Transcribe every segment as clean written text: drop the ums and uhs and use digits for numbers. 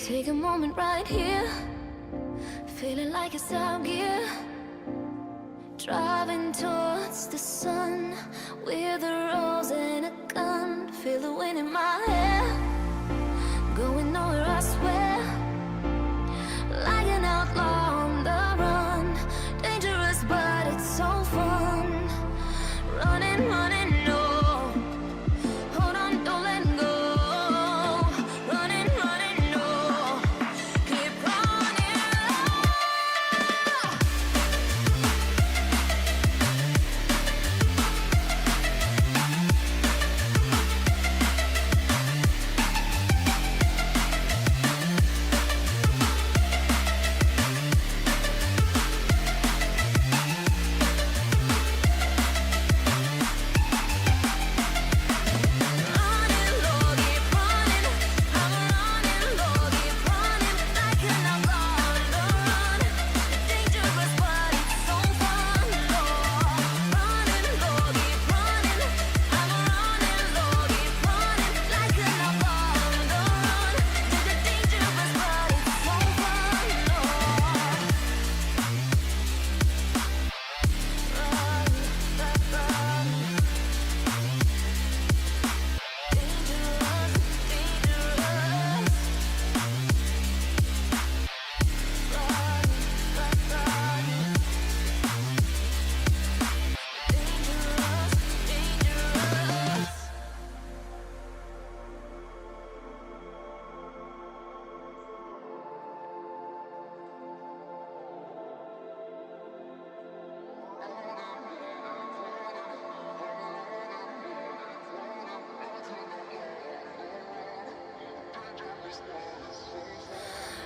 Take a moment right here, feeling like it's out gear. Driving towards the sun with a rose and a gun. Feel the wind in my hair, going nowhere I swear. Like an outlaw on the run, dangerous but it's so fun. Running, running, no. Hold on, don't let go. Running, running, no. Keep running.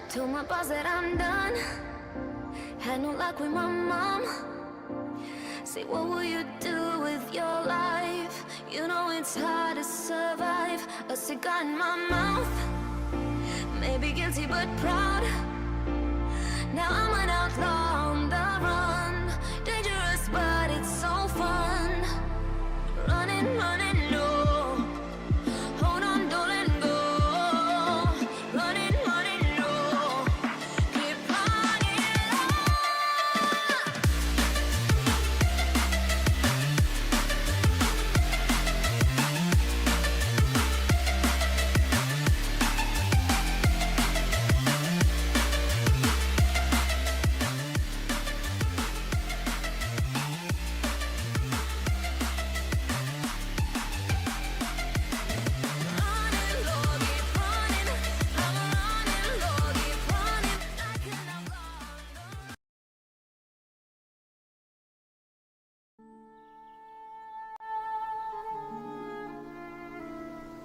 Told my boss that I'm done. Had no luck with my mom. Say, what will you do with your life? You know it's hard to survive. A cigar in my mouth. Maybe guilty but proud. Now I'm an outlaw on the run. Dangerous but it's so fun. Running, running, no. Hold on, don't let go. Running, running, no. Keep running.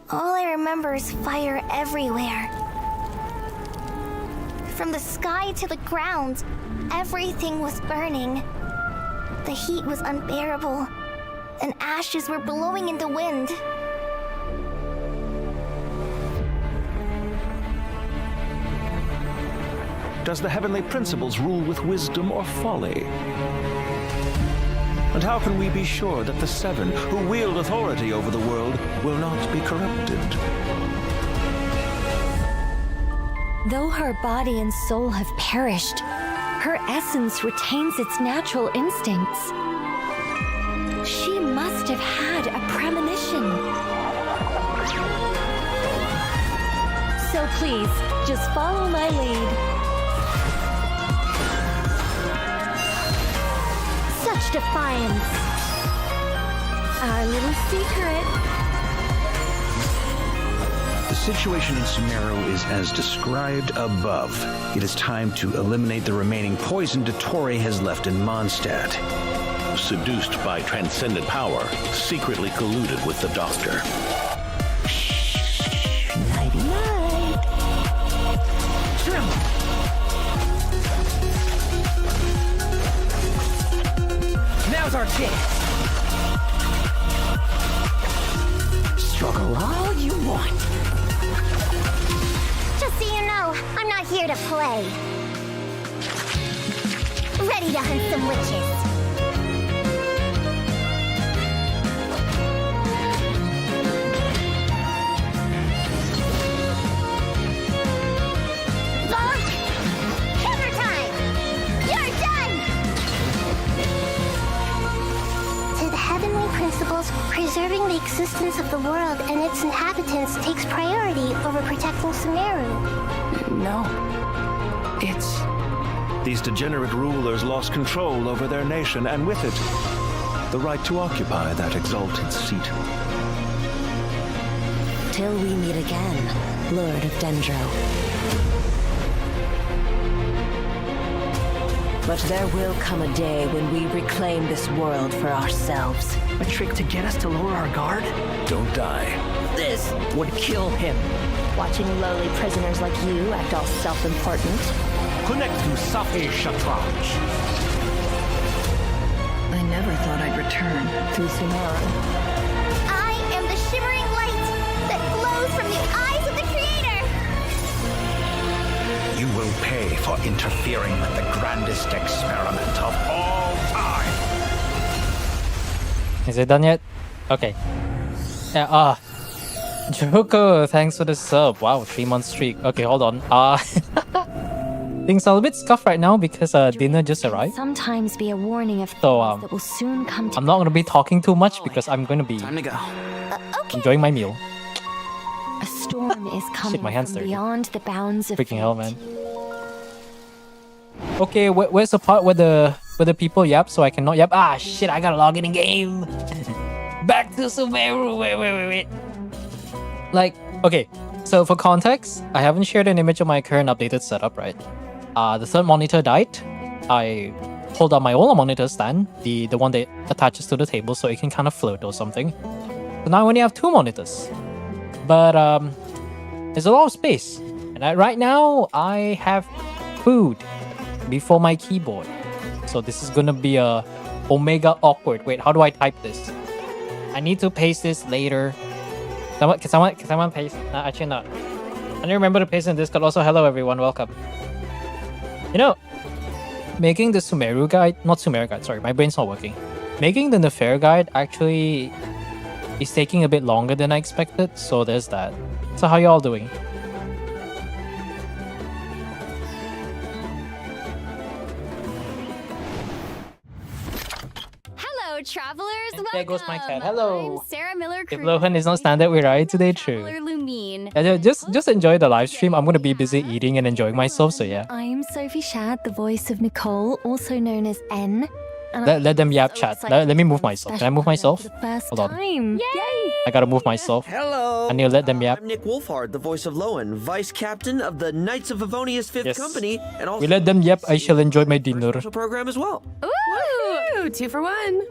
All I remember is fire everywhere. From the sky to the ground, everything was burning. The heat was unbearable, and ashes were blowing in the wind. Does the heavenly principles rule with wisdom or folly? And how can we be sure that the seven who wield authority over the world will not be corrupted? Though her body and soul have perished, her essence retains its natural instincts. She must have had a premonition. So please, just follow my lead. Such defiance. Our little secret. The situation in Sumeru is as described above. It is time to eliminate the remaining poison Dottore has left in Mondstadt. Seduced by transcendent power, secretly colluded with the Doctor. Nighty-night. Now's our chance. Struggle all you want. Just so you know, I'm not here to play. Ready to hunt some witches. heavenly principles, preserving the existence of the world and its inhabitants takes priority over protecting Sumeru. No. It's... These degenerate rulers lost control over their nation, and with it, the right to occupy that exalted seat. Till we meet again, Lord of Dendro. But there will come a day when we reclaim this world for ourselves. a trick to get us to lower our guard? Don't die. This would kill him. Watching lowly prisoners like you act all self-important. Connect to Safi Shatranj. I never thought I'd return through Sumeru. I am the shimmering light that glows from the eyes of the Creator! You will pay for interfering with the grandest experiment of all time. Is it done yet? Okay. Yeah, Joko, thanks for the sub. Wow, 3-month streak. Okay, hold on. Things are a bit scuffed right now because dinner just arrived. Sometimes be a warning of So, things that will soon come to I'm not going to be talking too much because I'm going to be Time to go. enjoying my meal. A storm is coming my hand's from dirty. beyond the bounds of Freaking hell, fate. man. Okay, where's the part where the people yap so I cannot yap? Ah, shit, I gotta log in game. Back to Sumeru. Wait. Like, okay, so for context, I haven't shared an image of my current updated setup, right? The third monitor died. I pulled out my old monitor stand, the one that attaches to the table so it can kind of float or something. So now I only have 2 monitors. But there's a lot of space. And right now, I have food before my keyboard. So this is gonna be a omega awkward. Wait, how do I type this? I need to paste this later. Can someone paste? Actually not. I didn't remember to paste in Discord. Also, hello everyone, welcome. You know, making the Sumeru guide, not Sumeru guide, sorry, my brain's not working. Making the Nefair guide actually is taking a bit longer than I expected, so there's that. So how y'all doing? Hello, travelers. And there goes my cat. Welcome. Hello. I'm Sarah Miller. If Lohan is not standard, we're right today, true. Traveler Lumine. Yeah, just enjoy the live stream. I'm gonna be busy eating and enjoying myself, so yeah. I'm Sophie Shad, the voice of Nicole, also known as N. And Let them yap so chat. excited Let me to move have a myself. Can I special move myself? for the first Hold on. time. Yay! I gotta move myself. Hello. I need to let them yap. I'm Nick Wolfhard, the voice of Lowen, vice captain of the Knights of Favonius 5th Yes. Company, and also We let them yap. I shall enjoy my dinner. special program as well. Ooh, 2 for 1.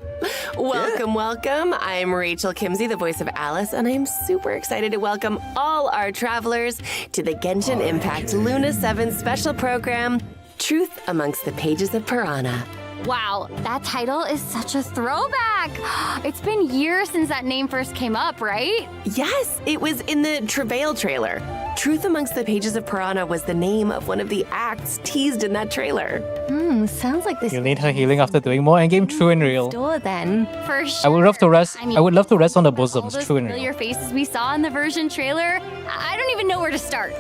Welcome. I'm Rachel Kimsey, the voice of Alice, and I'm super excited to welcome all our travelers to the Genshin Impact Luna 7 special program, Truth Amongst the Pages of Piranha. Wow, that title is such a throwback. It's been years since that name first came up, right? Yes, it was in the Travail trailer. Truth Amongst the Pages of Piranha was the name of one of the acts teased in that trailer. Sounds like this You need her healing after doing more endgame. True and real. door then. For sure. I would love to rest. I mean, I would love to rest on the all bosoms. those True and familiar real. faces we saw in the version trailer. I don't even know where to start.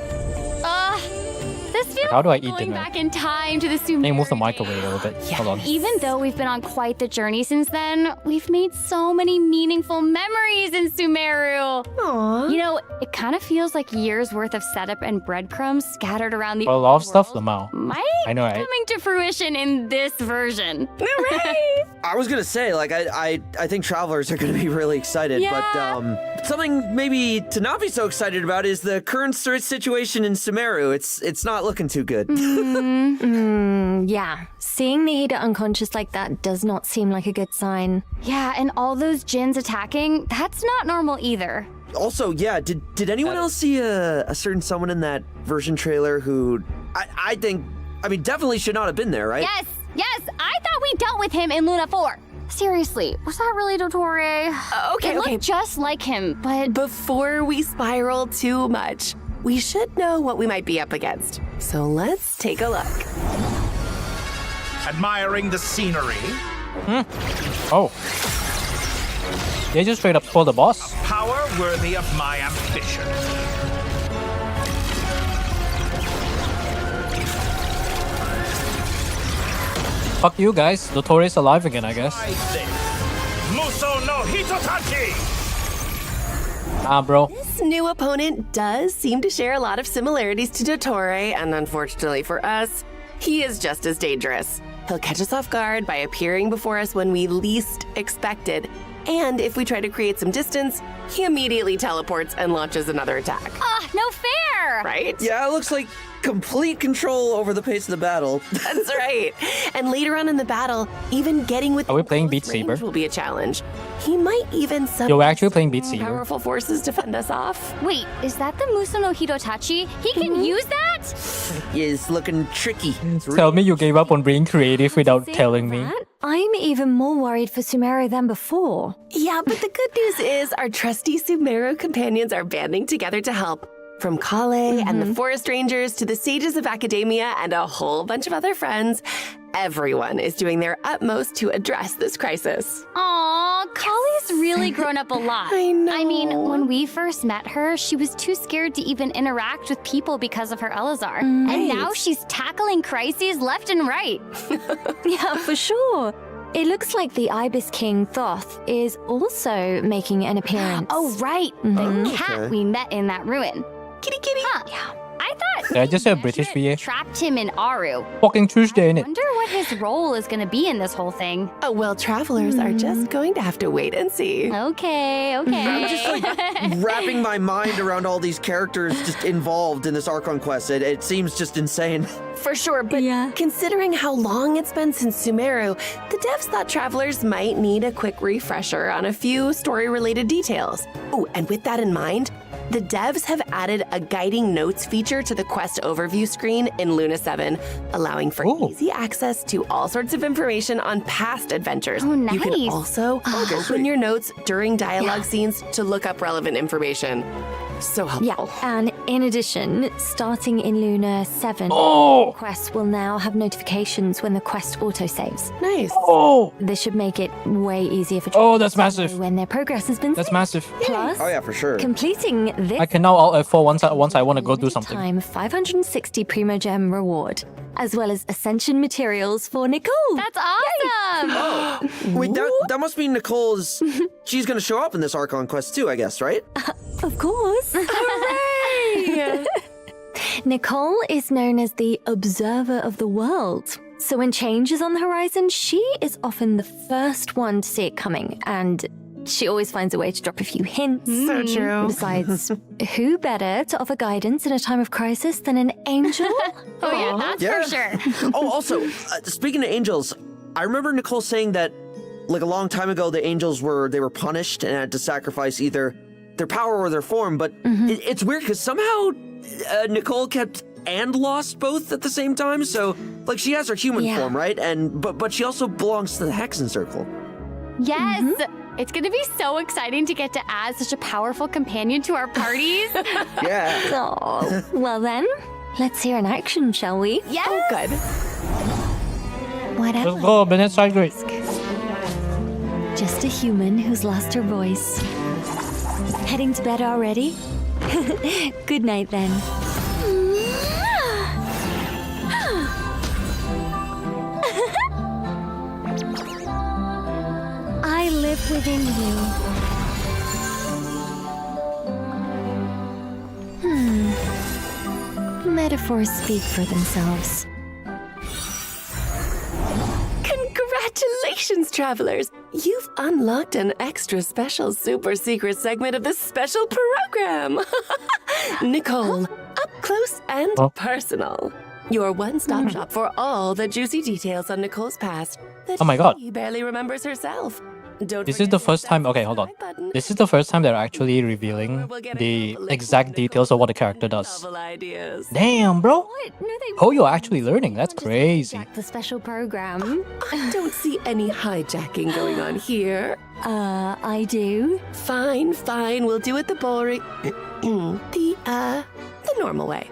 This feels how do I like eat going dinner? back in time to the Let me move the Sumeru mic days. away a little bit. Hold on. Even though we've been on quite the journey since then, we've made so many meaningful memories in Sumeru. Aww. You know, it kind of feels like years worth of setup and breadcrumbs scattered around the For a lot of stuff, world Lamau. might I know, right? coming to fruition in this version. I was gonna say, like, I think travelers are gonna be really excited, Yeah. but something maybe to not be so excited about is the current situation in Sumeru. It's not looking too good. Yeah. Seeing Nihida unconscious like that does not seem like a good sign. Yeah, and all those djinns attacking, that's not normal either. Also, yeah, did anyone else see a certain someone in that version trailer who I think, definitely should not have been there, right? Yes, I thought we dealt with him in Luna 4. Seriously, was that really Dottore? Okay, It looked just like him, but Before we spiral too much, we should know what we might be up against. So let's take a look. Admiring the scenery, Oh. They just straight up spoiled the boss. power worthy of my ambition. Fuck you guys. The Torre's alive again, I guess. I think. Move! Muso no Hitotachi! Bro. This new opponent does seem to share a lot of similarities to Dottore, and unfortunately for us, he is just as dangerous. He'll catch us off guard by appearing before us when we least expect it, and if we try to create some distance, he immediately teleports and launches another attack. No fair! Right? Yeah, it looks like complete control over the pace of the battle. That's right. And later on in the battle, even getting with Are we playing Beat close range Saber? will be a challenge. He might even Yo, we're actually playing Beat Saber. powerful forces to fend us off. Wait, is that the Muso no Hidotachi? He can use that? Is looking tricky. Tell me you gave up on being creative without telling me. I'm even more worried for Sumeru than before. Yeah, but the good news is our trusty Sumeru companions are banding together to help. From Kale and the Forest Rangers to the Sages of Academia and a whole bunch of other friends, everyone is doing their utmost to address this crisis. Aw, Kali's really grown up a lot. I know. I mean, when we first met her, she was too scared to even interact with people because of her Elazar. And now she's tackling crises left and right. Yeah, for sure. It looks like the Ibis King Thoth is also making an appearance. Oh, right. The cat we met in that ruin. Kitty kitty. Huh. I thought Did I just say a British VA? trapped him in Aru. Fucking Tuesday, innit? Wonder what his role is going to be in this whole thing. Oh, well, travelers are just going to have to wait and see. Okay. I'm just like wrapping my mind around all these characters just involved in this Archon quest. It seems just insane. For sure, but Yeah. considering how long it's been since Sumeru, the devs thought travelers might need a quick refresher on a few story-related details. Oh, and with that in mind, the devs have added a guiding notes feature to the quest overview screen in Luna 7, allowing for easy access to all sorts of information on past adventures. Oh, You can nice. also open your notes during dialogue scenes to look up relevant information. So helpful. Yeah, and in addition, starting in Luna 7, Oh! quests will now have notifications when the quest autosaves. Nice. Oh! This should make it way easier for Oh, that's travelers to massive. know when their progress has been That's saved. massive. Plus, Oh yeah, for sure. completing this I can now Alt F4 once I want to go do something. time 560 Primo Gem reward, as well as Ascension materials for Nicole. That's awesome. Wait, that must mean Nicole's. She's gonna show up in this Archon quest too, I guess, right? Of course. Hooray! Nicole is known as the observer of the world. So when change is on the horizon, she is often the first one to see it coming, and she always finds a way to drop a few hints. So true. Besides, who better to offer guidance in a time of crisis than an angel? Oh, yeah, that's Yeah. for sure. Oh, also, speaking of angels, I remember Nicole saying that, like a long time ago, the angels were punished and had to sacrifice either their power or their form. But it's weird because somehow Nicole kept and lost both at the same time. So, like, she has her human form, right? And but she also belongs to the Hexen Circle. Yes. It's going to be so exciting to get to add such a powerful companion to our parties. Yeah. Oh, well then, let's hear an action, shall we? Yes. Oh, good. Whatever. Let's go, Bennett side great. Just a human who's lost her voice. Heading to bed already? Good night then. I live within you. Metaphors speak for themselves. Congratulations, travelers! You've unlocked an extra special super secret segment of this special program. Nicole, up close and personal. Your one-stop shop for all the juicy details on Nicole's past that Oh my God. she barely remembers herself. Don't This is the first time. Okay, hold on. This is the first time they're actually revealing the exact details of what the character does. novel ideas. Damn, bro. What? No, they Oh, you're actually learning. That's crazy. the special program. I don't see any hijacking going on here. I do. Fine, we'll do it the boring... the the normal way.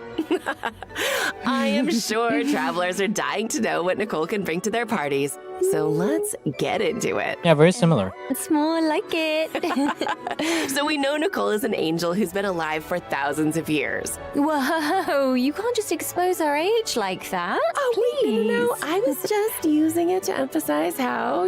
I am sure travelers are dying to know what Nicole can bring to their parties, so let's get into it. Yeah, very similar. It's more like it. So we know Nicole is an angel who's been alive for thousands of years. Whoa, you can't just expose our age like that. Oh, please. no, I was just using it to emphasize how,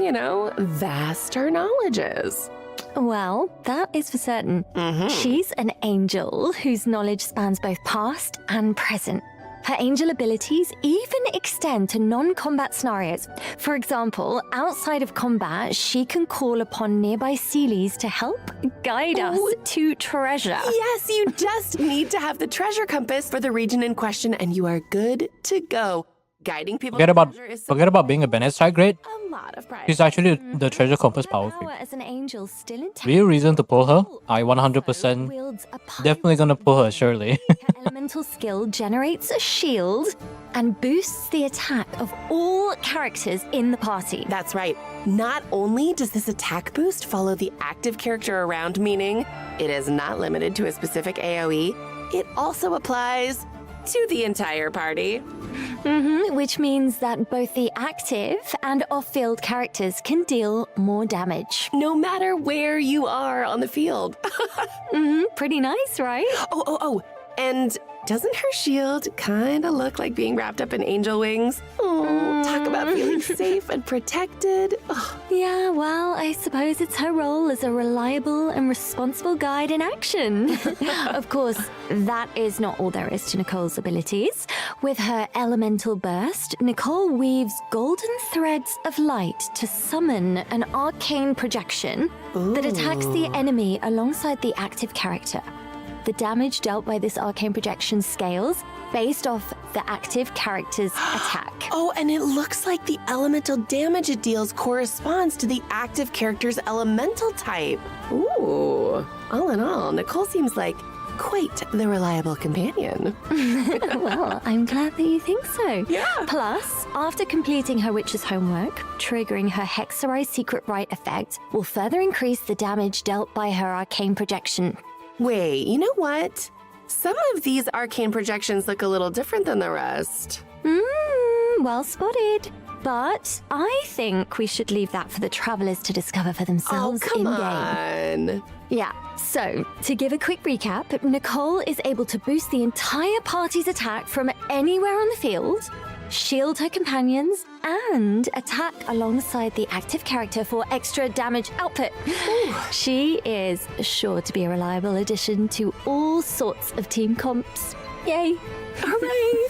vast her knowledge is. Well, that is for certain. She's an angel whose knowledge spans both past and present. Her angel abilities even extend to non-combat scenarios. For example, outside of combat, she can call upon nearby Sealies to help guide us to treasure. Yes, you just need to have the treasure compass for the region in question, and you are good to go. Guiding people Forget to about treasure is being a Bennett side grade. a lot of pride. She's actually the treasure compass power Her creep. power as an angel still intact. Real reason to pull her. I 100% Wields a definitely gonna pull her, surely. Her elemental skill generates a shield and boosts the attack of all characters in the party. That's right. Not only does this attack boost follow the active character around, meaning it is not limited to a specific AoE, it also applies to the entire party. Which means that both the active and off-field characters can deal more damage. No matter where you are on the field. Pretty nice, right? Oh, and doesn't her shield kind of look like being wrapped up in angel wings? Oh, talk about feeling safe and protected. Oh. Yeah, well, I suppose it's her role as a reliable and responsible guide in action. Of course, that is not all there is to Nicole's abilities. With her elemental burst, Nicole weaves golden threads of light to summon an arcane projection that attacks the enemy alongside the active character. The damage dealt by this arcane projection scales based off the active character's attack. Oh, and it looks like the elemental damage it deals corresponds to the active character's elemental type. Ooh. All in all, Nicole seems like quite the reliable companion. Well, I'm glad that you think so. Yeah. Plus, after completing her witch's homework, triggering her Hexerai Secret Rite effect will further increase the damage dealt by her arcane projection. Wait, you know what? Some of these arcane projections look a little different than the rest. Well spotted. But I think we should leave that for the travelers to discover for themselves come in-game. on. Yeah, so to give a quick recap, Nicole is able to boost the entire party's attack from anywhere on the field, shield her companions, and attack alongside the active character for extra damage output. She is sure to be a reliable addition to all sorts of team comps. Yay! Hooray!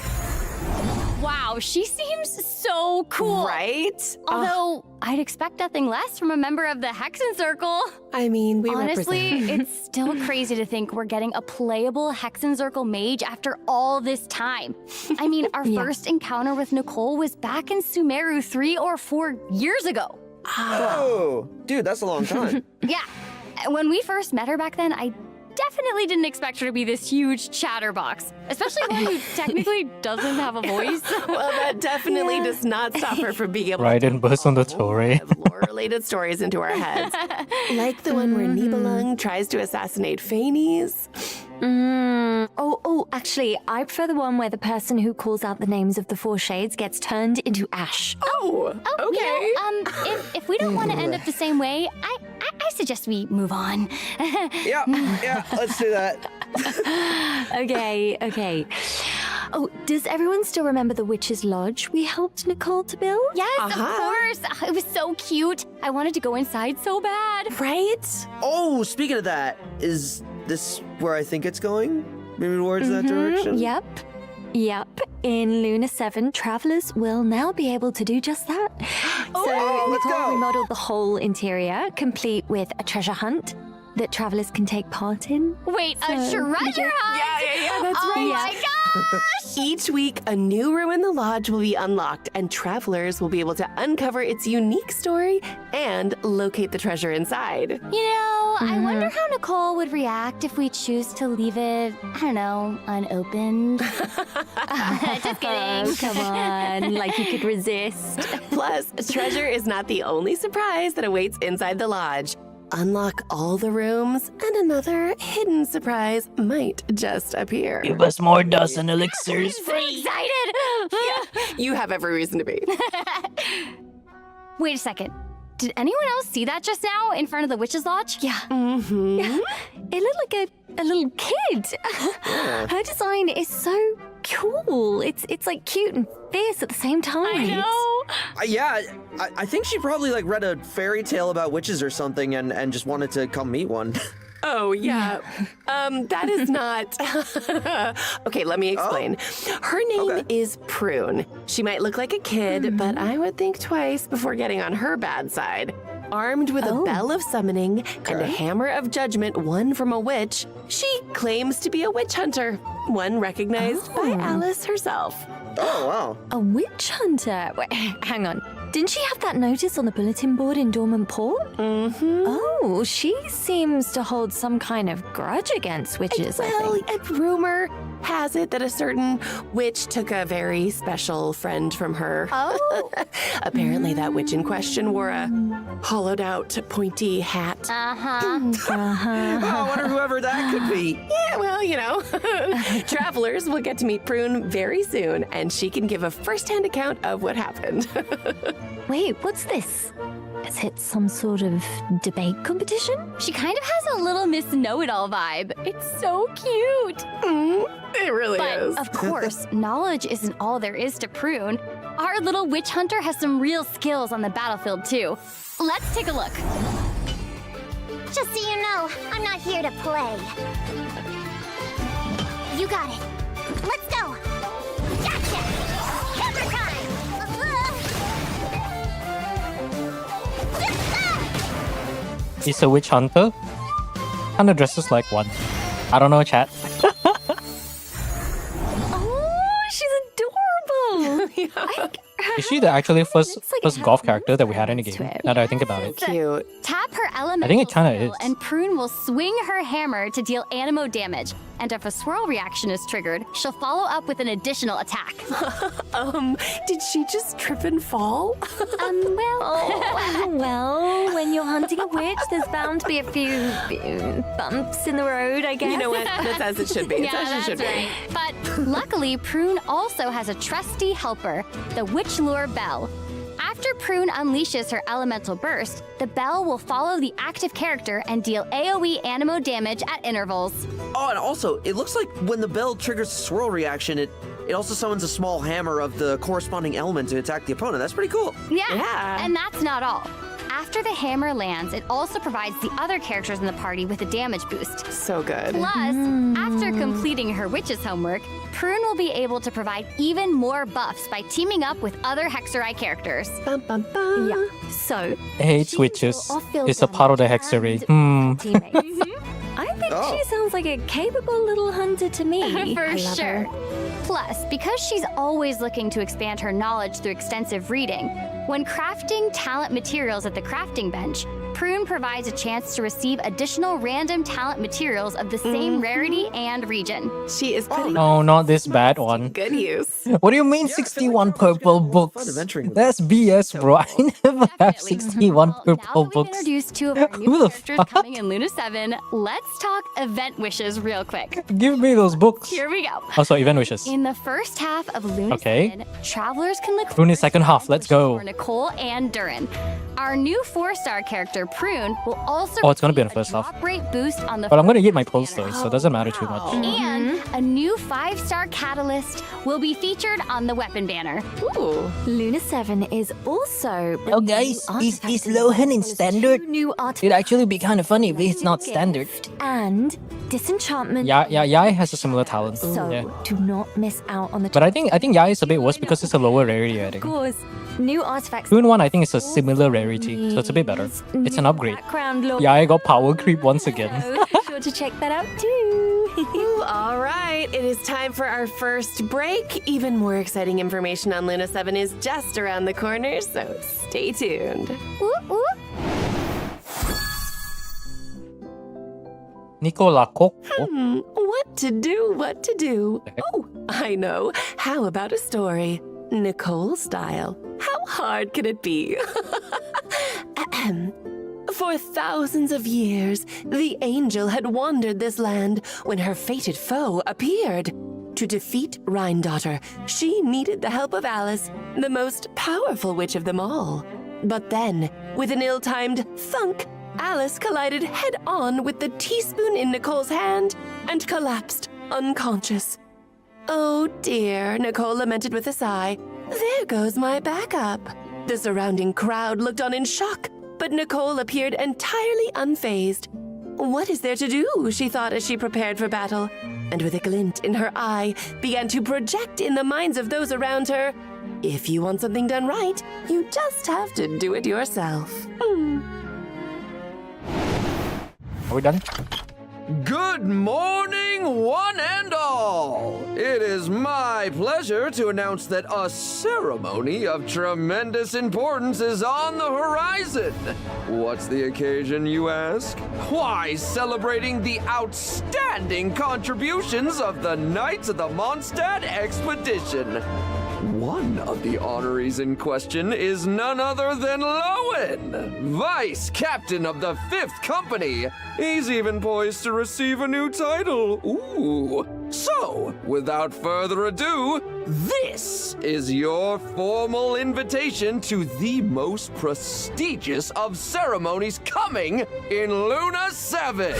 Wow, she seems so cool. Right? Although, I'd expect nothing less from a member of the Hexen Circle. I mean, we Honestly, represent. it's still crazy to think we're getting a playable Hexen Circle mage after all this time. I mean, our first encounter with Nicole was back in Sumeru 3 or 4 years ago. Oh, dude, that's a long time. Yeah, when we first met her back then, I definitely didn't expect her to be this huge chatterbox, especially one who technically doesn't have a voice. Well, that definitely does not stop her from being able Right to in burst on the Tory. lore-related stories into our heads. Like the one where Nibelung tries to assassinate Phanes. Actually, I prefer the one where the person who calls out the names of the four shades gets turned into ash. Oh, okay. If we don't want to end up the same way, I suggest we move on. Yeah, let's do that. Okay. Oh, does everyone still remember the Witch's Lodge we helped Nicole to build? Yes, of course. It was so cute. I wanted to go inside so bad. Right? Oh, speaking of that, is this where I think it's going? Maybe towards that direction? Yep. In Luna 7, travelers will now be able to do just that. So let's Nicole go. remodeled the whole interior, complete with a treasure hunt that travelers can take part in. Wait, a treasure hunt? Yeah, that's Oh right. my gosh! Each week, a new room in the lodge will be unlocked, and travelers will be able to uncover its unique story and locate the treasure inside. You know, I wonder how Nicole would react if we choose to leave it, I don't know, unopened. Just kidding. Come on, like you could resist. Plus, treasure is not the only surprise that awaits inside the lodge. unlock all the rooms, and another hidden surprise might just appear. Give us more dust and elixirs. So excited! You have every reason to be. Wait a second. Did anyone else see that just now in front of the Witch's Lodge? Yeah. Mm-hmm. It looked like a little kid. Her design is so cool. It's like cute and fierce at the same time. I know. Yeah, I think she probably like read a fairy tale about witches or something and just wanted to come meet one. Oh, yeah. That is not... Okay, let me explain. Her name is Prune. She might look like a kid, but I would think twice before getting on her bad side. Armed with a bell of summoning and a hammer of judgment won from a witch, she claims to be a witch hunter, one recognized by Alice herself. Oh, wow. A witch hunter? Wait, hang on. Didn't she have that notice on the bulletin board in Dormant Port? Mm-hmm. Oh, she seems to hold some kind of grudge against witches, I Well, think. a rumor has it that a certain witch took a very special friend from her. Oh. Apparently that witch in question wore a hollowed out pointy hat. Uh-huh. Oh, I wonder whoever that could be. Yeah, well, you know, travelers will get to meet Prune very soon, and she can give a first-hand account of what happened. Wait, what's this? Is it some sort of debate competition? She kind of has a little Miss Know-It-All vibe. It's so cute. It really But is. of course, knowledge isn't all there is to Prune. Our little witch hunter has some real skills on the battlefield too. Let's take a look. Just so you know, I'm not here to play. You got it. Let's go. Gotcha! Hammer time! He's a witch hunter. Kinda dresses like one. I don't know, chat. Oh, she's adorable. Is she the actually first Looks like first it golf has character that we had in the to game? it. Now that I think about it. Cute. Tap her elemental I think it kinda skill, is. and Prune will swing her hammer to deal animo damage. And if a swirl reaction is triggered, she'll follow up with an additional attack. Did she just trip and fall? Well, when you're hunting a witch, there's bound to be a few bumps in the road, I guess. You know what? That's as it should be. It's Yeah, as it should that's be. right. But luckily, Prune also has a trusty helper, the Witch Lure Bell. After Prune unleashes her elemental burst, the bell will follow the active character and deal AoE animo damage at intervals. Oh, and also, it looks like when the bell triggers the swirl reaction, it also summons a small hammer of the corresponding element to attack the opponent. That's pretty cool. Yeah. And that's not all. After the hammer lands, it also provides the other characters in the party with a damage boost. So good. Plus, after completing her witch's homework, Prune will be able to provide even more buffs by teaming up with other Hexerai characters. Bum, bum, bum. Yeah. So, Hates she witches. will off-field It's a part of the damage hexery. and teammates. I think Oh. she sounds like a capable little hunter to me. For I love sure. her. Plus, because she's always looking to expand her knowledge through extensive reading, when crafting talent materials at the crafting bench, Prune provides a chance to receive additional random talent materials of the same rarity and region. She is putting Oh, not this bad one. good use. What do you mean 61 purple books? adventuring with That's BS, bro. I never have 61 Well, purple now that we've books. introduced two of our Who new the characters fuck? coming in Luna 7, let's talk event wishes real quick. Give me those books. Here we go. Also, event wishes. In the first half of Luna Okay. 7, travelers can look Luna's forward second to half, let's wishes go. For Nicole and Durin. Our new 4-star character, Prune, will also Oh, it's gonna be in the receive a first half. drop rate boost on the But I'm gonna first get my banner. posters, so it doesn't matter too much. And a new 5-star catalyst will be featured on the weapon banner. Ooh. Luna 7 is also. Oh, guys, is Lohan in standard? New art It'd actually be kind of funny if it's not standard. and disenchantment. Yeah, Yai has a similar talent. So Yeah. do not miss out on the. But I think Yai is a bit worse because it's a lower rarity, I Of think. course, new artifacts. Rune 1, I think, is a similar rarity, so it's a bit better. It's an upgrade. Background lore. Yai got power creep once again. So be sure to check that out too. Ooh, all right, it is time for our first break. Even more exciting information on Luna 7 is just around the corner, so stay tuned. Nicola Coco. What to do, what to do. Oh, I know. How about a story? Nicole style. How hard can it be? Ahem. For thousands of years, the angel had wandered this land when her fated foe appeared. To defeat Rhine-daughter, she needed the help of Alice, the most powerful witch of them all. But then, with an ill-timed thunk, Alice collided head-on with the teaspoon in Nicole's hand and collapsed unconscious. Oh dear, Nicole lamented with a sigh. There goes my backup. The surrounding crowd looked on in shock, but Nicole appeared entirely unfazed. What is there to do, she thought as she prepared for battle, and with a glint in her eye, began to project in the minds of those around her. If you want something done right, you just have to do it yourself. Are we done? Good morning, one and all! It is my pleasure to announce that a ceremony of tremendous importance is on the horizon. What's the occasion, you ask? Why, celebrating the outstanding contributions of the Knights of the Mondstadt Expedition. One of the honorees in question is none other than Lowen, Vice Captain of the 5th Company. He's even poised to receive a new title. Ooh. So, without further ado, this is your formal invitation to the most prestigious of ceremonies coming in Luna 7.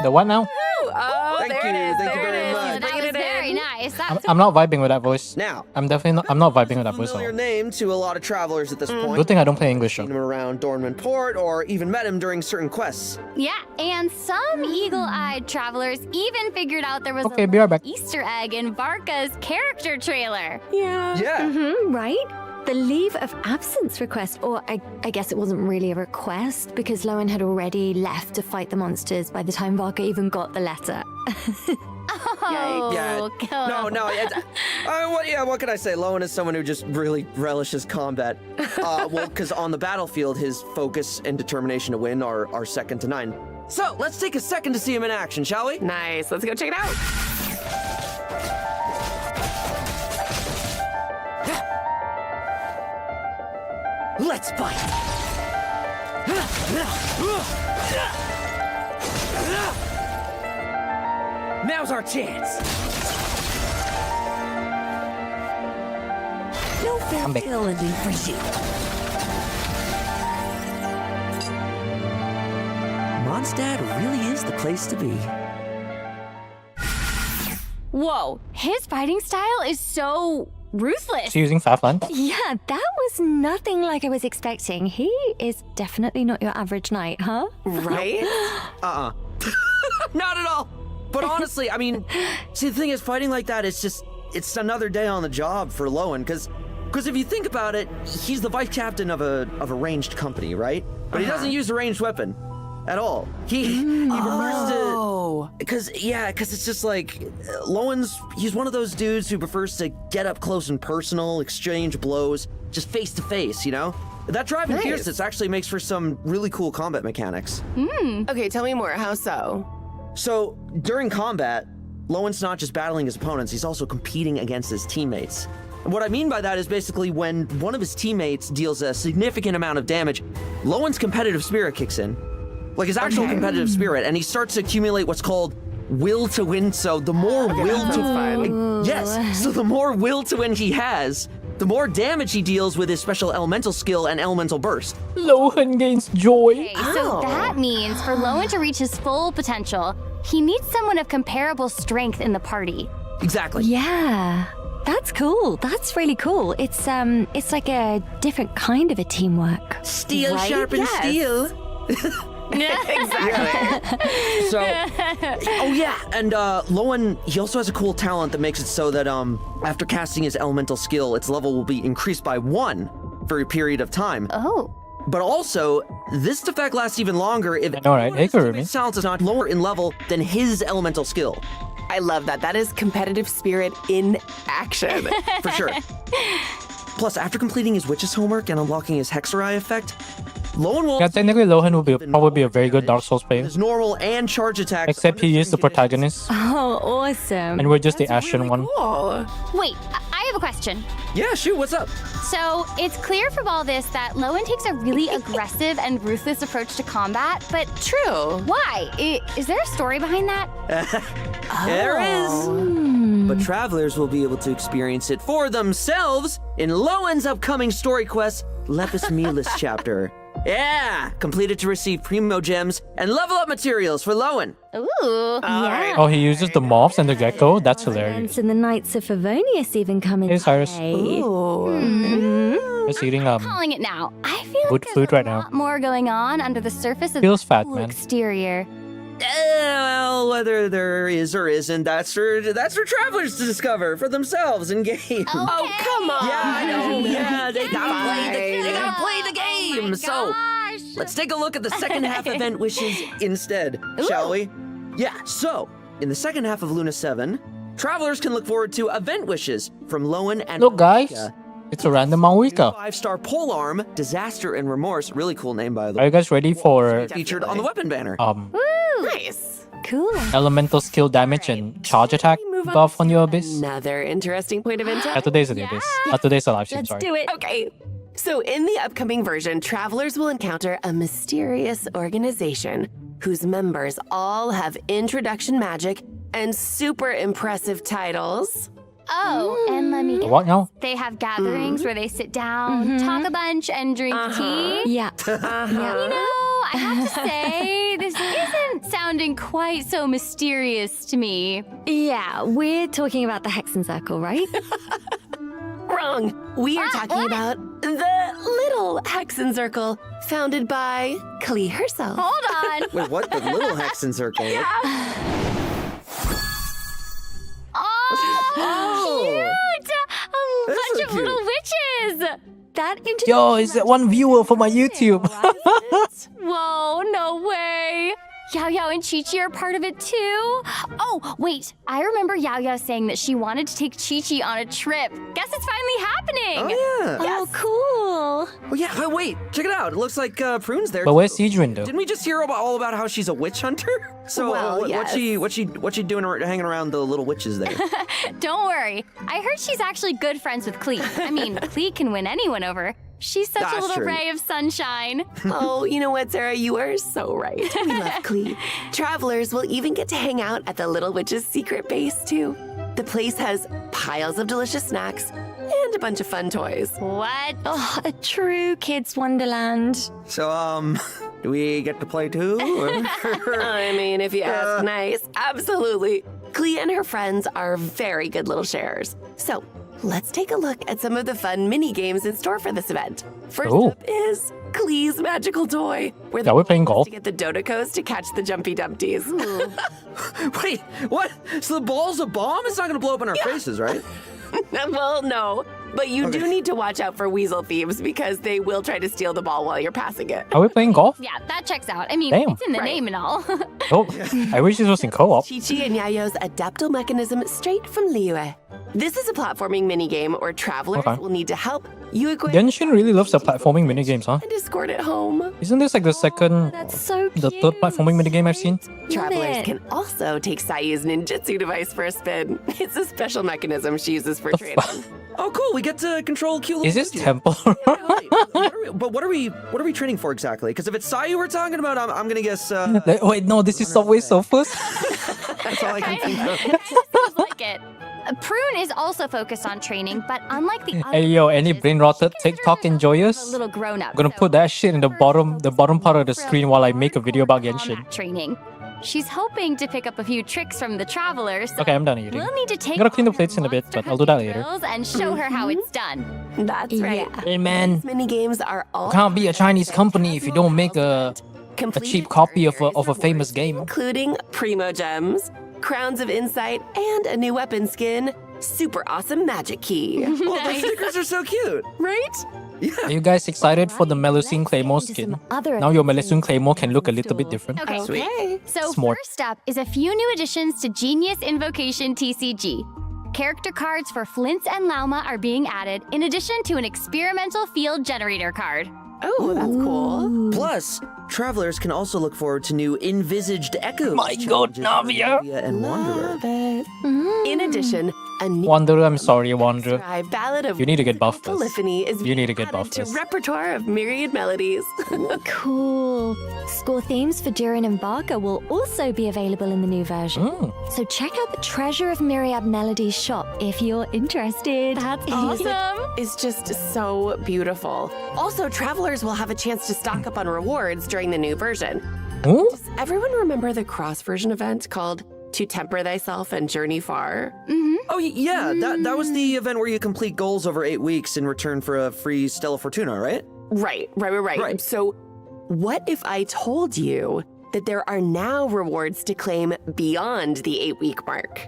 The what now? Oh, Thank there you. it is. Thank you there very it is. much. She's That bringing was it very in. nice. I'm not vibing with that voice. Now, I'm not vibing with that voice at familiar all. name to a lot of travelers at this point. Good thing I don't play English. Seen him around Dornman Port or even met him during certain quests. Yeah, and some eagle-eyed travelers even figured out there was Okay, a be right back. Easter egg in Varka's character trailer. Yeah. Yeah. Right? The leave of absence request, or I guess it wasn't really a request because Lowen had already left to fight the monsters by the time Varka even got the letter. Oh, Yeah. cool. No. What can I say? Lowen is someone who just really relishes combat. Well, because on the battlefield, his focus and determination to win are second to none. So let's take a second to see him in action, shall we? Nice. Let's go check it out. Let's fight! Now's our chance! No I'm back. farewell ending for you. Mondstadt really is the place to be. Whoa, his fighting style is so ruthless. She using Faflan? Yeah, that was nothing like I was expecting. He is definitely not your average knight, huh? Right? Not at all! But honestly, I mean, see, the thing is, fighting like that, it's another day on the job for Lowen, because if you think about it, he's the vice captain of a ranged company, right? But he doesn't use a ranged weapon at all. He prefers to... Because it's just like, he's one of those dudes who prefers to get up close and personal, exchange blows, just face to face, you know? That drive and fierceness actually makes for some really cool combat mechanics. Okay, tell me more. How so? So, during combat, Lowen's not just battling his opponents, he's also competing against his teammates. And what I mean by that is basically when one of his teammates deals a significant amount of damage, Lowen's competitive spirit kicks in. Like his actual competitive spirit, and he starts to accumulate what's called will to win. So the more will to fun. Yes, so the more will to win he has, the more damage he deals with his special elemental skill and elemental burst. Lowen gains joy. Okay, so that means for Lowen to reach his full potential, he needs someone of comparable strength in the party. Exactly. Yeah. That's cool. That's really cool. It's like a different kind of a teamwork. Steel Right? sharpens Yes. steel. Exactly. So, and Lowen, he also has a cool talent that makes it so that after casting his elemental skill, its level will be increased by 1 for a period of time. Oh. But also, this effect lasts even longer if I know, right? Hey, Kurumi. his talent is not lower in level than his elemental skill. I love that. That is competitive spirit in action. For sure. Plus, after completing his witch's homework and unlocking his Hexerai effect, Lowen will Yeah, technically Lowen will probably be a very good Dark Souls player. his normal and charge attacks. Except he is the protagonist, Oh, awesome. and we're just the Ashen one. Cool. Wait, I have a question. Yeah, shoot, what's up? So, it's clear from all this that Lowen takes a really aggressive and ruthless approach to combat, but True. why? Is there a story behind that? There is. But travelers will be able to experience it for themselves in Lowen's upcoming story quest, Lepus Melis chapter. Yeah! Complete it to receive Primo Gems and level up materials for Lowen. Ooh. Yeah. Oh, he uses the moths and the gecko? That's hilarious. And the Knights of Favonius even come in. Hey, Cyrus. Mm-hmm. Just eating Calling it now. I feel good like food there's right a now. lot more going on under the surface of Feels the fat, cool man. exterior. Well, whether there is or isn't, that's for travelers to discover for themselves in game. Oh, come on. Yeah, I know. Yeah, they gotta play the Oh game. So let's take a look at the second half event wishes instead, shall we? Yeah. So in the second half of Luna 7, travelers can look forward to event wishes from Lowen and Look, guys. Malika. It's a random Mawika. 5-star polearm, Disaster and Remorse. Really cool name, by the Are way. you guys ready for Featured on the weapon banner. Nice. Cool. elemental skill damage and charge attack buff on your abyss? Another interesting point of insight. Today's the abyss. Today's a live stream, sorry. Do it. Okay. So, in the upcoming version, travelers will encounter a mysterious organization whose members all have introduction magic and super impressive titles. Oh, and let me guess. What now? They have gatherings where they sit down, talk a bunch, and drink tea. Yeah. You know, I have to say, this isn't sounding quite so mysterious to me. Yeah, we're talking about the Hexen Circle, right? Wrong. We are talking about the Little Hexen Circle, founded by Klee herself. Hold on. Wait, what? The little Hexen Circle? Oh, cute! A That's bunch so of cute. little witches. That introduction. Yo, is that one viewer for my YouTube? Whoa, no way. Yao Yao and Chi Chi are part of it too? Oh, wait. I remember Yao Yao saying that she wanted to take Chi Chi on a trip. Guess it's finally happening. Oh, yeah. Oh, cool. Oh, yeah. Wait, check it out. It looks like Prune's there. But where's too. Siegrin though? Didn't we just hear all about how she's a witch hunter? So Well, what's she doing hanging around the little witches there? Don't worry. I heard she's actually good friends with Klee. I mean, Klee can win anyone over. She's such a That's little true. ray of sunshine. Oh, you know what, Sarah? You are so right. We love Klee. Travelers will even get to hang out at the Little Witch's secret base, too. The place has piles of delicious snacks and a bunch of fun toys. What? Oh, a true kid's wonderland. So, do we get to play too? or- I mean, if you ask nice, absolutely. Klee and her friends are very good little sharers. So, let's take a look at some of the fun mini games in store for this event. First Ooh. up is Klee's magical toy, where Yeah, we're playing golf. to get the Dodocos to catch the Jumpy Dumpties. Wait, what? So the ball's a bomb? It's not gonna blow up in our faces, right? Well, no, but you do Okay. need to watch out for weasel thieves because they will try to steal the ball while you're passing it. Are we playing golf? Yeah, that checks out. I mean, Damn. it's in the Right. name and all. Oh, I wish this was in co-op. Chi-Chi and Yayo's adaptal mechanism straight from Liyue. This is a platforming minigame where travelers Okay. will need to help Yue Genshin really loves the platforming minigames, huh? and escort it home. Isn't this like the second, That's so cute. the third platforming minigame I've seen? Travelers it. can also take Sayu's ninjutsu device for a spin. It's a special mechanism she uses for training. Oh, cool. We get to control cute little Is this witches. temple? But what are we training for exactly? Because if it's Sayu we're talking about, I'm gonna guess. Wait, no, this is Subway Surfers? That's all I can think of. Seems like it. Prune is also focused on training, but unlike the other Hey yo, any witches, brain rotted she considers TikTok herself enjoyers? a little grown up. I'm gonna put that shit in the bottom part of the screen while I make a video about Genshin. Training. She's hoping to pick up a few tricks from the travelers. Okay, I'm done eating. We'll need to take Gotta clean the her plates in a bit, monster but I'll do that hunting later. skills and show her how it's done. That's right. Hey man, These minigames are all can't be a Chinese company if you don't make a cheap copy of a famous game. including Primo Gems, Crowns of Insight, and a new weapon skin, Super Awesome Magic Key. Oh, the stickers are so cute. Right? Are you guys excited for the Melusine Claymore skin? Now your Melusine Claymore can look a little bit different. Okay. Okay. So Smart. first up is a few new additions to Genius Invocation TCG. Character cards for Flint's and Lauma are being added, in addition to an experimental field generator card. Oh, that's cool. Plus, travelers can also look forward to new envisaged echoes. My God, challenges for Navia. and Wanderer. Love it. In addition, A new Wanderer, I'm sorry, Wanderer. ballad of You need to get buffed musical this. polyphony is You need to get added buffed to this. repertoire of myriad melodies. Cool. Score themes for Durin and Barker will also be available in the new version. So check out the Treasure of Myriad Melodies shop if you're interested. That's Music awesome. is just so beautiful. Also, travelers will have a chance to stock up on rewards during the new version. Ooh. Does everyone remember the cross version event called To Temper Thyself and Journey Far? Oh, yeah, that was the event where you complete goals over 8 weeks in return for a free Stella Fortuna, right? Right. So, what if I told you that there are now rewards to claim beyond the 8-week mark?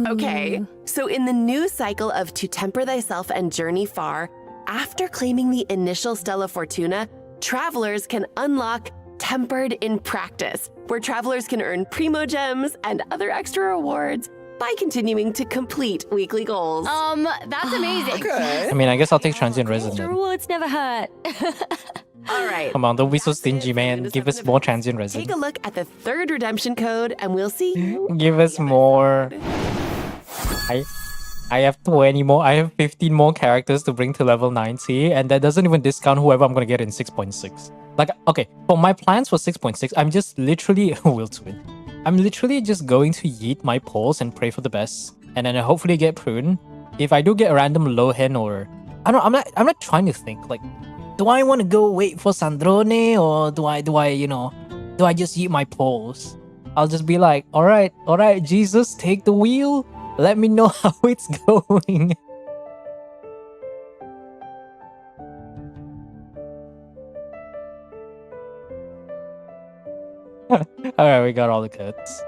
Okay, so in the new cycle of To Temper Thyself and Journey Far, after claiming the initial Stella Fortuna, travelers can unlock Tempered in Practice, where travelers can earn Primo Gems and other extra rewards by continuing to complete weekly goals. That's amazing. I mean, I guess I'll take Transient Resin then. Rewards never hurt. All right. Come on, don't be so stingy, man. Give us more Transient Resin. Take a look at the third redemption code and we'll see who Give us more. I have 20 more. I have 15 more characters to bring to level 90, and that doesn't even discount whoever I'm gonna get in 6.6. Like, okay, for my plans for 6.6, I'm just literally will twin. I'm literally just going to yeet my poles and pray for the best, and then I hopefully get prune. If I do get a random Lohen or I'm not trying to think like, do I want to go wait for Sandrone or do I just yeet my poles? I'll just be like, all right, Jesus, take the wheel. Let me know how it's going. Alright, we got all the cuts.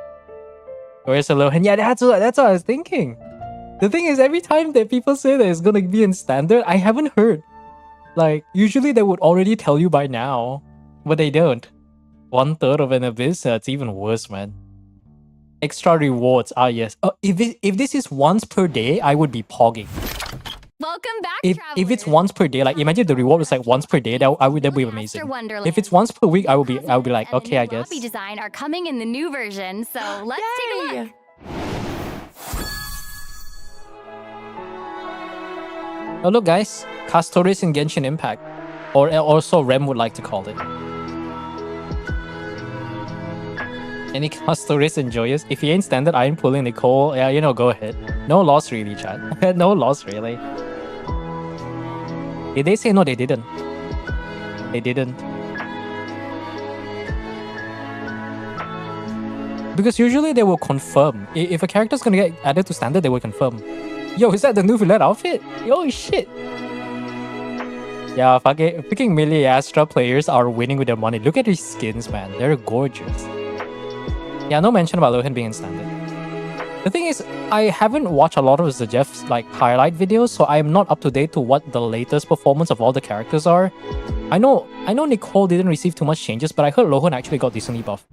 Where's the Lohan? Yeah, that's what I was thinking. The thing is, every time that people say that it's gonna be in standard, I haven't heard. Like, usually they would already tell you by now, but they don't. 1/3 of an abyss, that's even worse, man. Extra rewards, yes. If this is once per day, I would be pogging. Welcome back, If it's once per day, like imagine the reward was like once per day, that would be amazing. If it's once per week, I would be like, okay, I guess. Lobby design are coming in the new version, so let's take a look. Oh look, guys, Castores in Genshin Impact, or also Rem would like to call it. Any Castores and Joyous? If he ain't standard, I ain't pulling Nicole. Yeah, go ahead. No loss really, chat. No loss really. Did they say no? They didn't. They didn't. Because usually they will confirm. If a character's gonna get added to standard, they will confirm. Yo, is that the new Villette outfit? Yo, shit. Yeah, fuck it. Freaking Melee Astra players are winning with their money. Look at these skins, man. They're gorgeous. Yeah, no mention about Lohan being in standard. The thing is, I haven't watched a lot of Zajeff's highlight videos, so I'm not up to date to what the latest performance of all the characters are. I know Nicole didn't receive too much changes, but I heard Lohan actually got decently buffed.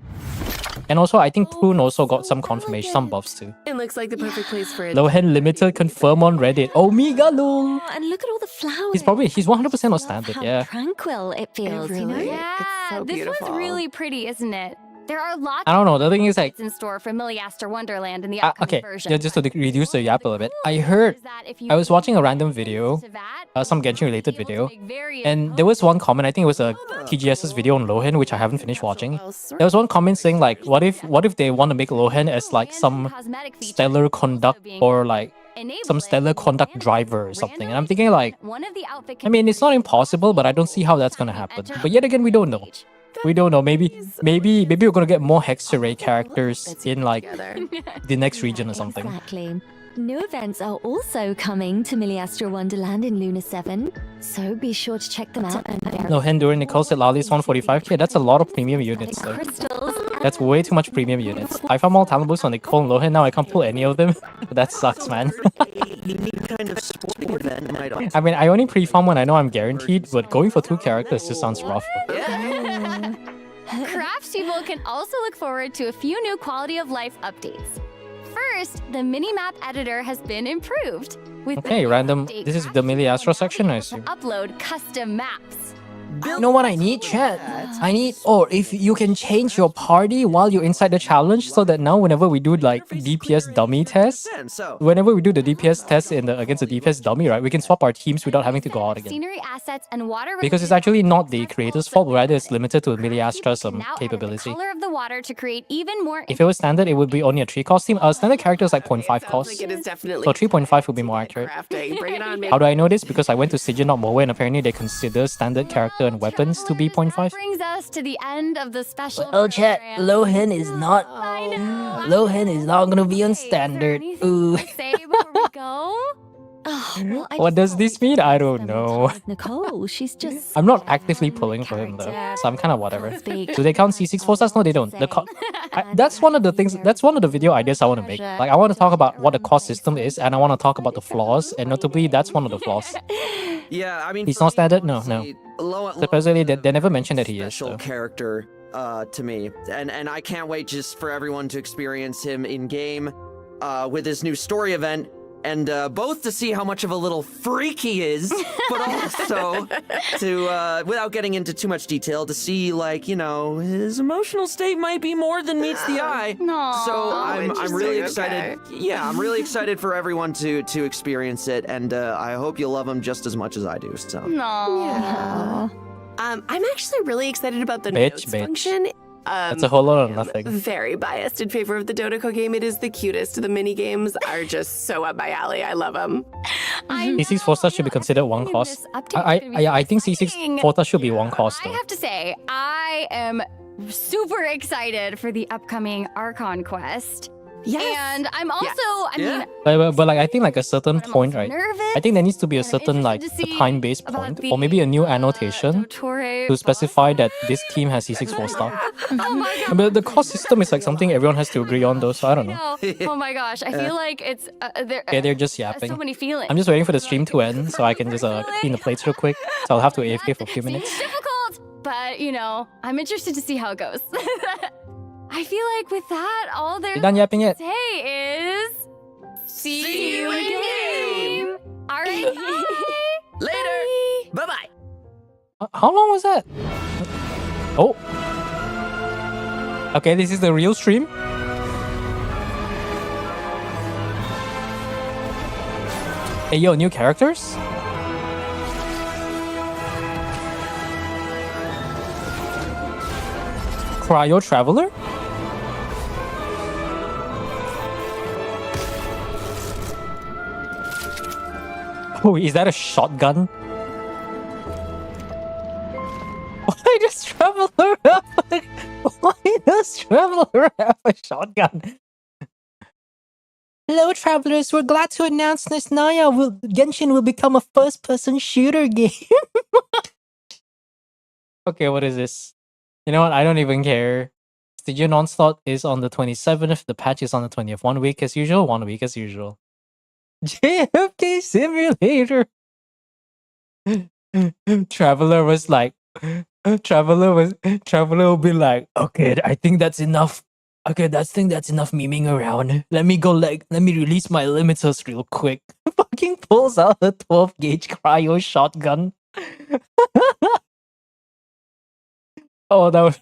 And also, I think Prune also got some confirmation, some buffs too. It looks like the perfect place for it. Lohan Limited confirm on Reddit. Oh, Migalo! Oh, and look at all the flowers. He's 100% on standard, yeah. Tranquil it feels, you know? Yeah, It's so this beautiful. one's really pretty, isn't it? There are lots I don't know, the thing is like... in store for Milliaster Wonderland in the upcoming okay, version. yeah, just to reduce the yap a little bit. I was watching a random video, some Genshin related video, and there was one comment, I think it was a TGS's video on Lohan, which I haven't finished watching. There was one comment saying like, what if they want to make Lohan as like some stellar conduct or like some stellar conduct driver or something? And I'm thinking like, I mean, it's not impossible, but I don't see how that's gonna happen. But yet again, we don't know. We don't know. Maybe we're gonna get more Hexarray characters in like the next region or something. Exactly. New events are also coming to Milliastra Wonderland in Luna 7, so be sure to check them out. No, Hendur Nicole said Lali's 145k. That's a lot of premium units though. That's way too much premium units. I found more talent boosts on Nicole and Lohan, now I can't pull any of them. That sucks, man. You need kind of sporting event, might I? I mean, I only pre-farm when I know I'm guaranteed, but going for 2 characters just sounds rough. Craftspeople can also look forward to a few new quality of life updates. First, the minimap editor has been improved. With Okay, random. This is the Millie Astro section, I assume. upload custom maps. You know what I need, chat? I need, or if you can change your party while you're inside the challenge, so that now whenever we do like DPS dummy tests, whenever we do the DPS test against the DPS dummy, right, we can swap our teams without having to go out again. Scenery assets and water Because it's actually not the creator's fault, rather it's limited to Melee Astra's capability. color of the water to create even more. If it was standard, it would be only a 3 cost team. Standard character is like 0.5 cost. Like it is definitely So 3.5 would be more accurate. crafting. Bring it on, man. How do I know this? Because I went to Sigil not Moe and apparently they consider standard character and weapons to be 0.5. Brings us to the end of the special. Oh, chat, Lohan is not. Lohan is not gonna be on standard. Ooh. Say before we go. What does this mean? I don't know. Nicole, she's just. I'm not actively pulling for him though, so I'm kind of whatever. Do they count C6 4 stars? No, they don't. That's one of the things. That's one of the video ideas I want to make. Like I want to talk about what the cost system is, and I want to talk about the flaws. And notably, that's one of the flaws. Yeah, I mean, He's not standard. No. Supposedly, they never mentioned that he is. Special character to me, and I can't wait just for everyone to experience him in game with his new story event. And both to see how much of a little freak he is, but also to, without getting into too much detail, to see, like, you know, his emotional state might be more than meets the eye. No. So I'm really excited. Okay. Yeah, I'm really excited for everyone to experience it, and I hope you love him just as much as I do. So. No. Yeah. I'm actually really excited about the Bitch. notes function. That's a whole lot of nothing. Very biased in favor of the Dotoko game. It is the cutest. The mini games are just so up my alley. I love them. C6 4 stars should be considered 1 cost. I think C6 4 stars should be 1 cost I though. have to say, I am super excited for the upcoming Archon quest. Yes. And I'm also, I mean, But like I think like a certain point, right? nervous. I think there needs to be a certain like interested to see time-based about point, the, or maybe a new annotation Dottore to specify that this team has C6 4 star. Oh my god. But the cost system is like something everyone has to agree on though, so I don't know. Oh my gosh, I feel like it's Yeah, they're just yapping. so many feelings. I'm just waiting for the stream to end so I can just clean the plates real quick. So I'll have to AFK for a few minutes. It's difficult, but you know, I'm interested to see how it goes. I feel like with that, all there's You done yapping yet? to say is see you in game. All right. Later. Bye-bye. How long was that? Oh. Okay, this is the real stream. Hey yo, new characters? Cryo Traveler? Oh, is that a shotgun? Why does Traveler have a shotgun? Hello, Travelers. We're glad to announce this Genshin will become a first-person shooter game. Okay, what is this? You know what? I don't even care. Stygian Onslaught is on the 27th. The patch is on the 20th. 1 week as usual. 1 week as usual. JFK Simulator. Traveler was like, Traveler will be like, okay, I think that's enough. Okay, that's enough memeing around. Let me release my limiters real quick. Fucking pulls out a 12 gauge cryo shotgun. Oh, that was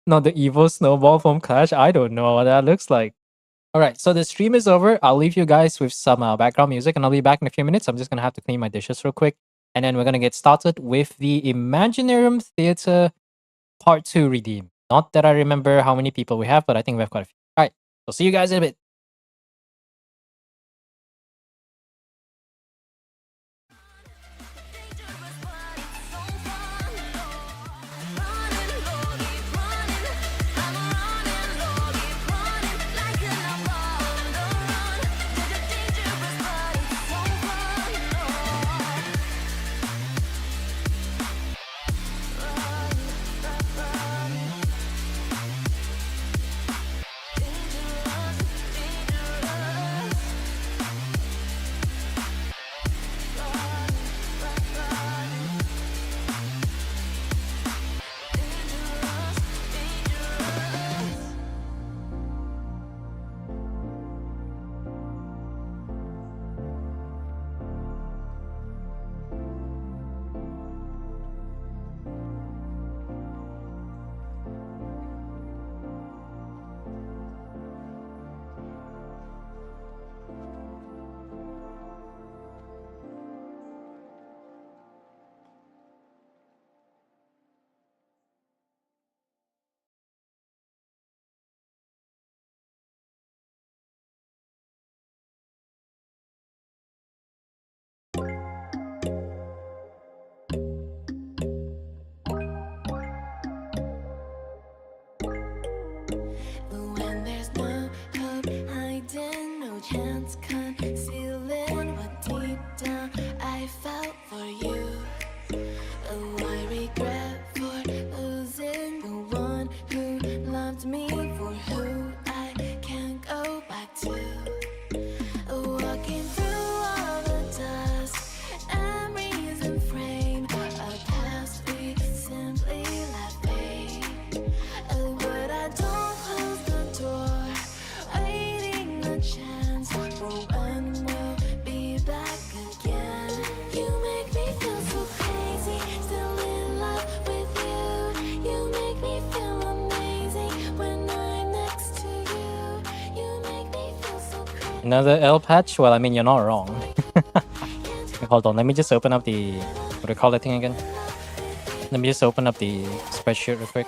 not the evil snowball from Clash. I don't know what that looks like. Alright, so the stream is over. I'll leave you guys with some background music and I'll be back in a few minutes. I'm just gonna have to clean my dishes real quick. And then we're gonna get started with the Imaginarium Theater Part 2 Redeem. Not that I remember how many people we have, but I think we have quite a few. Alright, so see you guys in a bit. Another L patch? Well, I mean, you're not wrong. Hold on, let me just open up the... What do you call that thing again? Let me just open up the spreadsheet real quick.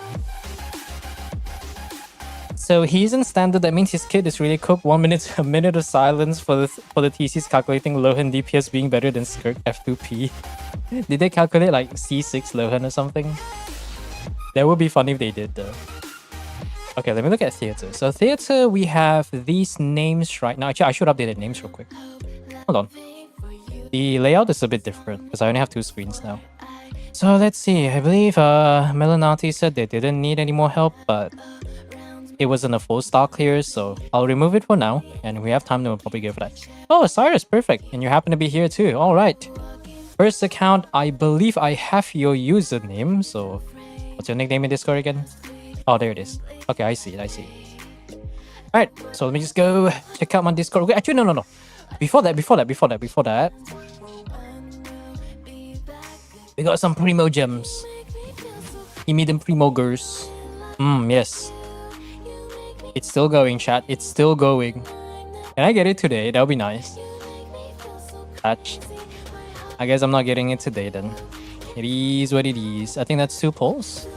So he's in standard, that means his kit is really cooked. a minute of silence for the TCs calculating Lohan DPS being better than Skirk F2P. Did they calculate like C6 Lohan or something? That would be funny if they did though. Okay, let me look at theater. So theater, we have these names right now. Actually, I should update the names real quick. Hold on. The layout is a bit different because I only have 2 screens now. So let's see. I believe Melanati said they didn't need any more help, but it wasn't a full stock clear, so I'll remove it for now, and we have time to probably go for that. Oh, Cyrus, perfect. And you happen to be here too. All right. First account, I believe I have your username, so what's your nickname in Discord again? Oh, there it is. Okay, I see it. Alright, so let me just go check out my Discord. Okay, actually, no. Before that. We got some Primo gems. Give me them Primo girls. Yes. It's still going, chat. It's still going. Can I get it today? That would be nice. Touch. I guess I'm not getting it today then. It is what it is. I think that's 2 pulls.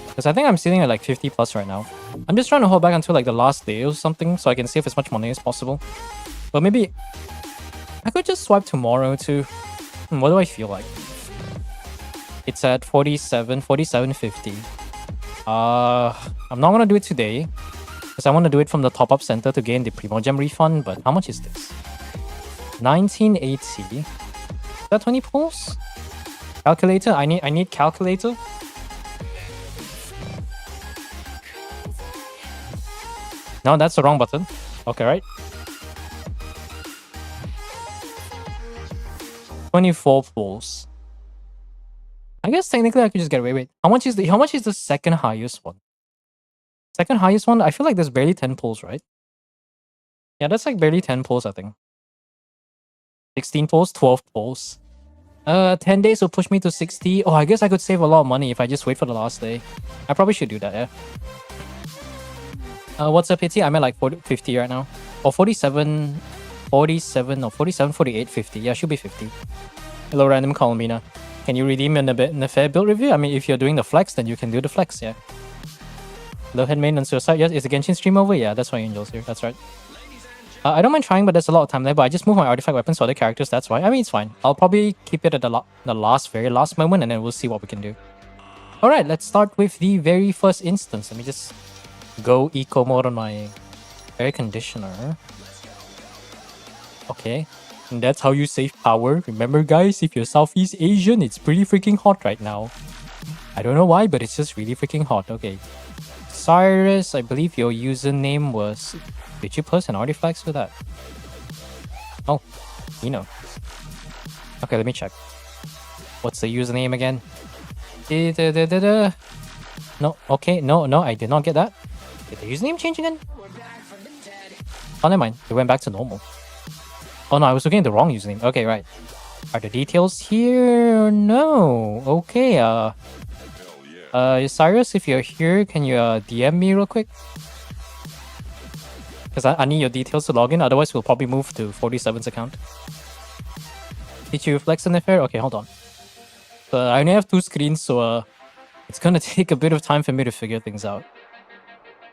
Because I think I'm sitting at like 50 plus right now. I'm just trying to hold back until like the last day or something so I can save as much money as possible. But maybe I could just swipe tomorrow too. What do I feel like? It's at 47.50. I'm not gonna do it today because I want to do it from the top-up center to gain the Primo Gem refund. But how much is this? 1980. Is that 20 pulls? Calculator? I need calculator. No, that's the wrong button. Okay, right? 24 pulls. I guess technically I could just get away with. How much is the second highest one? Second highest one, I feel like there's barely 10 pulls, right? Yeah, that's like barely 10 pulls, I think. 16 pulls, 12 pulls. 10 days will push me to 60. Oh, I guess I could save a lot of money if I just wait for the last day. I probably should do that, yeah. What's up, Pity? I'm at like 50 right now. Or 47, or 48, 50. Yeah, should be 50. Hello, random Colomina. Can you redeem in a fair build review? I mean, if you're doing the flex, then you can do the flex, yeah. Hello, head main on suicide. Yes, is the Genshin stream over? Yeah, that's why Angel's here. That's right. I don't mind trying, but there's a lot of time there. But I just move my artifact weapons to other characters. That's why. I mean, it's fine. I'll probably keep it at the very last moment, and then we'll see what we can do. All right, let's start with the very first instance. Let me just go eco mode on my air conditioner. Okay, and that's how you save power. Remember, guys, if you're Southeast Asian, it's pretty freaking hot right now. I don't know why, but it's just really freaking hot. Okay, Cyrus, I believe your username was... Did you post an artifacts for that? Oh, you know. Okay, let me check. What's the username again? No, okay, no, I did not get that. Did the username change again? Oh, never mind. It went back to normal. Oh no, I was looking at the wrong username. Okay, right. Are the details here? No. Okay, Cyrus, if you're here, can you DM me real quick? Because I need your details to log in, otherwise we'll probably move to 47's account. Did you flex an affair? Okay, hold on. I only have 2 screens, so it's gonna take a bit of time for me to figure things out.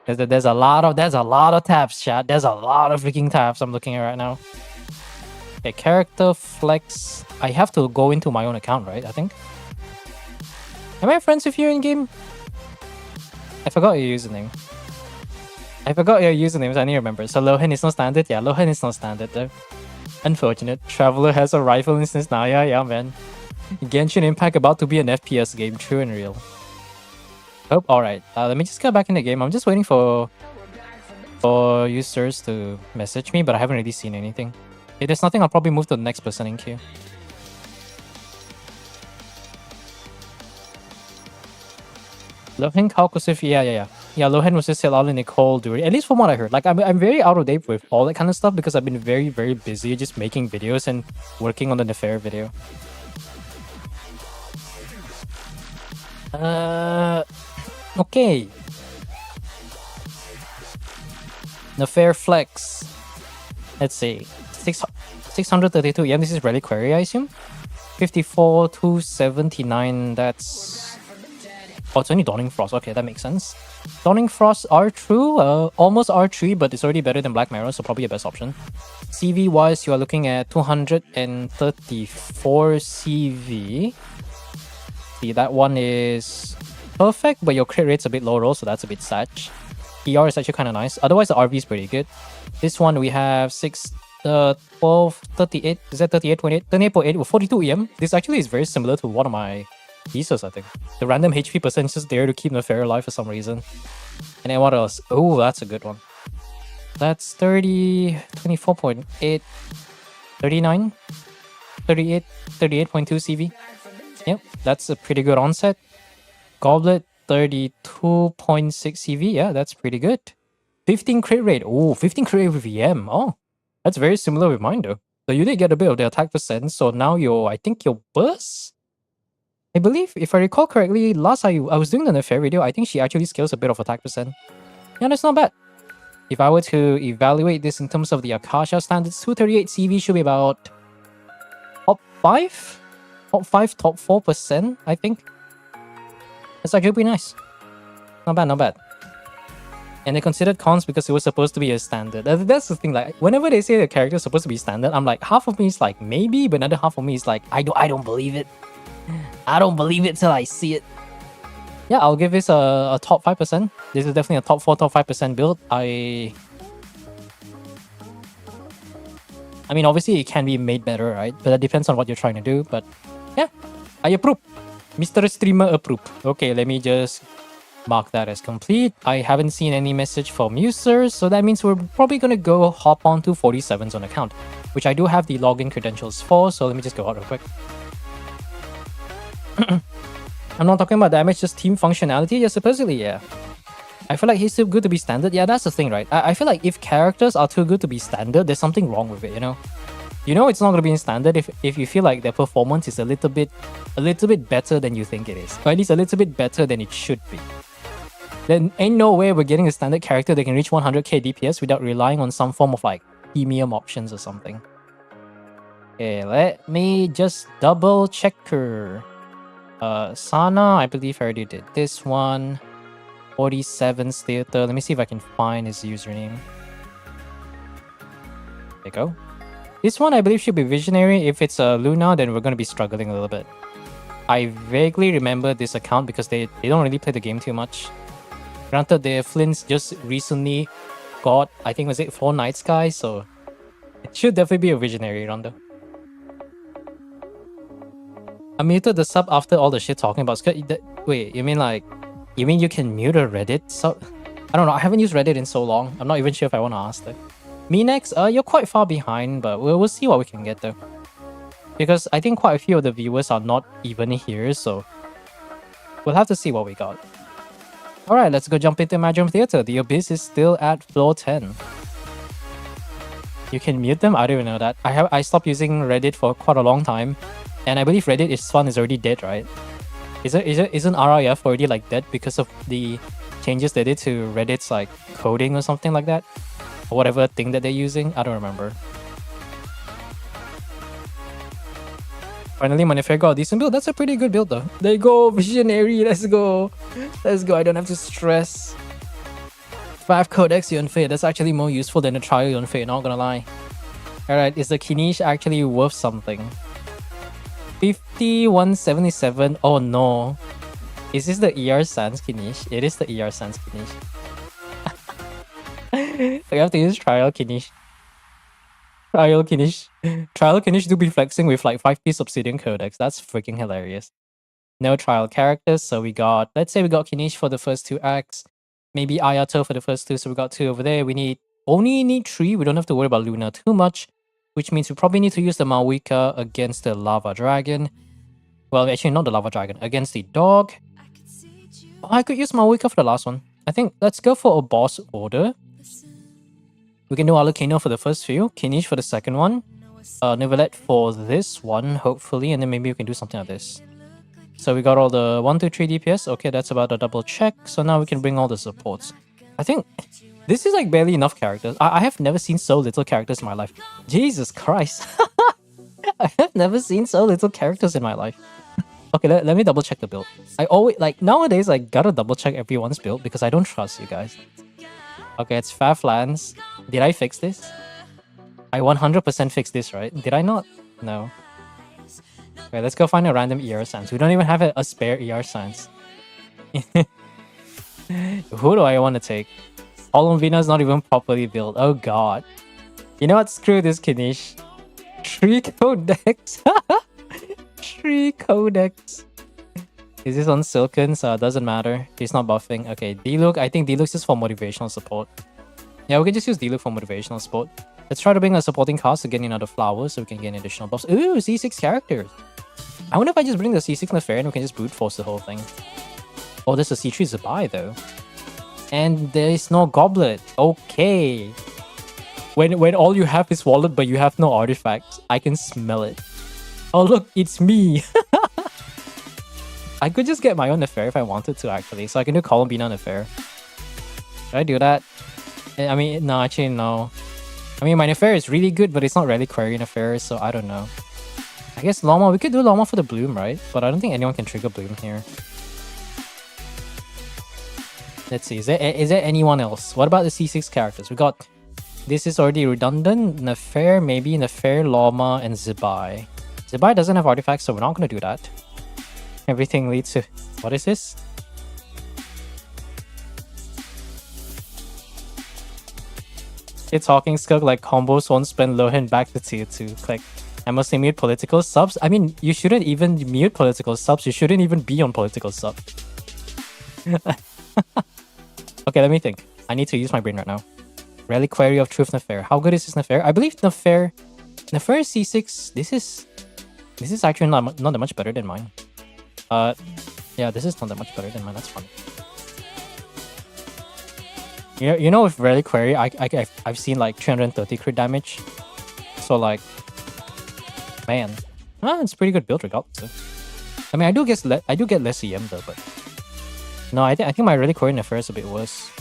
There's a lot of tabs, chat. There's a lot of freaking tabs I'm looking at right now. Okay, character flex. I have to go into my own account, right? I think. Am I friends with you in game? I forgot your username. I need to remember. So Lohan is not standard? Yeah, Lohan is not standard though. Unfortunate. Traveler has a rifle instance now. Yeah, man. Genshin Impact about to be an FPS game. True and real. Oh, alright. Let me just get back in the game. I'm just waiting for users to message me, but I haven't really seen anything. If there's nothing, I'll probably move to the next person in queue. Lohan Kalkosif, yeah. Yeah, Lohan was just allowing Nicole do it. At least from what I heard. Like, I'm very out of date with all that kind of stuff because I've been very, very busy just making videos and working on the Nefair video. Okay. Nefair flex. Let's see. 632 EM. This is Reliquary, I assume. 54 to 79. That's... Oh, it's only Dawning Frost. Okay, that makes sense. Dawning Frost R2, almost R3, but it's already better than Black Mirror, so probably a best option. CV wise, you are looking at 234 CV. See, that one is perfect, but your crit rate's a bit low roll, so that's a bit sad. ER is actually kind of nice. Otherwise, the RV is pretty good. This one we have 12, 38. Is that 38, 28? 38.8 with 42 EM. This actually is very similar to one of my pieces, I think. The random HP percent is just there to keep Nefera alive for some reason. And then what else? Oh, that's a good one. That's 30, 24.8, 39, 38, 38.2 CV. Yep, that's a pretty good onset. Goblet, 32.6 CV. Yeah, that's pretty good. 15 crit rate. Oh, 15 crit rate with EM. Oh, that's very similar with mine though. So you did get a bit of the attack percent. So now I think your burst? I believe, if I recall correctly, last I was doing the Nefera video, I think she actually scales a bit of attack percent. Yeah, that's not bad. If I were to evaluate this in terms of the Akasha standards, 238 CV should be about top 5? Top 5, top 4%, I think. That's actually pretty nice. Not bad, not bad. And they considered cons because it was supposed to be a standard. That's the thing, like, whenever they say the character is supposed to be standard, I'm like, half of me is like, maybe, but another half of me is like, I don't believe it. I don't believe it till I see it. Yeah, I'll give this a top 5%. This is definitely a top 4, top 5% build. I mean, obviously it can be made better, right? But that depends on what you're trying to do. But yeah, I approve. Mr. Streamer approve. Okay, let me just mark that as complete. I haven't seen any message from users, so that means we're probably gonna go hop on to 47's on account, which I do have the login credentials for, so let me just go out real quick. I'm not talking about damage, just team functionality. Yeah, supposedly, yeah. I feel like he's too good to be standard. Yeah, that's the thing, right? I feel like if characters are too good to be standard, there's something wrong with it, you know? You know it's not going to be in standard if you feel like their performance is a little bit better than you think it is. Or at least a little bit better than it should be. Then ain't no way we're getting a standard character that can reach 100k DPS without relying on some form of like premium options or something. Okay, let me just double check her. Sana, I believe I already did this one. 47's Theater. Let me see if I can find his username. There you go. This one I believe should be Visionary. If it's Luna, then we're going to be struggling a little bit. I vaguely remember this account because they don't really play the game too much. Granted, the Flints just recently got, I think was it 4 Night Sky, so it should definitely be a Visionary, Rondo. I muted the sub after all the shit talking about... Wait, you mean like... You mean you can mute a Reddit sub? I don't know, I haven't used Reddit in so long. I'm not even sure if I want to ask that. Me next, you're quite far behind, but we'll see what we can get though. Because I think quite a few of the viewers are not even here, so... We'll have to see what we got. Alright, let's go jump into Imaginum Theater. The Abyss is still at floor 10. You can mute them? I don't even know that. I stopped using Reddit for quite a long time. And I believe Reddit is already dead, right? Isn't RIF already like dead because of the changes they did to Reddit's like coding or something like that? Or whatever thing that they're using? I don't remember. Finally, Manifest got a decent build. That's a pretty good build though. There you go, Visionary. Let's go. Let's go. I don't have to stress. 5 Codex Yunfei. That's actually more useful than the Trial Yunfei, not gonna lie. Alright, is the Kinish actually worth something? 5177. Oh no. Is this the ER Sans Kinish? It is the ER Sans Kinish. We have to use Trial Kinish. Trial Kinish. Trial Kinish do be flexing with like 5-piece Obsidian Codex. That's freaking hilarious. No trial characters, so we got... Let's say we got Kinish for the first 2 acts. Maybe Ayato for the first 2, so we got 2 over there. We only need 3. We don't have to worry about Luna too much. Which means we probably need to use the Malwika against the Lava Dragon. Well, actually not the Lava Dragon. Against the Dog. Oh, I could use Malwika for the last one. I think let's go for a boss order. We can do Alucano for the first few. Kinish for the second one. Nivelette for this one, hopefully. And then maybe we can do something like this. So we got all the 1, 2, 3 DPS. Okay, that's about a double check. So now we can bring all the supports. I think this is like barely enough characters. I have never seen so little characters in my life. Jesus Christ. I have never seen so little characters in my life. Okay, let me double check the build. I always, like, nowadays I gotta double check everyone's build because I don't trust you guys. Okay, it's Faflands. Did I fix this? I 100% fixed this, right? Did I not? No. Okay, let's go find a random ER science. We don't even have a spare ER science. Who do I want to take? Olomvina is not even properly built. Oh god. You know what? Screw this, Kinish. 3 codex. 3 codex. Is this on Silken? So it doesn't matter. He's not buffing. Okay, Diluc. I think Diluc is for motivational support. Yeah, we can just use Diluc for motivational support. Let's try to bring a supporting cast to get another flower so we can gain additional buffs. Ooh, C6 characters. I wonder if I just bring the C6 Nefair and we can just brute force the whole thing. Oh, there's a C3 Zabai though. And there is no goblet. Okay. When all you have is wallet but you have no artifacts, I can smell it. Oh look, it's me. I could just get my own Nefair if I wanted to actually. So I can do Columbina Nefair. Should I do that? I mean, no, actually no. I mean, my Nefair is really good, but it's not Reliquary Nefair, so I don't know. I guess Loma, we could do Loma for the Bloom, right? But I don't think anyone can trigger Bloom here. Let's see, is there anyone else? What about the C6 characters? We got... This is already redundant. Nefair, maybe Nefair, Loma, and Zibai. Zibai doesn't have artifacts, so we're not going to do that. Everything leads to... What is this? It's Hawking Skirk like combos won't spend Lohan back to tier 2. Click. I must mute political subs. I mean, you shouldn't even mute political subs. You shouldn't even be on political sub. Okay, let me think. I need to use my brain right now. Reliquary of Truth Nefair. How good is this Nefair? I believe Nefair C6. This is actually not that much better than mine. Yeah, this is not that much better than mine. That's funny. You know, with Reliquary, I've seen like 330 crit damage. So like, man, it's pretty good build regardless. I mean, I do get less EM though, but no, I think my Reliquary Nefair is a bit worse.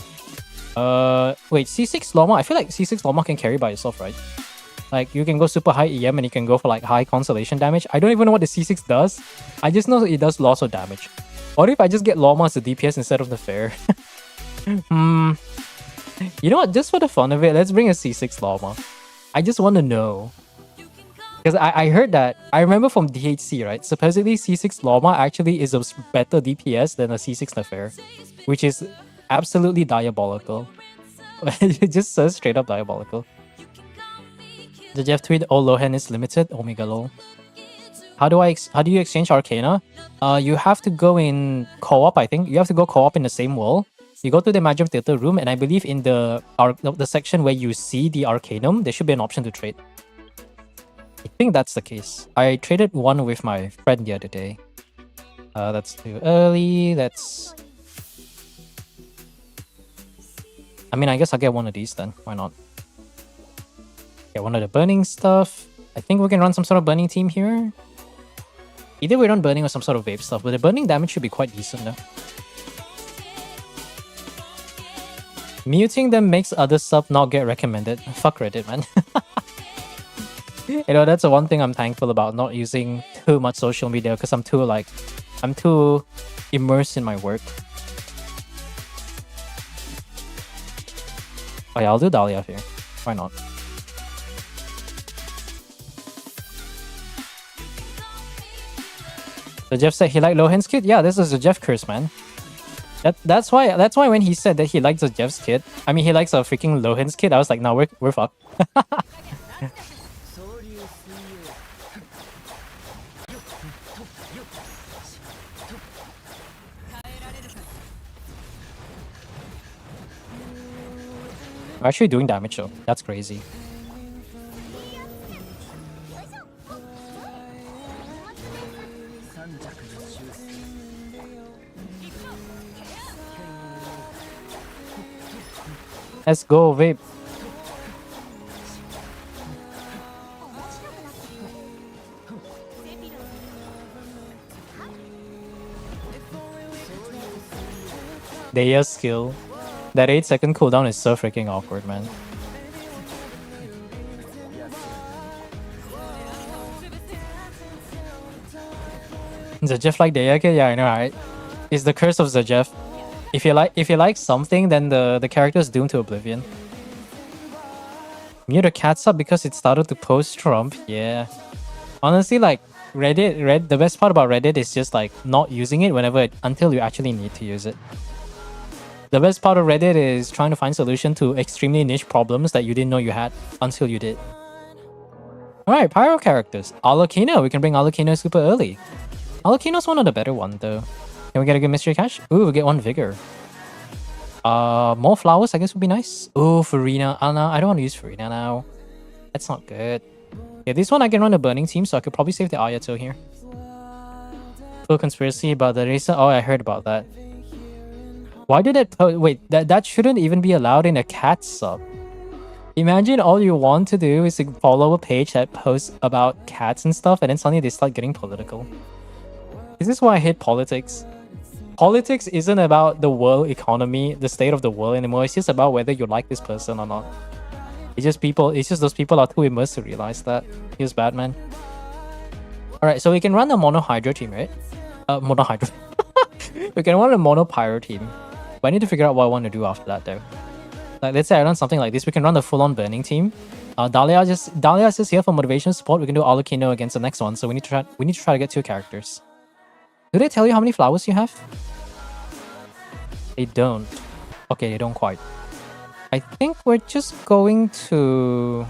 Wait, C6 Loma. I feel like C6 Loma can carry by itself, right? Like you can go super high EM and you can go for like high constellation damage. I don't even know what the C6 does. I just know it does lots of damage. What if I just get Loma as a DPS instead of Nefair? You know what? Just for the fun of it, let's bring a C6 Loma. I just want to know. Because I heard that, I remember from DHC, right? Supposedly C6 Loma actually is a better DPS than a C6 Nefair. Which is absolutely diabolical. Just so straight up diabolical. The Jeff tweet, oh, Lohan is limited? Omega lol. How do you exchange Arcana? You have to go in co-op, I think. You have to go co-op in the same wall. You go to the Magic Theater room, and I believe in the section where you see the Arcanum, there should be an option to trade. I think that's the case. I traded one with my friend the other day. That's too early. I mean, I guess I'll get one of these then. Why not? Get one of the burning stuff. I think we can run some sort of burning team here. Either we run burning or some sort of vape stuff, but the burning damage should be quite decent though. Muting them makes other sub not get recommended. Fuck Reddit, man. You know, that's the one thing I'm thankful about, not using too much social media, because I'm too immersed in my work. Oh yeah, I'll do Dahlia here. Why not? So Jeff said he liked Lohan's kit? Yeah, this is a Jeff curse, man. That's why when he said that he likes a Jeff's kit, I mean he likes a freaking Lohan's kit, I was like, no, we're fucked. We're actually doing damage though. That's crazy. Let's go, vape. Their skill. That 8-second cooldown is so freaking awkward, man. Zajef like Deyake? Yeah, I know, right? It's the curse of Zajef. If you like something, then the character is doomed to oblivion. Mute a cat sub because it started to post Trump. Yeah. Honestly, like Reddit, the best part about Reddit is just like not using it until you actually need to use it. The best part of Reddit is trying to find solution to extremely niche problems that you didn't know you had until you did. Alright, pyro characters. Alokino, we can bring Alokino super early. Alokino's one of the better ones though. Can we get a good mystery cache? Ooh, we get one vigor. More flowers I guess would be nice. Ooh, Farina. Oh no, I don't want to use Farina now. That's not good. Yeah, this one I can run a burning team, so I could probably save the Ayato here. Full conspiracy about the racer. Oh, I heard about that. Why did it wait, that shouldn't even be allowed in a cat sub. Imagine all you want to do is to follow a page that posts about cats and stuff, and then suddenly they start getting political. This is why I hate politics. Politics isn't about the world economy, the state of the world anymore. It's just about whether you like this person or not. It's just those people are too immersed to realize that. Here's Batman. Alright, so we can run the Mono Hydra team, right? Mono Hydra. We can run a Mono Pyro team. But I need to figure out what I want to do after that though. Like, let's say I run something like this. We can run the full-on burning team. Dahlia's just here for motivation support. We can do Alokino against the next one. So we need to try to get 2 characters. Do they tell you how many flowers you have? They don't. Okay, they don't quite. I think we're just going to...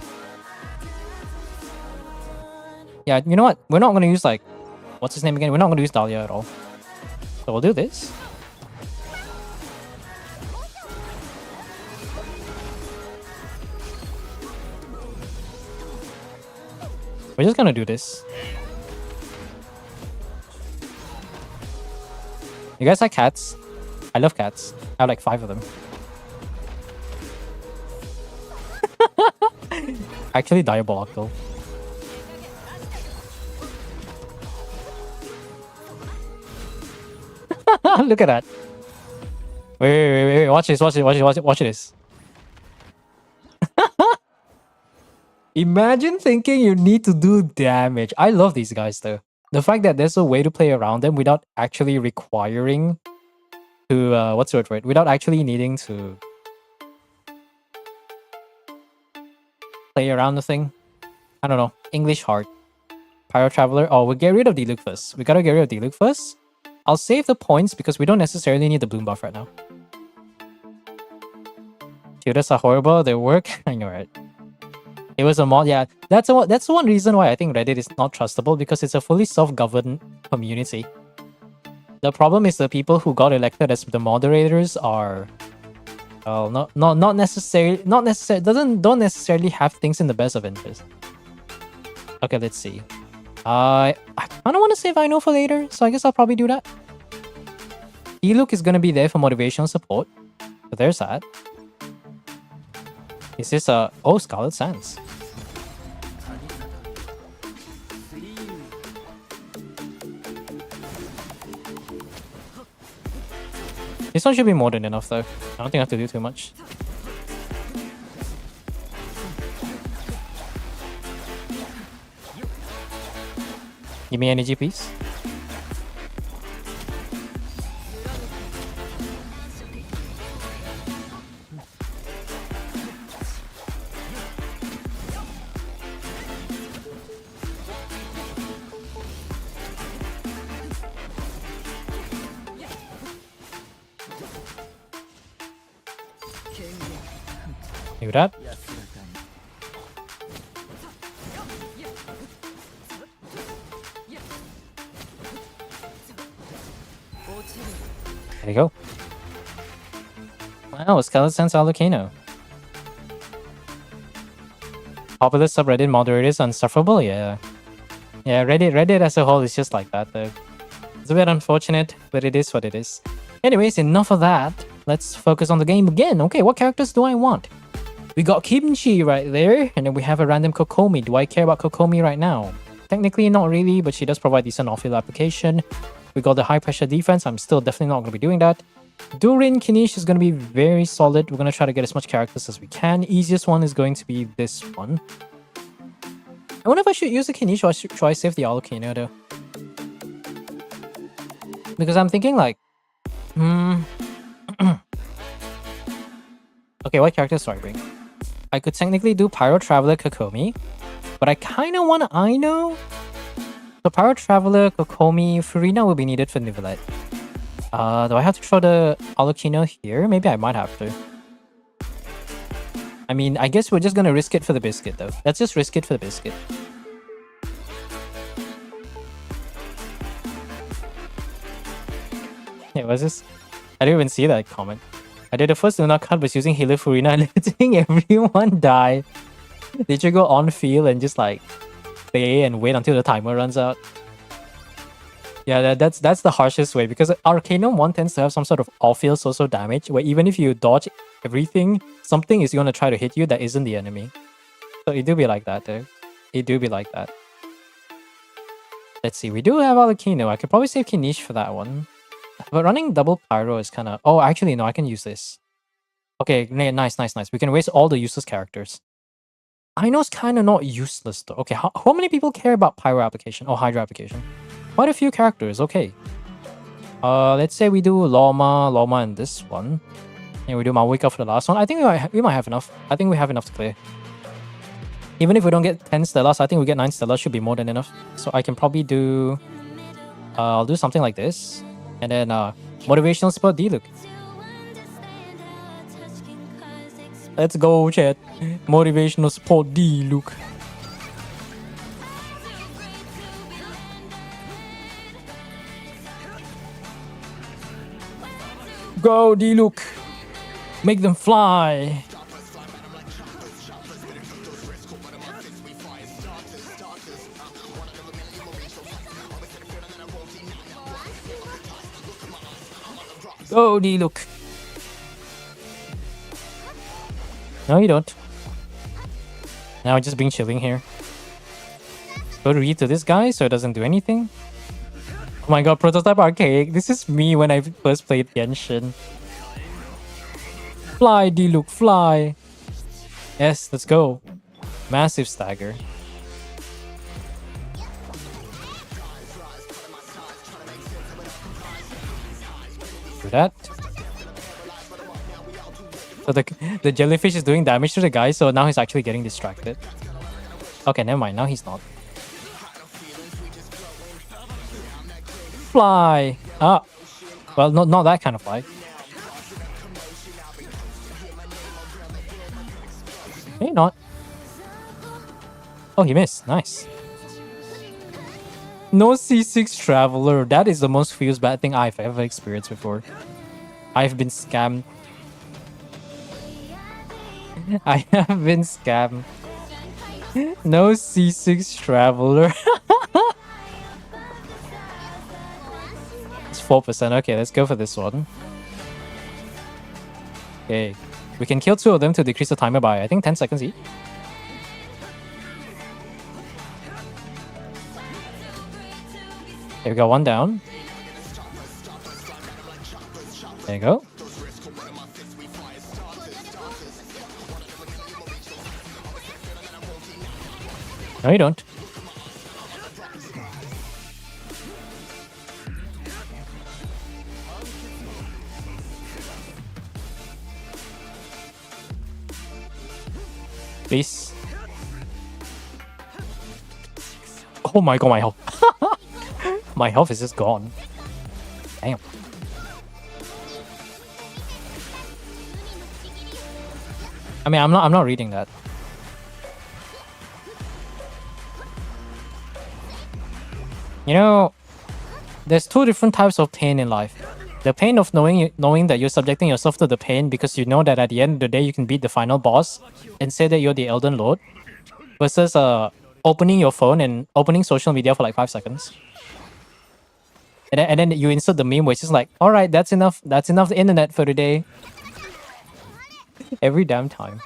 Yeah, you know what? We're not going to use like... What's his name again? We're not going to use Dahlia at all. So we'll do this. We're just going to do this. You guys like cats? I love cats. I have like 5 of them. Actually diabolical. Look at that. Wait. Watch this. Imagine thinking you need to do damage. I love these guys though. The fact that there's a way to play around them without actually requiring to, what's the word for it? Without actually needing to play around the thing. I don't know. English hard. Pyro Traveler. Oh, we'll get rid of Diluc first. We gotta get rid of Diluc first. I'll save the points because we don't necessarily need the bloom buff right now. Tutors are horrible. They work. I know, right? It was a mod. Yeah, that's one reason why I think Reddit is not trustable, because it's a fully self-governed community. The problem is the people who got elected as the moderators are, well, not necessarily don't necessarily have things in the best of interest. Okay, let's see. I kind of want to save I know for later, so I guess I'll probably do that. Diluc is gonna be there for motivational support, so there's that. Is this oh, Scarlet Sands? This one should be more than enough though. I don't think I have to do too much. Give me energy, please. Do that. There you go. Wow, Scarlet Sands Alokino. Popular subreddit moderators unsufferable? Yeah. Yeah, Reddit as a whole is just like that though. It's a bit unfortunate, but it is what it is. Anyways, enough of that. Let's focus on the game again. Okay, what characters do I want? We got Kimchi right there, and then we have a random Kokomi. Do I care about Kokomi right now? Technically, not really, but she does provide decent off-field application. We got the high-pressure defense. I'm still definitely not going to be doing that. Durin Kinish is going to be very solid. We're going to try to get as much characters as we can. Easiest one is going to be this one. I wonder if I should use the Kinish or should I save the Alokino though? Because I'm thinking like... Okay, what characters do I bring? I could technically do Pyro Traveler Kokomi, but I kind of want Aino. So Pyro Traveler, Kokomi, Furina will be needed for Nivelette. Do I have to throw the Alokino here? Maybe I might have to. I mean, I guess we're just gonna risk it for the biscuit though. Let's just risk it for the biscuit. Yeah, what's this? I didn't even see that comment. I did the first Luna card was using Healer Furina and letting everyone die. Did you go on field and just like stay and wait until the timer runs out? Yeah, that's the harshest way because Arcanum 1 tends to have some sort of off-field social damage where even if you dodge everything, something is going to try to hit you that isn't the enemy. So it do be like that though. It do be like that. Let's see, we do have Arcanum. I could probably save Kinish for that one. But running double Pyro is kind of... Oh, actually, no, I can use this. Okay, nice. We can waste all the useless characters. I know it's kind of not useless, though. Okay, how many people care about Pyro application or Hydra application? Quite a few characters, okay. Let's say we do Loma, and this one. And we do Mawika for the last one. I think we might have enough. I think we have enough to clear. Even if we don't get 10 Stellas, I think we get 9 Stellas should be more than enough. So I can probably do... I'll do something like this. And then motivational support D-Look. Let's go, chat. Motivational support D-Look. Go, D-Look. Make them fly. Go, D-Look. No, you don't. Now just being chilling here. Go to read to this guy so it doesn't do anything. Oh my god, Prototype Archaic. This is me when I first played Genshin. Fly, D-Look, fly. Yes, let's go. Massive stagger. Do that. So the jellyfish is doing damage to the guy, so now he's actually getting distracted. Okay, never mind. Now he's not. Fly! Ah! Well, not that kind of fly. Maybe not. Oh, he missed. Nice. No C6 Traveler. That is the most feels bad thing I've ever experienced before. I've been scammed. I have been scammed. No C6 Traveler. It's 4%. Okay, let's go for this one. Okay. We can kill 2 of them to decrease the timer by, I think, 10 seconds each. Okay, we got 1 down. There you go. No, you don't. Please. Oh my god, my health. My health is just gone. Damn. I mean, I'm not reading that. You know, there's 2 different types of pain in life. The pain of knowing that you're subjecting yourself to the pain because you know that at the end of the day you can beat the final boss and say that you're the Elden Lord, versus opening your phone and opening social media for like 5 seconds. And then you insert the meme which is like, alright, that's enough internet for today. Every damn time.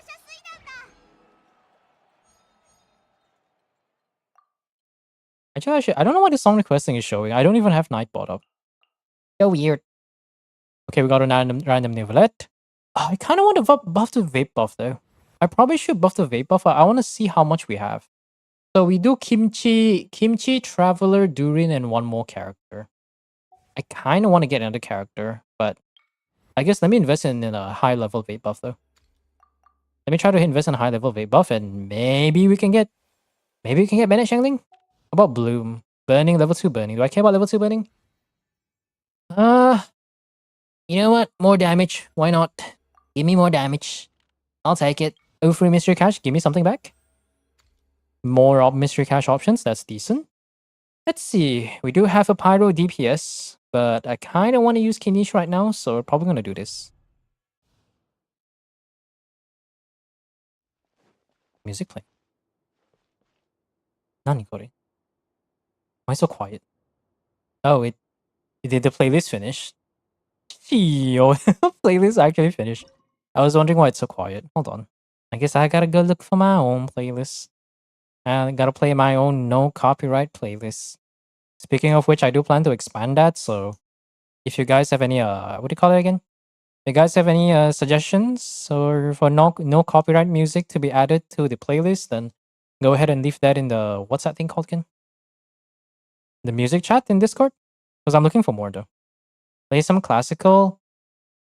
Actually, I don't know why the song requesting is showing. I don't even have Nightbot up. So weird. Okay, we got a random Nivelet. I kind of want to buff the vape buff though. I probably should buff the vape buff. I want to see how much we have. So we do Kimchi, Traveler, Durin, and one more character. I kind of want to get another character, but I guess let me invest in a high level vape buff though. Let me try to invest in a high level vape buff, and maybe we can get Bennett Shangling. How about Bloom? Burning, level 2 burning. Do I care about level 2 burning? You know what? More damage. Why not? Give me more damage. I'll take it. Oh, free mystery cash. Give me something back. More mystery cash options. That's decent. Let's see. We do have a Pyro DPS, but I kind of want to use Kinish right now, so we're probably going to do this. Music playing. Nani kore? Why so quiet? Oh, did the playlist finish? Yo, playlist actually finished. I was wondering why it's so quiet. Hold on. I guess I gotta go look for my own playlist. I gotta play my own no copyright playlist. Speaking of which, I do plan to expand that, so if you guys have any what do you call it again? If you guys have any suggestions or for no copyright music to be added to the playlist, then go ahead and leave that in the what's that thing called again? The music chat in Discord? Because I'm looking for more though. Play some classical.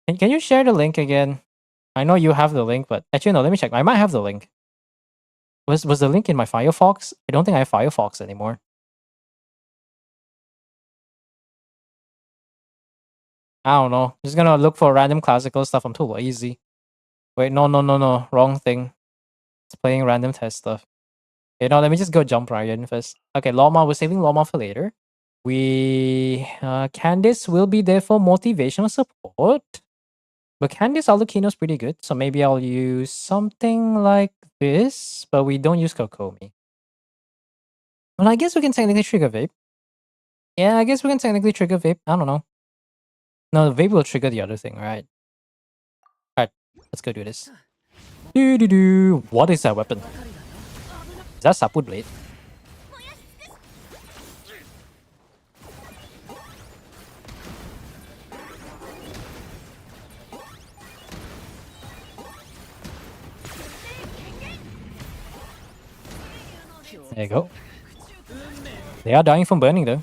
Can you share the link again? I know you have the link, but actually no, let me check. I might have the link. Was the link in my Firefox? I don't think I have Firefox anymore. I don't know. Just gonna look for random classical stuff. I'm too lazy. Wait, no. Wrong thing. It's playing random test stuff. Okay, no, let me just go jump Ryan first. Okay, Loma, we're saving Loma for later. Candice will be there for motivational support. But Candice Alucino's pretty good, so maybe I'll use something like this, but we don't use Kokomi. Well, I guess we can technically trigger Vape. Yeah, I guess we can technically trigger Vape. I don't know. No, the Vape will trigger the other thing, right? Alright, let's go do this. What is that weapon? Is that Sapu Blade? There you go. They are dying from burning though.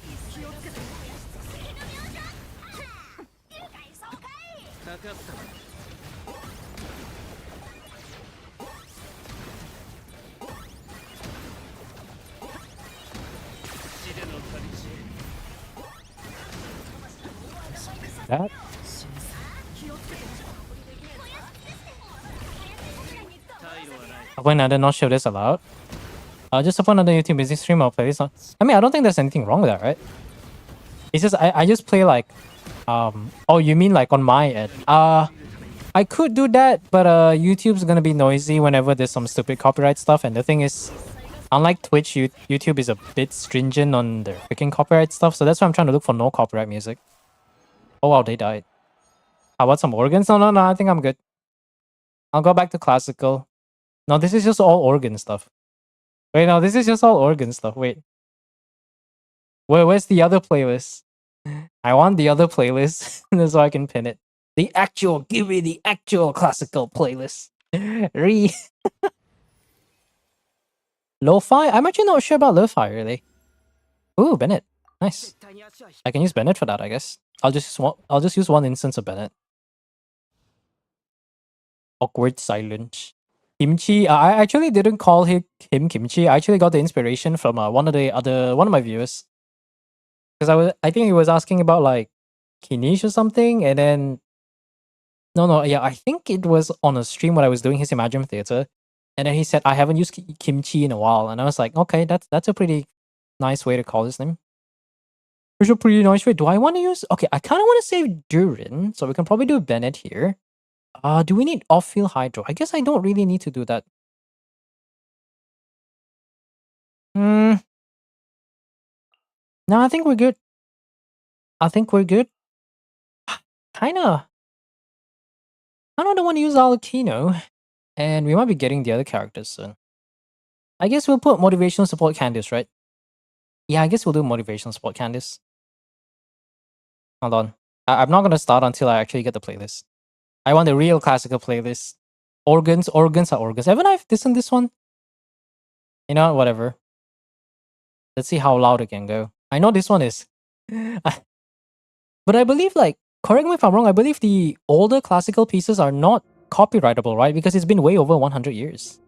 That. When I did not show this allowed. Just upon another YouTube music stream, I'll play this on. I mean, I don't think there's anything wrong with that, right? It's just I just play like, oh, you mean like on my end? I could do that, but YouTube's gonna be noisy whenever there's some stupid copyright stuff. And the thing is, unlike Twitch, YouTube is a bit stringent on their freaking copyright stuff. So that's why I'm trying to look for no copyright music. Oh wow, they died. How about some organs? No, I think I'm good. I'll go back to classical. No, this is just all organ stuff. Wait, no, this is just all organ stuff. Wait. Where's the other playlist? I want the other playlist so I can pin it. Give me the actual classical playlist. Lo-fi? I'm actually not sure about lo-fi, really. Ooh, Bennett. Nice. I can use Bennett for that, I guess. I'll just use one instance of Bennett. Awkward silence. Kimchi. I actually didn't call him Kimchi. I actually got the inspiration from one of my viewers. Because I think he was asking about like Kinish or something, and then yeah, I think it was on a stream when I was doing his Imagine Theater, and then he said I haven't used kimchi in a while, and I was like, okay, that's a pretty nice way to call his name. It's a pretty nice way. Do I want to use? Okay, I kind of want to save Durin, so we can probably do Bennett here. Do we need off-field hydro? I guess I don't really need to do that. No, I think we're good. Kinda. I don't want to use Alucino, and we might be getting the other characters soon. I guess we'll put motivational support Candice, right? Yeah, I guess we'll do motivational support Candice. Hold on. I'm not gonna start until I actually get the playlist. I want the real classical playlist. Organs are organs. Haven't I listened this one? You know, whatever. Let's see how loud it can go. I know this one is. But I believe, like, correct me if I'm wrong, I believe the older classical pieces are not copyrightable, right? Because it's been way over 100 years.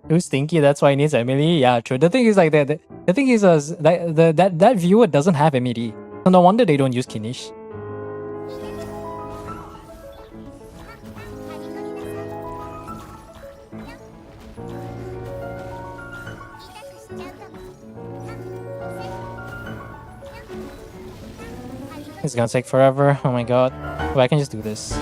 Too stinky, that's why it needs MED. Yeah, true. The thing is, like, the thing is, that viewer doesn't have MED. So no wonder they don't use Kinish. It's gonna take forever. Oh my god. Well, I can just do this.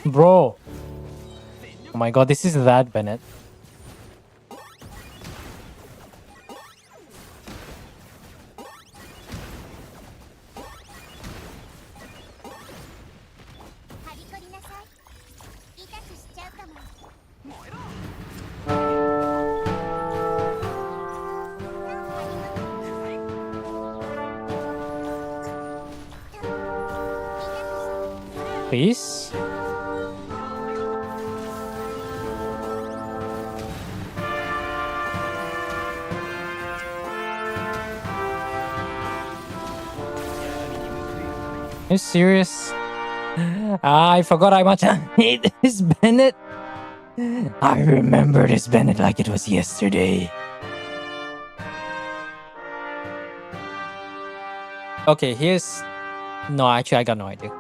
Bro. Oh my god, this is that Bennett. Please? Are you serious? I forgot how much I hate this Bennett. I remember this Bennett like it was yesterday. Okay, here's... No, actually, I got no idea.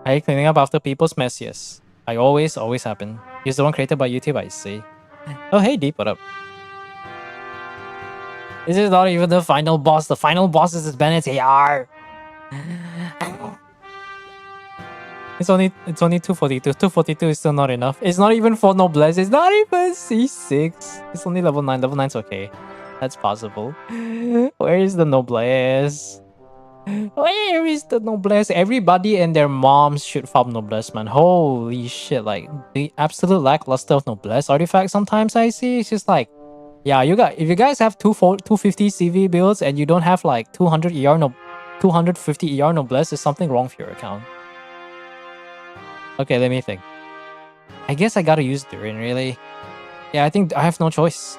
Are you cleaning up after people's mess? Yes. I always happen. He's the one created by YouTube, I see. Oh, hey, Deep, what up? This is not even the final boss. The final boss is Bennett's AR. It's only 242. 242 is still not enough. It's not even for Noblesse. It's not even C6. It's only level 9. Level 9's okay. That's possible. Where is the Noblesse? Where is the Noblesse? Everybody and their moms should farm Noblesse, man. Holy shit. Like, the absolute lackluster of Noblesse artifacts sometimes I see. It's just like, yeah, if you guys have 250 CV builds and you don't have like 200 ER 250 ER Noblesse, there's something wrong with your account. Okay, let me think. I guess I gotta use Durin, really. Yeah, I think I have no choice.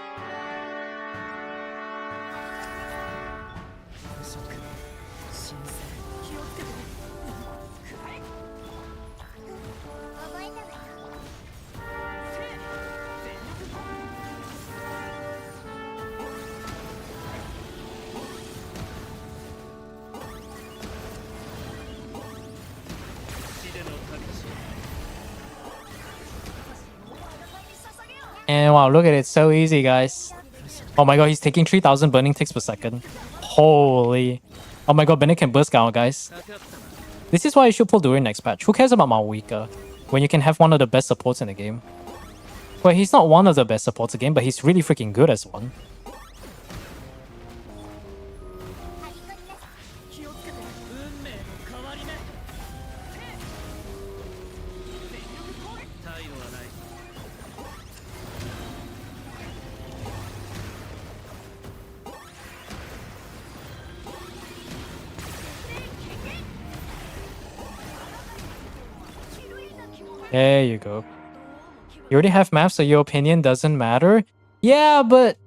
And wow, look at it. So easy, guys. Oh my god, he's taking 3,000 burning ticks per second. Holy. Oh my god, Bennett can burst down, guys. This is why you should pull Durin next patch. Who cares about Maoika when you can have one of the best supports in the game? Well, he's not one of the best supports in the game, but he's really freaking good as one. There you go. You already have maps, so your opinion doesn't matter. Yeah, but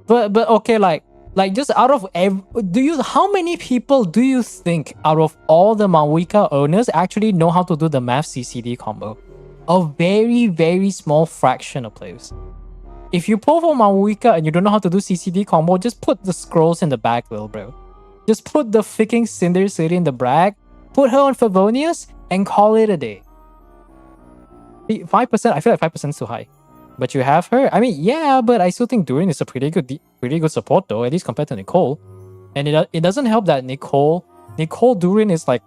okay, like just out of how many people do you think out of all the Maoika owners actually know how to do the math CCD combo? A very, very small fraction of players. If you pull for Maoika and you don't know how to do CCD combo, just put the scrolls in the back, little bro. Just put the freaking Cinder City in the back, put her on Favonius, and call it a day. 5%, I feel like 5% is too high. But you have her? I mean, yeah, but I still think Durin is a pretty good support though, at least compared to Nicole. And it doesn't help that Nicole Durin is like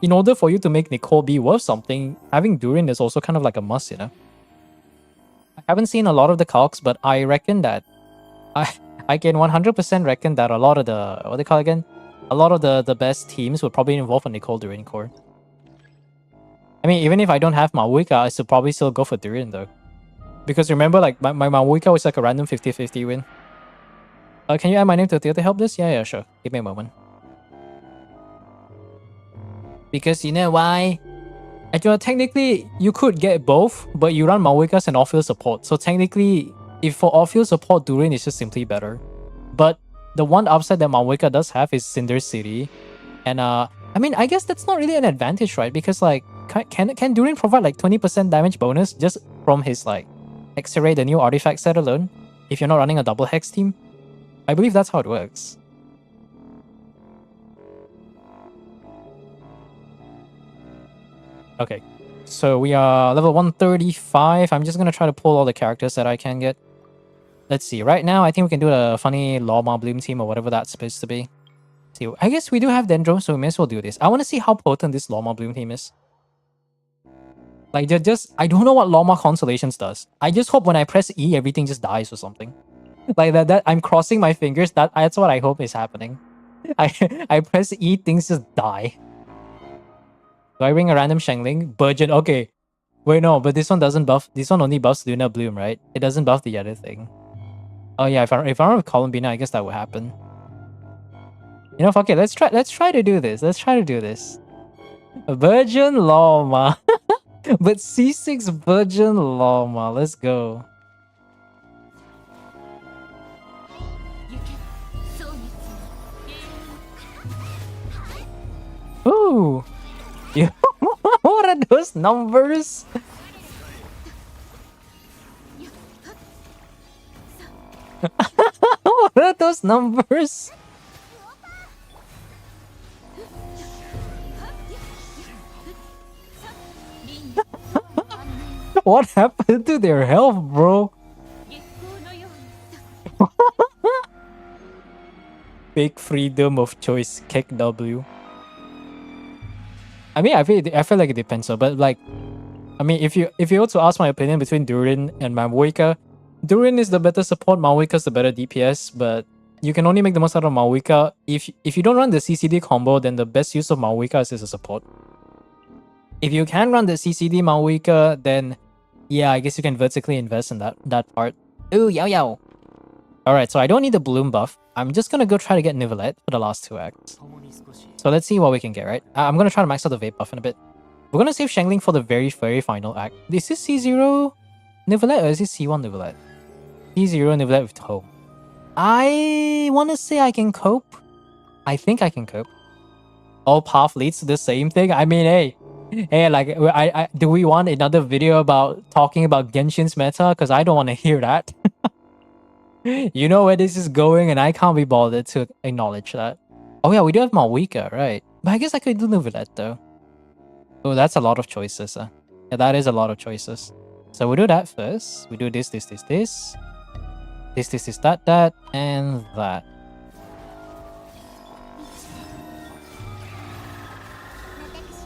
in order for you to make Nicole be worth something, having Durin is also kind of like a must, you know? I haven't seen a lot of the calcs, but I reckon that I can 100% reckon that a lot of the, what they call it again? A lot of the best teams would probably involve a Nicole Durin core. I mean, even if I don't have Mavuika, I should probably still go for Durin though. Because remember, like, my Mavuika was like a random 50-50 win. Can you add my name to the to help this? Yeah, sure. Give me a moment. Because you know why? Technically, you could get both, but you run Mavuikas and off-field support. So technically, if for off-field support, Durin is just simply better. But the one upside that Mavuika does have is Cinder City. And I mean, I guess that's not really an advantage, right? Because like, can Durin provide like 20% damage bonus just from his like X-Ray, the new artifact set alone? If you're not running a double hex team? I believe that's how it works. Okay, so we are level 135. I'm just gonna try to pull all the characters that I can get. Let's see, right now I think we can do a funny Lawma Bloom team or whatever that's supposed to be. See, I guess we do have Dendro, so we may as well do this. I want to see how potent this Lawma Bloom team is. Like, I don't know what Lawma Constellations does. I just hope when I press E, everything just dies or something. Like that I'm crossing my fingers. That's what I hope is happening. I press E, things just die. Do I bring a random Shengling? Burgeon. Okay. Wait, no, but this one doesn't buff. This one only buffs Luna Bloom, right? It doesn't buff the other thing. Oh yeah, if I run with Columbina, I guess that would happen. You know, fuck it. Let's try to do this. Let's try to do this. Virgin Llama. But C6 Virgin Llama. Let's go. Ooh. What are those numbers? What are those numbers? What happened to their health, bro? Big freedom of choice, kick W. I mean, I feel like it depends, but like, I mean, if you were to ask my opinion between Durin and Mavuika, Durin is the better support, Mavuika is the better DPS, but you can only make the most out of Mavuika. If you don't run the CCD combo, then the best use of Mavuika is as a support. If you can run the CCD Mavuika, then yeah, I guess you can vertically invest in that part. Ooh, yow yow. Alright, so I don't need the Bloom buff. I'm just gonna go try to get Nivelette for the last two acts. So let's see what we can get, right? I'm gonna try to max out the Vape buff in a bit. We're gonna save Shengling for the very final act. Is this C0 Nivelette or is this C1 Nivelette? C0 Nivelette with Home. I wanna say I can cope. I think I can cope. All path leads to the same thing. I mean, hey, like, do we want another video about talking about Genshin's meta? Because I don't want to hear that. You know where this is going, and I can't be bothered to acknowledge that. Oh yeah, we do have Mavuika, right? But I guess I could do Nivelette though. Oh, that's a lot of choices. Yeah, that is a lot of choices. So we do that first. We do this, that, and that.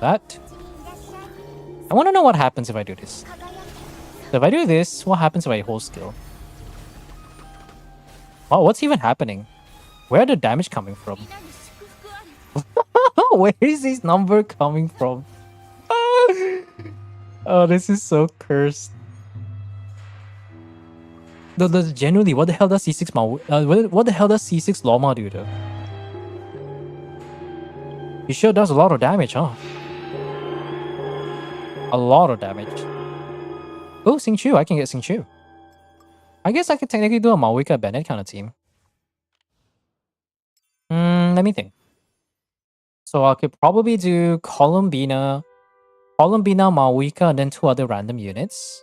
That. I want to know what happens if I do this. So if I do this, what happens if I hold skill? Oh, what's even happening? Where are the damage coming from? Where is this number coming from? Oh, this is so cursed. Generally, what the hell does C6 what the hell does C6 Lawma do though? He sure does a lot of damage, huh? A lot of damage. Oh, Xingqiu, I can get Xingqiu. I guess I could technically do a Mavuika Bennett kind of team. Let me think. So I could probably do Columbina, Mavuika, and then two other random units.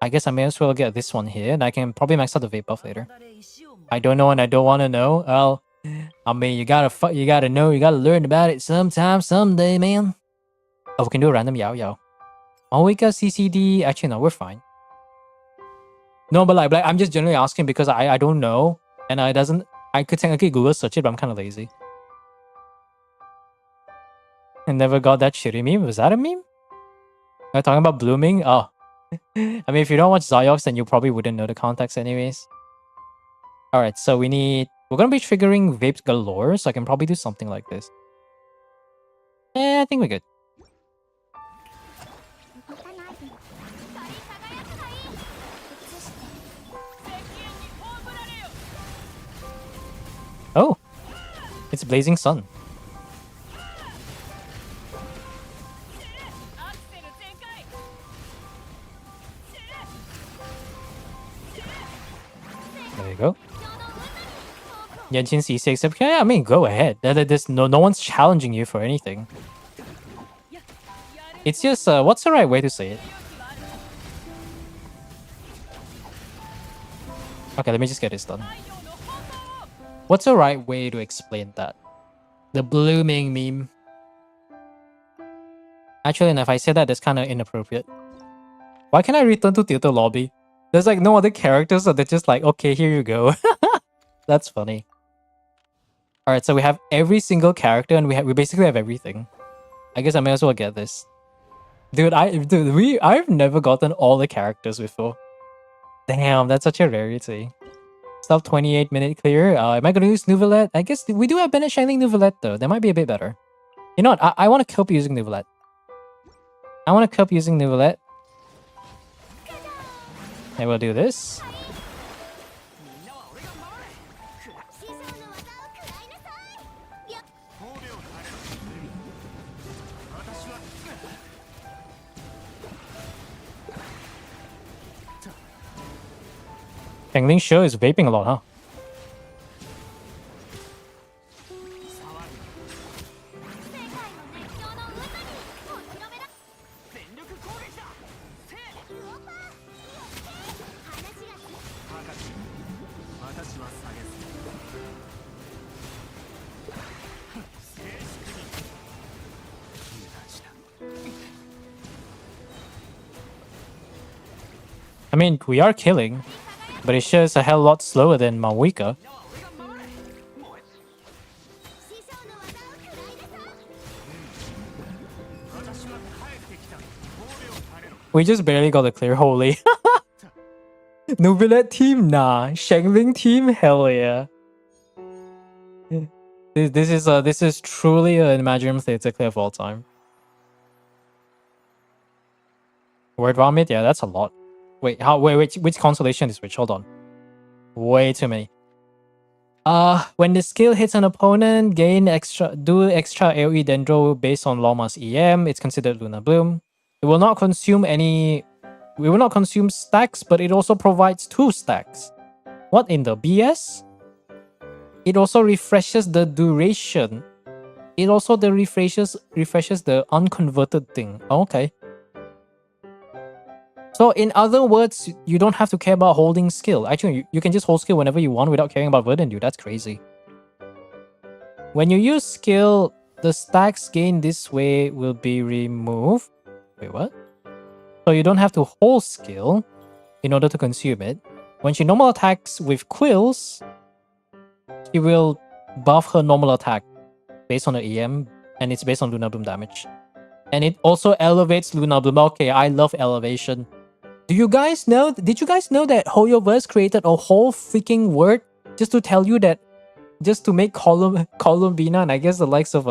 I guess I may as well get this one here, and I can probably max out the Vape buff later. I don't know and I don't want to know. Well, I mean, you gotta know, you gotta learn about it sometime, someday, man. Oh, we can do a random Yao Yao. Mavuika CCD, actually no, we're fine. No, but like I'm just generally asking because I don't know, and I could technically Google search it, but I'm kind of lazy. I never got that shitty meme. Was that a meme? We're talking about blooming? Oh. I mean, if you don't watch Ziox, then you probably wouldn't know the context anyways. Alright, so we're gonna be triggering vapes galore, so I can probably do something like this. I think we're good. Oh! It's Blazing Sun. There you go. Genshin C6. Okay, I mean, go ahead. There's no one's challenging you for anything. It's just, what's the right way to say it? Okay, let me just get this done. What's the right way to explain that? The blooming meme. Actually, and if I say that, that's kind of inappropriate. Why can't I return to theater lobby? There's like no other characters, so they're just like, okay, here you go. That's funny. Alright, so we have every single character, and we basically have everything. I guess I may as well get this. Dude, I've never gotten all the characters before. Damn, that's such a rarity. Stop 28-minute clear. Am I gonna use Nouvellette? I guess we do have Bennett Shining Nouvellette though. That might be a bit better. You know what? I want to cope using Nouvellette. And we'll do this. Fengling sure is vaping a lot, huh? I mean, we are killing, but it sure is a hell lot slower than Mawika. We just barely got a clear, holy. Nouvellette team, nah. Shengling team, hell yeah. This is truly an Imaginary Theater clear of all time. Word vomit, yeah, that's a lot. Wait, which constellation is which? Hold on. Way too many. When the skill hits an opponent, do extra AoE dendro based on Lawma's EM. It's considered Lunar Bloom. It will not consume stacks, but it also provides 2 stacks. What in the BS? It also refreshes the duration. It also refreshes the unconverted thing. Okay. So in other words, you don't have to care about holding skill. Actually, you can just hold skill whenever you want without caring about Verdant. That's crazy. When you use skill, the stacks gained this way will be removed. Wait, what? So you don't have to hold skill in order to consume it. When she normal attacks with quills, she will buff her normal attack based on the EM, and it's based on Lunar Bloom damage. And it also elevates Lunar Bloom. Okay, I love elevation. Did you guys know that Hoyoverse created a whole freaking word just to tell you that, just to make Columbina, and I guess the likes of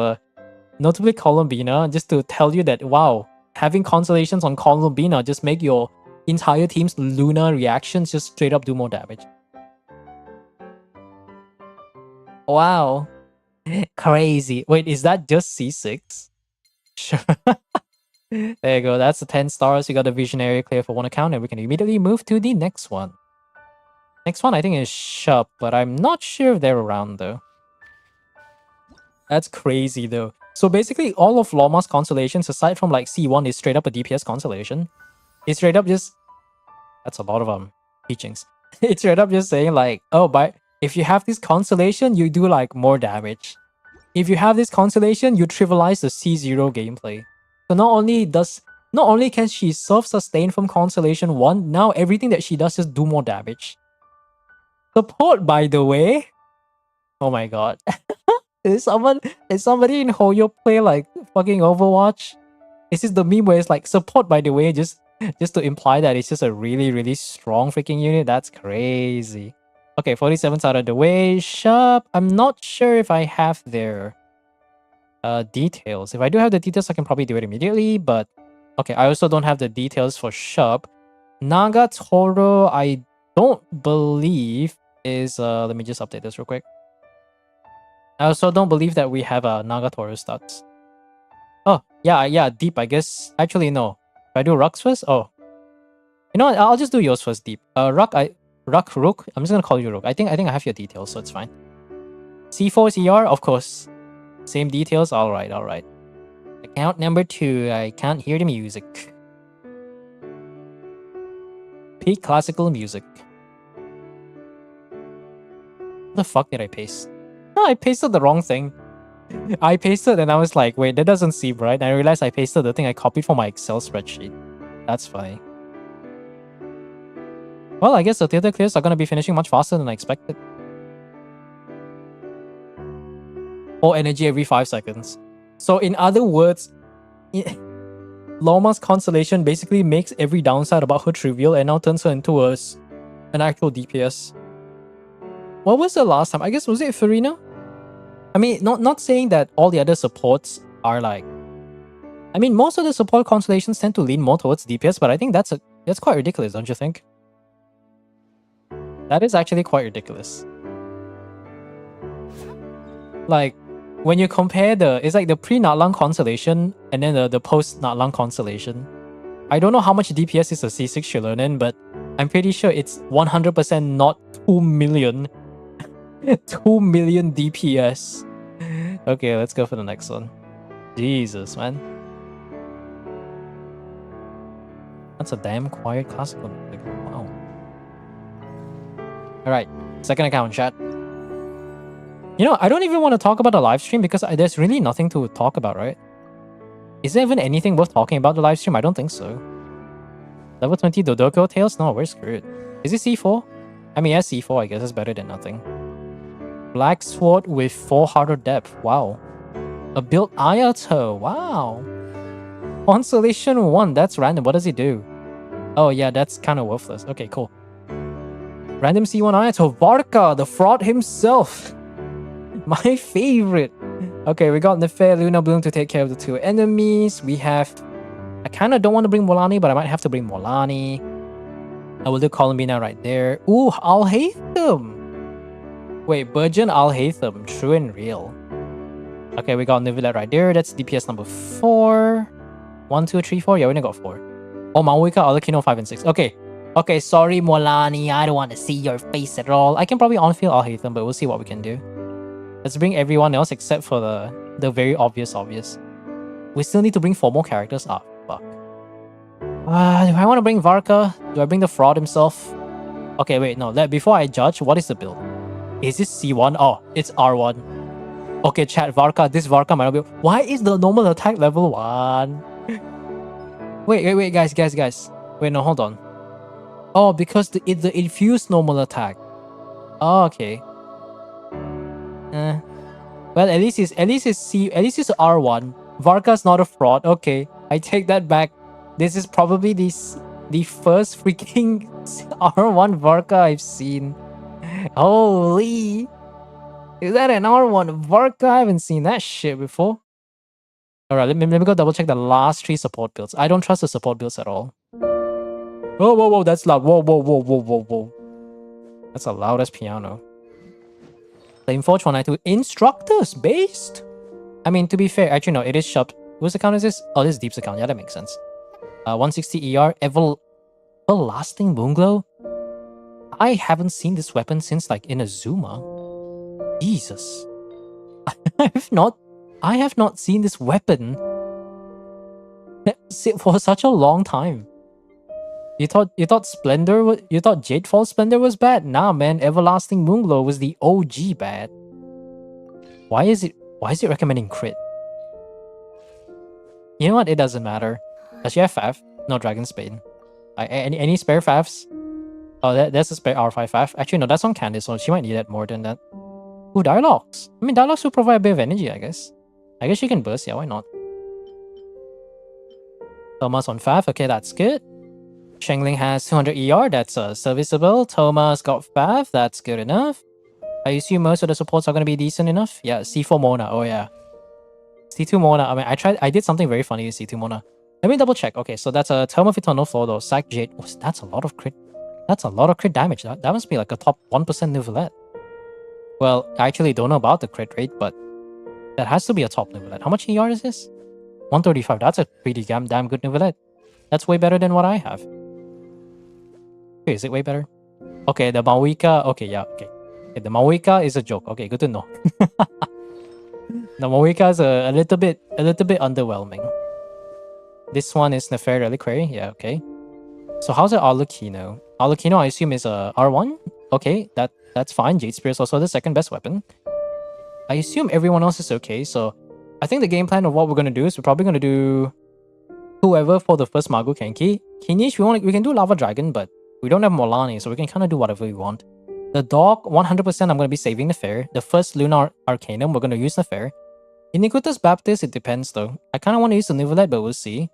notably Columbina, just to tell you that, wow, having constellations on Columbina just make your entire team's lunar reactions just straight up do more damage. Wow. Crazy. Wait, is that just C6? Sure. There you go. That's the 10 stars. You got the Visionary clear for 1 account, and we can immediately move to the next one. Next one, I think, is Shup, but I'm not sure if they're around, though. That's crazy, though. So basically, all of Lawma's constellations, aside from like C1, is straight up a DPS constellation. It's straight up just... That's a lot of teachings. It's straight up just saying like, oh, if you have this constellation, you do like more damage. If you have this constellation, you trivialize the C0 gameplay. So not only can she self-sustain from Constellation 1, now everything that she does just do more damage. Support, by the way. Oh my god. Is somebody in Hoyo play like fucking Overwatch? Is this the meme where it's like support, by the way, just to imply that it's just a really, really strong freaking unit? That's crazy. Okay, 47's out of the way. Shop. I'm not sure if I have their details. If I do have the details, I can probably do it immediately, but okay, I also don't have the details for Shop. Nagatoro, I don't believe is let me just update this real quick. I also don't believe that we have a Nagatoro stats. Oh, yeah, Deep, I guess. Actually, no. If I do Rux first? Oh. You know what? I'll just do yours first, Deep. Rook. I'm just gonna call you Rook. I think I have your details, so it's fine. C4 is ER, of course. Same details. Alright. Account number 2. I can't hear the music. Peak classical music. What the fuck did I paste? No, I pasted the wrong thing. I pasted and I was like, wait, that doesn't seem right. And I realized I pasted the thing I copied from my Excel spreadsheet. That's funny. Well, I guess the theater clears are going to be finishing much faster than I expected. 4 energy every 5 seconds. So in other words, Loma's constellation basically makes every downside about her trivial and now turns her into an actual DPS. What was the last time? I guess, was it Farina? I mean, not saying that all the other supports are like... I mean, most of the support constellations tend to lean more towards DPS, but I think that's quite ridiculous, don't you think? That is actually quite ridiculous. Like, when you compare it's like the pre-Natlang constellation and then the post-Natlang constellation. I don't know how much DPS is a C6 Shilonen, but I'm pretty sure it's 100% not 2 million. 2 million DPS. Okay, let's go for the next one. Jesus, man. That's a damn quiet classical music. Wow. Alright, second account, chat. You know, I don't even want to talk about the live stream because there's really nothing to talk about, right? Is there even anything worth talking about the live stream? I don't think so. Level 20 Dodoko Tails? No, we're screwed. Is it C4? I mean, yeah, C4, I guess. It's better than nothing. Black Sword with 4 Harder Depth. Wow. A built Ayato. Wow. Constellation 1. That's random. What does he do? Oh, yeah, that's kind of worthless. Okay, cool. Random C1 Ayato. Varka, the fraud himself. My favorite. Okay, we got Nefair, Luna Bloom to take care of the 2 enemies. We have... I kind of don't want to bring Molani, but I might have to bring Molani. I will do Columbina right there. Ooh, Al-Haytham. Wait, Burgeon Al-Haytham. True and real. Okay, we got Nivelette right there. That's DPS number 4. 1, 2, 3, 4. Yeah, we only got 4. Oh, Mauika, Alakino 5 and 6. Okay. Okay, sorry, Molani. I don't want to see your face at all. I can probably on-field Al-Haytham, but we'll see what we can do. Let's bring everyone else except for the very obvious. We still need to bring 4 more characters. Ah, fuck. Do I want to bring Varka? Do I bring the fraud himself? Okay, wait, no. Before I judge, what is the build? Is this C1? Oh, it's R1. Okay, chat, Varka. This Varka might not be... Why is the normal attack level 1? Wait, guys. Wait, no, hold on. Oh, because the infused normal attack. Oh, okay. Well, at least it's R1. Varka's not a fraud. Okay, I take that back. This is probably the first freaking R1 Varka I've seen. Holy, is that an R1 Varka? I haven't seen that shit before. All right, let me go double check the last 3 support builds. I don't trust the support builds at all. Whoa, that's loud. Whoa. That's a loud as piano. Flameforge 192 instructors based. I mean, to be fair, actually no, it is shopped. Whose account is this? Oh, this is Deep's account. Yeah, that makes sense. 160 ER, everlasting Moonglow. I haven't seen this weapon since like Inazuma. Jesus, I have not seen this weapon for such a long time. You thought Splendor, you thought Jadefall Splendor was bad? Nah, man, Everlasting Moonglow was the OG bad. Why is it recommending crit? You know what? It doesn't matter. Does she have Fav? No, Dragon Spade. Any spare Favs? Oh, that's a spare R5 Fav. Actually, no, that's on Candice, so she might need that more than that. Ooh, dialogues. I mean, dialogues will provide a bit of energy, I guess. I guess she can burst, yeah, why not? Thomas on 5, okay, that's good. Shengling has 200 ER, that's serviceable. Thomas got 5, that's good enough. I assume most of the supports are going to be decent enough. Yeah, C4 Mona, oh yeah. C2 Mona, I mean, I did something very funny with C2 Mona. Let me double check. Okay, so that's a Tome of Eternal Flow, though. Sack Jade. Oh, that's a lot of crit. That's a lot of crit damage. That must be like a top 1% Nivelette. Well, I actually don't know about the crit rate, but that has to be a top Nivelette. How much ER is this? 135. That's a pretty damn good Nivelette. That's way better than what I have. Okay, is it way better? Okay, the Mawika. Okay, yeah, okay. Okay, the Mawika is a joke. Okay, good to know. The Mawika is a little bit underwhelming. This one is Nefer Reliquary. Yeah, okay. So how's it Arlecchino? Arlecchino, I assume, is a R1. Okay, that's fine. Jade Spear is also the second best weapon. I assume everyone else is okay. So I think the game plan of what we're gonna do is we're probably gonna do whoever for the first Magu Kenki. Kinish, we can do Lava Dragon, but we don't have Molani, so we can kind of do whatever we want. The dog, 100% I'm gonna be saving Nefer. The first Lunar Arcanum, we're gonna use Nefer. Iniquitous Baptist, it depends though. I kind of want to use the Nivelette, but we'll see.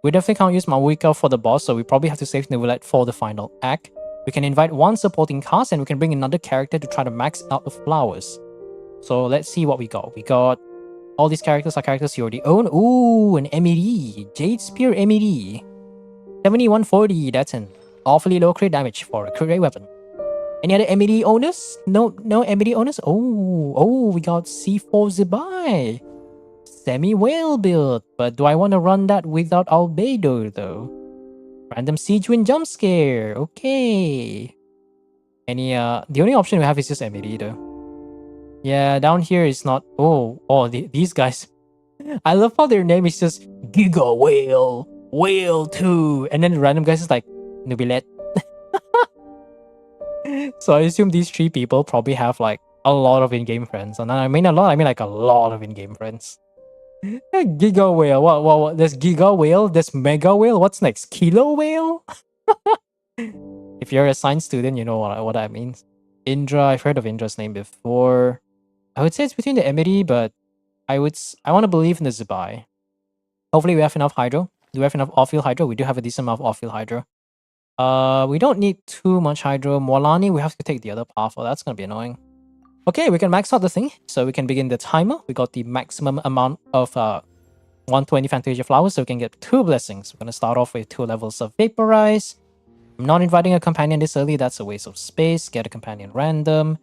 We definitely can't use Mawika for the boss, so we probably have to save Nivelette for the final act. We can invite one supporting cast, and we can bring another character to try to max out the flowers. So let's see what we got. We got all these characters are characters you already own. Ooh, an MED. Jade Spear MED. 7140, that's an awfully low crit damage for a crit rate weapon. Any other MED owners? No MED owners? Oh, we got C4 Zibai. Semi-whale build, but do I want to run that without Albedo though? Random Siege Wind Jump Scare, okay. The only option we have is just MED though. Yeah, down here is not, these guys. I love how their name is just Giga Whale, Whale 2, and then the random guys is like, Nubilet. So I assume these three people probably have like a lot of in-game friends. And I mean a lot, I mean like a lot of in-game friends. Giga Whale, what? There's Giga Whale, there's Mega Whale, what's next? Kilo Whale? If you're a science student, you know what that means. Indra, I've heard of Indra's name before. I would say it's between the MED, but I want to believe in the Zibai. Hopefully we have enough Hydro. Do we have enough off-field Hydro? We do have a decent amount of off-field Hydro. We don't need too much Hydro. Molani, we have to take the other path. Oh, that's gonna be annoying. Okay, we can max out the thing. So we can begin the timer. We got the maximum amount of 120 Fantasia Flowers, so we can get 2 blessings. We're gonna start off with 2 levels of Vaporize. I'm not inviting a companion this early. That's a waste of space. Get a companion random.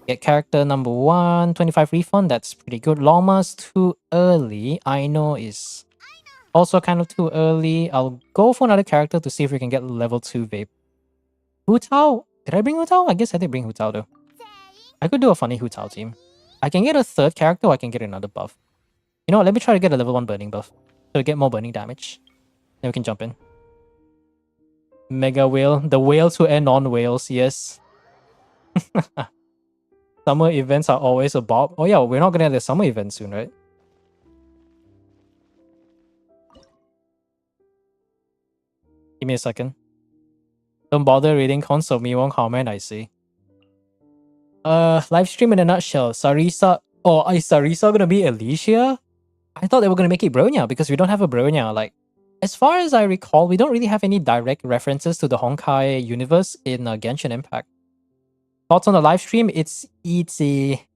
Get character number 1. 25 refund. That's pretty good. Longma's too early. I know is also kind of too early. I'll go for another character to see if we can get level 2 vape. Hu Tao. Did I bring Hu Tao? I guess I did bring Hu Tao though. I could do a funny Hu Tao team. I can get a 3rd character or I can get another buff. You know what? Let me try to get a level 1 burning buff. So we get more burning damage. Then we can jump in. Mega Whale. The whales who end on whales, yes. Summer events are always a bob. Oh yeah, we're not gonna have the summer event soon, right? Give me a second. Don't bother reading console, me won't comment, I see. Live stream in a nutshell. Sarisa. Oh, is Sarisa gonna be Alicia? I thought they were gonna make it Bronya because we don't have a Bronya. Like, as far as I recall, we don't really have any direct references to the Honkai universe in Genshin Impact. Thoughts on the live stream? It's really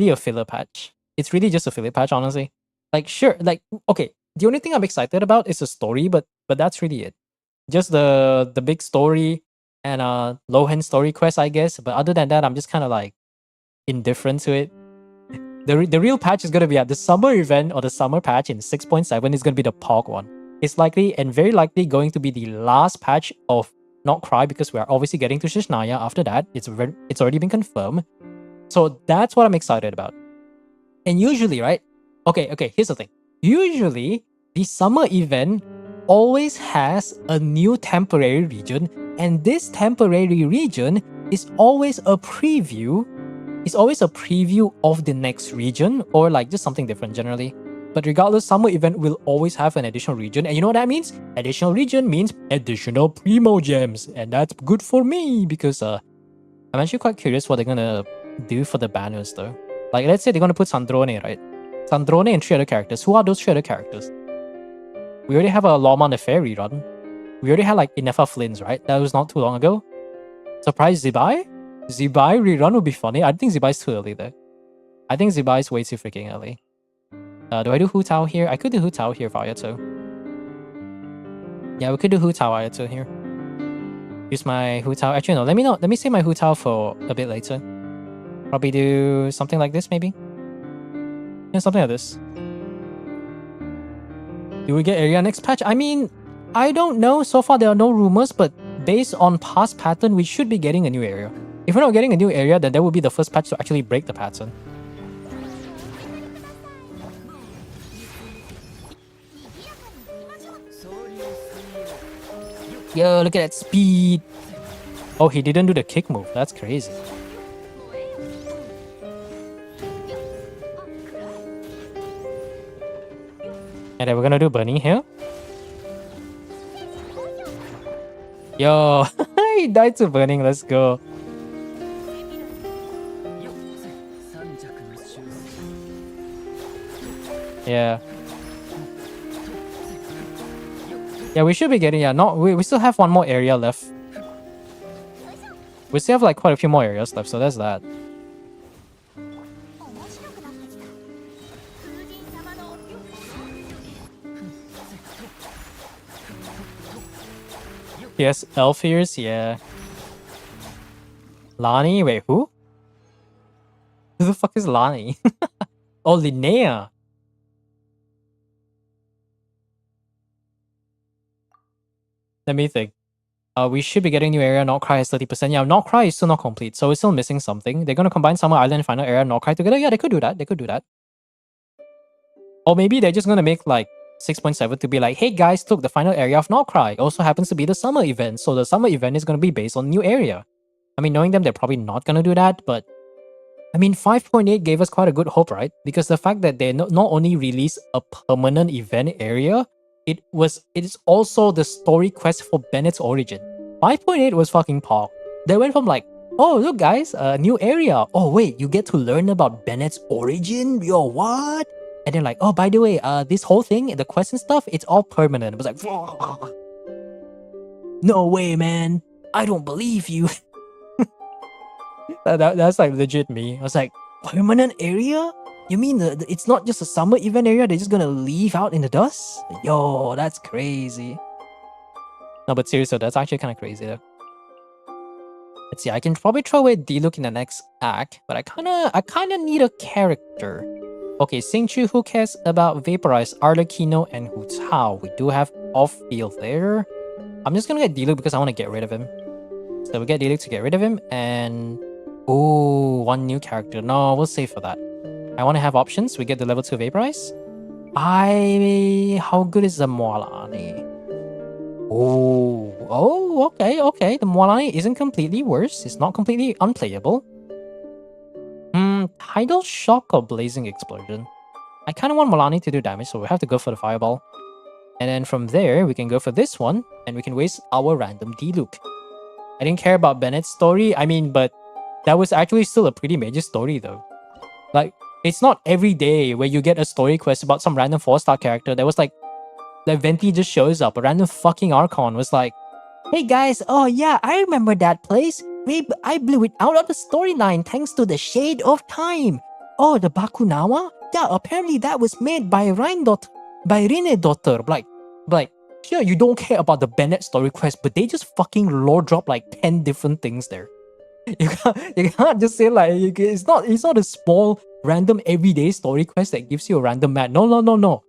a filler patch. It's really just a filler patch, honestly. Like, sure, like, okay. The only thing I'm excited about is the story, but that's really it. Just the big story and Lohan story quest, I guess. But other than that, I'm just kind of like indifferent to it. The real patch is gonna be at the summer event or the summer patch in 6.7 is gonna be the POG one. It's likely and very likely going to be the last patch of Not Cry because we are obviously getting to Shishnaya after that. It's already been confirmed. So that's what I'm excited about. And usually, right? Okay, here's the thing. Usually, the summer event always has a new temporary region, and this temporary region is always a preview. It's always a preview of the next region, or like just something different generally. But regardless, summer event will always have an additional region, and you know what that means? Additional region means additional primo gems, and that's good for me because I'm actually quite curious what they're gonna do for the banners though? Like, let's say they're gonna put Sandrone, right? Sandrone and 3 other characters. Who are those 3 other characters? We already have a Lawman the Fair rerun. We already had like Inefa Flynn's, right? That was not too long ago. Surprise Zibai? Zibai rerun would be funny. I think Zibai's too early though. I think Zibai's way too freaking early. Do I do Hu Tao here? I could do Hu Tao here if I had to. Yeah, we could do Hu Tao I had to here. Use my Hu Tao. Actually, no. Let me save my Hu Tao for a bit later. Probably do something like this, maybe. Yeah, something like this. Do we get area next patch? I mean, I don't know. So far, there are no rumors, but based on past pattern, we should be getting a new area. If we're not getting a new area, then that would be the first patch to actually break the pattern. Yo, look at that speed. Oh, he didn't do the kick move. That's crazy. And then we're gonna do burning here. Yo, he died to burning. Let's go. Yeah. Yeah, we should be getting, we still have one more area left. We still have like quite a few more areas left, so there's that. Yes, elf ears, yeah. Lani, wait, who? Who the fuck is Lani? Oh, Linnea. Let me think. We should be getting new area. Nordcry has 30%. Yeah, Nordcry is still not complete, so we're still missing something. They're gonna combine Summer Island and Final Area and Nordcry together. Yeah, they could do that. They could do that. Or maybe they're just gonna make like 6.7 to be like, hey guys, look, the final area of Nordcry also happens to be the summer event. So the summer event is gonna be based on new area. I mean, knowing them, they're probably not gonna do that, but I mean, 5.8 gave us quite a good hope, right? Because the fact that they not only released a permanent event area, it is also the story quest for Bennett's origin. 5.8 was fucking pog. They went from like, oh look guys, a new area. Oh wait, you get to learn about Bennett's origin? Yo, what? And then like, oh by the way, this whole thing, the quest and stuff, it's all permanent. It was like, no way, man. I don't believe you. That's like legit me. I was like, permanent area? You mean it's not just a summer event area? They're just gonna leave out in the dust? Yo, that's crazy. No, but seriously, that's actually kind of crazy though. Let's see, I can probably throw away Diluc in the next act, but I kinda need a character. Okay, Xingqiu, who cares about Vaporize, Arlecchino, and Hu Tao? We do have off-field there. I'm just gonna get Diluc because I want to get rid of him. So we get Diluc to get rid of him, and oh, one new character. No, we'll save for that. I want to have options. We get the level 2 Vaporize. How good is the Moalani? Oh, okay. The Moalani isn't completely worse. It's not completely unplayable. Tidal Shock or Blazing Explosion? I kind of want Moalani to do damage, so we have to go for the Fireball. And then from there, we can go for this one, and we can waste our random Diluc. I didn't care about Bennett's story. I mean, but that was actually still a pretty major story though. Like, it's not every day where you get a story quest about some random 4-star character that was like, the Venti just shows up, a random fucking Archon was like, hey guys, oh yeah, I remember that place. I blew it out of the storyline thanks to the Shade of Time. Oh, the Bakunawa? Yeah, apparently that was made by Rine Daughter. Like, sure, you don't care about the Bennett story quest, but they just fucking lore drop like 10 different things there. You can't just say like, it's not a small random everyday story quest that gives you a random map. No.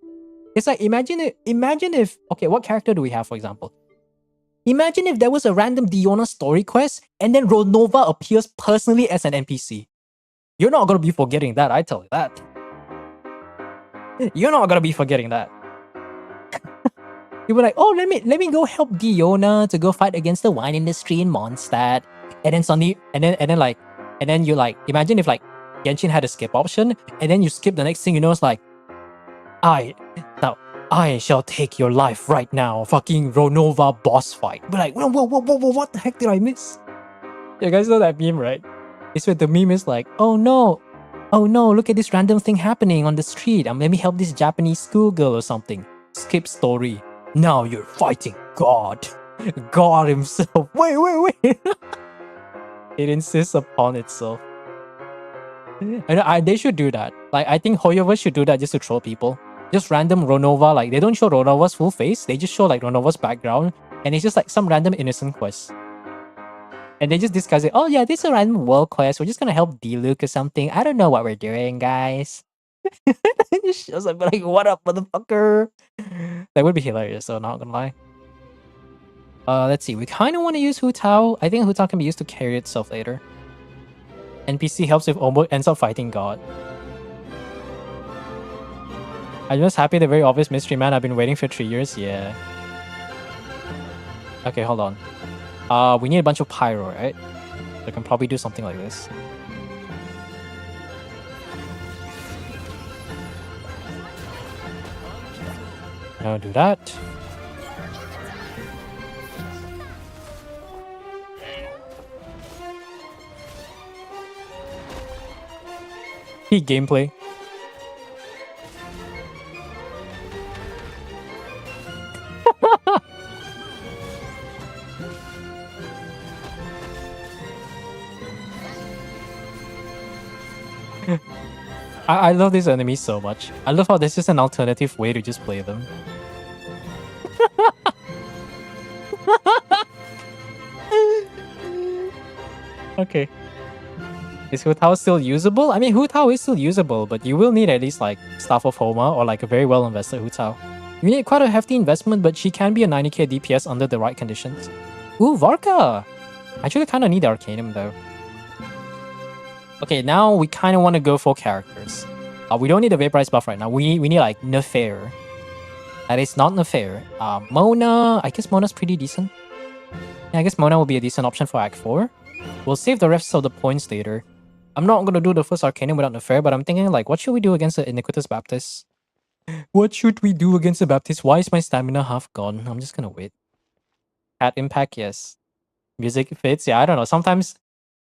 It's like, imagine if, okay, what character do we have, for example? Imagine if there was a random Diona story quest and then Ronova appears personally as an NPC. You're not gonna be forgetting that, I tell you that. You're not gonna be forgetting that. You were like, oh, let me go help Diona to go fight against the wine industry in Mondstadt. And then suddenly, and then you like, imagine if like Genshin had a skip option, and then you skip the next thing, you know, it's like, I shall take your life right now. Fucking Ronova boss fight. But like, whoa, what the heck did I miss? You guys know that meme, right? It's where the meme is like, oh no, look at this random thing happening on the street. Let me help this Japanese schoolgirl or something. Skip story. Now you're fighting God. God himself. Wait. It insists upon itself. And they should do that. Like, I think Hoyoverse should do that just to troll people. Just random Ronova, like, they don't show Ronova's full face. They just show, like, Ronova's background. And it's just, like, some random innocent quest. And they just discuss it. Oh, yeah, this is a random world quest. We're just gonna help D-Luke or something. I don't know what we're doing, guys. It just shows up, like, what up, motherfucker? That would be hilarious, so not gonna lie. Let's see. We kind of want to use Hu Tao. I think Hu Tao can be used to carry itself later. NPC helps if Omo ends up fighting God. I'm just happy the very obvious mystery man I've been waiting for 3 years. Yeah. Okay, hold on. We need a bunch of pyro, right? I can probably do something like this. Now do that. Peak gameplay. I love these enemies so much. I love how this is an alternative way to just play them. Okay. Is Hu Tao still usable? I mean, Hu Tao is still usable, but you will need at least like Staff of Homa or like a very well invested Hu Tao. You need quite a hefty investment, but she can be a 90k DPS under the right conditions. Ooh, Varka! I actually kind of need the Arcanum though. Okay, now we kind of want to go for characters. We don't need a Vaporize buff right now. We need like Nefair. That is not Nefair. Mona, I guess Mona's pretty decent. Yeah, I guess Mona will be a decent option for Act 4. We'll save the rest of the points later. I'm not going to do the first Arcanum without Nefair, but I'm thinking like, what should we do against the Iniquitous Baptist? What should we do against the Baptist? Why is my stamina half gone? I'm just going to wait. At Impact, yes. Music fits, yeah, I don't know. Sometimes,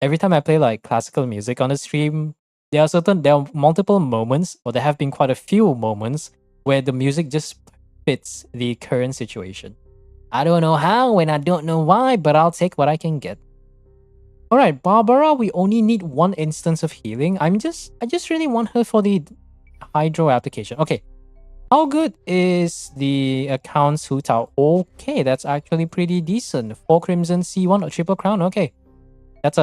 every time I play like classical music on the stream, there are multiple moments, or there have been quite a few moments, where the music just fits the current situation. I don't know how and I don't know why, but I'll take what I can get. Alright, Barbara, we only need one instance of healing. I just really want her for the Hydro application. Okay. How good is the accounts Hu Tao? Okay, that's actually pretty decent. 4 Crimson C1 or Triple Crown. Okay. That's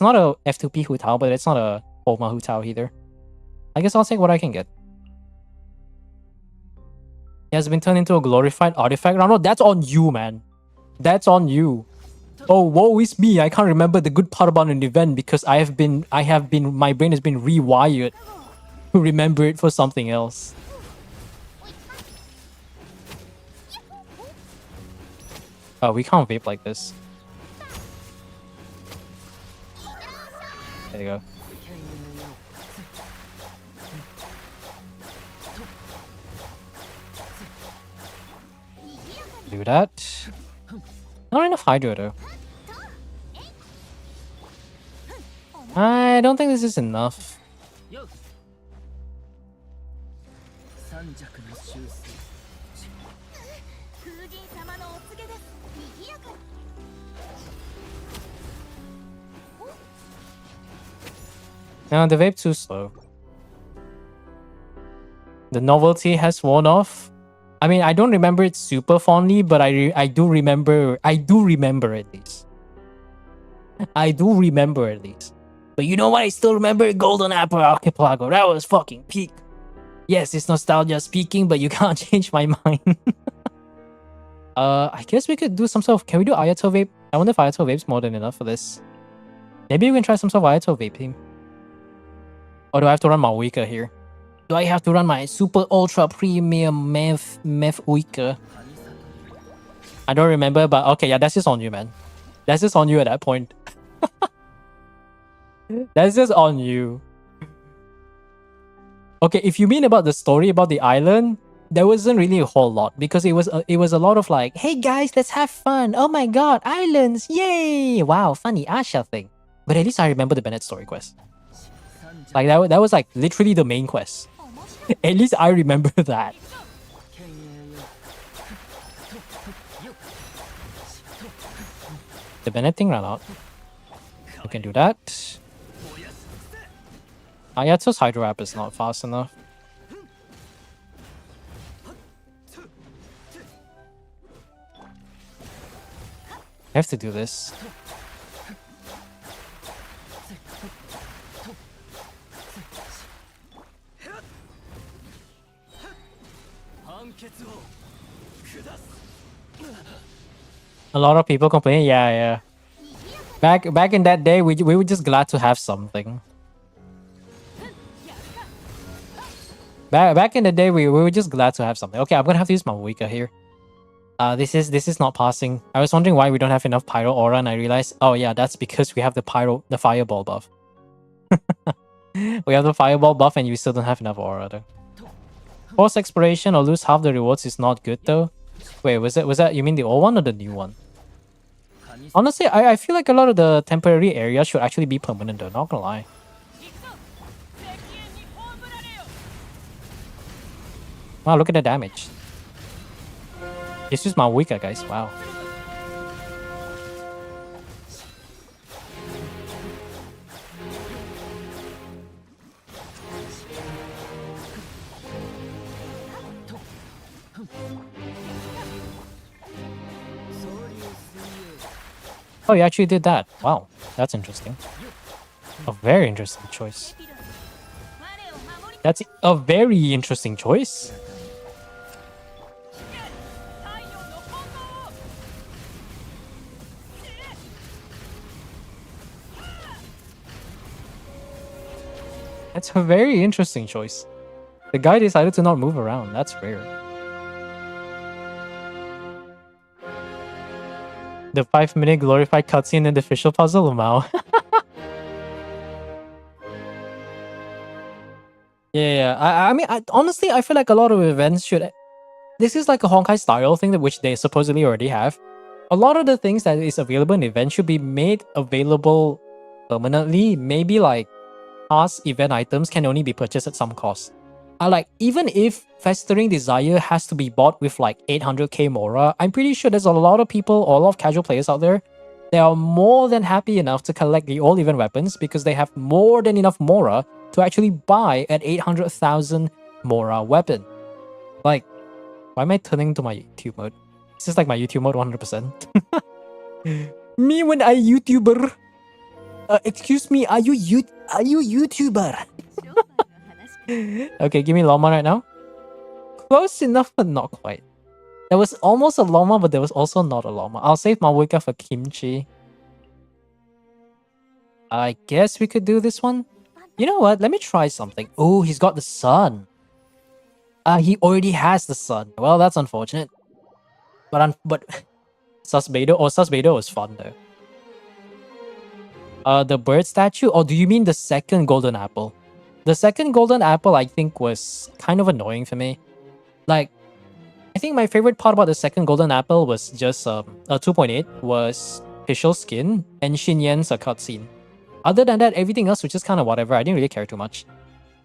not a F2P Hu Tao, but it's not a Homa Hu Tao either. I guess I'll take what I can get. He has been turned into a glorified artifact. No, that's on you, man. That's on you. Oh, woe is me. I can't remember the good part about an event because my brain has been rewired to remember it for something else. Oh, we can't vape like this. There you go. Do that. Not enough Hydro though. I don't think this is enough. No, the vape too slow. The novelty has worn off. I mean, I don't remember it super fondly, but I do remember at least. I do remember at least. But you know what? I still remember Golden Apple Archipelago. That was fucking peak. Yes, it's nostalgia speaking, but you can't change my mind. I guess we could do some sort of... Can we do Ayato Vape? I wonder if Ayato Vape's more than enough for this. Maybe we can try some sort of Ayato Vaping. Or do I have to run my Wika here? Do I have to run my super ultra premium meth Wika? I don't remember, but okay, yeah, that's just on you, man. That's just on you at that point. That's just on you. Okay, if you mean about the story about the island, there wasn't really a whole lot because it was a lot of like, hey guys, let's have fun. Oh my god, islands, yay! Wow, funny Asha thing. But at least I remember the Bennett story quest. Like that was like literally the main quest. At least I remember that. The Bennett thing ran out. We can do that. Ayato's Hydro App is not fast enough. I have to do this. A lot of people complain. Yeah. Back in that day, we were just glad to have something. Back in the day, we were just glad to have something. Okay, I'm gonna have to use my Wika here. This is not passing. I was wondering why we don't have enough Pyro Aura, and I realized, oh yeah, that's because we have the Fireball buff. We have the Fireball buff, and you still don't have enough Aura though. Force Exploration or lose half the rewards is not good though. Wait, was that you mean the old one or the new one? Honestly, I feel like a lot of the temporary areas should actually be permanent though, not gonna lie. Wow, look at the damage. It's just my Wika, guys. Wow. Oh, you actually did that. Wow, that's interesting. A very interesting choice. That's a very interesting choice. That's a very interesting choice. The guy decided to not move around. That's rare. The 5-minute glorified cutscene in the official puzzle, Mao. Yeah. I mean, honestly, I feel like a lot of events should... This is like a Honkai style thing that which they supposedly already have. A lot of the things that is available in events should be made available permanently. Maybe like past event items can only be purchased at some cost. Like, even if Festering Desire has to be bought with like 800k Mora, I'm pretty sure there's a lot of people or a lot of casual players out there that are more than happy enough to collect the all event weapons because they have more than enough Mora to actually buy an 800,000 Mora weapon. Like, why am I turning to my YouTube mode? This is like my YouTube mode 100%. Me when I YouTuber. Excuse me, are you YouTuber? Okay, give me llama right now. Close enough, but not quite. There was almost a llama, but there was also not a llama. I'll save my Wika for kimchi. I guess we could do this one. You know what? Let me try something. Oh, he's got the sun. He already has the sun. Well, that's unfortunate. But Susbedo was fun though. The bird statue? Or do you mean the second golden apple? The second golden apple, I think, was kind of annoying for me. Like, I think my favorite part about the second golden apple was just 2.8 was official skin and Xinyan's cutscene. Other than that, everything else was just kind of whatever. I didn't really care too much.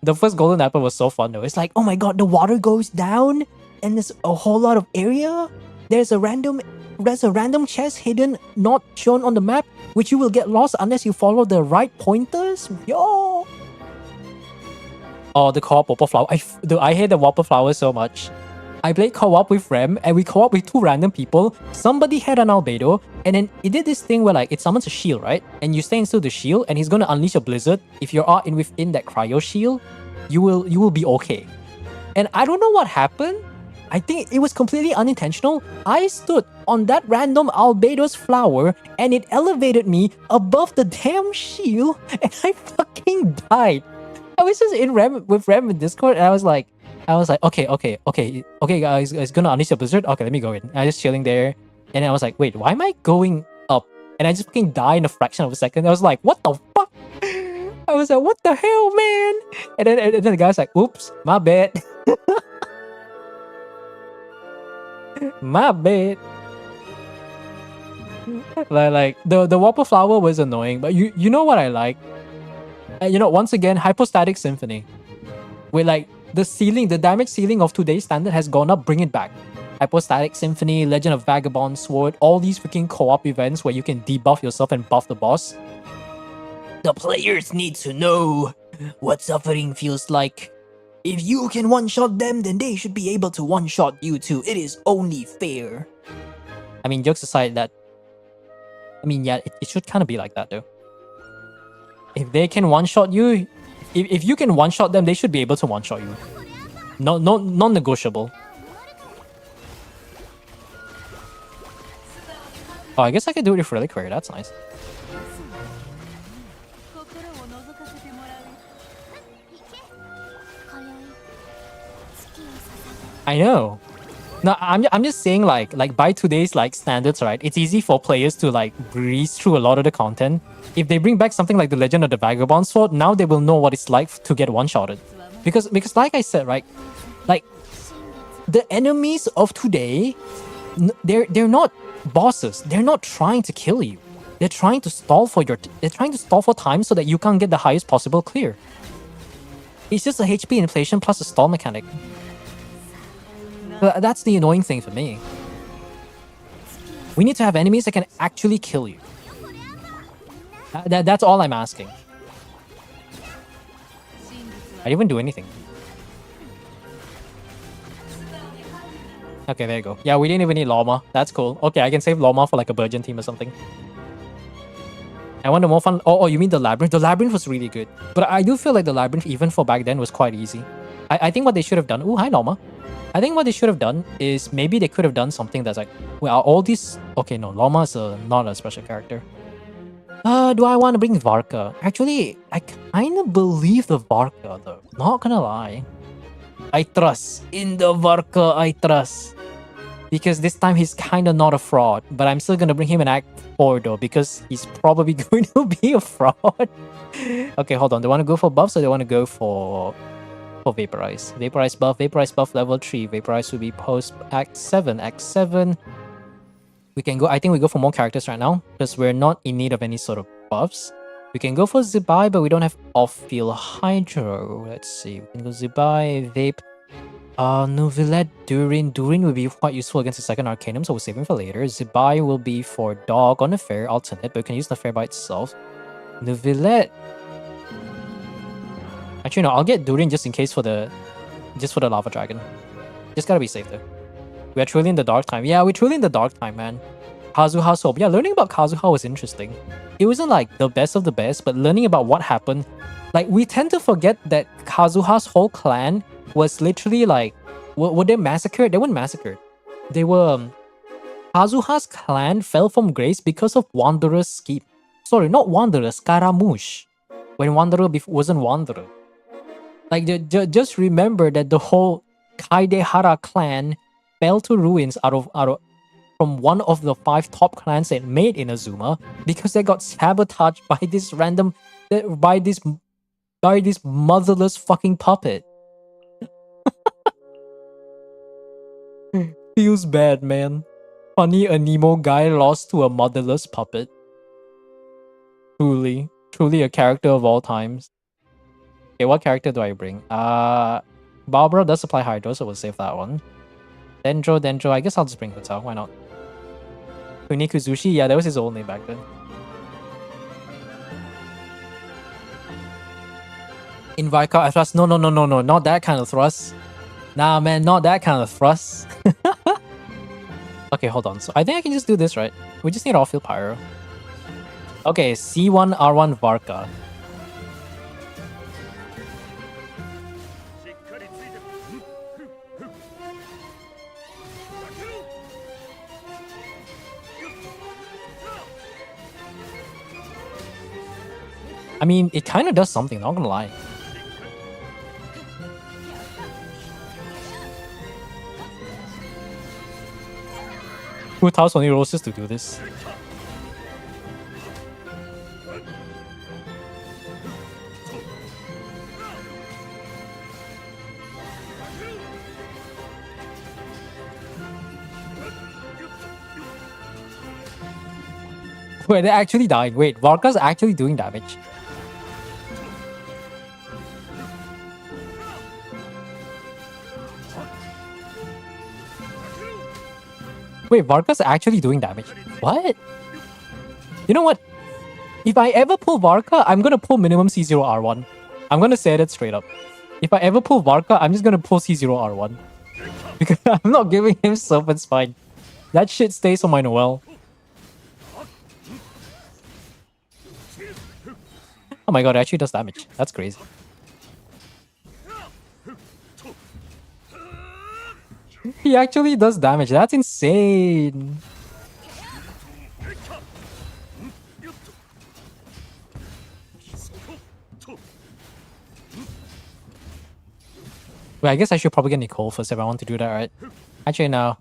The first golden apple was so fun though. It's like, oh my god, the water goes down and there's a whole lot of area. There's a random chest hidden, not shown on the map, which you will get lost unless you follow the right pointers. Yo! Oh, the co-op Whopper Flower. I hate the Whopper Flower so much. I played co-op with Rem, and we co-op with 2 random people. Somebody had an albedo, and then it did this thing where like it summons a shield, right? And you stay into the shield, and he's gonna unleash a blizzard. If you're within that cryo shield, you will be okay. And I don't know what happened. I think it was completely unintentional. I stood on that random albedo's flower, and it elevated me above the damn shield, and I fucking died. I was just with Rem in Discord, and I was like, okay, guys, it's gonna unleash a blizzard. Okay, let me go in. I was just chilling there, and then I was like, wait, why am I going up? And I just fucking died in a fraction of a second. I was like, what the fuck? I was like, what the hell, man? And then the guy's like, oops, my bad. My bad. like the Whopper Flower was annoying, but you know what I like? Once again, Hypostatic Symphony. Where like the damage ceiling of today's standard has gone up, bring it back. Hypostatic Symphony, Legend of Vagabond Sword, all these freaking co-op events where you can debuff yourself and buff the boss. The players need to know what suffering feels like. If you can one-shot them, then they should be able to one-shot you too. It is only fair. I mean, jokes aside, yeah, it should kind of be like that though. If they can one-shot you, if you can one-shot them, they should be able to one-shot you. No, non-negotiable. Oh, I guess I can do it with Reliquary. That's nice. I know. No, I'm just saying like by today's like standards, right? It's easy for players to like breeze through a lot of the content. If they bring back something like the Legend of the Vagabond Sword, now they will know what it's like to get one-shotted. Because like I said, right? Like the enemies of today, they're not bosses. They're not trying to kill you. They're trying to stall for time so that you can't get the highest possible clear. It's just a HP inflation plus a stall mechanic. That's the annoying thing for me. We need to have enemies that can actually kill you. That's all I'm asking. I didn't even do anything. Okay, there you go. Yeah, we didn't even need Llama. That's cool. Okay, I can save Llama for like a Virgin team or something. I want the more fun... Oh, you mean the Labyrinth? The Labyrinth was really good. But I do feel like the Labyrinth, even for back then, was quite easy. I think what they should have done... Oh, hi, Llama. I think what they should have done is maybe they could have done something that's like... Well, all these... Okay, no, Llama is not a special character. Do I want to bring Varka? Actually, I kind of believe the Varka, though. Not gonna lie. I trust. In the Varka, I trust. Because this time he's kind of not a fraud. But I'm still gonna bring him in Act 4, though. Because he's probably going to be a fraud. Okay, hold on. They want to go for buffs or they want to go for Vaporize? Vaporize buff level 3. Vaporize will be post Act 7. Act 7... We can go... I think we go for more characters right now. Because we're not in need of any sort of buffs. We can go for Zibai, but we don't have off-field Hydro. Let's see. We can go Zibai, Vape. Novelet, Durin. Durin will be quite useful against the second Arcanum, so we'll save him for later. Zibai will be for Dog on the Fair alternate, but we can use the Fair by itself. Novelet. Actually, no. I'll get Durin just in case for the... Just for the Lava Dragon. Just gotta be safe though. We are truly in the dark time. Yeah, we're truly in the dark time, man. Kazuha's Hope. Yeah, learning about Kazuha was interesting. It wasn't like the best of the best, but learning about what happened... Like, we tend to forget that Kazuha's whole clan was literally like... Were they massacred? They weren't massacred. They were... Kazuha's clan fell from grace because of Wanderer's scheme. Sorry, not Wanderer, Scaramouche. When Wanderer wasn't Wanderer. Like, just remember that the whole Kaidehara clan fell to ruins from one of the 5 top clans that made Inazuma because they got sabotaged by this random... by this motherless fucking puppet. Feels bad, man. Funny a Nemo guy lost to a motherless puppet. Truly a character of all times. Okay, what character do I bring? Barbara does supply Hydro, so we'll save that one. Dendro, I guess I'll just bring Hotel, why not? Kunikuzushi, yeah, that was his old name back then. In Vika, I thrust. No, not that kind of thrust. Nah, man, not that kind of thrust. Okay, hold on. So I think I can just do this, right? We just need off-field Pyro. Okay, C1, R1, Varka. I mean, it kind of does something, not gonna lie. Who tells only roses to do this? Wait, they're actually dying. Wait, Varka's actually doing damage. Wait, Varka's actually doing damage. What? You know what? If I ever pull Varka, I'm gonna pull minimum C0R1. I'm gonna say that straight up. If I ever pull Varka, I'm just gonna pull C0R1. Because I'm not giving him Serpent Spine. That shit stays on my Noel. Oh my god, it actually does damage. That's crazy. He actually does damage. That's insane. Wait, I guess I should probably get Nicole first if I want to do that, right? Actually, no.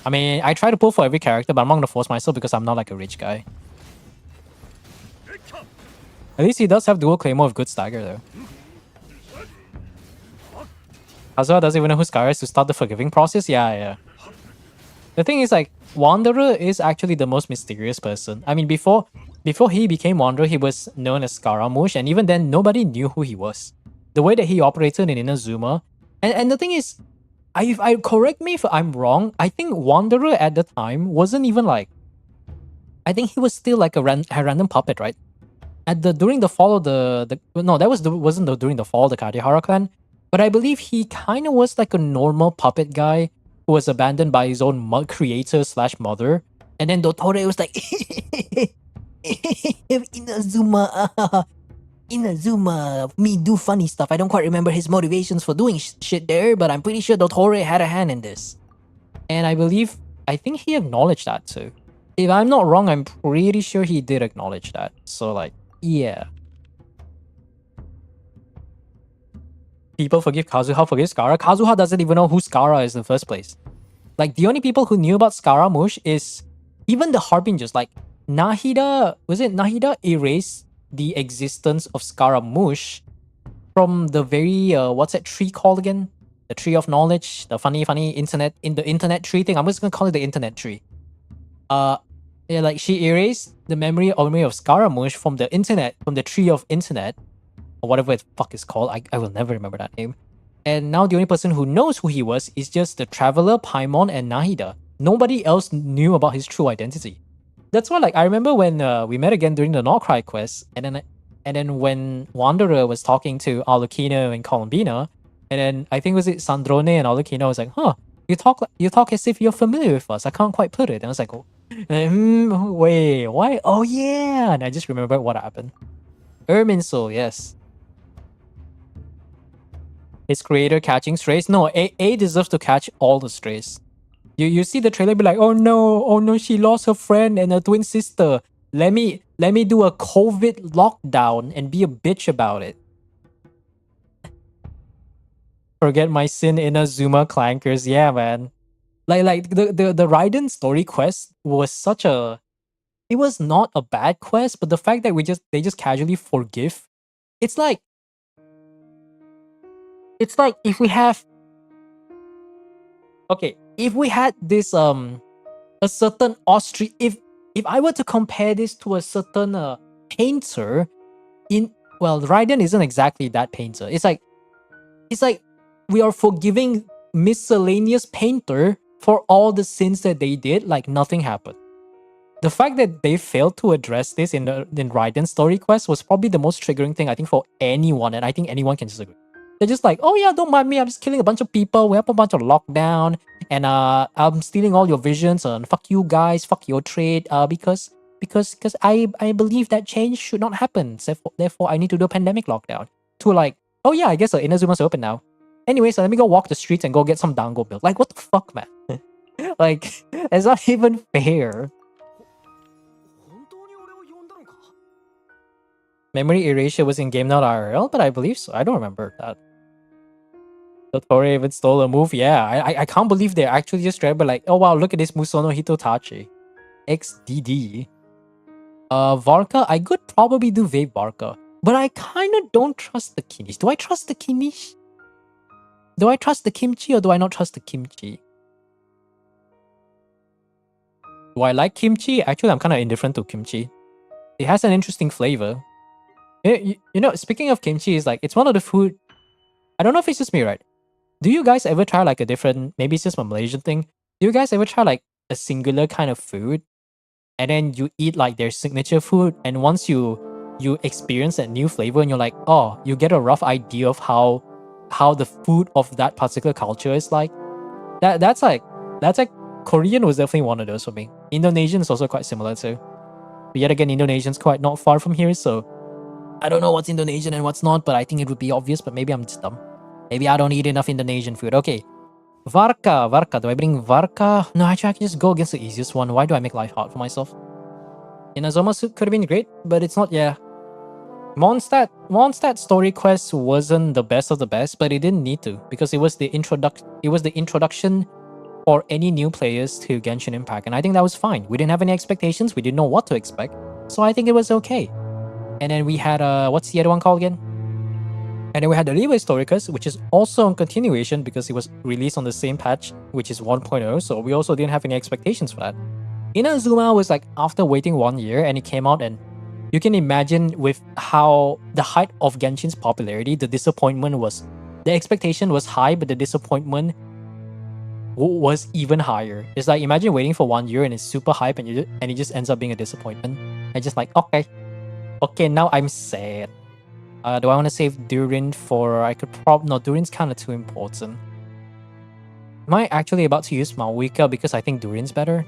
I mean, I try to pull for every character, but I'm not gonna force myself because I'm not like a rich guy. At least he does have dual claymore with good stagger though. Kazuha doesn't even know who Scar is to start the forgiving process? Yeah. The thing is, like, Wanderer is actually the most mysterious person. I mean, before he became Wanderer, he was known as Scaramouche, and even then, nobody knew who he was. The way that he operated in Inazuma. And the thing is, if I correct me if I'm wrong, I think Wanderer at the time wasn't even like... I think he was still like a random puppet, right? During the fall of no, that wasn't during the fall of the Kadehara clan. But I believe he kind of was like a normal puppet guy who was abandoned by his own creator / mother. And then Dottore was like, Inazuma, me do funny stuff. I don't quite remember his motivations for doing shit there, but I'm pretty sure Dottore had a hand in this. And I think he acknowledged that too. If I'm not wrong, I'm pretty sure he did acknowledge that. So like, yeah. People forgive Kazuha, forgive Skara. Kazuha doesn't even know who Skara is in the first place. Like, the only people who knew about Scaramouche is even the Harbingers. Like, Nahida erased the existence of Scaramouche from the very, what's that tree called again? The tree of knowledge, the funny internet, in the internet tree thing. I'm just gonna call it the internet tree. Yeah, like, she erased the memory of Scaramouche from the internet, from the tree of internet, or whatever the fuck is called. I will never remember that name. And now the only person who knows who he was is just the Traveler, Paimon, and Nahida. Nobody else knew about his true identity. That's why, like, I remember when we met again during the Norcry quest, and then when Wanderer was talking to Alucino and Columbina, and then I think was it Sandrone and Alucino was like, huh, you talk as if you're familiar with us. I can't quite put it. And I was like, oh, wait, why? Oh yeah, and I just remembered what happened. Erminsul, yes. His creator catching strays? No, A deserves to catch all the strays. You see the trailer, be like, oh no, she lost her friend and her twin sister. Let me do a COVID lockdown and be a bitch about it. Forget my sin in Azuma clankers. Yeah, man. Like the Raiden story quest was such a... It was not a bad quest, but the fact that they just casually forgive. It's like if we have... Okay, if we had this a certain Austrian... If I were to compare this to a certain painter in... Well, Raiden isn't exactly that painter. It's like we are forgiving miscellaneous painter for all the sins that they did, like nothing happened. The fact that they failed to address this in Raiden's story quest was probably the most triggering thing, I think, for anyone, and I think anyone can disagree. They're just like, oh yeah, don't mind me, I'm just killing a bunch of people, we have a bunch of lockdown, and I'm stealing all your visions, and fuck you guys, fuck your trade, because I believe that change should not happen, therefore I need to do a pandemic lockdown. To like, oh yeah, I guess Inazuma's open now. Anyway, so let me go walk the streets and go get some dango milk. Like, what the fuck, man? Like, it's not even fair. Memory erasure was in game, not IRL, but I believe so. I don't remember that. Dottore even stole a move. Yeah, I can't believe they're actually just straight, but like, oh wow, look at this Musono Hitotachi. XDD. Varka, I could probably do Vape Varka, but I kind of don't trust the Kinish. Do I trust the Kinish? Do I trust the kimchi or do I not trust the kimchi? Do I like kimchi? Actually, I'm kind of indifferent to kimchi. It has an interesting flavor. Speaking of kimchi, it's one of the food. I don't know if it's just me, right? Do you guys ever try like a different? Maybe it's just a Malaysian thing. Do you guys ever try like a singular kind of food, and then you eat like their signature food, and once you experience that new flavor, and you're like, oh, you get a rough idea of how the food of that particular culture is like. That's like Korean was definitely one of those for me. Indonesian is also quite similar too. But yet again, Indonesian's quite not far from here, so I don't know what's Indonesian and what's not, but I think it would be obvious, but maybe I'm just dumb. Maybe I don't eat enough Indonesian food. Okay. Varka. Do I bring Varka? No, actually, I can just go against the easiest one. Why do I make life hard for myself? Inazuma suit could have been great, but it's not, yeah. Mondstadt story quest wasn't the best of the best, but it didn't need to, because it was the introduction for any new players to Genshin Impact, and I think that was fine. We didn't have any expectations, we didn't know what to expect, so I think it was okay. And then we had what's the other one called again? And then we had the Leeway story quest, which is also a continuation because it was released on the same patch, which is 1.0, so we also didn't have any expectations for that. Inazuma was like after waiting 1 year, and it came out, and you can imagine with how the height of Genshin's popularity, the disappointment was, the expectation was high, but the disappointment was even higher. It's like, imagine waiting for 1 year and it's super hype, and it just ends up being a disappointment. I just like, okay, now I'm sad. Do I want to save Durin for, no, Durin's kind of too important. Am I actually about to use Malwika because I think Durin's better?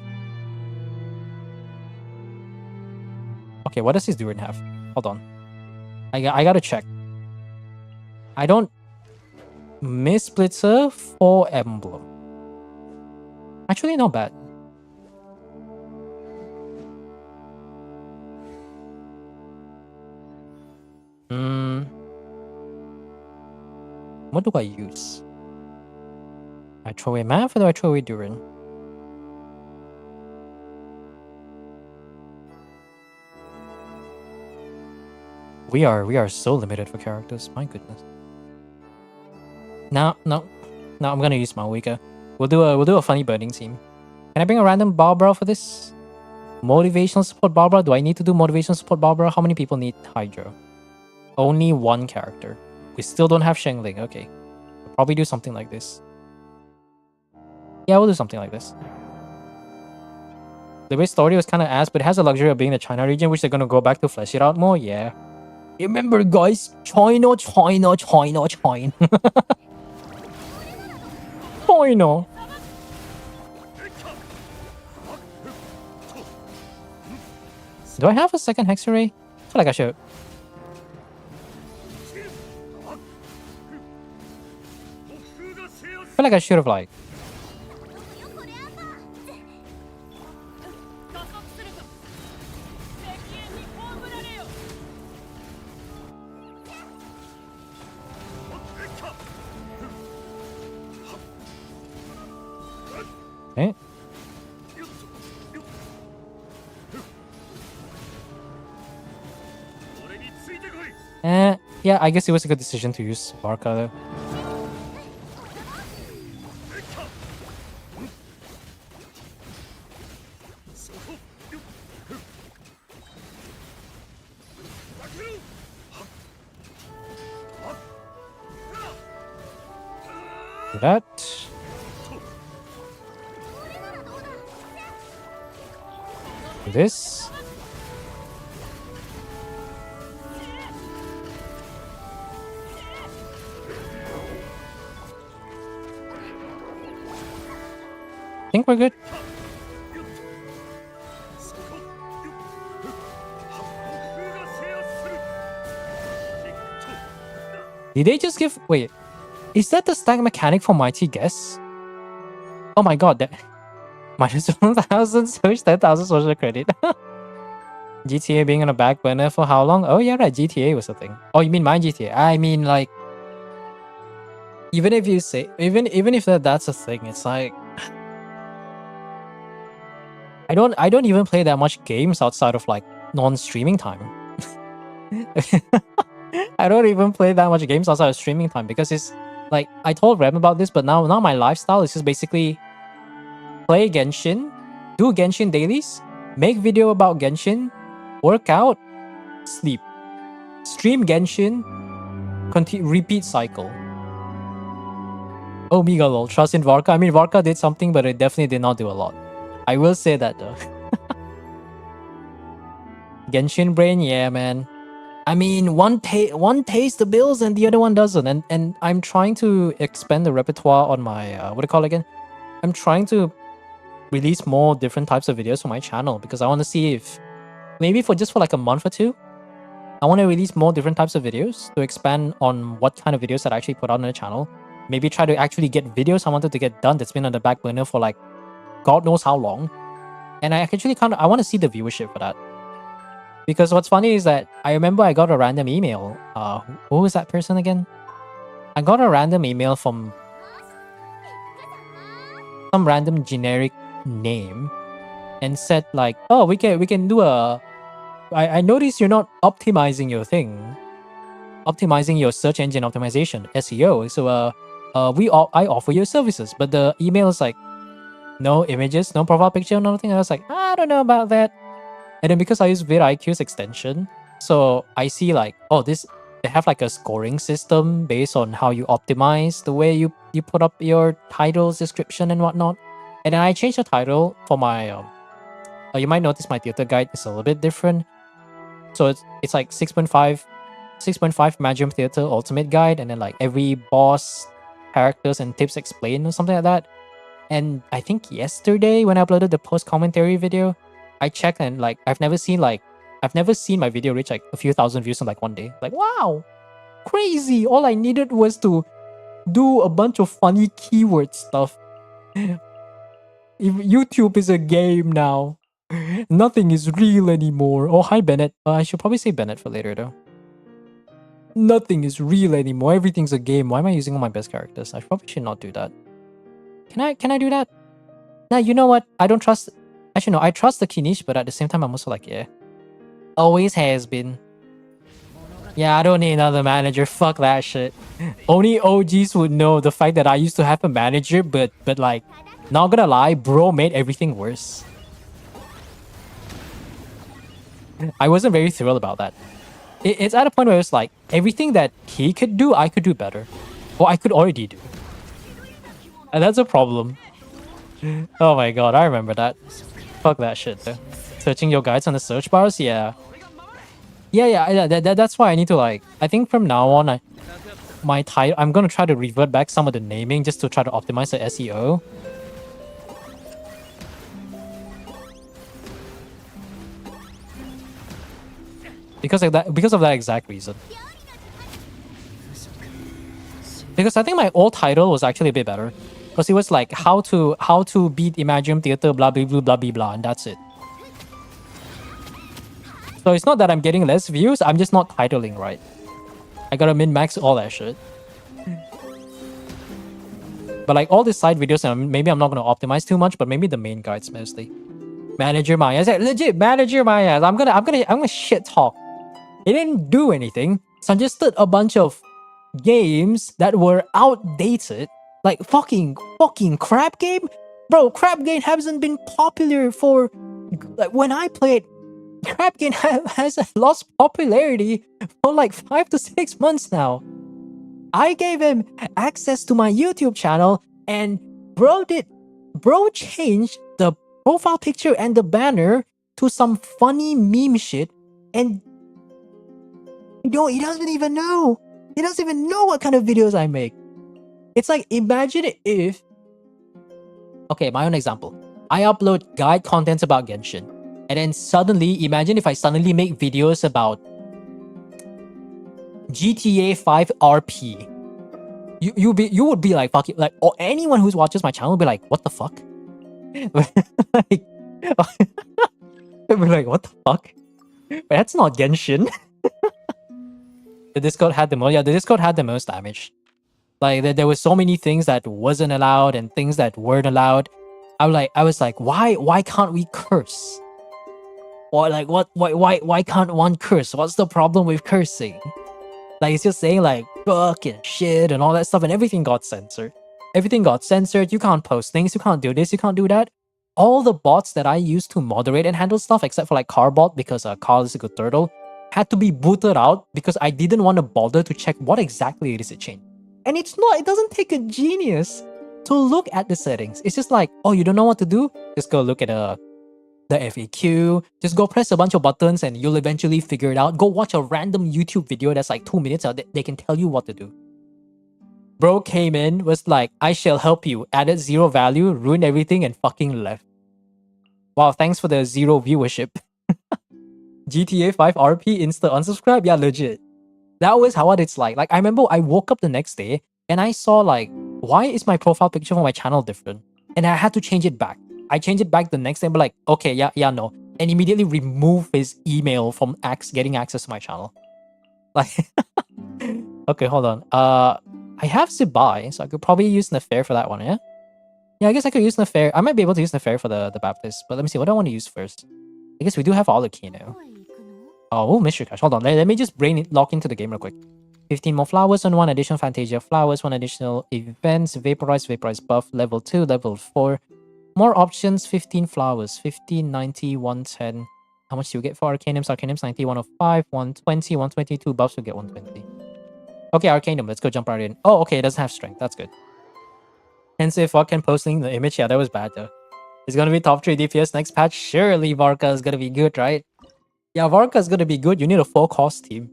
Okay, what does his Durin have? Hold on. I gotta check. I don't miss Blitzer for Emblem. Actually, not bad. What do I use? I throw away Math or do I throw away Durin? We are so limited for characters. My goodness. No, I'm gonna use Malwika. We'll do a funny birding team. Can I bring a random Barbara for this? Motivational support Barbara? Do I need to do motivational support Barbara? How many people need Hydro? Only one character. We still don't have Shengling. Okay. We'll probably do something like this. Yeah, we'll do something like this. The way story was kind of ass, but it has the luxury of being the China region, which they're gonna go back to flesh it out more. Yeah. Remember, guys, China. China. Do I have a second Hex Array? I feel like I should. I feel like I should have like. Okay. Yeah, I guess it was a good decision to use Barca though. Do that. Do this. I think we're good. Did they just give... Wait. Is that the stack mechanic for Mighty Guess? Oh my god, that... Minus 1,000, search 10,000 social credit. GTA being on a back burner for how long? Oh yeah, right, GTA was a thing. Oh, you mean my GTA? I mean, like... Even if you say... Even if that's a thing, it's like... I don't even play that much games outside of like non-streaming time. I don't even play that much games outside of streaming time because it's like I told Rem about this, but now my lifestyle is just basically play Genshin, do Genshin dailies, make video about Genshin, work out, sleep, stream Genshin, repeat cycle. Oh, Mega lol, trust in Varka. I mean, Varka did something, but it definitely did not do a lot. I will say that though. Genshin brain, yeah, man. I mean, one pays the bills and the other one doesn't. And I'm trying to expand the repertoire on my what do you call it again? I'm trying to release more different types of videos for my channel because I want to see if maybe for like a month or two, I want to release more different types of videos to expand on what kind of videos that I actually put out on the channel. Maybe try to actually get videos I wanted to get done that's been on the back burner for like God knows how long. And I actually I want to see the viewership for that. Because what's funny is that I remember I got a random email. Who was that person again? I got a random email from some random generic name and said like, oh, we can do a... I noticed you're not optimizing your thing. Optimizing your search engine optimization, SEO. So I offer your services. But the email is like, no images, no profile picture, nothing. I was like, I don't know about that. And then because I use vidIQ's extension, so I see like, oh, they have like a scoring system based on how you optimize the way you put up your titles, description, and whatnot. And then I changed the title for my you might notice my theater guide is a little bit different. So it's like 6.5 Magium Theater Ultimate Guide, and then like every boss, characters, and tips explained or something like that. And I think yesterday when I uploaded the post commentary video, I checked and like I've never seen my video reach like a few thousand views in like one day. Like, wow, crazy! All I needed was to do a bunch of funny keyword stuff. YouTube is a game now. Nothing is real anymore. Oh, hi Bennett. I should probably say Bennett for later though. Nothing is real anymore. Everything's a game. Why am I using all my best characters? I probably should not do that. Can I do that? Nah, you know what? I don't trust... Actually, no, I trust the Kinish, but at the same time, I'm also like, yeah. Always has been. Yeah, I don't need another manager. Fuck that shit. Only OGs would know the fact that I used to have a manager, but like, not gonna lie, bro made everything worse. I wasn't very thrilled about that. It's at a point where it's like, everything that he could do, I could do better. Or I could already do. And that's a problem. Oh my god, I remember that. Fuck that shit though. Searching your guides on the search bars? Yeah. Yeah, that's why I need to like... I think from now on, I'm gonna try to revert back some of the naming just to try to optimize the SEO. Because of that exact reason. Because I think my old title was actually a bit better. Because it was like how to beat Imagium Theater blah blah blah blah blah blah, and that's it. So it's not that I'm getting less views, I'm just not titling right. I gotta min-max all that shit. But like all these side videos, maybe I'm not gonna optimize too much, but maybe the main guides mostly. Manager my ass, legit manager my ass. I'm gonna shit talk. It didn't do anything. Suggested a bunch of games that were outdated. Like fucking crap game? Bro, crap game hasn't been popular for... Like when I played, crap game has lost popularity for like 5 to 6 months now. I gave him access to my YouTube channel and bro changed the profile picture and the banner to some funny meme shit, and he doesn't even know. He doesn't even know what kind of videos I make. It's like, imagine if... Okay, my own example. I upload guide contents about Genshin. And then suddenly, imagine if I suddenly make videos about GTA 5 RP. You would be like, fucking... Like, or anyone who watches my channel would be like, what the fuck? Like... They'd be like, what the fuck? Wait, that's not Genshin. The Discord had the most... Yeah, the Discord had the most damage. Like there were so many things that wasn't allowed and things that weren't allowed. I was like, why can't we curse? Or like why can't one curse? What's the problem with cursing? Like it's just saying like fuck and shit and all that stuff, and everything got censored. Everything got censored. You can't post things, you can't do this, you can't do that. all the bots that I use to moderate and handle stuff, except for like Carbot, because Carl is a good turtle, had to be booted out because I didn't want to bother to check what exactly it is it changed. And it doesn't take a genius to look at the settings. It's just like, oh, you don't know what to do? Just go look at the FAQ. Just go press a bunch of buttons and you'll eventually figure it out. Go watch a random YouTube video that's like 2 minutes. They can tell you what to do. Bro came in, was like, I shall help you. Added 0 value, ruined everything, and fucking left. Wow, thanks for the 0 viewership. GTA 5 RP insta unsubscribe? Yeah, legit. That was how it's like. Like, I remember I woke up the next day and I saw like, why is my profile picture for my channel different? And I had to change it back. I changed it back the next day and be like, okay, yeah, no. And immediately remove his email from getting access to my channel. Like, okay, hold on. I have Zibai, so I could probably use Nefair for that one, yeah? Yeah, I guess I could use Nefair. I might be able to use Nefair for the Baptist, but let me see, what do I want to use first? I guess we do have Olakino. Oh, Mystery Cash. Hold on, let me just lock into the game real quick. 15 more flowers and 1 additional Fantasia flowers, 1 additional events, Vaporize buff, level 2, level 4. More options, 15 flowers, 15, 90, 110. How much do you get for Arcaniums? Arcaniums 90, 105, 120, 122 buffs will get 120. Okay, Arcanum, let's go jump right in. Oh, okay, it doesn't have strength. That's good. Hence, if I can posting the image, yeah, that was bad though. It's gonna be top 3 DPS next patch. Surely Varka is gonna be good, right? Yeah, Varka is gonna be good. You need a 4-cost team.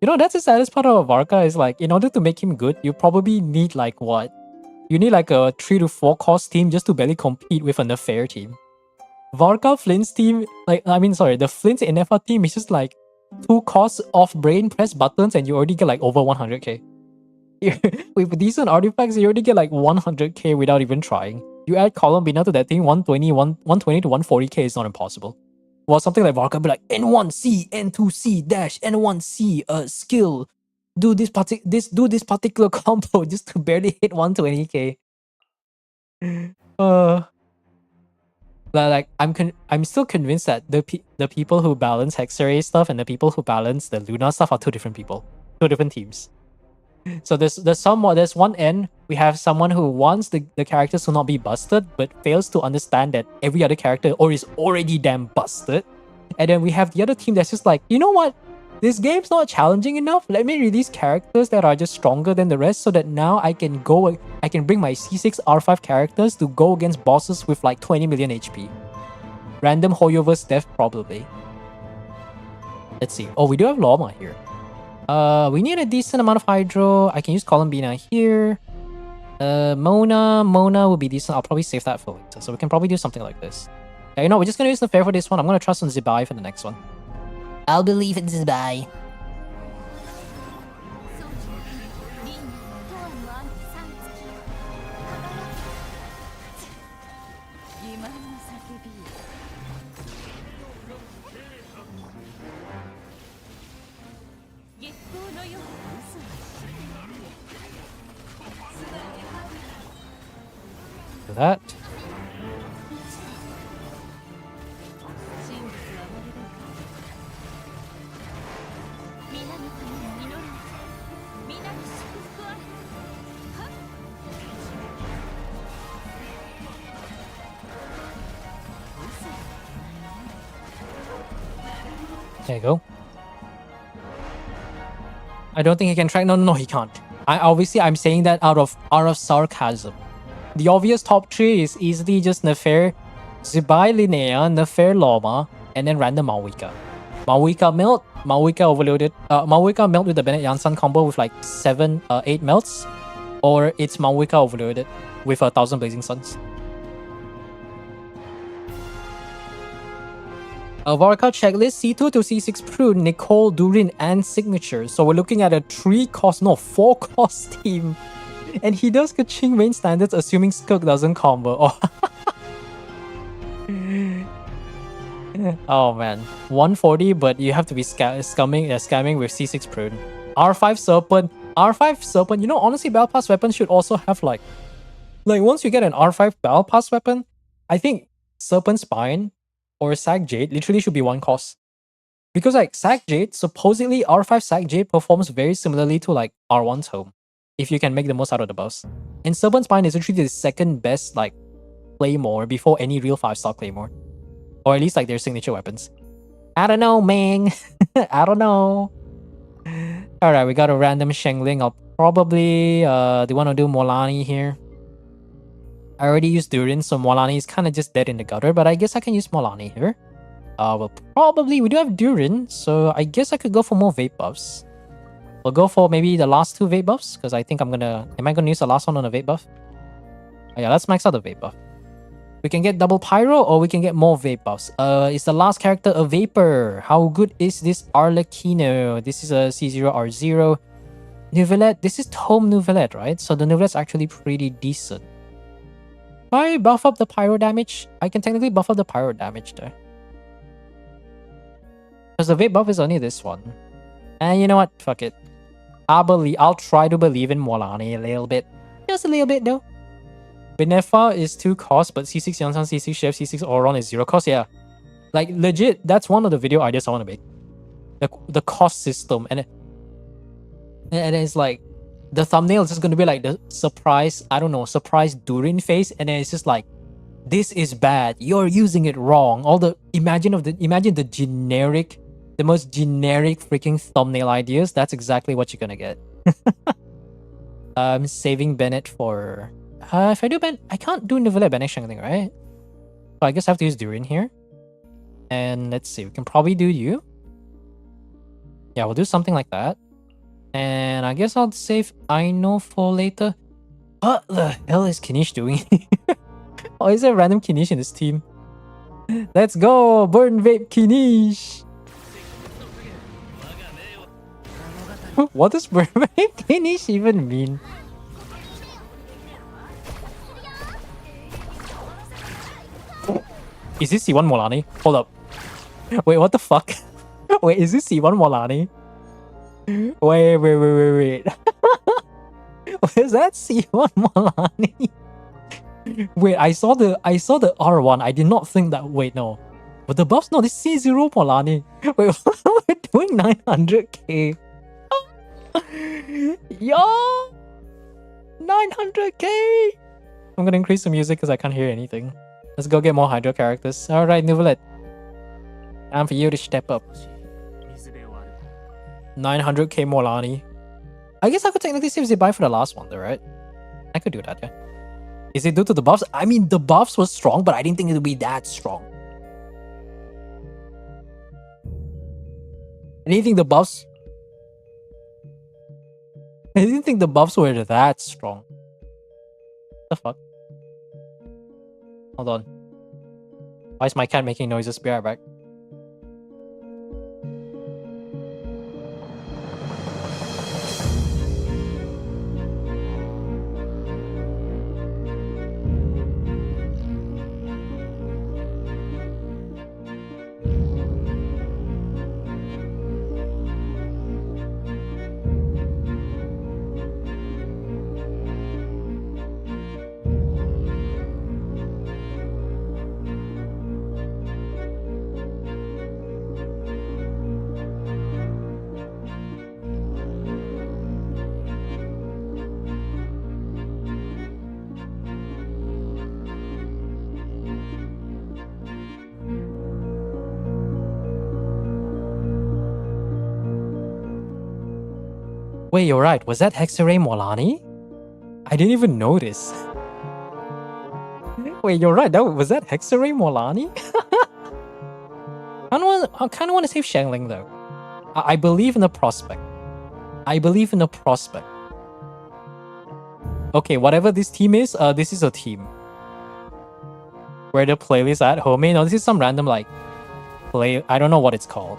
You know, that's the saddest part of Varka is like, in order to make him good, you probably need like what? You need like a 3 to 4-cost team just to barely compete with a Nefair team. Varka Flint's team, the Flint's NFR team is just like 2 costs off brain, press buttons, and you already get like over 100k. With decent artifacts, you already get like 100k without even trying. You add Columbina to that thing, 120 to 140k is not impossible. Well, something like Varka be like N1C, N2C, dash, N1C, skill. Do this particular combo just to barely hit 120k. Like I'm still convinced that the people who balance Hexarray stuff and the people who balance the Luna stuff are 2 different people, 2 different teams. So there's one end, we have someone who wants the characters to not be busted, but fails to understand that every other character is already damn busted. And then we have the other team that's just like, you know what? This game's not challenging enough. Let me release characters that are just stronger than the rest so that now I can bring my C6 R5 characters to go against bosses with like 20 million HP. Random Hoyover's death probably. Let's see. Oh, we do have Loma here. We need a decent amount of Hydro. I can use Columbina here. Mona will be decent. I'll probably save that for later. So we can probably do something like this. Yeah, you know, we're just gonna use the fair for this one. I'm gonna trust on Zibai for the next one. I'll believe in Zibai. Do that. There you go. I don't think he can track. No, he can't. I'm saying that out of sarcasm. The obvious top 3 is easily just Nefair, Zibai Linnea, Nefair Loma, and then random Mawika. Mawika melt overloaded. Mawika melt with the Bennett Yansan combo with like 8 melts, or it's Mawika overloaded with 1,000 Blazing Suns. Varka checklist C2 to C6 Prune, Nicole, Durin, and Signature. So we're looking at a 4-cost team. And he does Kaching main standards assuming Skirk doesn't combo. Oh. Oh man. 140, but you have to be scamming with C6 Prune. R5 Serpent. You know, honestly, Battle Pass weapon should also have like once you get an R5 Battle Pass weapon, I think Serpent Spine or Sag Jade literally should be 1 cost. Because like Sag Jade, supposedly R5 Sag Jade performs very similarly to like R1's Home, if you can make the most out of the buffs. And Serpent Spine is literally the second best like Claymore before any real 5-star Claymore. Or at least like their signature weapons. I don't know, man. I don't know. Alright, we got a random Shengling. I'll probably do you want to do Molani here? I already used Durin, so Molani is kind of just dead in the gutter, but I guess I can use Molani here. We do have Durin, so I guess I could go for more vape buffs. We'll go for maybe the last 2 vape buffs, because I think am I gonna use the last one on a vape buff? Oh yeah, let's max out the vape buff. We can get double pyro, or we can get more vape buffs. Is the last character a vapor? How good is this Arlecchino? This is a C0R0. Nouvellette, this is Tome Nouvellette, right? So the Nouvellette's actually pretty decent. If I buff up the pyro damage, I can technically buff up the pyro damage there. Because the vape buff is only this one. And you know what? Fuck it. I'll try to believe in Molani a little bit. Just a little bit though. Benefa is 2 cost, but C6 Yansan, C6 Chef, C6 Auron is 0 cost. Yeah. Like legit, that's one of the video ideas I want to make. The cost system. And it's like the thumbnail is just gonna be like the surprise Durin face, and then it's just like, this is bad. You're using it wrong. Imagine the most generic freaking thumbnail ideas. That's exactly what you're gonna get. I'm saving Bennett for if I do I can't do Nouvelle Bennett Shengling, right? So I guess I have to use Durin here. And let's see, we can probably do you. Yeah, we'll do something like that. And I guess I'll save Aino for later. What the hell is Kinish doing? Oh, is there a random Kinish in this team? Let's go! Burn Vape Kinish! What does Burn Vape Kinish even mean? Is this C1 Molani? Hold up. Wait, what the fuck? Wait, is this C1 Molani? Wait. Was that C1 Molani? Wait, I saw the R1. I did not think that. Wait, no. But the buffs? No, this is C0 Molani. Wait, we're doing 900k. Yo! 900k! I'm gonna increase the music because I can't hear anything. Let's go get more Hydro characters. Alright, Nouvellette. Time for you to step up. 900k Molani. I guess I could technically save Zibai for the last one though, right? I could do that, yeah. Is it due to the buffs? I mean, the buffs was strong, but I didn't think it would be that strong. I didn't think the buffs were that strong. What the fuck? Hold on. Why is my cat making noises? Be right back. Wait, you're right. Was that Hexaray Molani? I didn't even notice. Wait, you're right. Was that Hexaray Molani? I kind of want to save Shengling though. I believe in the prospect. Okay, whatever this team is, this is a team. Where the playlist at home? No, this is some random like play. I don't know what it's called.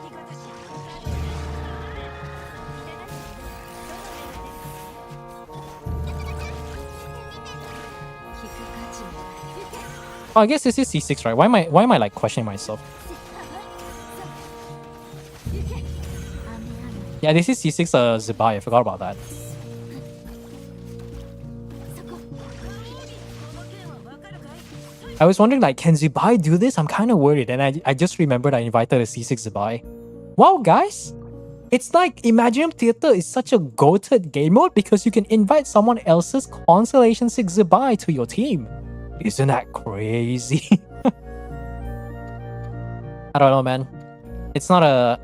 Oh, I guess this is C6, right? Why am I like questioning myself? Yeah, this is C6 Zibai. I forgot about that. I was wondering, like, can Zibai do this? I'm kind of worried, and I just remembered I invited a C6 Zibai. Wow, guys! It's like Imaginum Theater is such a goated game mode because you can invite someone else's Constellation 6 Zibai to your team. Isn't that crazy? I don't know, man. It's not a...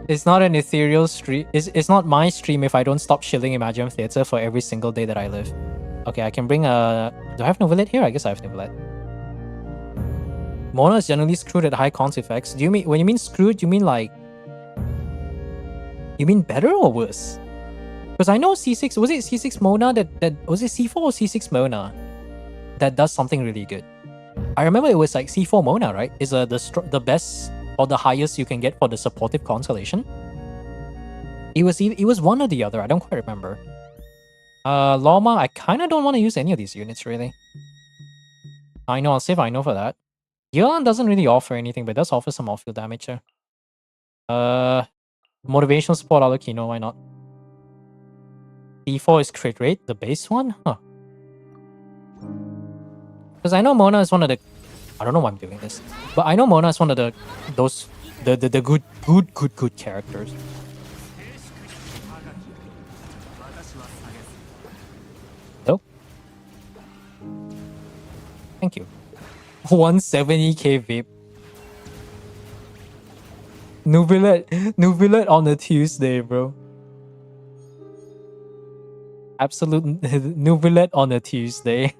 It's not an ethereal stream. It's not my stream if I don't stop shilling Imagine Theater for every single day that I live. Okay, I can bring a... Do I have Novelet here? I guess I have Novelet. Mona is generally screwed at high cons effects. Do you mean... When you mean screwed, you mean like... You mean better or worse? Because I know C6... Was it C6 Mona that... Was it C4 or C6 Mona that does something really good? I remember it was like C4 Mona, right? Is the best or the highest you can get for the supportive constellation. It was one or the other. I don't quite remember. Lama, I kind of don't want to use any of these units, really. I know, I'll save I know for that. Yelan doesn't really offer anything, but does offer some off-field damage here. Motivational support, Alakino, why not? D4 is crit rate, the base one? Huh. Because I know Mona is one of the... I don't know why I'm doing this. But I know Mona is one of the good characters. Nope. Thank you. 170k VIP. Nubilet on a Tuesday, bro. Absolute Nubilet on a Tuesday.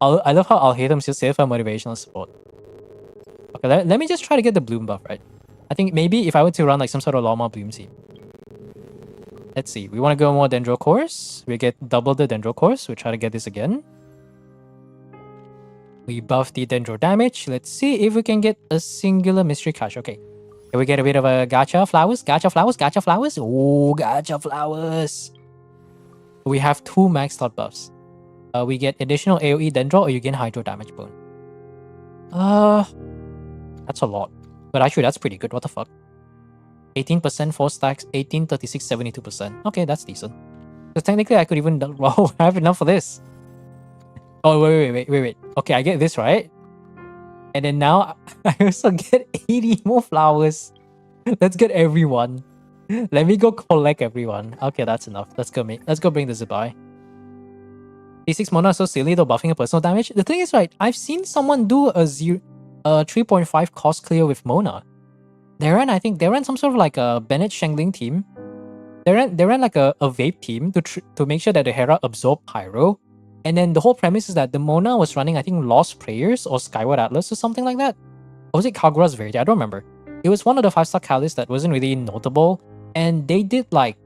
I love how Alhaitham just said for motivational support. Okay, let me just try to get the bloom buff, right? I think maybe if I were to run like some sort of Lama bloom team. Let's see. We want to go more Dendro Cores. We get double the Dendro Cores. We'll try to get this again. We buff the Dendro damage. Let's see if we can get a singular mystery cache. Okay. Can we get a bit of a gacha flowers? Gacha flowers? Gacha flowers? Oh, gacha flowers. We have 2 maxed out buffs. We get additional AoE Dendro or you gain Hydro damage bone. That's a lot. But actually, that's pretty good. What the fuck? 18%, 4 stacks, 18, 36, 72%. Okay, that's decent. So technically, I could even... Wow, I have enough for this. Oh, wait. Okay, I get this, right? And then now, I also get 80 more flowers. Let's get everyone. Let me go collect everyone. Okay, that's enough. Let's go bring the Zibai. D6 Mona is so silly though, buffing a personal damage. The thing is, right, I've seen someone do a 3.5 cost clear with Mona. They ran some sort of like a Bennett Shengling team. They ran like a vape team to make sure that the Hera absorbed Pyro. And then the whole premise is that the Mona was running, I think, Lost Prayers or Skyward Atlas or something like that. Or was it Kagura's Verity? I don't remember. It was one of the 5-star Callis that wasn't really notable. And they did like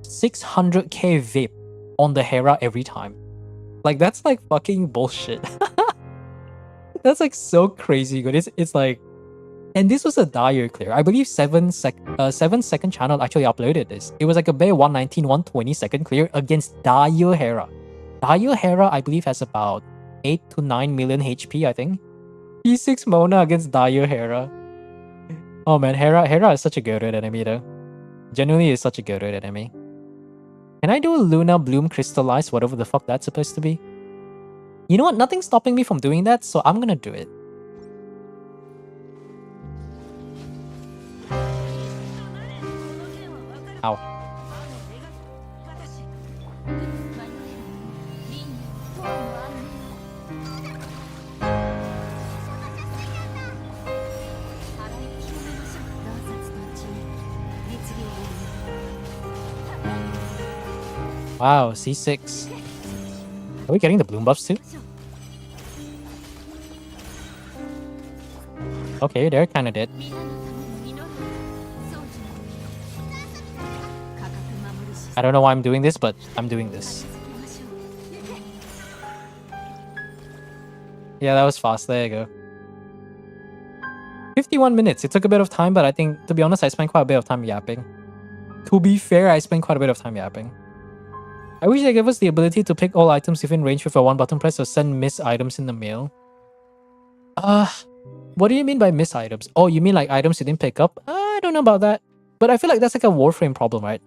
600k vape on the Hera every time. Like, that's like fucking bullshit. That's like so crazy good. It's like... And this was a dire clear. I believe 7 second channel actually uploaded this. It was like a bare 119, 120 second clear against Dire Hera. Dire Hera, I believe, has about 8 to 9 million HP, I think. P6 Mona against Dire Hera. Oh man, Hera is such a good enemy though. Genuinely is such a good enemy. Can I do a Luna Bloom Crystallize, whatever the fuck that's supposed to be? You know what? Nothing's stopping me from doing that, so I'm gonna do it. Ow. Wow, C6. Are we getting the bloom buffs too? Okay, they're kinda dead. I don't know why I'm doing this, but I'm doing this. Yeah, that was fast. There you go. 51 minutes. It took a bit of time, but I think, to be honest, I spent quite a bit of time yapping. To be fair, I spent quite a bit of time yapping. I wish they gave us the ability to pick all items within range with a 1-button press or send missed items in the mail. What do you mean by missed items? Oh, you mean like items you didn't pick up? I don't know about that. But I feel like that's like a Warframe problem, right?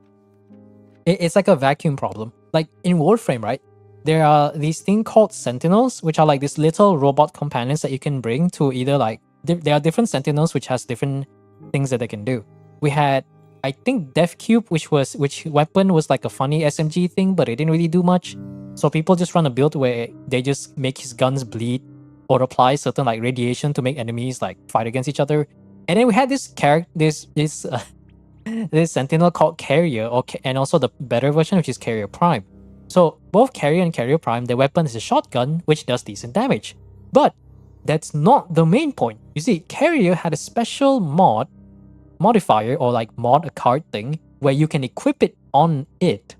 It's like a vacuum problem. Like in Warframe, right? There are these things called Sentinels, which are like these little robot companions that you can bring to either like... There are different Sentinels which has different things that they can do. We had... I think Death Cube, which weapon was like a funny SMG thing, but it didn't really do much. So people just run a build where they just make his guns bleed or apply certain like radiation to make enemies like fight against each other. And then we had this character, this sentinel called Carrier, and also the better version, which is Carrier Prime. So both Carrier and Carrier Prime, their weapon is a shotgun, which does decent damage. But that's not the main point. You see, Carrier had a special modifier, or like mod a card thing, where you can equip it on it,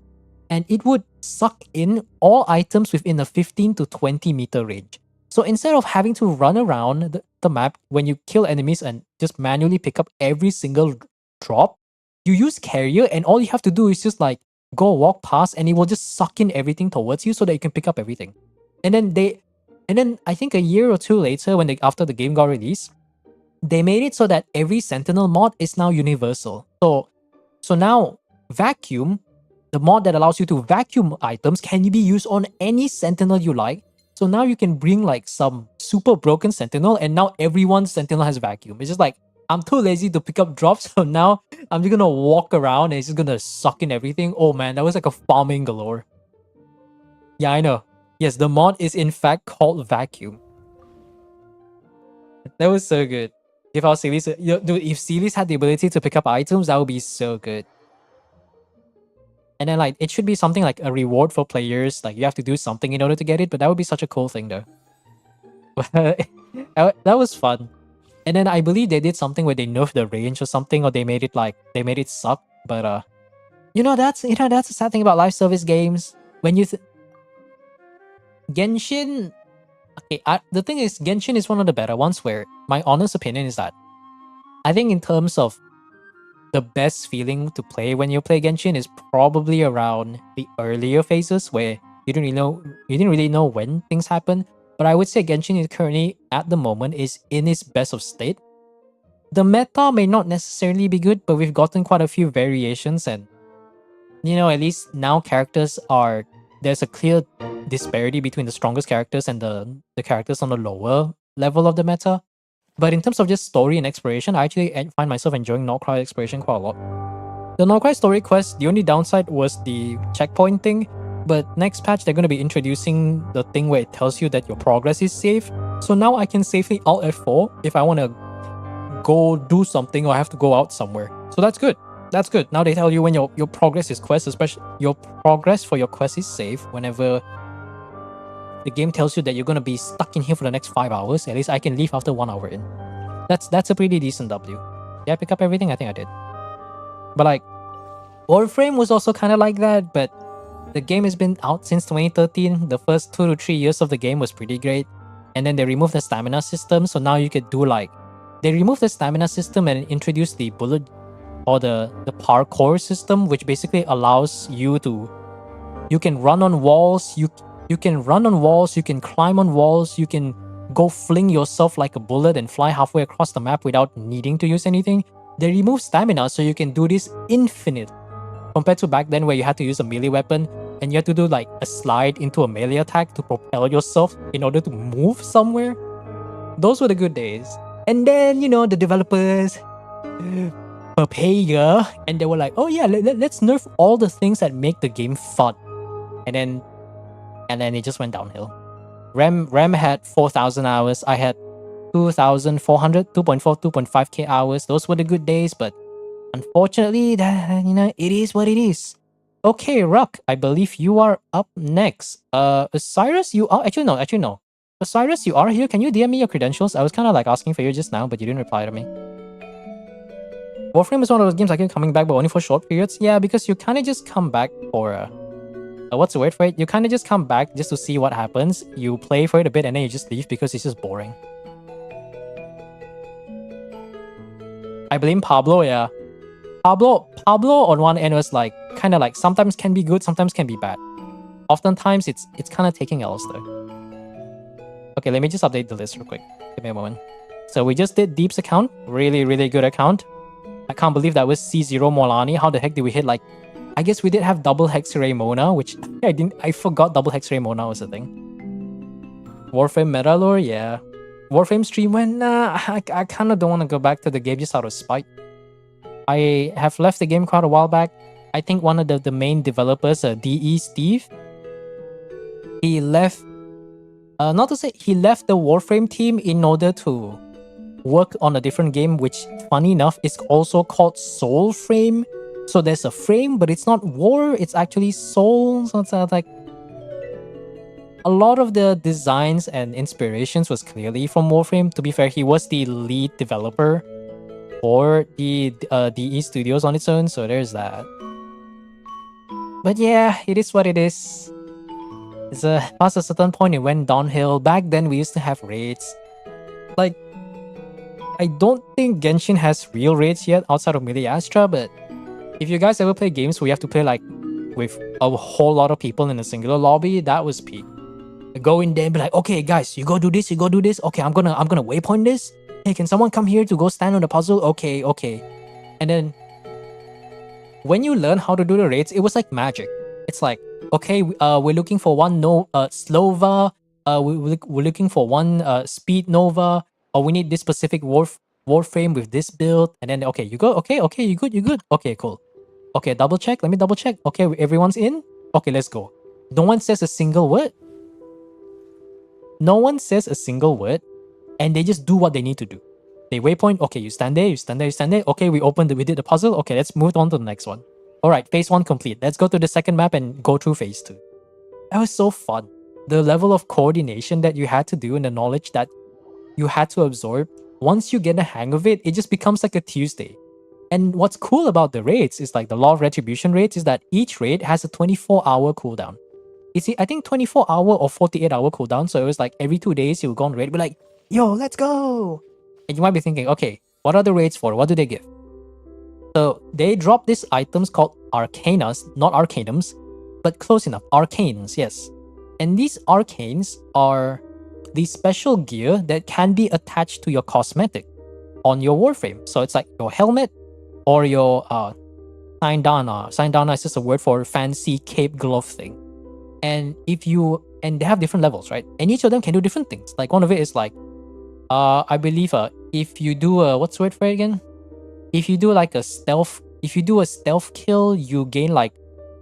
and it would suck in all items within a 15 to 20 meter range. So instead of having to run around the map when you kill enemies and just manually pick up every single drop, you use Carrier, and all you have to do is just like go walk past, and it will just suck in everything towards you so that you can pick up everything. And then I think a year or two later, after the game got released, they made it so that every Sentinel mod is now universal. So now Vacuum, the mod that allows you to vacuum items, can be used on any Sentinel you like. So now you can bring like some super broken Sentinel, and now everyone's Sentinel has Vacuum. It's just like, I'm too lazy to pick up drops, so now I'm just gonna walk around and it's just gonna suck in everything. Oh man, that was like a farming galore. Yeah, I know. Yes, the mod is in fact called Vacuum. That was so good. If our Celis, dude, if Celis had the ability to pick up items, that would be so good. And then like, it should be something like a reward for players. Like you have to do something in order to get it, but that would be such a cool thing though. That was fun. And then I believe they did something where they nerfed the range or something, or they made it suck. But that's the sad thing about live service games. When you Genshin, okay, the thing is, Genshin is one of the better ones. Where my honest opinion is that I think in terms of the best feeling to play when you play Genshin is probably around the earlier phases where you didn't really know when things happen. But I would say Genshin is currently, at the moment, is in its best of state. The meta may not necessarily be good, but we've gotten quite a few variations, and at least now there's a clear disparity between the strongest characters and the characters on the lower level of the meta. But in terms of just story and exploration, I actually find myself enjoying Nordcry exploration quite a lot. The Nordcry story quest, the only downside was the checkpoint thing. But next patch, they're going to be introducing the thing where it tells you that your progress is safe. So now I can safely Alt F4 if I want to go do something or I have to go out somewhere. So that's good. That's good. Now they tell you when your progress is quest, especially your progress for your quest is safe whenever the game tells you that you're going to be stuck in here for the next 5 hours. At least I can leave after 1 hour in. That's a pretty decent W. Did I pick up everything? I think I did. But like, Warframe was also kind of like that, but the game has been out since 2013. The first 2 to 3 years of the game was pretty great. And then they removed the stamina system. So now you could do like... They removed the stamina system and introduced the bullet... or the parkour system, which basically allows you to... You can run on walls. You can run on walls. You can climb on walls. You can go fling yourself like a bullet and fly halfway across the map without needing to use anything. They removed stamina so you can do this infinite. Compared to back then where you had to use a melee weapon and you had to do like a slide into a melee attack to propel yourself in order to move somewhere. Those were the good days. And then, the developers, Papaya, and they were like, oh yeah, let's nerf all the things that make the game fun. And then it just went downhill. Rem had 4,000 hours. I had 2,400, 2.5k hours. Those were the good days, but unfortunately, it is what it is. Okay, Ruck, I believe you are up next. Cyrus, you are... Actually, no. Cyrus, you are here. Can you DM me your credentials? I was kind of like asking for you just now, but you didn't reply to me. Warframe is one of those games I keep coming back, but only for short periods. Yeah, because you kind of just come back for... what's the word for it? You kind of just come back just to see what happens. You play for it a bit and then you just leave because it's just boring. I blame Pablo, yeah. Pablo on one end was like kind of like sometimes can be good, sometimes can be bad. Oftentimes it's kind of taking L's though. Okay, let me just update the list real quick. Give me a moment. So we just did Deep's account, really good account. I can't believe that was C0 Molani. How the heck did we hit like? I guess we did have double Hex-Ray Mona, which I forgot double Hex-Ray Mona was a thing. Warframe Metalore, yeah. Warframe stream when I kind of don't want to go back to the game just out of spite. I have left the game quite a while back. I think one of the main developers, DE Steve, he left, not to say he left the Warframe team in order to work on a different game, which funny enough is also called Soulframe. So there's a frame, but it's not war, it's actually soul. So it's like a lot of the designs and inspirations was clearly from Warframe. To be fair, he was the lead developer for the DE Studios on its own, so there's that. But yeah, it is what it is. It's past a certain point, it went downhill. Back then, we used to have raids. Like, I don't think Genshin has real raids yet outside of Melee Astra, but if you guys ever play games where you have to play like with a whole lot of people in a singular lobby, that was peak. Go in there and be like, okay guys, you go do this, you go do this. Okay, I'm gonna waypoint this. Hey, can someone come here to go stand on the puzzle? Okay. And then when you learn how to do the raids, it was like magic. It's like, okay, we're looking for one Slova. We're looking for one Speed Nova. Or we need this specific Warframe with this build. And then, okay, you go. Okay, you good. Okay, cool. Okay, double check. Let me double check. Okay, everyone's in. Okay, let's go. No one says a single word. No one says a single word. And they just do what they need to do. They waypoint. Okay, you stand there, you stand there, you stand there. Okay, we did the puzzle. Okay, let's move on to the next one. Alright, phase 1 complete. Let's go to the second map and go through phase 2. That was so fun. The level of coordination that you had to do and the knowledge that you had to absorb, once you get the hang of it, it just becomes like a Tuesday. And what's cool about the raids is like the Law of Retribution raids is that each raid has a 24-hour cooldown. You see, I think 24-hour or 48-hour cooldown, so it was like every 2 days you'll go on raid, be like, yo, let's go! And you might be thinking, okay, what are the raids for? What do they give? So they drop these items called Arcanas, not Arcanums, but close enough, Arcanes, yes. And these Arcanes are the special gear that can be attached to your cosmetic on your Warframe. So it's like your helmet or your Sindana. Sindana is just a word for fancy cape glove thing. And they have different levels, right? And each of them can do different things. Like one of it is like, I believe if you do what's the word for it again? If you do a stealth kill, you gain like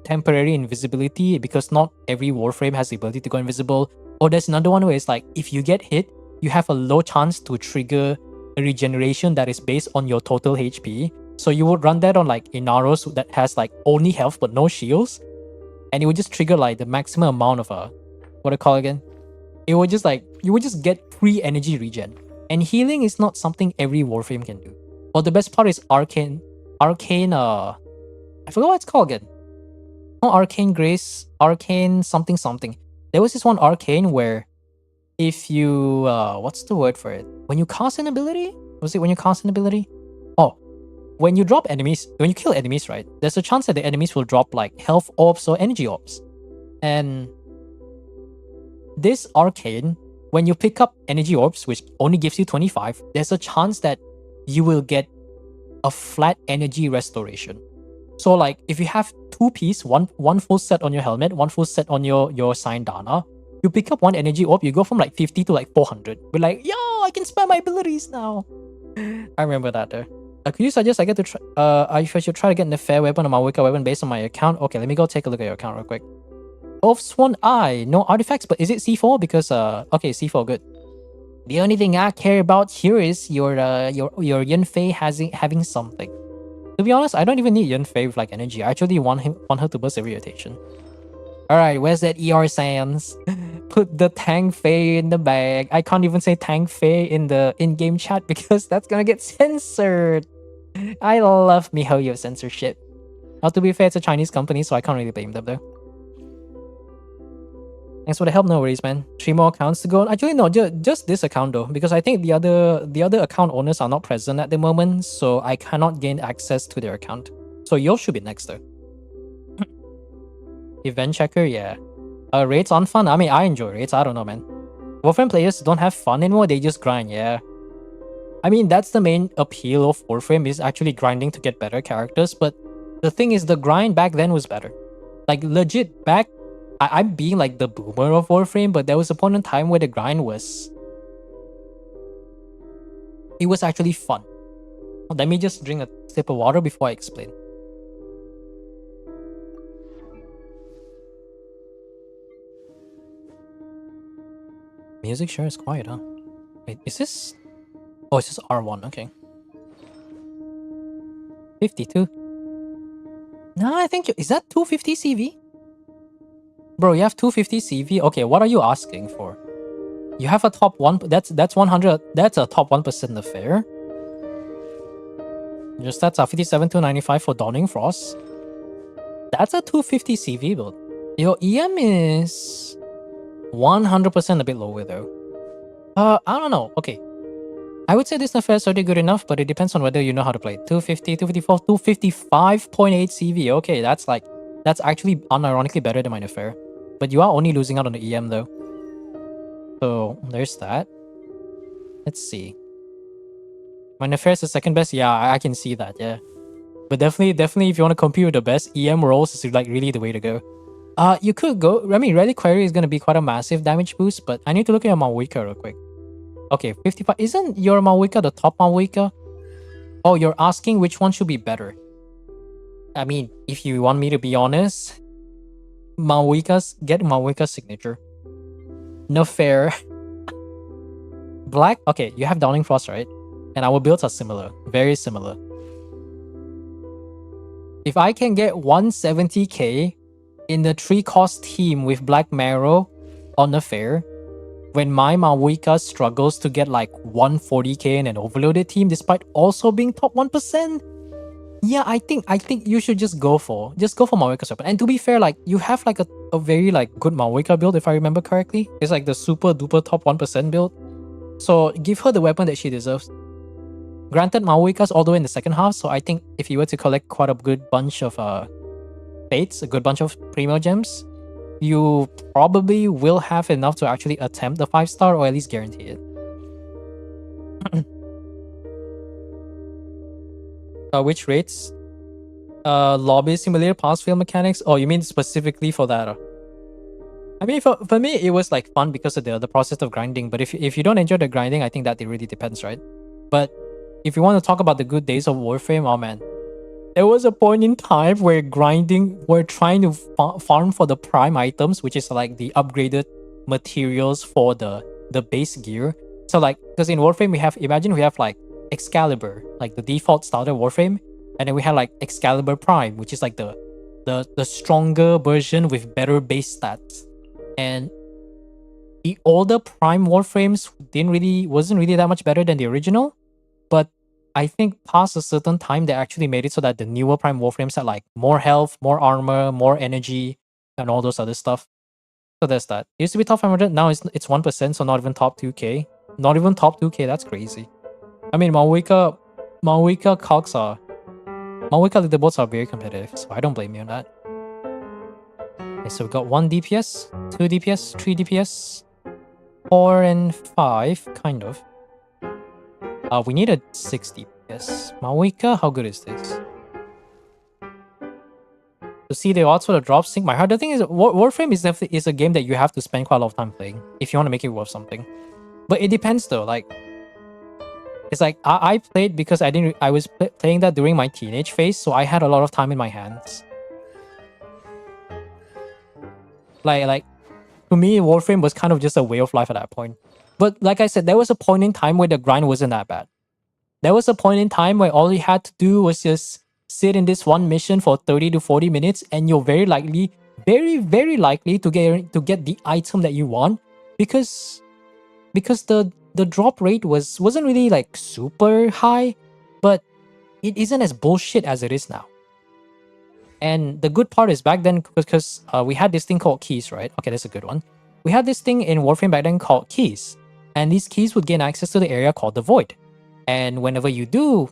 temporary invisibility because not every Warframe has the ability to go invisible. Or there's another one where it's like, if you get hit, you have a low chance to trigger a regeneration that is based on your total HP. So you would run that on like Inaros that has like only health but no shields. And it would just trigger like the maximum amount of what do you call it again? It would just like, you would just get free energy regen. And healing is not something every Warframe can do. Well, the best part is Arcane, I forgot what it's called again. No, Arcane Grace, Arcane something. There was this one Arcane where if you, what's the word for it? When you cast an ability? Was it when you cast an ability? Oh, when you kill enemies, right? There's a chance that the enemies will drop like health orbs or energy orbs. And this Arcane, when you pick up energy orbs, which only gives you 25, there's a chance that you will get a flat energy restoration. So like if you have two piece, one full set on your helmet, one full set on your Sindana, you pick up one energy orb, you go from like 50 to like 400. We're like, yo, I can spam my abilities now. I remember that there. Could you suggest I get to try, I should try to get a fair weapon or my wicked weapon based on my account? Okay, let me go take a look at your account real quick. Oath Swan Eye, no artifacts, but is it C4? Because okay, C4, good. The only thing I care about here is your Yunfei having something. To be honest, I don't even need Yunfei with like energy. I actually want her to burst every rotation. Alright, where's that ER Sans? Put the Tang Fei in the bag. I can't even say Tang Fei in the in-game chat because that's gonna get censored. I love MiHoYo censorship. Now to be fair, it's a Chinese company, so I can't really blame them though. Thanks for the help, no worries, man. 3 more accounts to go. Actually, no, just this account though, because I think the other account owners are not present at the moment, so I cannot gain access to their account. So yours should be next though. Event checker, yeah. Raids on fun. I mean, I enjoy raids. I don't know, man. Warframe players don't have fun anymore. They just grind, yeah. I mean, that's the main appeal of Warframe is actually grinding to get better characters. But the thing is, the grind back then was better. Like legit back. I'm being like the boomer of Warframe, but there was a point in time where the grind was... It was actually fun. Let me just drink a sip of water before I explain. Music sure is quiet, huh? Wait, is this? Oh, it's just R1. Okay. 52. No, I think is that 250 CV? Bro, you have 250 CV. Okay, what are you asking for? You have a top one. That's 100. That's a top 1% affair. Your stats are 57 to 95 for Dawning Frost. That's a 250 CV build. Your EM is 100% a bit lower though. I don't know. Okay. I would say this affair is already good enough, but it depends on whether you know how to play. 250, 254, 255.8 CV. Okay, that's actually unironically better than my affair. But you are only losing out on the EM though. So there's that. Let's see. My affair is the second best. Yeah, I can see that. Yeah. But definitely, if you want to compete with the best, EM rolls is like really the way to go. You could go. I mean, Relic Quarry is gonna be quite a massive damage boost, but I need to look at your Malwika real quick. Okay, 55. Isn't your Malwika the top Malwika? Oh, you're asking which one should be better. I mean, if you want me to be honest, get Malwika's signature. No fair. Black. Okay, you have Dawning Frost, right? And our builds are similar, very similar. If I can get 170k in the 3-cost team with Black Marrow on a fair, when my Malwika struggles to get like 140k in an overloaded team despite also being top 1%, yeah, I think you should just go for Malwika's weapon. And to be fair, like you have like a very like good Malwika build if I remember correctly. It's like the super duper top 1% build. So give her the weapon that she deserves. Granted, Malwika's all the way in the second half, so I think if you were to collect quite a good bunch of fates, a good bunch of Primo Gems, you probably will have enough to actually attempt the 5-star or at least guarantee it. Which rates? Lobby simulator pass fail mechanics? Oh, you mean specifically for that? I mean, for me, it was like fun because of the process of grinding. But if you don't enjoy the grinding, I think that it really depends, right? But if you want to talk about the good days of Warframe, oh man. There was a point in time where we're trying to farm for the prime items, which is like the upgraded materials for the base gear. So like, because in Warframe imagine we have like Excalibur, like the default starter Warframe, and then we have like Excalibur Prime, which is like the stronger version with better base stats. And the older Prime Warframes wasn't really that much better than the original, but I think past a certain time, they actually made it so that the newer Prime Warframes had like more health, more armor, more energy, and all those other stuff. So there's that. It used to be top 500, now it's 1%, so not even top 2k. Not even top 2k, that's crazy. I mean, Malwika leaderboards are very competitive, so I don't blame you on that. Okay, so we got 1 DPS, 2 DPS, 3 DPS, 4 and 5, kind of. We need a 6 DPS. Malwika, how good is this? To see the odds for the drop sync my heart. The thing is, Warframe is a game that you have to spend quite a lot of time playing if you want to make it worth something. But it depends though. Like, it's like I played because I was playing that during my teenage phase, so I had a lot of time in my hands. Like to me, Warframe was kind of just a way of life at that point. But like I said, there was a point in time where the grind wasn't that bad. There was a point in time where all you had to do was just sit in this one mission for 30 to 40 minutes, and you're very likely to get the item that you want because the drop rate wasn't really like super high, but it isn't as bullshit as it is now. And the good part is back then, because we had this thing called keys, right? Okay, that's a good one. We had this thing in Warframe back then called keys. And these keys would gain access to the area called the Void. And whenever you do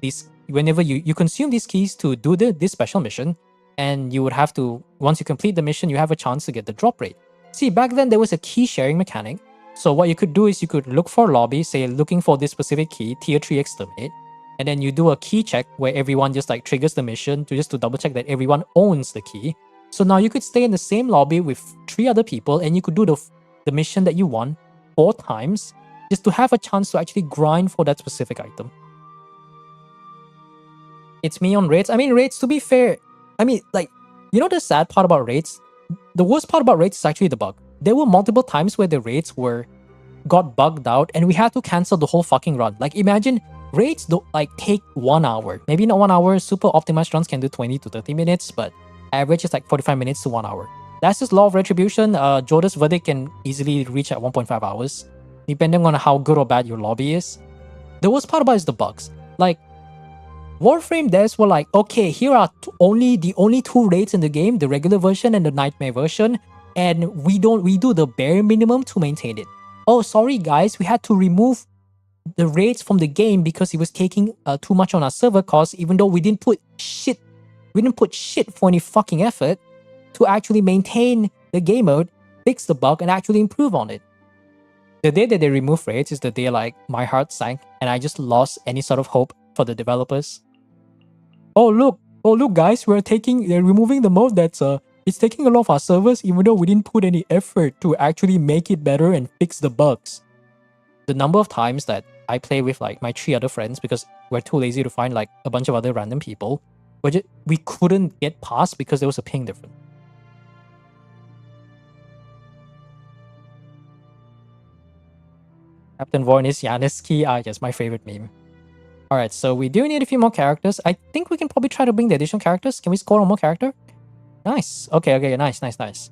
these, whenever you consume these keys to do this special mission, and you would have to, once you complete the mission, you have a chance to get the drop rate. See, back then there was a key sharing mechanic. So what you could do is you could look for a lobby, say looking for this specific key, tier 3 exterminate, and then you do a key check where everyone just like triggers the mission to double check that everyone owns the key. So now you could stay in the same lobby with 3 other people and you could do the mission that you want 4 times just to have a chance to actually grind for that specific item. It's me on raids. I mean, raids, to be fair, I mean, like, you know the sad part about raids? The worst part about raids is actually the bug. There were multiple times where the raids were got bugged out and we had to cancel the whole fucking run. Like imagine raids don't like take 1 hour. Maybe not 1 hour. Super optimized runs can do 20 to 30 minutes, but average is like 45 minutes to 1 hour. That's just law of retribution. Jorda's verdict can easily reach at 1.5 hours, depending on how good or bad your lobby is. The worst part about it is the bugs. Like Warframe devs were like, okay, here are the only 2 raids in the game, the regular version and the nightmare version, and we do the bare minimum to maintain it. Oh, sorry guys, we had to remove the raids from the game because it was taking too much on our server costs, even though we didn't put shit for any fucking effort to actually maintain the game mode, fix the bug, and actually improve on it. The day that they remove raids is the day like my heart sank and I just lost any sort of hope for the developers. Oh look guys, they're removing the mode that's it's taking a lot of our servers even though we didn't put any effort to actually make it better and fix the bugs. The number of times that I play with like my 3 other friends because we're too lazy to find like a bunch of other random people, we couldn't get past because there was a ping difference. Captain Vorn is Yanisky. Yes, my favorite meme. Alright, so we do need a few more characters. I think we can probably try to bring the additional characters. Can we score one more character? Nice. Okay, nice.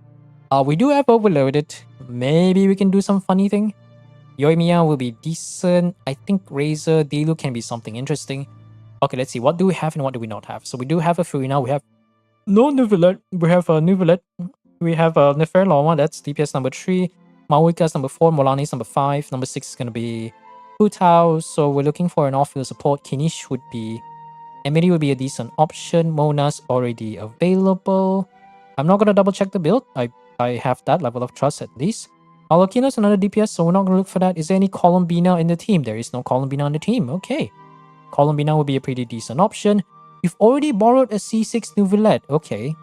We do have Overloaded. Maybe we can do some funny thing. Yoimiya will be decent. I think Razor, Dilu can be something interesting. Okay, let's see. What do we have and what do we not have? So we do have a Furina. We have no Nuvelet. We have a Nuvelet. We have a Nefer Loma. That's DPS number 3. Mawika's number 4. Molani's number 5. Number 6 is going to be Putao, so we're looking for an off-field support. Kinish would be... Emily would be a decent option. Mona's already available. I'm not going to double check the build. I have that level of trust at least. Alokino's another DPS, so we're not going to look for that. Is there any Columbina in the team? There is no Columbina on the team. Okay. Columbina would be a pretty decent option. We've already borrowed a C6 Nuvelet. Okay.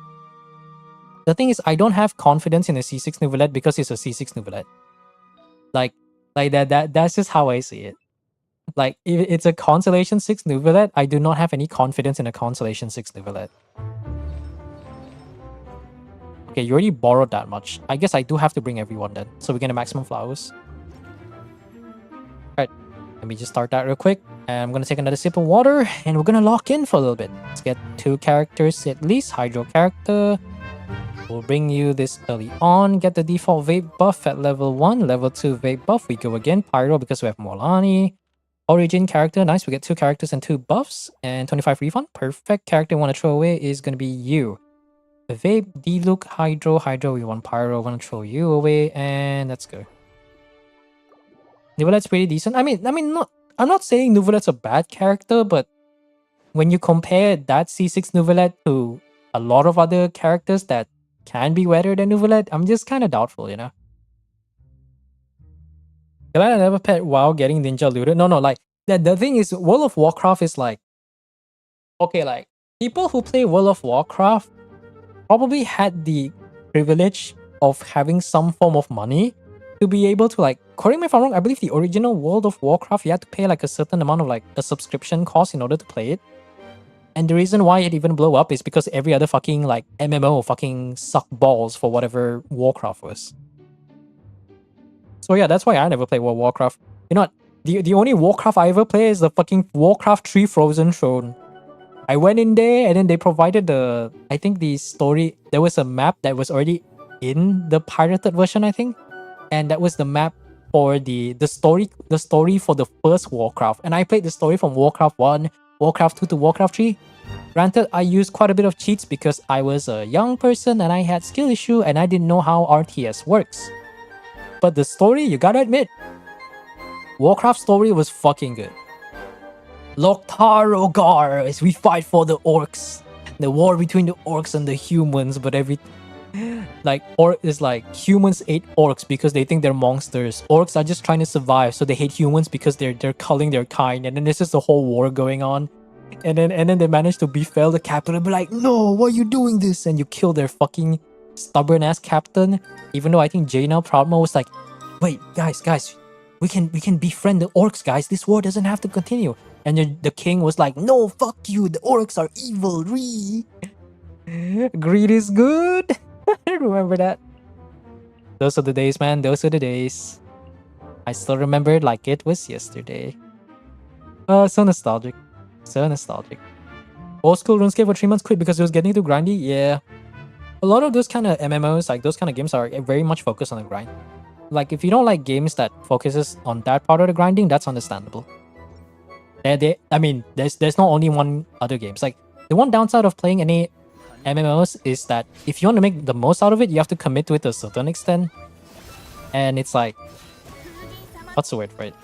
The thing is, I don't have confidence in a C6 Nuvelet because it's a C6 Nuvelet. Like that's just how I see it. Like, if it's a Constellation 6 Nuvelet, I do not have any confidence in a Constellation 6 Nuvelet. Okay, you already borrowed that much. I guess I do have to bring everyone then. So we get a maximum flowers. Alright, let me just start that real quick. And I'm gonna take another sip of water and we're gonna lock in for a little bit. Let's get 2 characters at least. Hydro character. We'll bring you this early on. Get the default vape buff at level 1. Level 2 vape buff. We go again. Pyro because we have Molani. Origin character. Nice. We get 2 characters and 2 buffs. And 25 refund. Perfect. Character we want to throw away is going to be you. The vape, D-Look, Hydro. Hydro, we want Pyro. We want to throw you away. And let's go. Nuvelet's pretty decent. I mean, I'm not saying Nuvelet's a bad character, but when you compare that C6 Nuvelet to a lot of other characters that can be better than Nuvelet, I'm just kind of doubtful, you know? Glad I never played WoW getting ninja looted. No, like, the thing is, World of Warcraft is like... Okay, like, people who play World of Warcraft probably had the privilege of having some form of money to be able to, like... Correct me if I'm wrong, I believe the original World of Warcraft, you had to pay, like, a certain amount of, like, a subscription cost in order to play it. And the reason why it even blew up is because every other fucking, like, MMO fucking sucked balls for whatever Warcraft was. So yeah, that's why I never played World of Warcraft. You know what? The only Warcraft I ever play is the fucking Warcraft 3 Frozen Throne. I went in there and then they provided the... I think the story... There was a map that was already in the pirated version, I think. And that was the map for the story for the first Warcraft. And I played the story from Warcraft 1, Warcraft 2 to Warcraft 3. Granted, I used quite a bit of cheats because I was a young person and I had skill issue and I didn't know how RTS works. But the story, you gotta admit, Warcraft story was fucking good. Loktar Ogar as we fight for the orcs. The war between the orcs and the humans, but humans hate orcs because they think they're monsters. Orcs are just trying to survive, so they hate humans because they're culling their kind, and then there's just a whole war going on. And then they manage to befell the capital and be like, no, why are you doing this? And you kill their fucking stubborn ass captain. Even though I think Jaina Proudmo was like, wait, guys, we can befriend the orcs, guys. This war doesn't have to continue. And the king was like, no, fuck you, the orcs are evil. Greed is good. Remember that? Those are the days, man. Those are the days. I still remember it like it was yesterday. So nostalgic. So nostalgic. Old school RuneScape for 3 months, quit because it was getting too grindy. Yeah. A lot of those kind of MMOs, like those kind of games, are very much focused on the grind. Like if you don't like games that focuses on that part of the grinding, that's understandable. I mean, there's not only one other games. Like the one downside of playing any MMOs is that if you want to make the most out of it, you have to commit to it to a certain extent. And it's like, what's the word for it?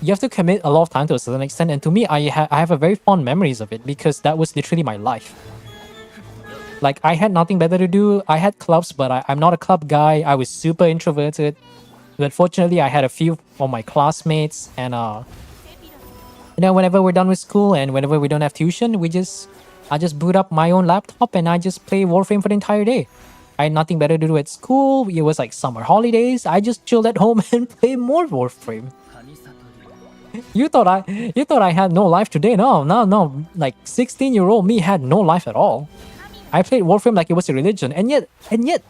You have to commit a lot of time to a certain extent, and to me, I have a very fond memories of it because that was literally my life. Like, I had nothing better to do. I had clubs, but I'm not a club guy. I was super introverted. But fortunately, I had a few of my classmates, and whenever we're done with school and whenever we don't have tuition, I just boot up my own laptop and I just play Warframe for the entire day. I had nothing better to do at school. It was like summer holidays. I just chilled at home and play more Warframe. You thought I had no life today? No. Like 16-year-old me had no life at all. I played Warframe like it was a religion, and yet,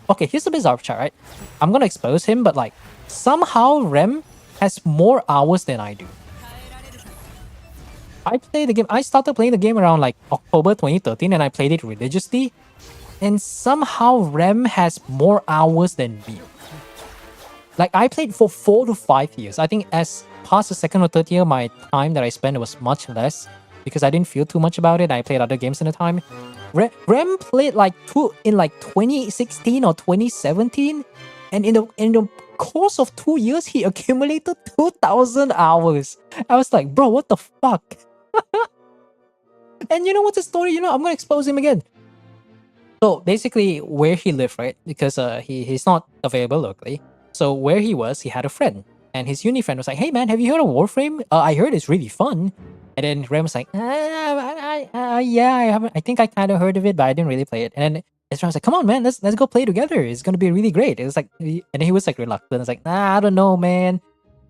okay, here's the bizarre chat, right? I'm gonna expose him, but like somehow Rem has more hours than I do. I started playing the game around like October 2013, and I played it religiously, and somehow Rem has more hours than me. Like I played for 4 to 5 years. I think as past the second or third year, my time that I spent was much less because I didn't feel too much about it. I played other games in the time. Rem played like 2016 or 2017, and in the course of 2 years, he accumulated 2,000 hours. I was like, bro, what the fuck? And you know what's the story? I'm gonna expose him again. So basically, where he lived, right? Because he's not available locally. So where he was, he had a friend. And his uni friend was like, hey man, have you heard of Warframe? I heard it's really fun. And then Rem was like, yeah, I haven't. I think I kind of heard of it, but I didn't really play it. And then Ezra was like, come on, man, let's go play together. It's gonna be really great. It was like, and then he was like reluctant. It's like, nah, I don't know, man.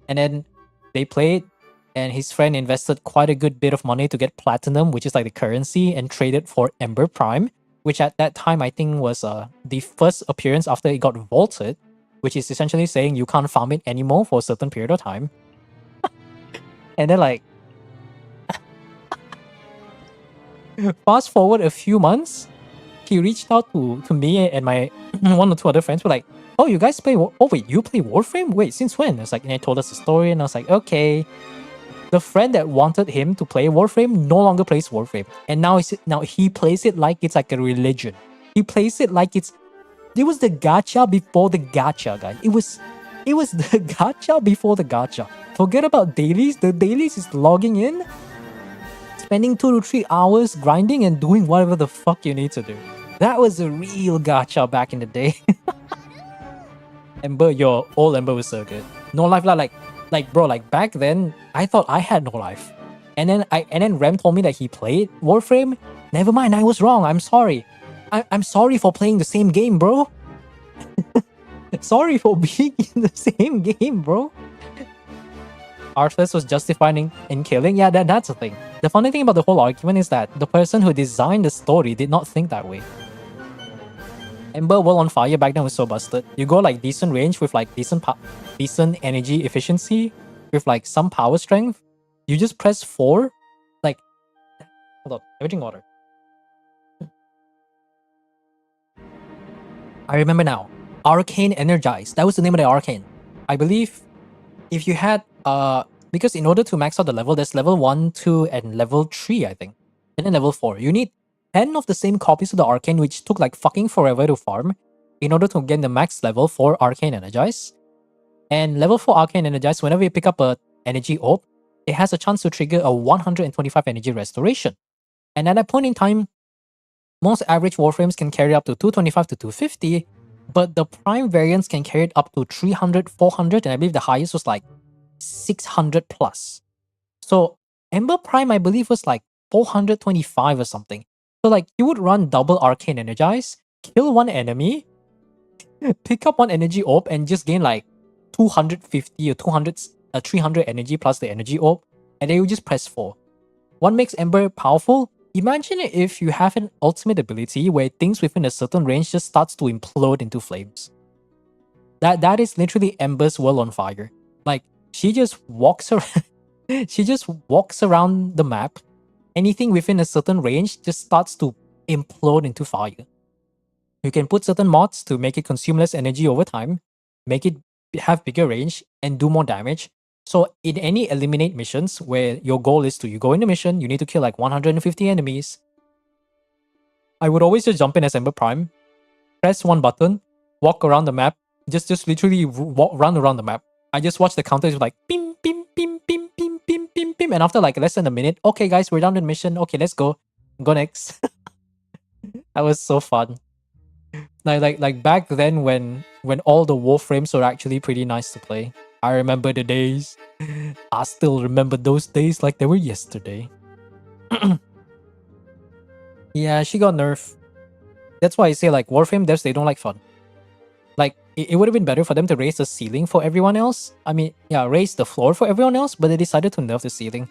And then they played, and his friend invested quite a good bit of money to get platinum, which is like the currency, and traded for Ember Prime, which at that time I think was the first appearance after it got vaulted, which is essentially saying you can't farm it anymore for a certain period of time. And then like, fast forward a few months, he reached out to me and my one or two other friends. Were like, oh, you guys play, oh wait, you play Warframe? Wait, since when? It's like, and they told us the story, and I was like, okay. The friend that wanted him to play Warframe no longer plays Warframe. And now he plays it like it's like a religion. He plays it like it was the gacha before the gacha, guys. It was the gacha before the gacha. Forget about dailies. The dailies is logging in, spending 2 to 3 hours grinding and doing whatever the fuck you need to do. That was a real gacha back in the day. Ember, your old Ember was so good. No life, like bro, like back then, I thought I had no life. And then Rem told me that he played Warframe. Never mind, I was wrong. I'm sorry. I'm sorry for playing the same game, bro. Sorry for being in the same game, bro. Arthas was justified in killing. Yeah, that's the thing. The funny thing about the whole argument is that the person who designed the story did not think that way. Ember World on Fire back then was so busted. You go like decent range with like decent energy efficiency with like some power strength. You just press 4. Like, hold on, let me drink water. I remember now. Arcane Energized. That was the name of the Arcane. I believe if you had because in order to max out the level, there's level 1, 2, and level 3, I think. And then level 4. You need 10 of the same copies of the Arcane, which took like fucking forever to farm in order to get the max level for Arcane Energize. And level 4 Arcane Energize, whenever you pick up a energy orb, it has a chance to trigger a 125 energy restoration. And at that point in time, most average Warframes can carry up to 225 to 250, but the Prime variants can carry it up to 300, 400, and I believe the highest was like 600 plus. So Ember Prime, I believe, was like 425 or something. So like you would run double Arcane Energize, kill one enemy, pick up one energy orb, and just gain like 250 or 300 energy plus the energy orb, and then you just press 4. What makes Ember powerful? Imagine if you have an ultimate ability where things within a certain range just starts to implode into flames. That is literally Ember's world on fire. Like she just walks around she just walks around the map. Anything within a certain range just starts to implode into fire. You can put certain mods to make it consume less energy over time, make it have bigger range, and do more damage. So in any eliminate missions where your goal is to you go in the mission, you need to kill like 150 enemies. I would always just jump in as Ember Prime, press one button, walk around the map, just literally run around the map. I just watch the counters like pim pim pim pim pim pim pim pim, and after like less than a minute, okay guys, we're done with the mission. Okay, let's go. Go next. That was so fun. Like back then when all the Warframes were actually pretty nice to play. I remember the days. I still remember those days like they were yesterday. Yeah, she got nerfed. That's why I say like Warframe devs, they don't like fun. Like it would have been better for them to raise the ceiling for everyone else. I mean, yeah, raise the floor for everyone else, but they decided to nerf the ceiling.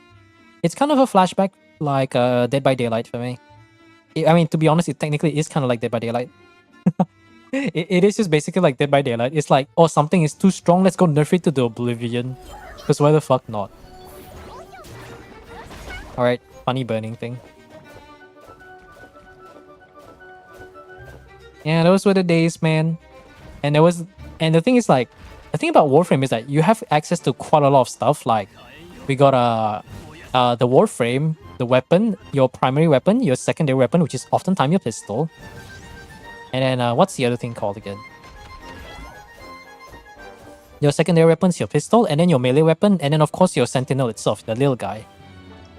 It's kind of a flashback like Dead by Daylight for me. I mean, to be honest, it technically is kind of like Dead by Daylight. It is just basically like Dead by Daylight. It's like, oh, something is too strong, let's go nerf it to the oblivion. Because why the fuck not? Alright, funny burning thing. Yeah, those were the days, man. And the thing is like, the thing about Warframe is that you have access to quite a lot of stuff. Like, we got the Warframe, the weapon, your primary weapon, your secondary weapon, which is oftentimes your pistol. And then, what's the other thing called again? Your secondary weapon is your pistol, and then your melee weapon, and then of course your sentinel itself, the little guy.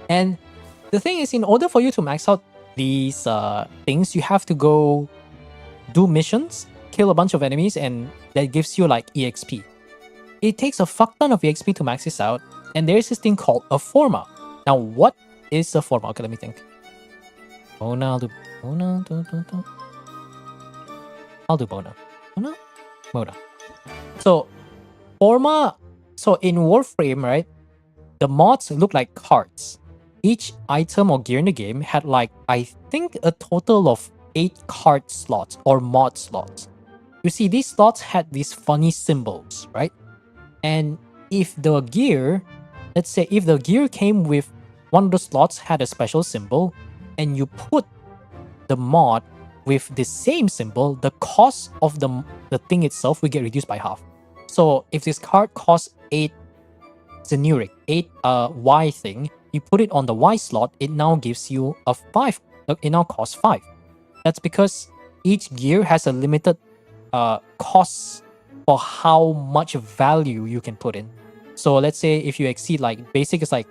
And the thing is, in order for you to max out these things, you have to go do missions, kill a bunch of enemies, and that gives you like EXP. It takes a fuck ton of EXP to max this out, and there is this thing called a forma. Now, what is a forma? Okay, let me think. Bona, I'll do Bona. Bona. So, forma. So in Warframe, right, the mods look like cards. Each item or gear in the game had like, I think, a total of 8 card slots or mod slots. You see, these slots had these funny symbols, right? And if the gear, let's say if the gear came with one of the slots had a special symbol, and you put the mod with the same symbol, the cost of the thing itself will get reduced by half. So if this card costs 8 Zenuric, 8 Y thing, you put it on the Y slot, it now gives you a 5. It now costs 5. That's because each gear has a limited cost for how much value you can put in. So let's say if you exceed like basic is like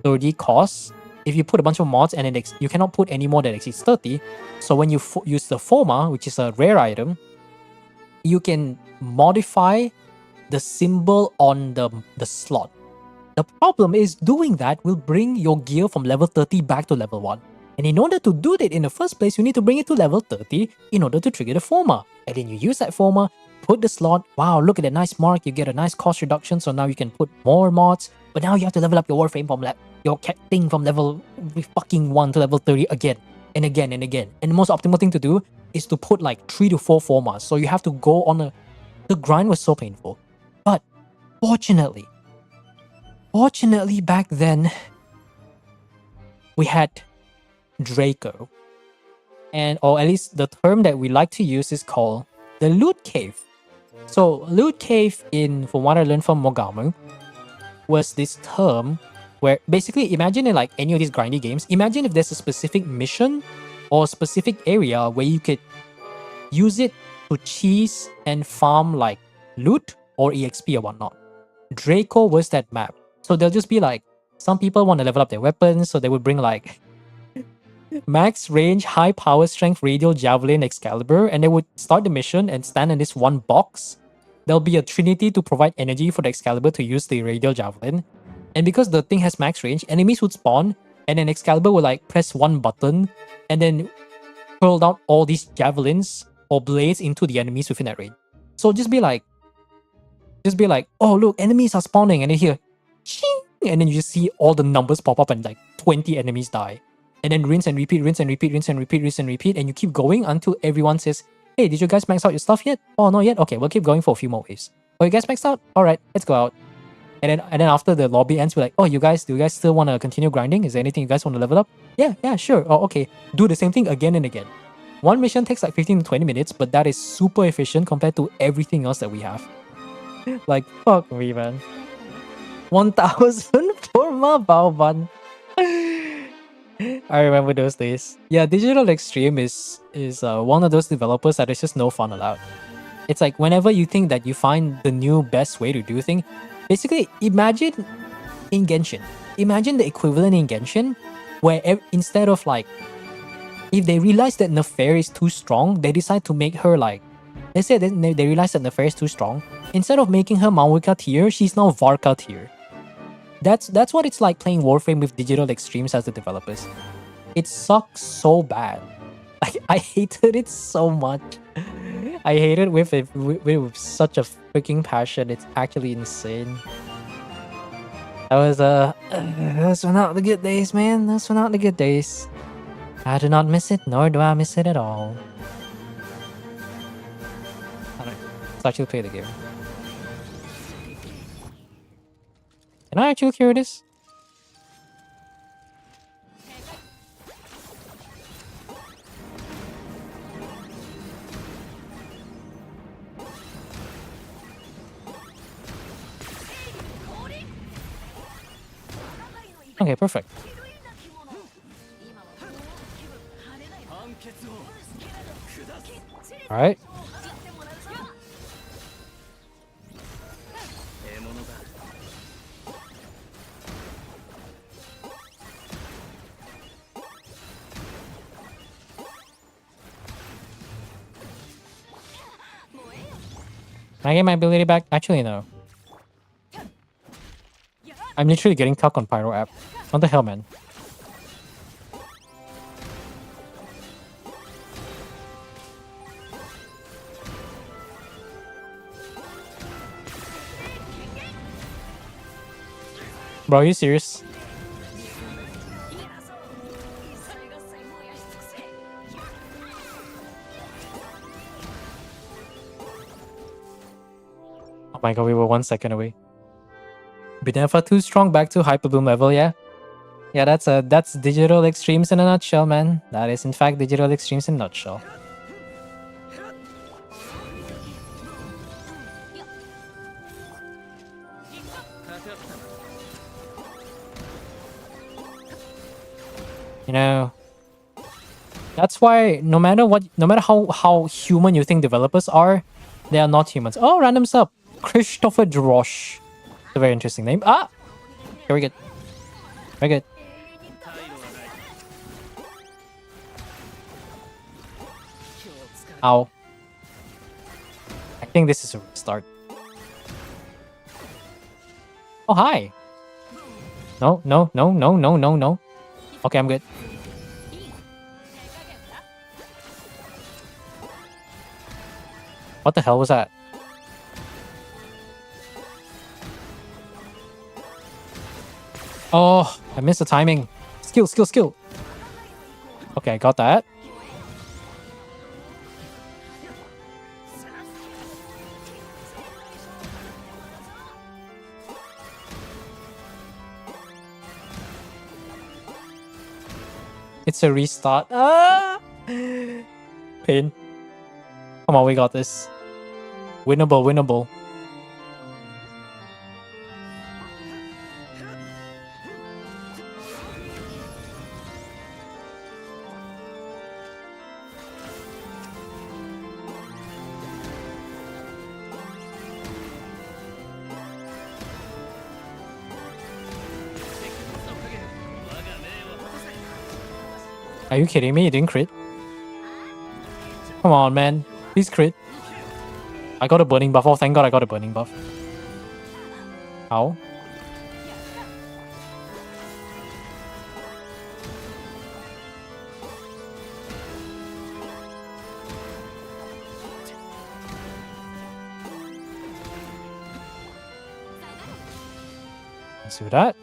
30 costs, if you put a bunch of mods and you cannot put any more that exceeds 30. So when you use the forma, which is a rare item, you can modify the symbol on the slot. The problem is doing that will bring your gear from level 30 back to level 1. And in order to do that in the first place, you need to bring it to level 30 in order to trigger the forma. And then you use that forma, put the slot, wow, look at that nice mark, you get a nice cost reduction, so now you can put more mods. But now you have to level up your Warframe from your cat thing from level fucking 1 to level 30 again and again and again. And the most optimal thing to do is to put like 3 to 4 formas. So you have to go on the grind was so painful. But fortunately back then, we had Draco. Or at least the term that we like to use is called the Loot Cave. So Loot Cave from what I learned from Mogamu, was this term where basically imagine in like any of these grindy games, imagine if there's a specific mission or specific area where you could use it to cheese and farm like loot or EXP or whatnot. Draco was that map. So they'll just be like, some people want to level up their weapons, so they would bring like max range, high power strength, radial javelin, Excalibur, and they would start the mission and stand in this one box. There'll be a trinity to provide energy for the Excalibur to use the radial javelin. And because the thing has max range, enemies would spawn, and then Excalibur will like press one button, and then hurl down all these javelins or blades into the enemies within that range. So just be like, oh look, enemies are spawning, and then here, ching, and then you just see all the numbers pop up and like 20 enemies die. And then rinse and repeat, rinse and repeat, rinse and repeat, rinse and repeat, and you keep going until everyone says, Hey, did you guys max out your stuff yet? Oh, not yet? Okay, we'll keep going for a few more waves. Oh, you guys maxed out? Alright, let's go out. And then after the lobby ends, we're like, oh, do you guys still want to continue grinding? Is there anything you guys want to level up? Yeah, sure. Oh, okay. Do the same thing again and again. One mission takes like 15 to 20 minutes, but that is super efficient compared to everything else that we have. Like, fuck me, man. 1,000 for my Baoban. I remember those days. Yeah, Digital Extreme is one of those developers that is just no fun allowed. It's like whenever you think that you find the new best way to do things, basically imagine in Genshin. Imagine the equivalent in Genshin where instead of like, if they realize that Nefair is too strong, they decide to make her like, let's say they realize that Nefair is too strong. Instead of making her Malwika tier, she's now Varka tier. That's what it's like playing Warframe with Digital Extremes as the developers. It sucks so bad. I hated it so much. I hate it with such a freaking passion. It's actually insane. Those were not the good days, man. Those were not the good days. I do not miss it, nor do I miss it at all. Alright, let's actually play the game. Can I actually cure this? Okay, perfect. Alright. Can I get my ability back? Actually, no. I'm literally getting tuck on Pyro app. What the hell, man? Bro, are you serious? Oh my god, we were 1 second away. Benefa too strong, back to Hyper Bloom level, yeah? Yeah, that's Digital Extremes in a nutshell, man. That is in fact Digital Extremes in a nutshell. You know, that's why no matter how human you think developers are, they are not humans. Oh, random sub. Christopher Drosh. A very interesting name. Ah! Very good. Very good. Ow. I think this is a restart. Oh, hi. No. Okay, I'm good. What the hell was that? Oh, I missed the timing. Skill. Okay, I got that. It's a restart. Ah! Pain. Come on, we got this. Winnable. Are you kidding me? You didn't crit? Come on, man. Please crit. I got a burning buff. Oh, thank god I got a burning buff. Ow. Let's do that.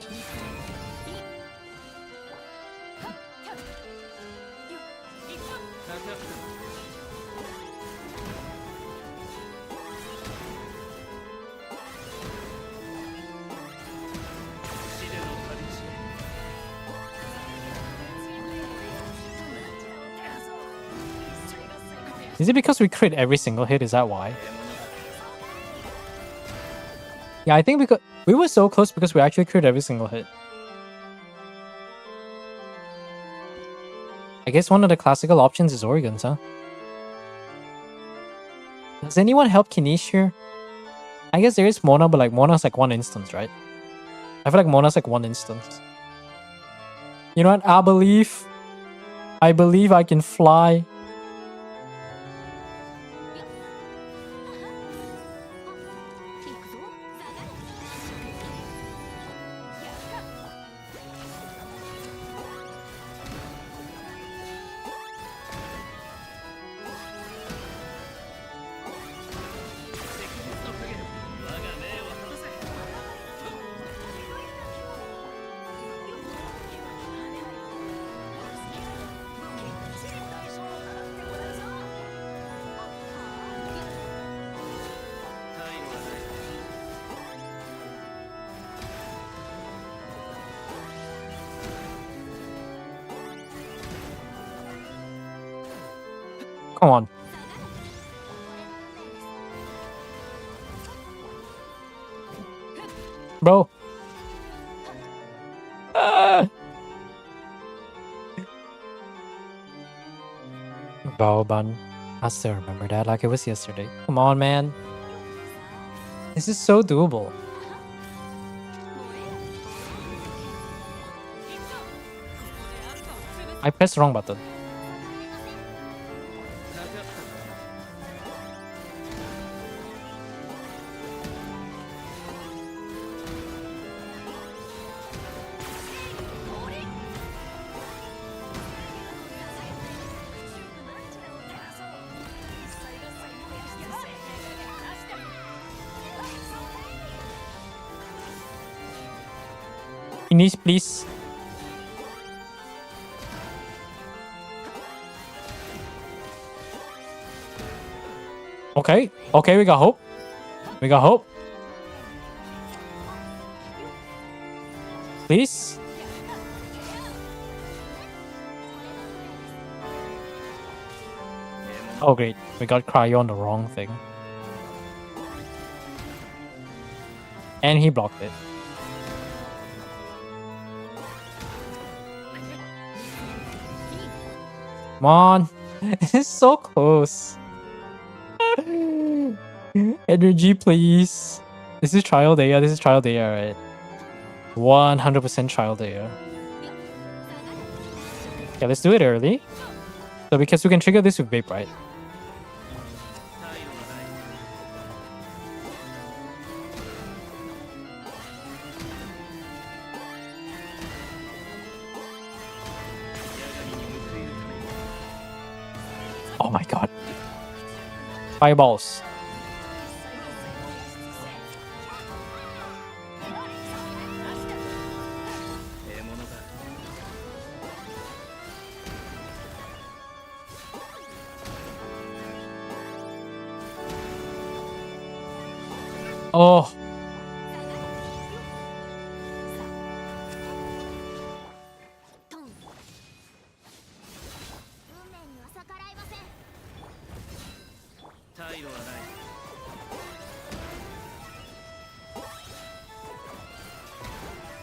Is it because we crit every single hit? Is that why? Yeah, I think because we were so close because we actually crit every single hit. I guess one of the classical options is Organs, huh? Does anyone help Kinish here? I guess there is Mona, but like Mona's like one instance, right? I feel like Mona's like one instance. You know what? I believe I can fly. Come on. Bro. Baoban. I still remember that like it was yesterday. Come on, man. This is so doable. I pressed the wrong button. Finish, please. Okay, okay, we got hope. We got hope. Please. Oh great, we got Cryo on the wrong thing. And he blocked it. Come on. This is so close. Energy, please. This is trial day. This is trial day, right? 100% trial day. Okay, let's do it early. So because we can trigger this with Vape, right? Oh my god. Fireballs. Oh.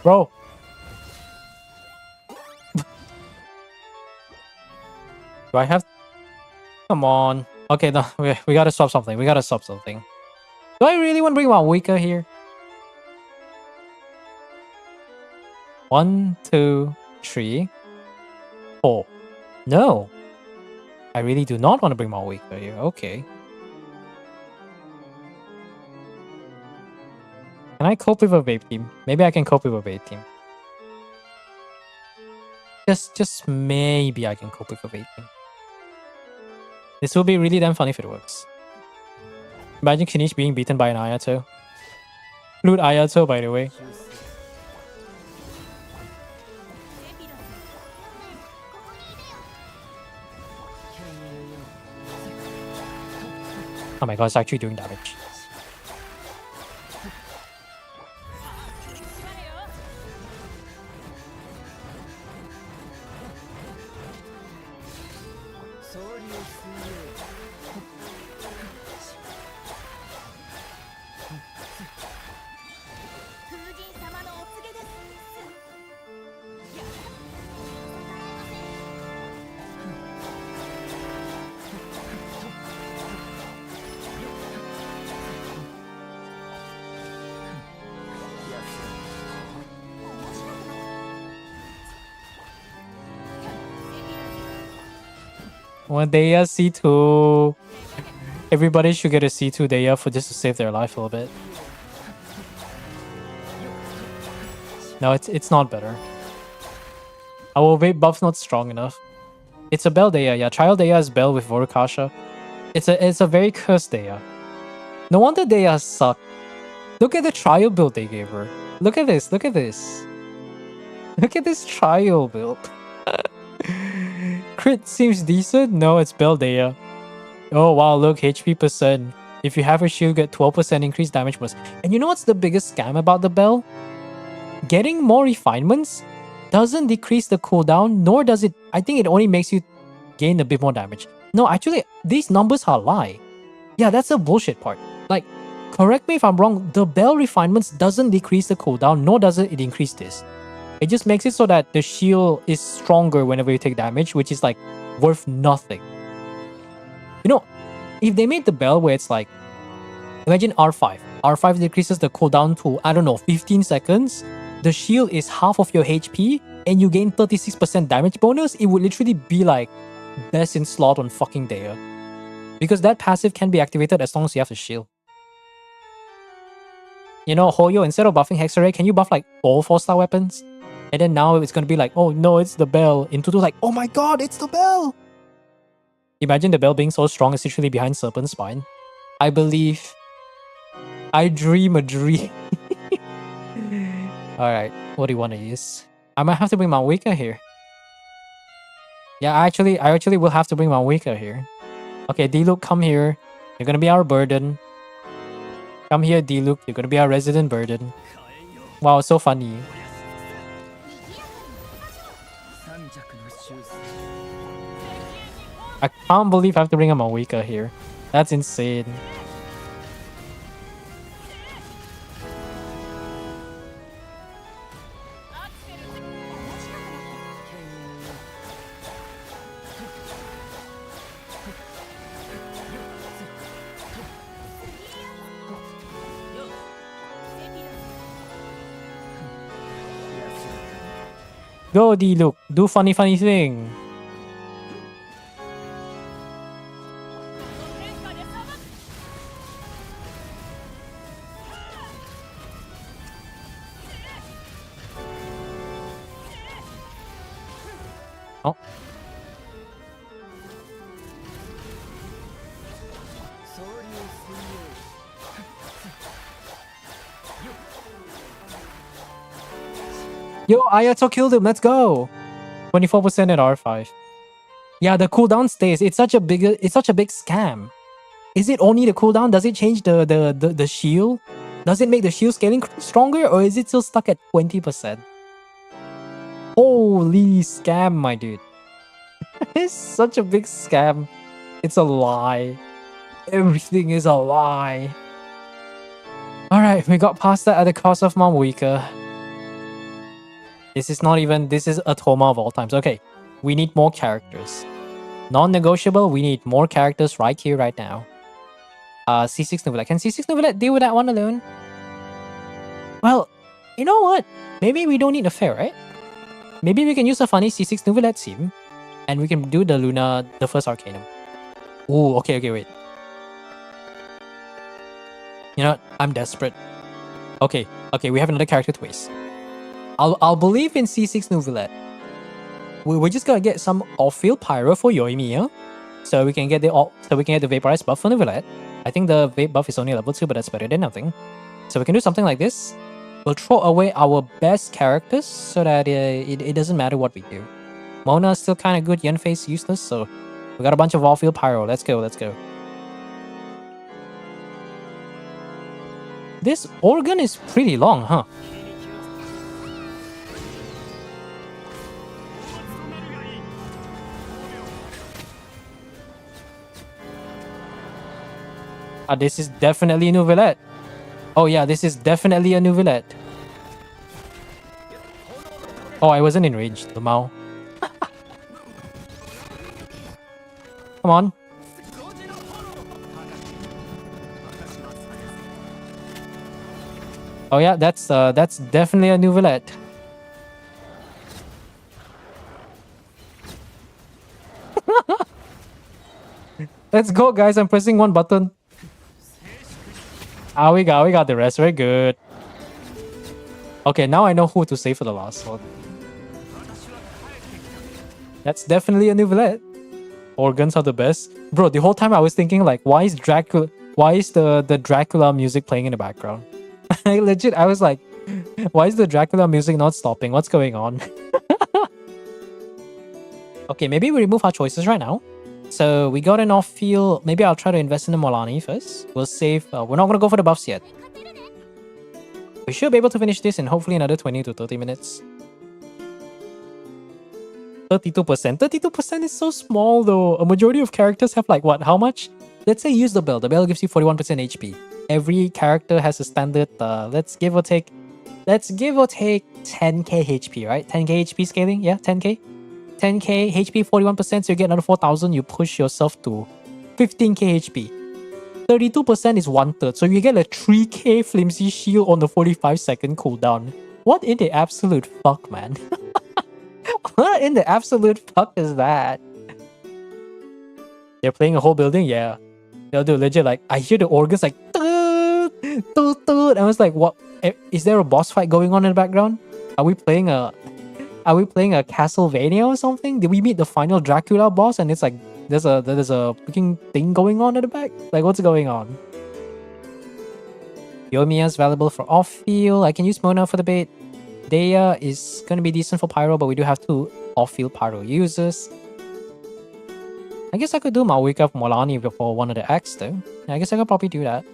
Bro. Do I have... Come on. Okay, no, we gotta stop something. We gotta stop something. Do I really want to bring Wika here? 1, 2, 3, 4. No. I really do not want to bring Wika here. Okay. Can I cope with a vape team? Maybe I can cope with a vape team. Just maybe I can cope with a vape team. This will be really damn fun if it works. Imagine Kinish being beaten by an Ayato. Loot Ayato, by the way. Oh my god, it's actually doing damage. One Deya C2. Everybody should get a C2 Deya for just to save their life a little bit. No, it's not better. Our weight buff's not strong enough. It's a Bell Deya, yeah. Trial Deya is Bell with Vorukasha. It's a very cursed Deya. No wonder Deya suck. Look at the trial build they gave her. Look at this, look at this. Look at this trial build. Crit seems decent. No, it's Bell Deya. Oh wow, look, HP percent. If you have a shield, get 12% increased damage bonus. And you know what's the biggest scam about the Bell? Getting more refinements doesn't decrease the cooldown, nor does it... I think it only makes you gain a bit more damage. No, actually, these numbers are a lie. Yeah, that's the bullshit part. Like, correct me if I'm wrong, the Bell refinements doesn't decrease the cooldown, nor does it increase this. It just makes it so that the shield is stronger whenever you take damage, which is like worth nothing. You know, if they made the Bell where it's like, imagine R5. R5 decreases the cooldown to, I don't know, 15 seconds. The shield is half of your HP and you gain 36% damage bonus. It would literally be like best in slot on fucking Deya. Because that passive can be activated as long as you have the shield. You know, Hoyo, instead of buffing Hexarray, can you buff like all 4-star weapons? And then now it's gonna be like, oh no, it's the Bell. In Tutu, like, oh my god, it's the Bell! Imagine the Bell being so strong, it's literally behind Serpent's Spine. I believe. I dream a dream. Alright, what do you want to use? I might have to bring my Wicca here. Yeah, I actually will have to bring my Wicca here. Okay, D-Luke, come here. You're gonna be our burden. Come here, D-Luke. You're gonna be our resident burden. Wow, so funny. I can't believe I have to bring a Mawika here. That's insane. Go, D-Luke. Do funny thing. Oh. Yo, Ayato killed him. Let's go. 24% at R5. Yeah, the cooldown stays. It's such a big scam. Is it only the cooldown? Does it change the shield? Does it make the shield scaling stronger, or is it still stuck at 20%? Holy scam, my dude. It's such a big scam. It's a lie. Everything is a lie. Alright, we got past that at the cost of Mamwika. This is a Toma of all times. Okay, we need more characters. Non-negotiable, we need more characters right here, right now. C6 Novelette. Can C6 Novelette deal with that one alone? Well, you know what? Maybe we don't need a fair, right? Maybe we can use a funny C6 Novelette sim. And we can do the Luna, the first Arcanum. Ooh, okay, wait. You know what? I'm desperate. Okay, we have another character to waste. I'll believe in C6 Novelette. We're just gonna get some off-field pyro for Yoimiya, so we can get the vaporize buff for Novelette. I think the vape buff is only level 2, but that's better than nothing. So we can do something like this. We'll throw away our best characters so that it doesn't matter what we do. Mona is still kind of good. Yenfei's useless, so we got a bunch of off-field pyro. Let's go. This organ is pretty long, huh? This is definitely a Novelette. Oh yeah, this is definitely a Novelette. Oh, I wasn't in range, the Mao. Come on. Oh yeah, that's definitely a Novelette. Let's go, guys. I'm pressing one button. Ah, we got the rest. Very good. Okay, now I know who to save for the last one. That's definitely a novelette. Organs are the best. Bro, the whole time I was thinking like, why is the Dracula music playing in the background? Legit, I was like, why is the Dracula music not stopping? What's going on? Okay, maybe we remove our choices right now. So we got an off-field. Maybe I'll try to invest in the Molani first. We'll save. We're not going to go for the buffs yet. We should be able to finish this in hopefully another 20 to 30 minutes. 32%. 32% is so small though. A majority of characters have like what? How much? Let's say use the bell. The bell gives you 41% HP. Every character has a standard, let's give or take 10k HP, right? 10k HP scaling? Yeah, 10k? 10k HP, 41%, so you get another 4,000. You push yourself to 15k HP. 32% is 1/3, so you get a 3k flimsy shield on the 45-second cooldown. What in the absolute fuck, man? What in the absolute fuck is that? They're playing a whole building? Yeah. They'll do legit like, I hear the organs like, toot, toot, toot. I was like, what? Is there a boss fight going on in the background? Are we playing a Castlevania or something? Did we meet the final Dracula boss and it's like there's a freaking thing going on in the back? Like, what's going on? Yoimiya is valuable for off-field. I can use Mona for the bait. Deya is gonna be decent for Pyro, but we do have 2 off-field Pyro users. I guess I could do Mawika for Molani before one of the X though. I guess I could probably do that.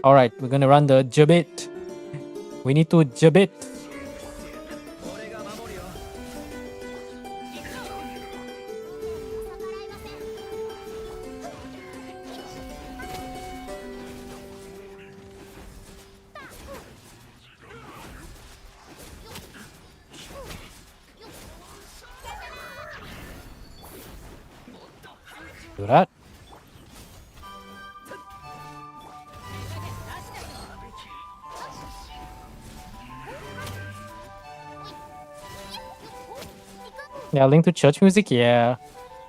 Alright, we're gonna run the Jabit. We need to Jabit. Do that. Yeah, Link to Church music, yeah.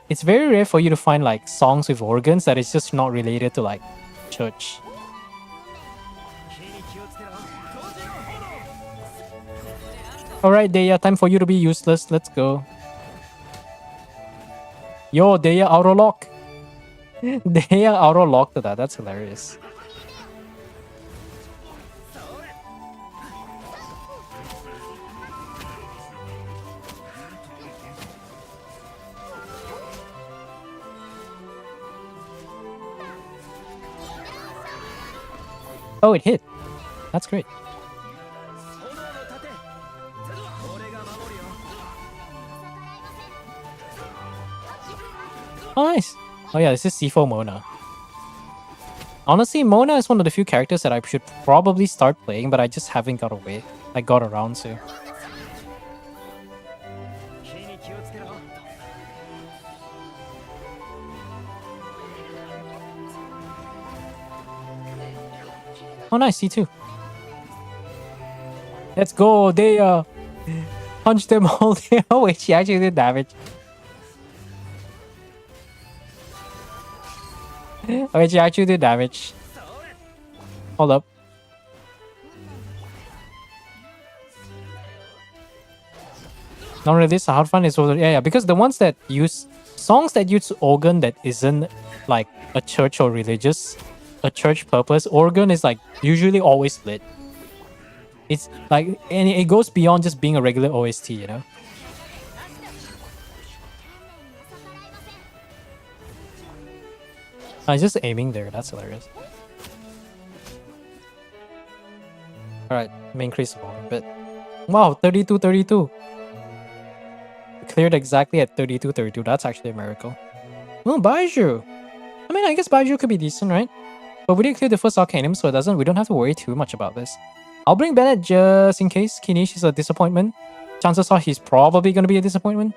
It's very rare for you to find like songs with organs that is just not related to like church. Alright, Deya, time for you to be useless. Let's go. Yo, Deya auto lock. Deya auto lock to that. That's hilarious. Oh, it hit. That's great. Oh, nice. Oh yeah, this is C4 Mona. Honestly, Mona is one of the few characters that I should probably start playing, but I just haven't got around to. Oh nice, C2. Let's go, they punch them all there. Oh wait, she actually did damage. Okay, she actually did damage. Hold up. Not really this hard fun is over. Yeah, because the ones that use songs that use organ that isn't like a church or religious, a church purpose, organ is like usually always lit. It's like, and it goes beyond just being a regular OST, you know? I was just aiming there, that's hilarious. Alright, let me increase the volume a bit. Wow, 32-32. Cleared exactly at 32-32, that's actually a miracle. Oh, Baiju! I mean, I guess Baiju could be decent, right? But we did clear the first Arcanum, so we don't have to worry too much about this. I'll bring Bennett just in case Kinish is a disappointment. Chances are he's probably going to be a disappointment.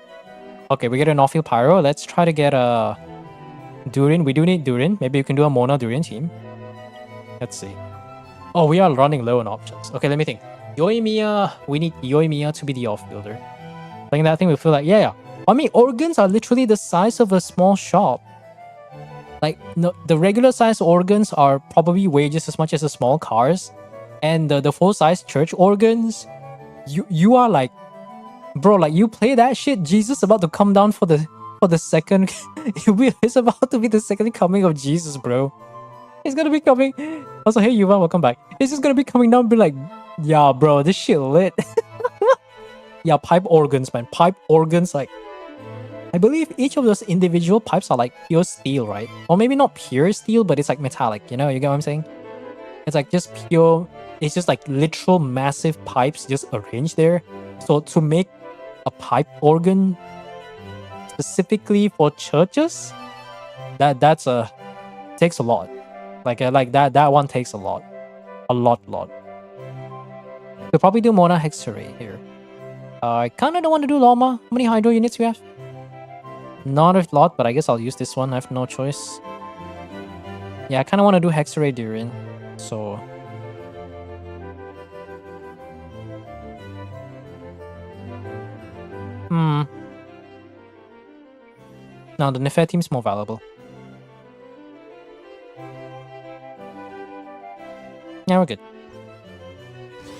Okay, we get an off-field Pyro. Let's try to get a Durin. We do need Durin. Maybe you can do a Mona Durin team. Let's see. Oh, we are running low on options. Okay, let me think. Yoimiya. We need Yoimiya to be the off-fielder. Playing that thing, we feel like, yeah. I mean, organs are literally the size of a small shop. Like, no, the regular size organs are probably weigh just as much as the small cars. And the full-size church organs, you are like, bro, like you play that shit, Jesus about to come down for the second. It's about to be the second coming of Jesus, bro. He's gonna be coming. Also, hey Yuva, welcome back. He's just gonna be coming down and be like, yeah, bro, this shit lit. Yeah, pipe organs, man. Pipe organs, like, I believe each of those individual pipes are like pure steel, right? Or maybe not pure steel, but it's like metallic, you know? You get what I'm saying? It's like just pure, it's just like literal massive pipes just arranged there. So to make a pipe organ specifically for churches, that's takes a lot. Like that one takes a lot. A lot. We'll probably do Mona Hexeray here. I kinda don't want to do Loma. How many Hydro units we have? Not a lot, but I guess I'll use this one. I have no choice. Yeah, I kinda want to do Hexeray Durin. So... No, the Nefer team's more valuable. Yeah, we're good.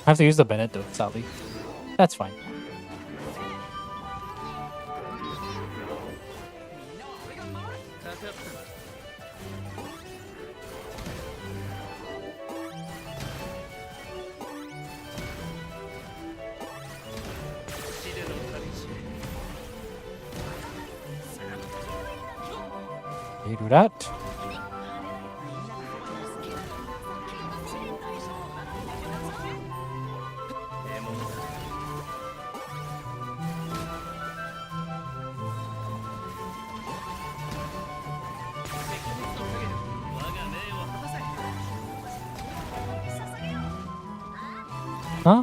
I have to use the Bennett though, sadly. That's fine. You do that. Huh?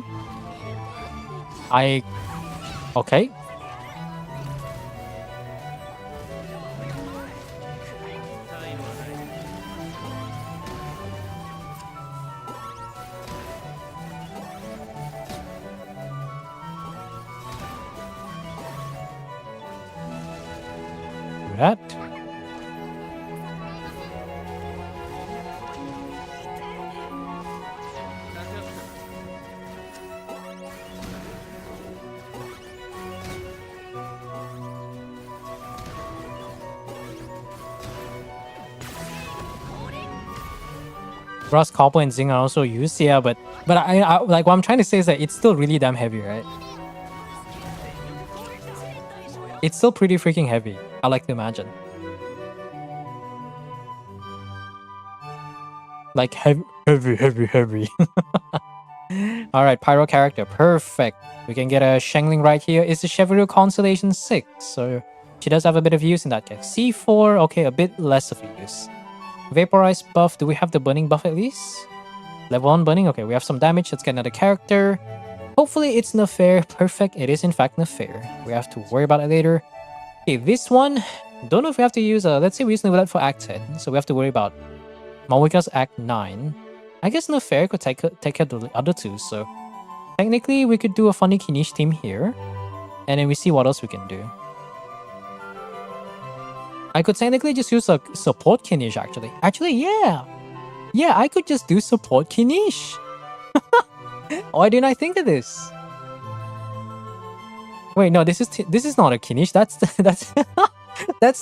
Okay. That. Brass, copper, and zinc are also used, yeah, but I like what I'm trying to say is that it's still really damn heavy, right? It's still pretty freaking heavy, I like to imagine. Like heavy. Alright, Pyro character, perfect. We can get a Shengling right here. It's the Chevalier Constellation 6, so she does have a bit of use in that case. C4, okay, a bit less of a use. Vaporize buff, do we have the burning buff at least? Level 1 burning, okay, we have some damage. Let's get another character. Hopefully it's Nefer. Perfect, it is in fact Nefer. We have to worry about it later. Okay, this one, don't know if we have to use, let's say we use Nivelette for Act 10, so we have to worry about Malwika's Act 9. I guess Nefer could take care of the other two, so technically we could do a funny Kinish team here, and then we see what else we can do. I could technically just use a support Kinish actually. Actually, yeah! Yeah, I could just do support Kinish! Why didn't I think of this? Wait, no, this is not a Kinish. That's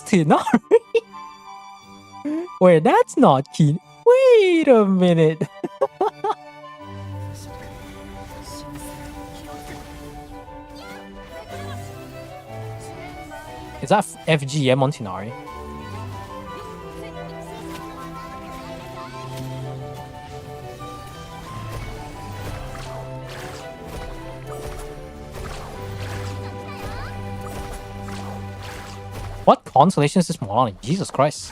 Tinari. Wait, that's not Kinish. Wait a minute. Is that FGM on Tinari? What constellation is this Morani? Jesus Christ.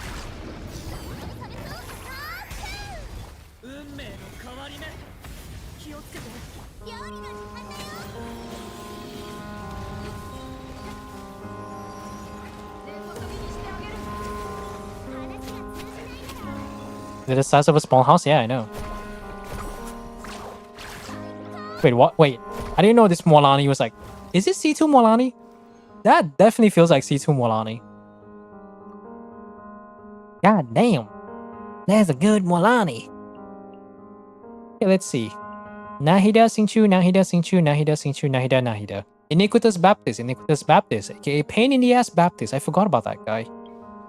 Is it the size of a small house? Yeah, I know. Wait, what? Wait. I didn't know this Morlani was like... Is this C2 Morlani? That definitely feels like C2 Molani. God damn. That's a good Molani. Okay, let's see. Nahida Singchu, Nahida Singchu, Nahida Singchu, Nahida Nahida. Iniquitous Baptist, Iniquitous Baptist, aka Pain in the Ass Baptist. I forgot about that guy.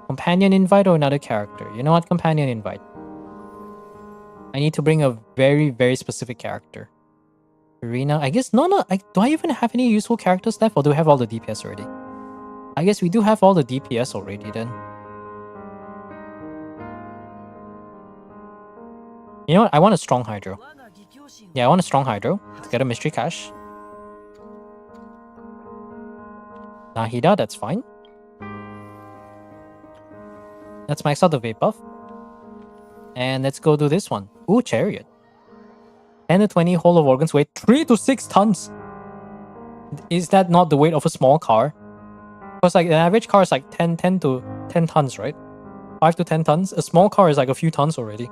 Companion invite or another character? You know what? Companion invite. I need to bring a very, very specific character. Arena. I guess do I even have any useful characters left, or do we have all the DPS already? I guess we do have all the DPS already then. You know what? I want a strong Hydro. Yeah, I want a strong Hydro. Let's get a mystery cache. Nahida, that's fine. Let's max out the vape buff. And let's go do this one. Ooh, Chariot. 10 to 20 whole of organs weight 3 to 6 tons. Is that not the weight of a small car? Because like an average car is like 10 to 10 tons, right? 5 to 10 tons. A small car is like a few tons already.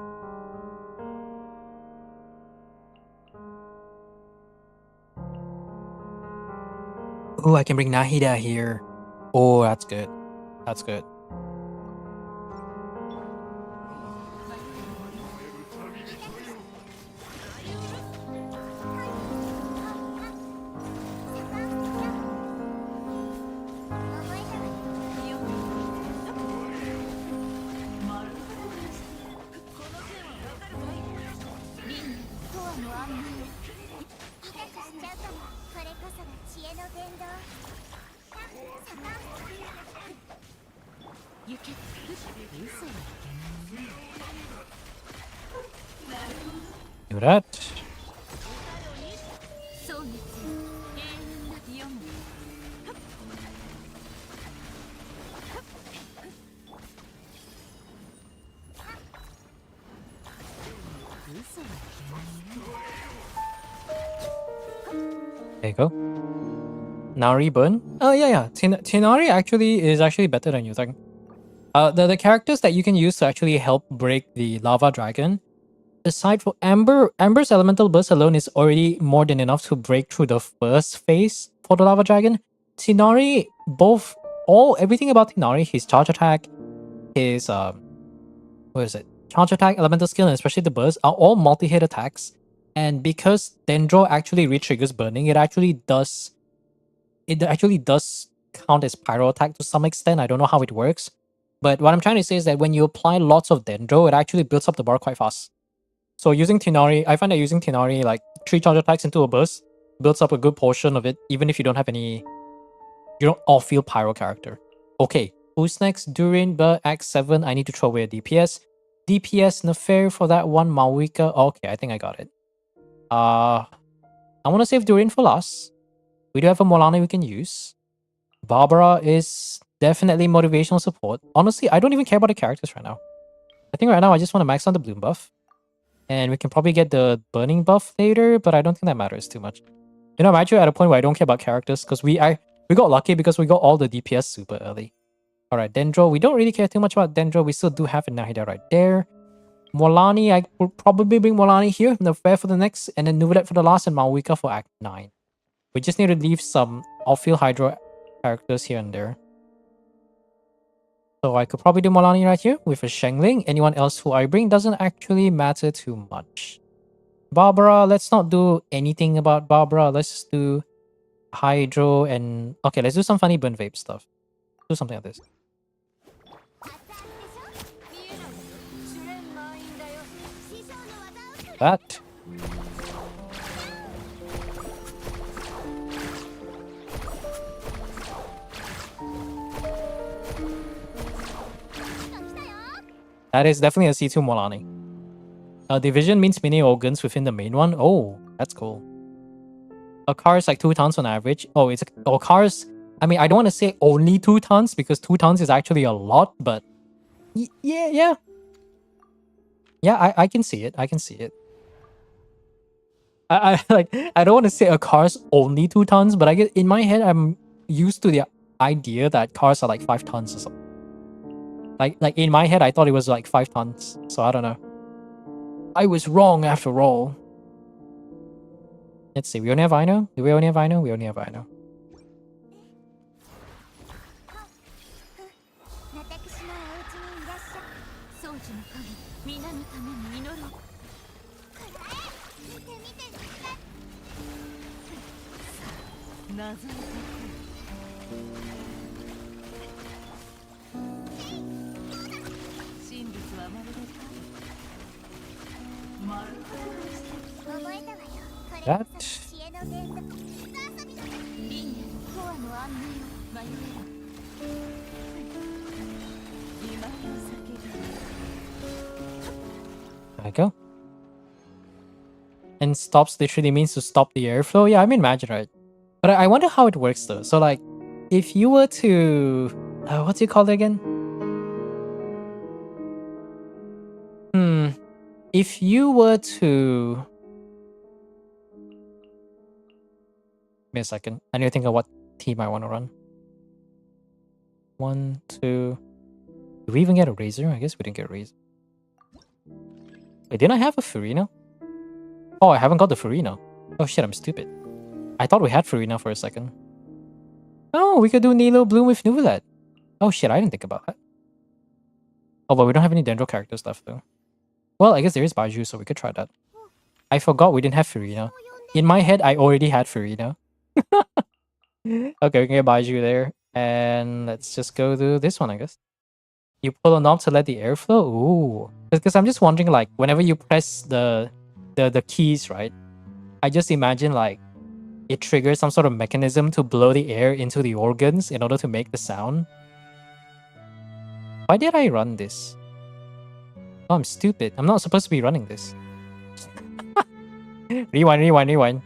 Oh, I can bring Nahida here. Oh, that's good. That's good. Do that. There you go. Nari burn. Oh yeah. Tinari actually is better than you think. The characters that you can use to actually help break the lava dragon, aside from Amber's elemental burst alone is already more than enough to break through the first phase for the lava dragon. Tinari, everything about Tinari, his charge attack, his charge attack, elemental skill, and especially the burst are all multi-hit attacks. And because Dendro actually re-triggers burning, it actually does count as pyro attack to some extent. I don't know how it works. But what I'm trying to say is that when you apply lots of Dendro, it actually builds up the bar quite fast. So using Tinari, I find that using Tinari, like 3 charge attacks into a burst, builds up a good portion of it, even if you don't have any, you don't all feel pyro character. Okay, who's next? Durin, Act 7, I need to throw away a DPS. DPS Nefair for that one, Mawika. Okay, I think I got it. I want to save Durin for last. We do have a Molani we can use. Barbara is definitely motivational support. Honestly, I don't even care about the characters right now. I think right now I just want to max on the bloom buff. And we can probably get the burning buff later, but I don't think that matters too much. You know, I'm actually at a point where I don't care about characters because we got lucky because we got all the DPS super early. Alright, Dendro. We don't really care too much about Dendro. We still do have a Nahida right there. Molani, I will probably bring Molani here, Nefair for the next, and then Nuvalet for the last, and Mawika for Act 9. We just need to leave some off-field Hydro characters here and there. So I could probably do Molani right here with a Shengling. Anyone else who I bring doesn't actually matter too much. Barbara, let's not do anything about Barbara. Let's just do Hydro and... Okay, let's do some funny burn vape stuff. Do something like this. That. That is definitely a C2 Molani. Division means mini organs within the main one. Oh, that's cool. A car is like 2 tons on average. Oh, cars... I mean, I don't want to say only 2 tons because 2 tons is actually a lot, but... Yeah. Yeah, I can see it. I can see it. I don't want to say a car's only 2 tons, but I guess in my head, I'm used to the idea that cars are like 5 tons or something. Like in my head, I thought it was like 5 tons. So I don't know. I was wrong after all. Let's see. We only have Ino? Do we only have Ino? We only have Ino. That. There we go. And stops literally means to stop the airflow. Yeah, I mean, imagine, right? But I wonder how it works though. So like, if you were to, what's it called again? If you were to, give me a second. I need to think of what team I want to run. 1, 2. Did we even get a razor? I guess we didn't get a razor. Wait, didn't I have a Furina? Oh, I haven't got the Furina. Oh shit, I'm stupid. I thought we had Furina for a second. Oh, we could do Nilo Bloom with Nuvolet. Oh shit, I didn't think about that. Oh, but we don't have any Dendro characters left though. Well, I guess there is Baiju, so we could try that. I forgot we didn't have Furina. In my head, I already had Furina. Okay, we can get Baiju there. And let's just go to this one, I guess. You pull a knob to let the air flow? Ooh. Because I'm just wondering, like, whenever you press the keys, right? I just imagine, like, it triggers some sort of mechanism to blow the air into the organs in order to make the sound. Why did I run this? Oh, I'm stupid. I'm not supposed to be running this. Rewind.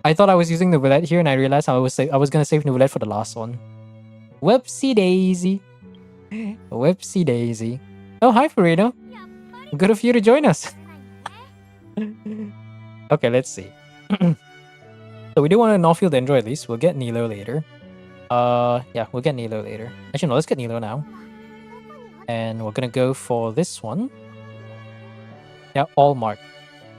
I thought I was using the Nuvolet here and I realized I was gonna save Nuvolet for the last one. Whoopsie daisy. Whoopsie daisy. Oh, hi Farino. Good of you to join us. Okay, let's see. So we do want a Northfield Dendro at least. We'll get Nilo later. Yeah, we'll get Nilo later. Actually, no, let's get Nilo now. And we're gonna go for this one. Yeah, all marked.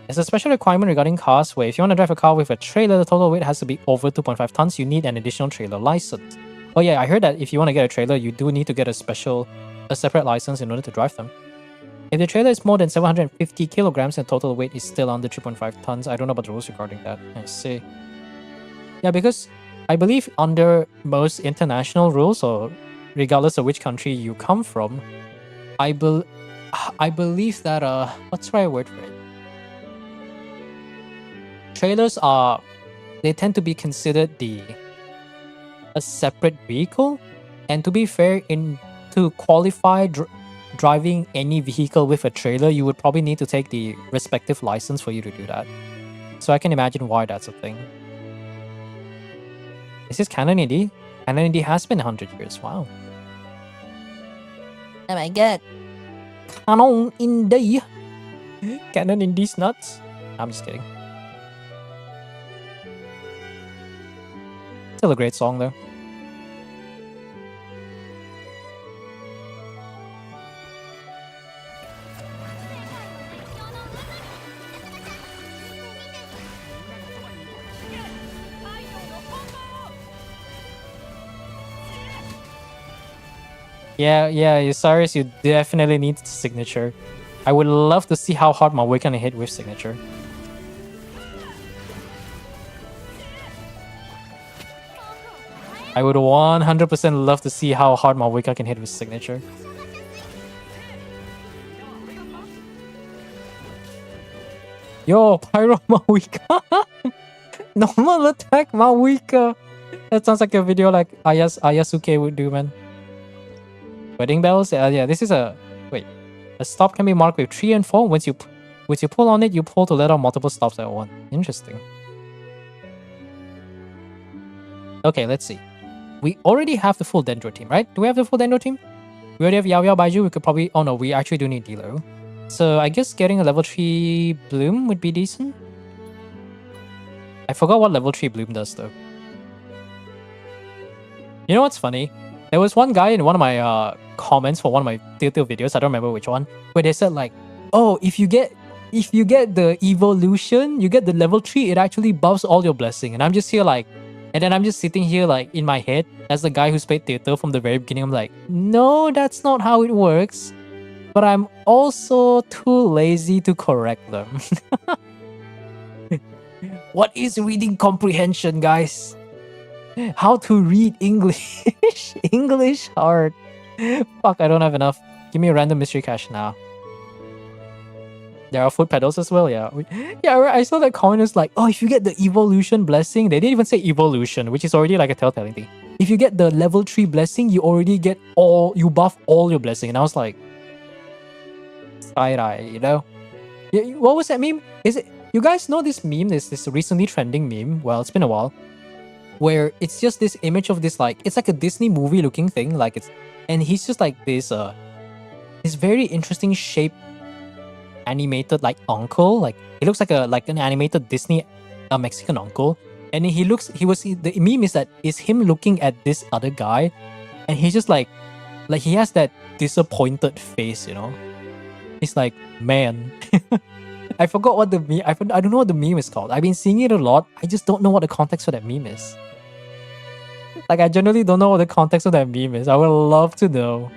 There's a special requirement regarding cars where if you want to drive a car with a trailer, the total weight has to be over 2.5 tons. You need an additional trailer license. Oh yeah, I heard that if you want to get a trailer, you do need to get a separate license in order to drive them. If the trailer is more than 750 kilograms and total weight is still under 3.5 tons, I don't know about the rules regarding that. I see. Yeah, because I believe under most international rules, or regardless of which country you come from, I believe that what's the right word for it? Trailers they tend to be considered a separate vehicle, and to be fair, to qualify driving any vehicle with a trailer, you would probably need to take the respective license for you to do that. So I can imagine why that's a thing. Is this Canon AD? Canon AD has been 100 years. Wow. Oh my god. Canon AD. Canon in these nuts. I'm just kidding. Still a great song though. Yeah, Cyrus, you definitely need signature. I would love to see how hard Maui can hit with signature. I would 100% love to see how hard Mawika can hit with signature. Yo, Pyro Mawika! Normal attack Mawika! That sounds like a video like Ayasuke would do, man. Wedding bells? Yeah, this is a... Wait. A stop can be marked with 3 and 4. Once you pull on it, you pull to let out multiple stops at once. Interesting. Okay, let's see. We already have the full Dendro team, right? Do we have the full Dendro team? We already have Yao Yao Baiju. We could probably... Oh no, we actually do need Dilo. So I guess getting a level 3 Bloom would be decent. I forgot what level 3 Bloom does though. You know what's funny? There was one guy in one of my comments for one of my Telltale videos, I don't remember which one, where they said like, oh, if you get the evolution, you get the level 3, it actually buffs all your blessing. And I'm just here like... And then I'm just sitting here like in my head as the guy who's played Telltale from the very beginning. I'm like, no, that's not how it works. but I'm also too lazy to correct them. What is reading comprehension, guys? How to read English? English hard. Fuck, I don't have enough. Give me a random mystery cache now. There are foot pedals as well, yeah. I saw that comment is like, oh, if you get the evolution blessing, they didn't even say evolution, which is already like a telltale thing. If you get the level 3 blessing, you already get you buff all your blessing. And I was like, side eye, you know? Yeah, what was that meme? Is it, you guys know this meme, this recently trending meme? Well, it's been a while. Where it's just this image of this, like, it's like a Disney movie looking thing. Like it's, and he's just like this very interesting shape animated like uncle. Like he looks like an animated Disney Mexican uncle. And the meme is that is him looking at this other guy, and he's just like he has that disappointed face, you know. He's like, man. I forgot what the meme. I don't know what the meme is called. I've been seeing it a lot. I just don't know what the context for that meme is. Like I generally don't know what the context of that meme is. I would love to know.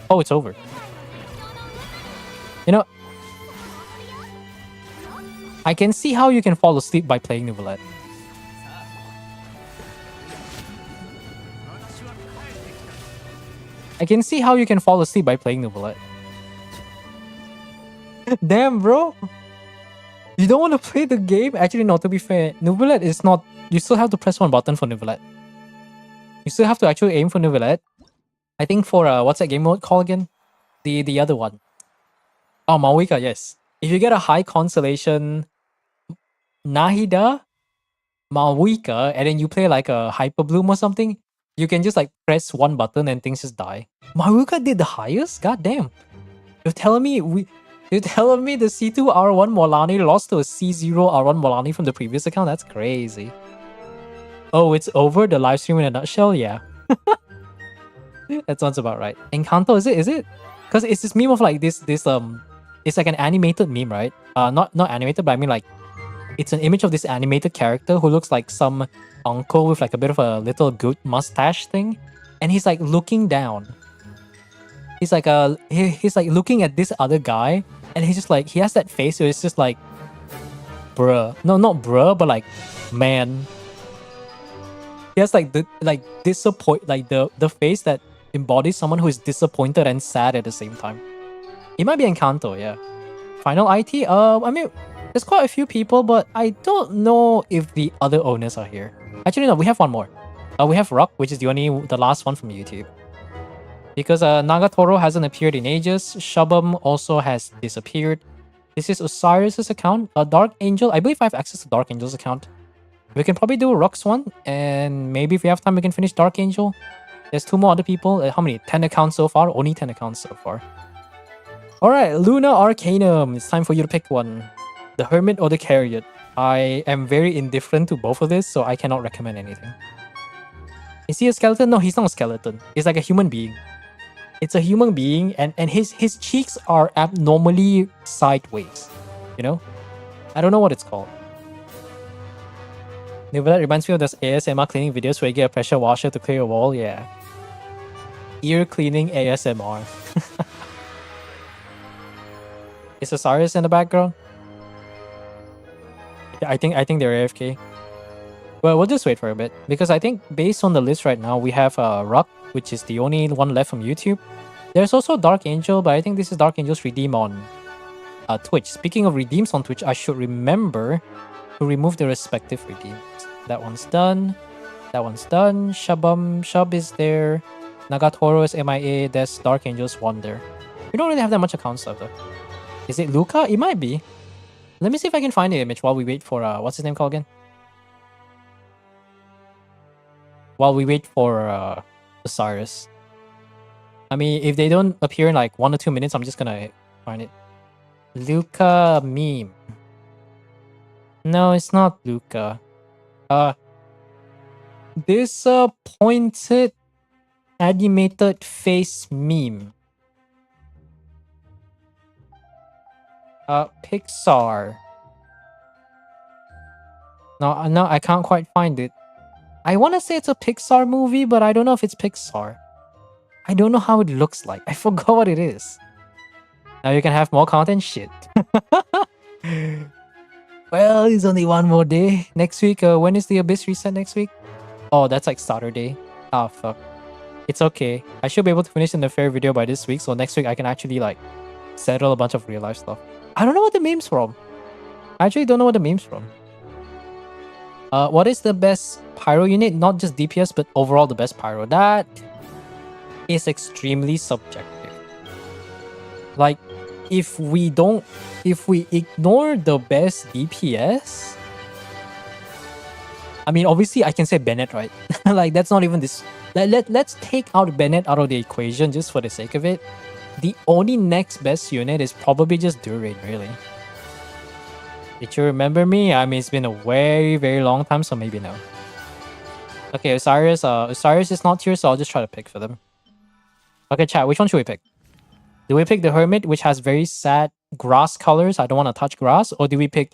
Oh, it's over. You know, I can see how you can fall asleep by playing Novelette. I can see how you can fall asleep by playing Novelette. Damn, bro. You don't want to play the game? Actually, no, to be fair, Novelette is not... You still have to press one button for Novelette. You still have to actually aim for Novelette. I think for, what's that game mode called again? The other one. Oh, Mawika, yes. If you get a high constellation Nahida, Mawika, and then you play like a Hyper Bloom or something, you can just like press one button and things just die. Mawika did the highest? God damn. You're telling me the C2 R1 Molani lost to a C0 R1 Molani from the previous account? That's crazy. Oh, it's over? The live stream in a nutshell? Yeah. That sounds about right. Encanto, is it? Because it's this meme of like this it's like an animated meme, right? Not animated, but I mean like it's an image of this animated character who looks like some uncle with like a bit of a little goat mustache thing, and he's like looking down. He's like he's like looking at this other guy, and he's just like he has that face where it's just like, bruh. No, not bruh, but like, man. He has like the the face that embodies someone who is disappointed and sad at the same time. It might be Encanto, yeah. Final IT? I mean, there's quite a few people, but I don't know if the other owners are here. Actually, no, we have one more. We have Rock, which is the last one from YouTube. Because Nagatoro hasn't appeared in ages, Shabam also has disappeared. This is Osiris's account. Dark Angel, I believe I have access to Dark Angel's account. We can probably do Rock's one, and maybe if we have time, we can finish Dark Angel. There's 2 more other people. How many? 10 accounts so far? Only 10 accounts so far. Alright, Luna Arcanum. It's time for you to pick one. The Hermit or the Chariot. I am very indifferent to both of this, so I cannot recommend anything. Is he a skeleton? No, he's not a skeleton. He's like a human being. It's a human being, and his cheeks are abnormally sideways. You know? I don't know what it's called. That reminds me of those ASMR cleaning videos where you get a pressure washer to clear your wall. Yeah. Ear cleaning ASMR. Is Osiris in the background? I think they're AFK. Well, we'll just wait for a bit, because I think based on the list right now, we have Rock, which is the only one left from YouTube. There's also Dark Angel, but I think this is Dark Angel's redeem on Twitch. Speaking of redeems on Twitch, I should remember to remove the respective redeems. That one's done. That one's done. Shub is there. Nagatoro is MIA. There's Dark Angel's Wonder. We don't really have that much accounts left though. Is it Luca? It might be. Let me see if I can find the image while we wait for what's his name called again? While we wait for Osiris. I mean, if they don't appear in like 1 or 2 minutes, I'm just gonna find it. Luca meme. No, it's not Luca. This pointed animated face meme. Pixar. No, I can't quite find it. I want to say it's a Pixar movie, but I don't know if it's Pixar. I don't know how it looks like. I forgot what it is. Now you can have more content. Shit. Well, it's only one more day. Next week, when is the Abyss reset next week? Oh, that's like Saturday. Ah, fuck. It's okay. I should be able to finish in the fair video by this week, so next week I can actually like settle a bunch of real life stuff. I don't know what the meme's from. I actually don't know what the meme's from. What is the best pyro unit? Not just DPS, but overall the best pyro. That is extremely subjective. Like, if we ignore the best DPS, I mean, obviously I can say Bennett, right? Like, that's not even this. Let's take out Bennett out of the equation just for the sake of it. The only next best unit is probably just Durain, really. Did you remember me? I mean, it's been a very, very long time, so maybe no. Okay, Osiris. Osiris is not here, so I'll just try to pick for them. Okay, chat, which one should we pick? Do we pick the Hermit, which has very sad grass colors? I don't want to touch grass. Or do we pick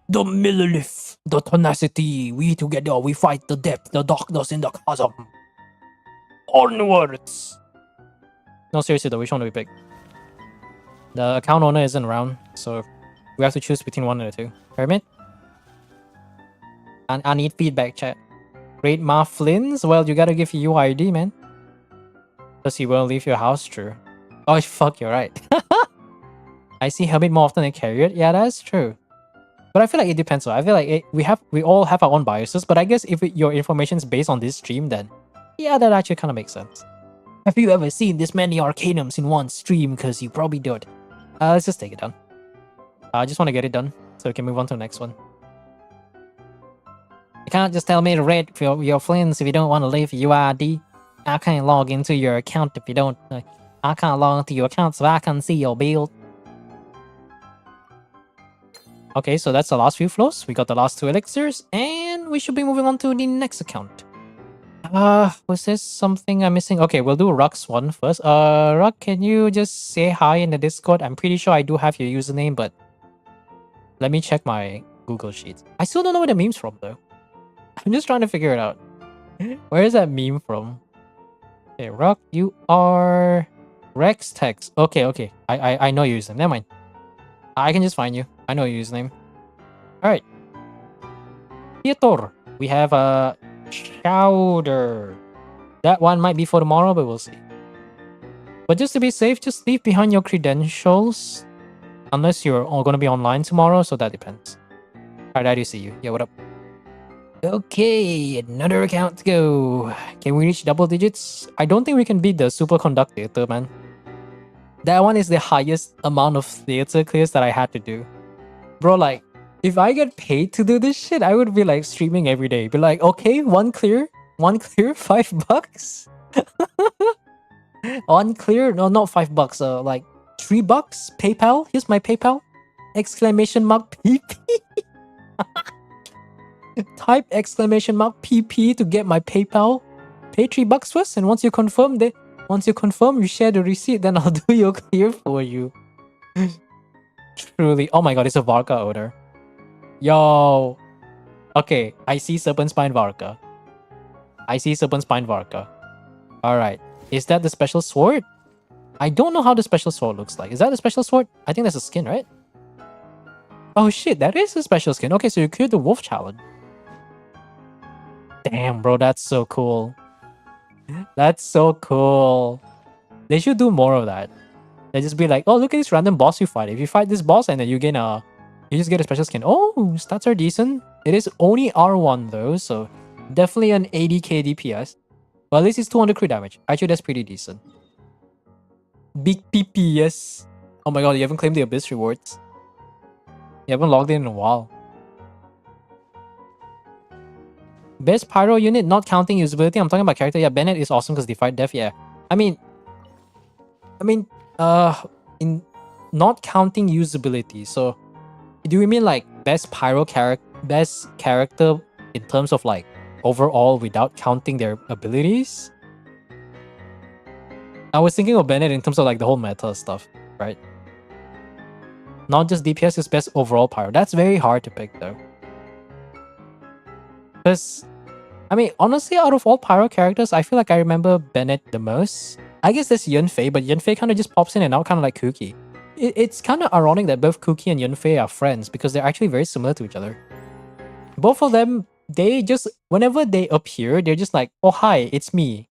the Millilith, the tenacity? We together, we fight the depth, the darkness in the chasm. Onwards! No, seriously though, which one do we pick? The account owner isn't around, so we have to choose between one of the two. Hermit? And I need feedback, chat. Great Ma Flynn's? Well, you gotta give UID, man. Because he won't leave your house, true. Oh, fuck, you're right. I see Hermit more often than Carrier. Yeah, that's true. But I feel like it depends. So I feel like we all have our own biases, but I guess if your information is based on this stream, then yeah, that actually kind of makes sense. Have you ever seen this many Arcanums in one stream? Because you probably don't. Let's just take it down. I just want to get it done so we can move on to the next one. You can't just tell me to read for your friends if you don't want to leave UID. I can't log into your account if you don't. I can't log into your account so I can see your build. Okay, so that's the last few flows. We got the last 2 elixirs, and we should be moving on to the next account. Was there something I'm missing? Okay, we'll do Ruck's one first. Ruck, can you just say hi in the Discord? I'm pretty sure I do have your username, but let me check my Google Sheets. I still don't know where the meme's from, though. I'm just trying to figure it out. Where is that meme from? Okay, Ruck, you are Rex Text. Okay. I know your username. Never mind. I can just find you. I know your username. Alright. Theater. We have a Chowder. That one might be for tomorrow, but we'll see. But just to be safe, just leave behind your credentials. Unless you're all gonna be online tomorrow, so that depends. Alright, I do see you. Yeah, what up? Okay, another account to go. Can we reach double digits? I don't think we can beat the superconductor, man. That one is the highest amount of theater clears that I had to do. Bro, like, if I get paid to do this shit, I would be like streaming every day. Be like, okay, one clear, $5. One clear, no, not $5. Like $3. PayPal. Here's my PayPal. Exclamation mark PP. Type exclamation mark PP to get my PayPal. Pay $3 first, and once you confirm, you share the receipt. Then I'll do your clear for you. Truly, oh my god, it's a Varka order. Yo. Okay, I see Serpent Spine Varka. Alright. Is that the special sword? I don't know how the special sword looks like. Is that the special sword? I think that's a skin, right? Oh shit, that is a special skin. Okay, so you cleared the wolf challenge. Damn, bro, that's so cool. That's so cool. They should do more of that. They just be like, oh, look at this random boss you fight. If you fight this boss and then you gain you just get a special skin. Oh, stats are decent. It is only R1 though, so definitely an 80k DPS. But at least it's 200 crit damage. Actually, that's pretty decent. Big PPS. Oh my god, you haven't claimed the Abyss rewards. You haven't logged in a while. Best pyro unit, not counting usability. I'm talking about character. Yeah, Bennett is awesome because they fight death. Yeah. I mean, I mean, in not counting usability. So, do you mean like best character in terms of like overall without counting their abilities? I was thinking of Bennett in terms of like the whole meta stuff, right? Not just DPS, is best overall pyro. That's very hard to pick though. Because, I mean, honestly, out of all pyro characters, I feel like I remember Bennett the most. I guess there's Yunfei, but Yunfei kind of just pops in and out, kind of like Kuki. It's kind of ironic that both Kuki and Yunfei are friends because they're actually very similar to each other. Both of them, they just, whenever they appear, they're just like, oh, hi, it's me,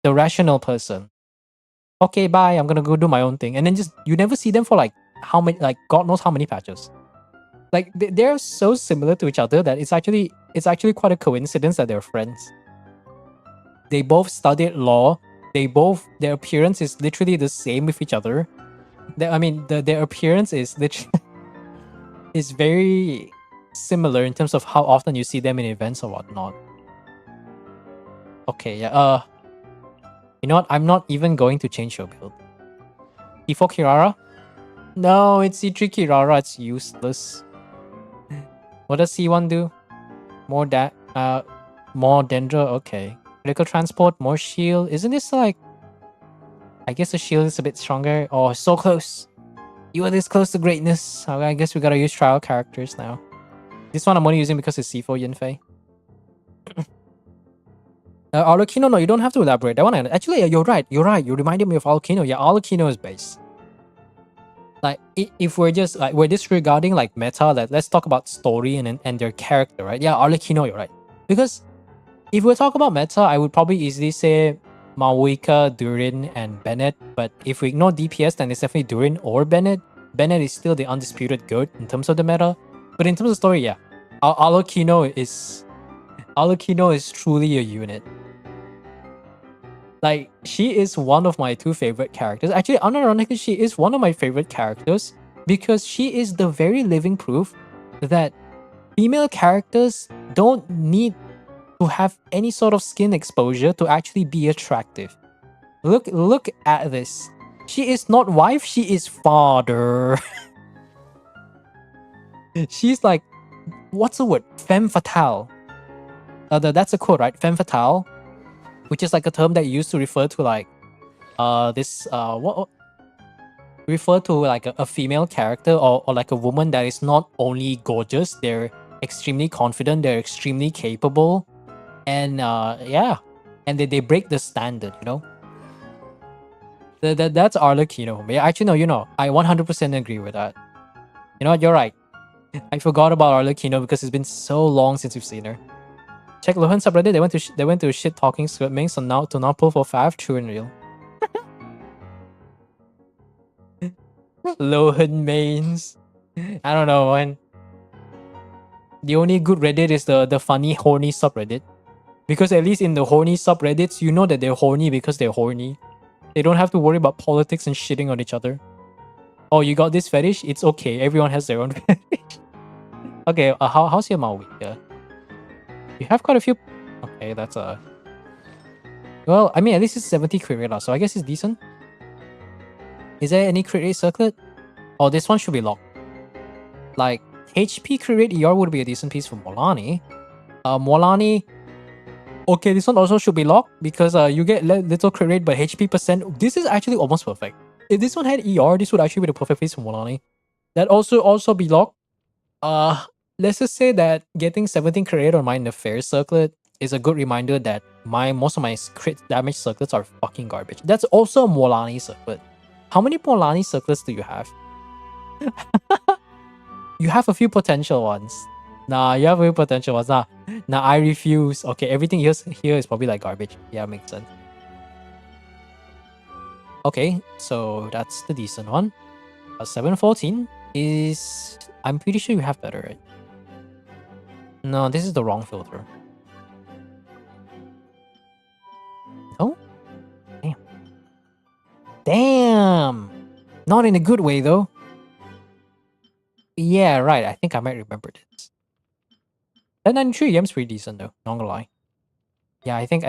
the rational person. Okay, bye, I'm gonna go do my own thing. And then just, you never see them for like, how many, like, God knows how many patches. Like, they're so similar to each other that it's actually quite a coincidence that they're friends. They both studied law. Their appearance is literally the same with each other. Their appearance is literally is very similar in terms of how often you see them in events or whatnot. Okay, yeah. You know what? I'm not even going to change your build. E4 Kirara? No, it's C3 Kirara. It's useless. What does C1 do? More Dendra. Okay. Critical transport, more shield. Isn't this like? I guess the shield is a bit stronger. Oh, so close. You are this close to greatness. I guess we gotta use trial characters now. This one I'm only using because it's C4 Yunfei. Arlecchino, no, you don't have to elaborate. That one, actually, you're right. You reminded me of Arlecchino. Yeah, Arlecchino is base. Like, if we're just like we're disregarding like meta, let's talk about story and their character, right? Yeah, Arlecchino, you're right. Because if we talk about meta, I would probably easily say Maoika, Durin, and Bennett. But if we ignore DPS, then it's definitely Durin or Bennett. Bennett is still the undisputed GOAT in terms of the meta. But in terms of story, yeah, Arlecchino is truly a unit. Like, she is one of my two favorite characters. Actually, unironically, she is one of my favorite characters because she is the very living proof that female characters don't need to have any sort of skin exposure to actually be attractive. Look at this. She is not wife, she is father. She's like, what's the word? Femme fatale. That's a quote, right? Femme fatale, which is like a term that you used to refer to like refer to like a female character or like a woman that is not only gorgeous, they're extremely confident, they're extremely capable, and yeah, and they break the standard, you know. That's Arlecchino. Yeah, actually, no, I 100% agree with that. You know what? You're right. I forgot about Arlecchino because it's been so long since we've seen her. Check Lohan subreddit. They went to shit talking scripting, so now to not pull for 5, true and real. Lohan mains. I don't know, man. The only good Reddit is the funny horny subreddit. Because at least in the horny subreddits, you know that they're horny because they're horny. They don't have to worry about politics and shitting on each other. Oh, you got this fetish? It's okay. Everyone has their own fetish. Okay, how's your Maui? Yeah. You have quite a few. Okay, that's a. Well, I mean, at least it's 70 crit rate, so I guess it's decent. Is there any crit rate circlet? Oh, this one should be locked. Like, HP crit rate ER would be a decent piece for Molani. Molani. Okay, this one also should be locked because you get little crit rate, but HP percent. This is actually almost perfect. If this one had ER, this would actually be the perfect piece for Molani. That also be locked. Let's just say that getting 17 crit rate on my Nefarious circlet is a good reminder that most of my crit damage circlets are fucking garbage. That's also a Molani circlet. How many Molani circlets do you have? You have a few potential ones. Nah, you have a few potential ones. Nah, I refuse. Okay, everything here is probably like garbage. Yeah, makes sense. Okay, so that's the decent one. 714 is... I'm pretty sure you have better, right? No, this is the wrong filter. Oh? Damn. Damn! Not in a good way, though. Yeah, right. I think I might remember this. 1093 EM's pretty decent, though. Not gonna lie. Yeah, I think...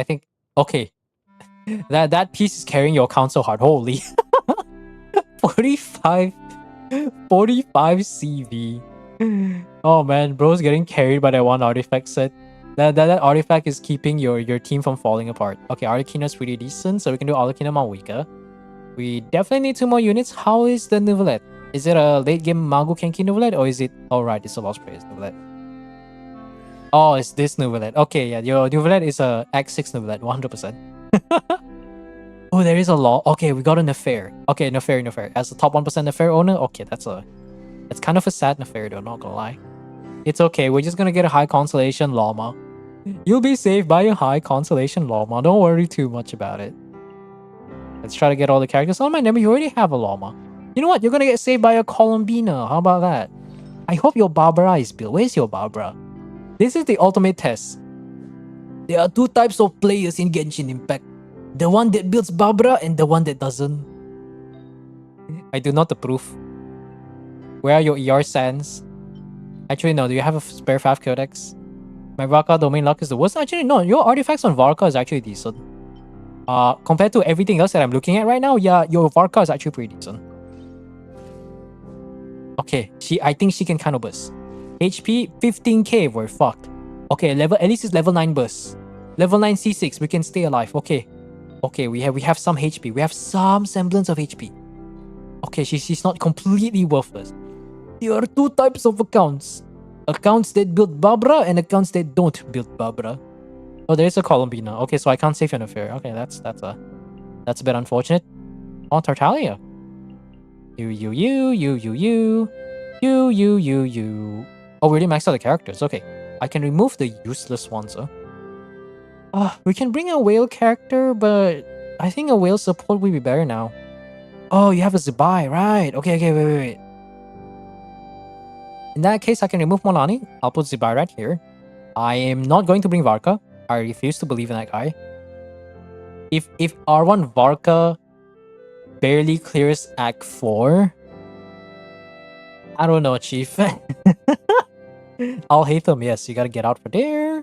Okay. That piece is carrying your account so hard. Holy. 45 CV. Oh man, bro's getting carried by that one artifact set. That artifact is keeping your team from falling apart. Okay, Arlecchino's pretty decent, so we can do Arlecchino Malwika. We definitely need 2 more units. How is the Neuvillette? Is it a late game Magu Kenki Neuvillette, or is it... Alright, it's a Lost Praise Neuvillette. Oh, it's this Neuvillette. Okay, yeah, your Neuvillette is a X6 Neuvillette, 100%. Oh, there is a law. Okay, we got a Nefair. Okay, Nefair. As the top 1% Nefair owner, okay, that's kind of a sad Nefair though, not gonna lie. It's okay, we're just gonna get a high consolation llama. You'll be saved by a high consolation llama. Don't worry too much about it. Let's try to get all the characters. Oh my name, you already have a llama. You know what? You're gonna get saved by a Columbina. How about that? I hope your Barbara is built. Where's your Barbara? This is the ultimate test. There are 2 types of players in Genshin Impact. The one that builds Barbara and the one that doesn't. I do not approve. Where are your ER sands? Actually, no. Do you have a spare Fav Codex? My Varka domain luck is the worst. Actually, no. Your artifacts on Varka is actually decent. Compared to everything else that I'm looking at right now, yeah, your Varka is actually pretty decent. Okay, I think she can kind of burst. HP 15k, we're fucked. Okay, at least it's level 9 burst. Level 9 C6, we can stay alive. Okay. Okay, we have some HP. We have some semblance of HP. Okay, she's not completely worthless. There are 2 types of accounts. Accounts that build Barbara and accounts that don't build Barbara. Oh, there is a Columbina. Okay, so I can't save an affair. Okay, that's a bit unfortunate. Oh, Tartaglia. You. Oh, we already maxed out the characters. Okay, I can remove the useless ones. We can bring a whale character, but I think a whale support will be better now. Oh, you have a Zubai, right? Okay, wait. In that case, I can remove Molani. I'll put Zubai right here. I am not going to bring Varka. I refuse to believe in that guy. If R1 Varka barely clears Act 4, I don't know, Chief. I'll hate them. Yes, you gotta get out for there.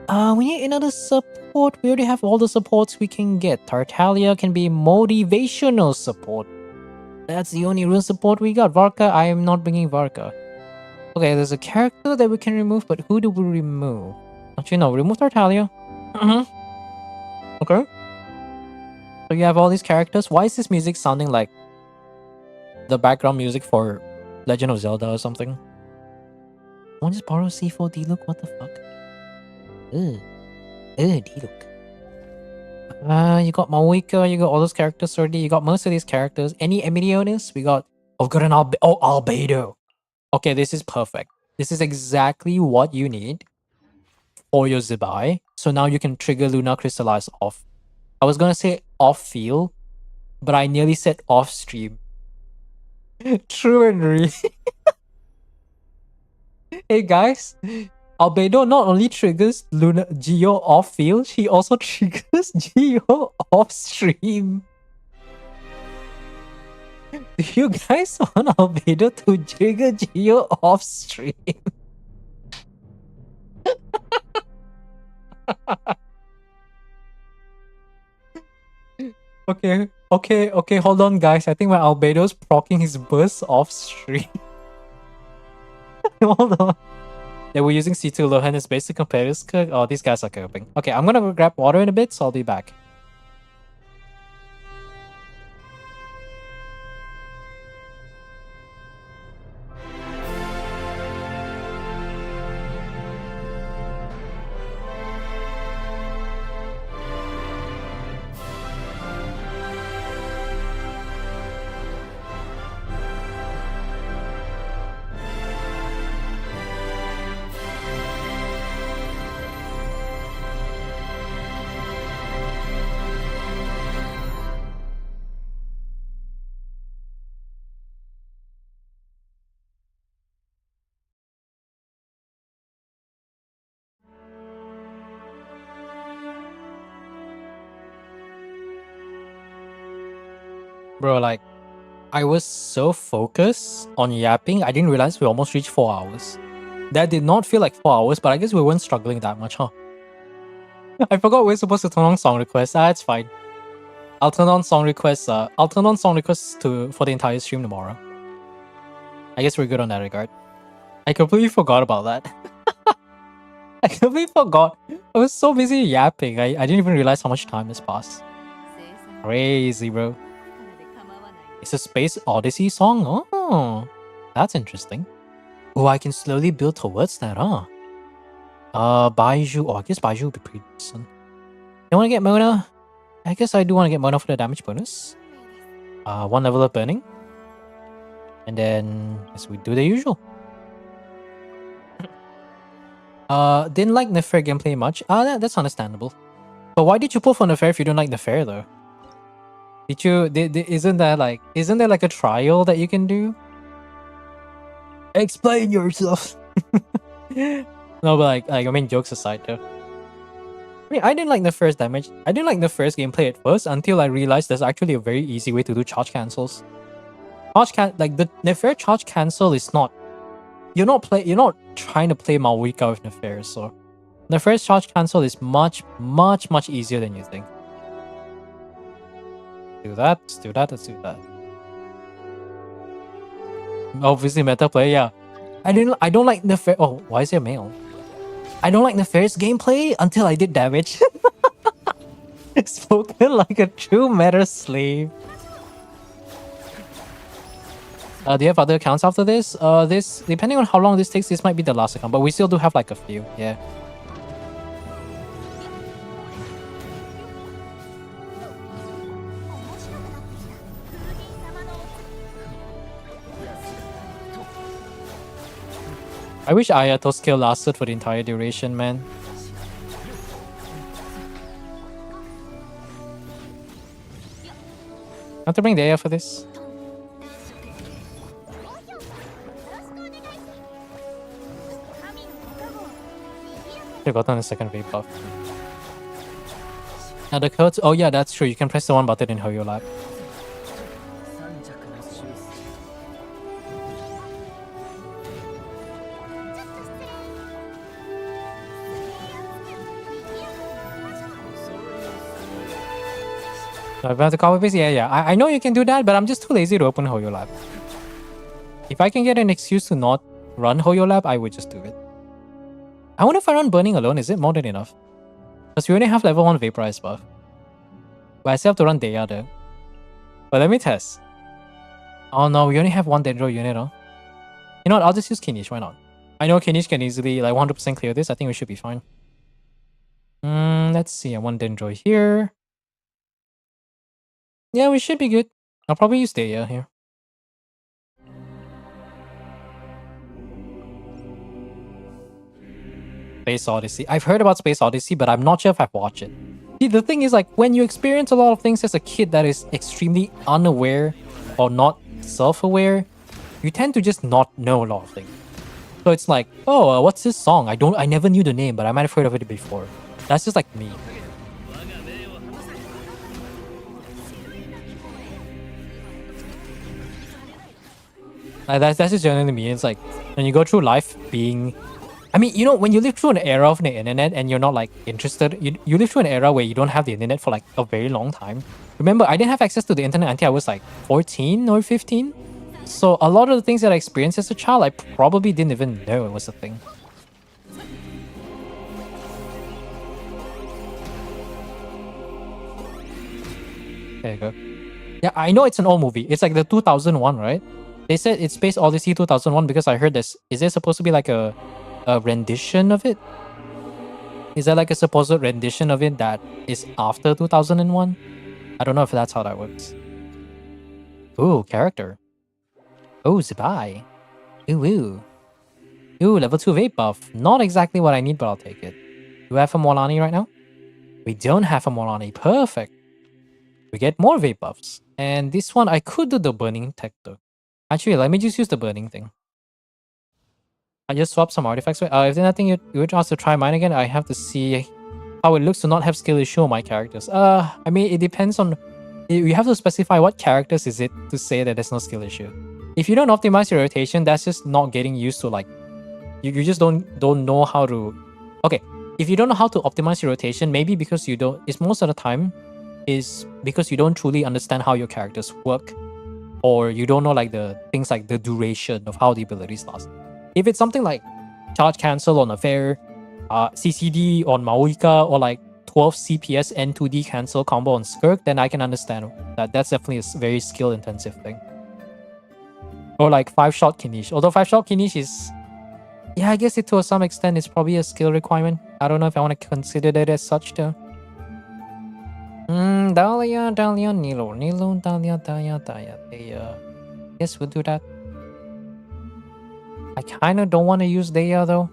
We need another support. We already have all the supports we can get. Tartaglia can be motivational support. That's the only real support we got. Varka, I am not bringing Varka. Okay, there's a character that we can remove, but who do we remove? Actually, no, remove Tartaglia. Okay. So you have all these characters. Why is this music sounding like the background music for Legend of Zelda or something? Won't just borrow C4 D-Look? What the fuck? D-Look. You got Mawika, you got all those characters already. You got most of these characters. Any Emilionis? We got... Oh, got an Albedo. Okay, this is perfect. This is exactly what you need for your Zubai. So now you can trigger Luna Crystallize off. I was gonna say off-field, but I nearly said off-stream. True and real. Hey guys, Albedo not only triggers Luna Geo off-field, she also triggers Geo off-stream. Do you guys want Albedo to trigger Geo off-stream? Okay, hold on guys. I think my Albedo's proccing his burst off-stream. Hold on. Yeah, we're using C2 Lohan as basic competitors. Oh, these guys are coping. Okay, I'm gonna grab water in a bit, so I'll be back. Bro, like, I was so focused on yapping, I didn't realize we almost reached 4 hours. That did not feel like 4 hours, but I guess we weren't struggling that much, huh? I forgot we're supposed to turn on song requests. It's fine. I'll turn on song requests. I'll turn on song requests for the entire stream tomorrow. I guess we're good on that regard. I completely forgot about that. I completely forgot. I was so busy yapping. I didn't even realize how much time has passed. Crazy, bro. It's a Space Odyssey song? Oh, that's interesting. Oh, I can slowly build towards that, huh? Baiju. Oh, I guess Baiju would be pretty decent. You want to get Mona? I guess I do want to get Mona for the damage bonus. 1 level of burning. And then, as we do the usual. Didn't like Nefer gameplay much. That's understandable. But why did you pull for Nefer if you don't like Nefer though? Did you? Isn't there like a trial that you can do? Explain yourself. No, but like I mean, jokes aside though. I mean, I didn't like the first damage. I didn't like the first gameplay at first until I realized there's actually a very easy way to do charge cancels. Like the Nefer charge cancel is not. You're not trying to play Malwika with Nefer, so Nefer's charge cancel is much easier than you think. Do that, let's do that, let's do that. Obviously meta play, yeah. I don't like Nefer. Oh, why is there mail? I don't like Nefer's gameplay until I did damage. Spoken like a true meta slave. Do you have other accounts after this? This, depending on how long this takes, this might be the last account, but we still do have like a few, yeah. I wish Ayato's skill lasted for the entire duration, man. Have to bring Daya for this. Should have gotten a second wave buff. Now the codes. Oh yeah, that's true. You can press the one button in Hoyo Lab. So if I have to copy paste, yeah. I know you can do that, but I'm just too lazy to open Hoyo Lab. If I can get an excuse to not run Hoyo Lab, I would just do it. I wonder if I run Burning alone, is it more than enough? Because we only have level 1 Vaporize buff. But I still have to run Deya though. But let me test. Oh no, we only have 1 Dendro unit, huh? You know what, I'll just use Kinish, why not? I know Kinish can easily like 100% clear this, I think we should be fine. Let's see, I want Dendro here. Yeah, we should be good. I'll probably use Deya here. Space Odyssey. I've heard about Space Odyssey, but I'm not sure if I've watched it. See, the thing is, like, when you experience a lot of things as a kid that is extremely unaware or not self-aware, you tend to just not know a lot of things. So it's like, oh, what's this song? I never knew the name, but I might have heard of it before. That's just like me. That's just generally me. It's like, when you go through life being... I mean, you know, when you live through an era of the internet and you're not like interested, you live through an era where you don't have the internet for like a very long time. Remember, I didn't have access to the internet until I was like 14 or 15. So a lot of the things that I experienced as a child, I probably didn't even know it was a thing. There you go. Yeah, I know it's an old movie. It's like the 2001, right? They said it's Space Odyssey 2001 because I heard this. Is there supposed to be like a rendition of it? Is there like a supposed rendition of it that is after 2001? I don't know if that's how that works. Ooh, character. Oh, Zibai. Ooh. Ooh, level 2 vape buff. Not exactly what I need, but I'll take it. Do we have a Molani right now? We don't have a Molani. Perfect. We get more vape buffs. And this one, I could do the burning tech though. Actually, let me just use the burning thing. I just swapped some artifacts. If there's nothing you would ask to try mine again, I have to see how it looks to not have skill issue on my characters. I mean, it depends on... You have to specify what characters is it to say that there's no skill issue. If you don't optimize your rotation, that's just not getting used to like... You just don't know how to... Okay, if you don't know how to optimize your rotation, maybe because you don't... It's most of the time, is because you don't truly understand how your characters work, or you don't know like the things like the duration of how the abilities last. If it's something like charge cancel on a fair, CCD on Maoika, or like 12 CPS N2D cancel combo on Skirk, then I can understand that that's definitely a very skill intensive thing. Or like 5-shot Kinish. Although 5-shot Kinish is, yeah, I guess it to some extent is probably a skill requirement. I don't know if I want to consider that as such though. Dahlia, Nilo, Dahlia. Yes, we'll do that. I kind of don't want to use Daya though.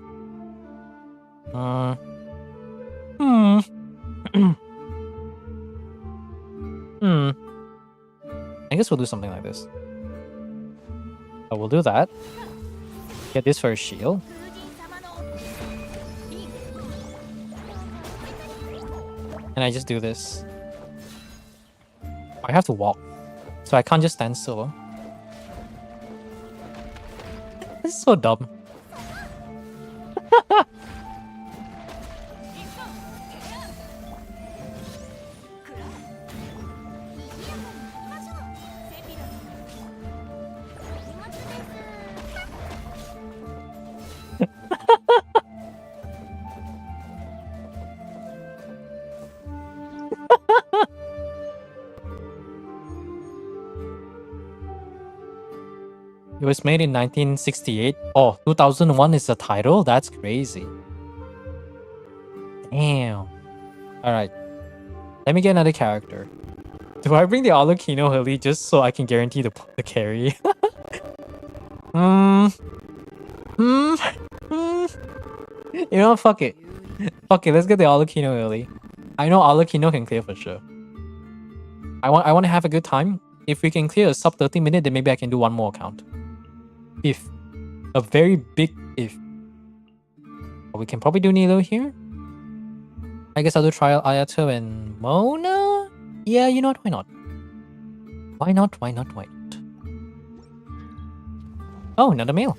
I guess we'll do something like this. So we'll do that. Get this for a shield. And I just do this. I have to walk, so I can't just stand still. This is so dumb. It was made in 1968. Oh, 2001 is the title? That's crazy. Damn. Alright. Let me get another character. Do I bring the Alucino Hilly just so I can guarantee the carry? You know, fuck it. Fuck it, let's get the Alucino Hilly. I know Alucino can clear for sure. I want to have a good time. If we can clear a sub 30 minute, then maybe I can do one more account. If. A very big if. We can probably do Nilo here. I guess I'll do Trial Ayato and Mona? Yeah, you know what? Why not? Why not? Why not? Why not? Oh, another male.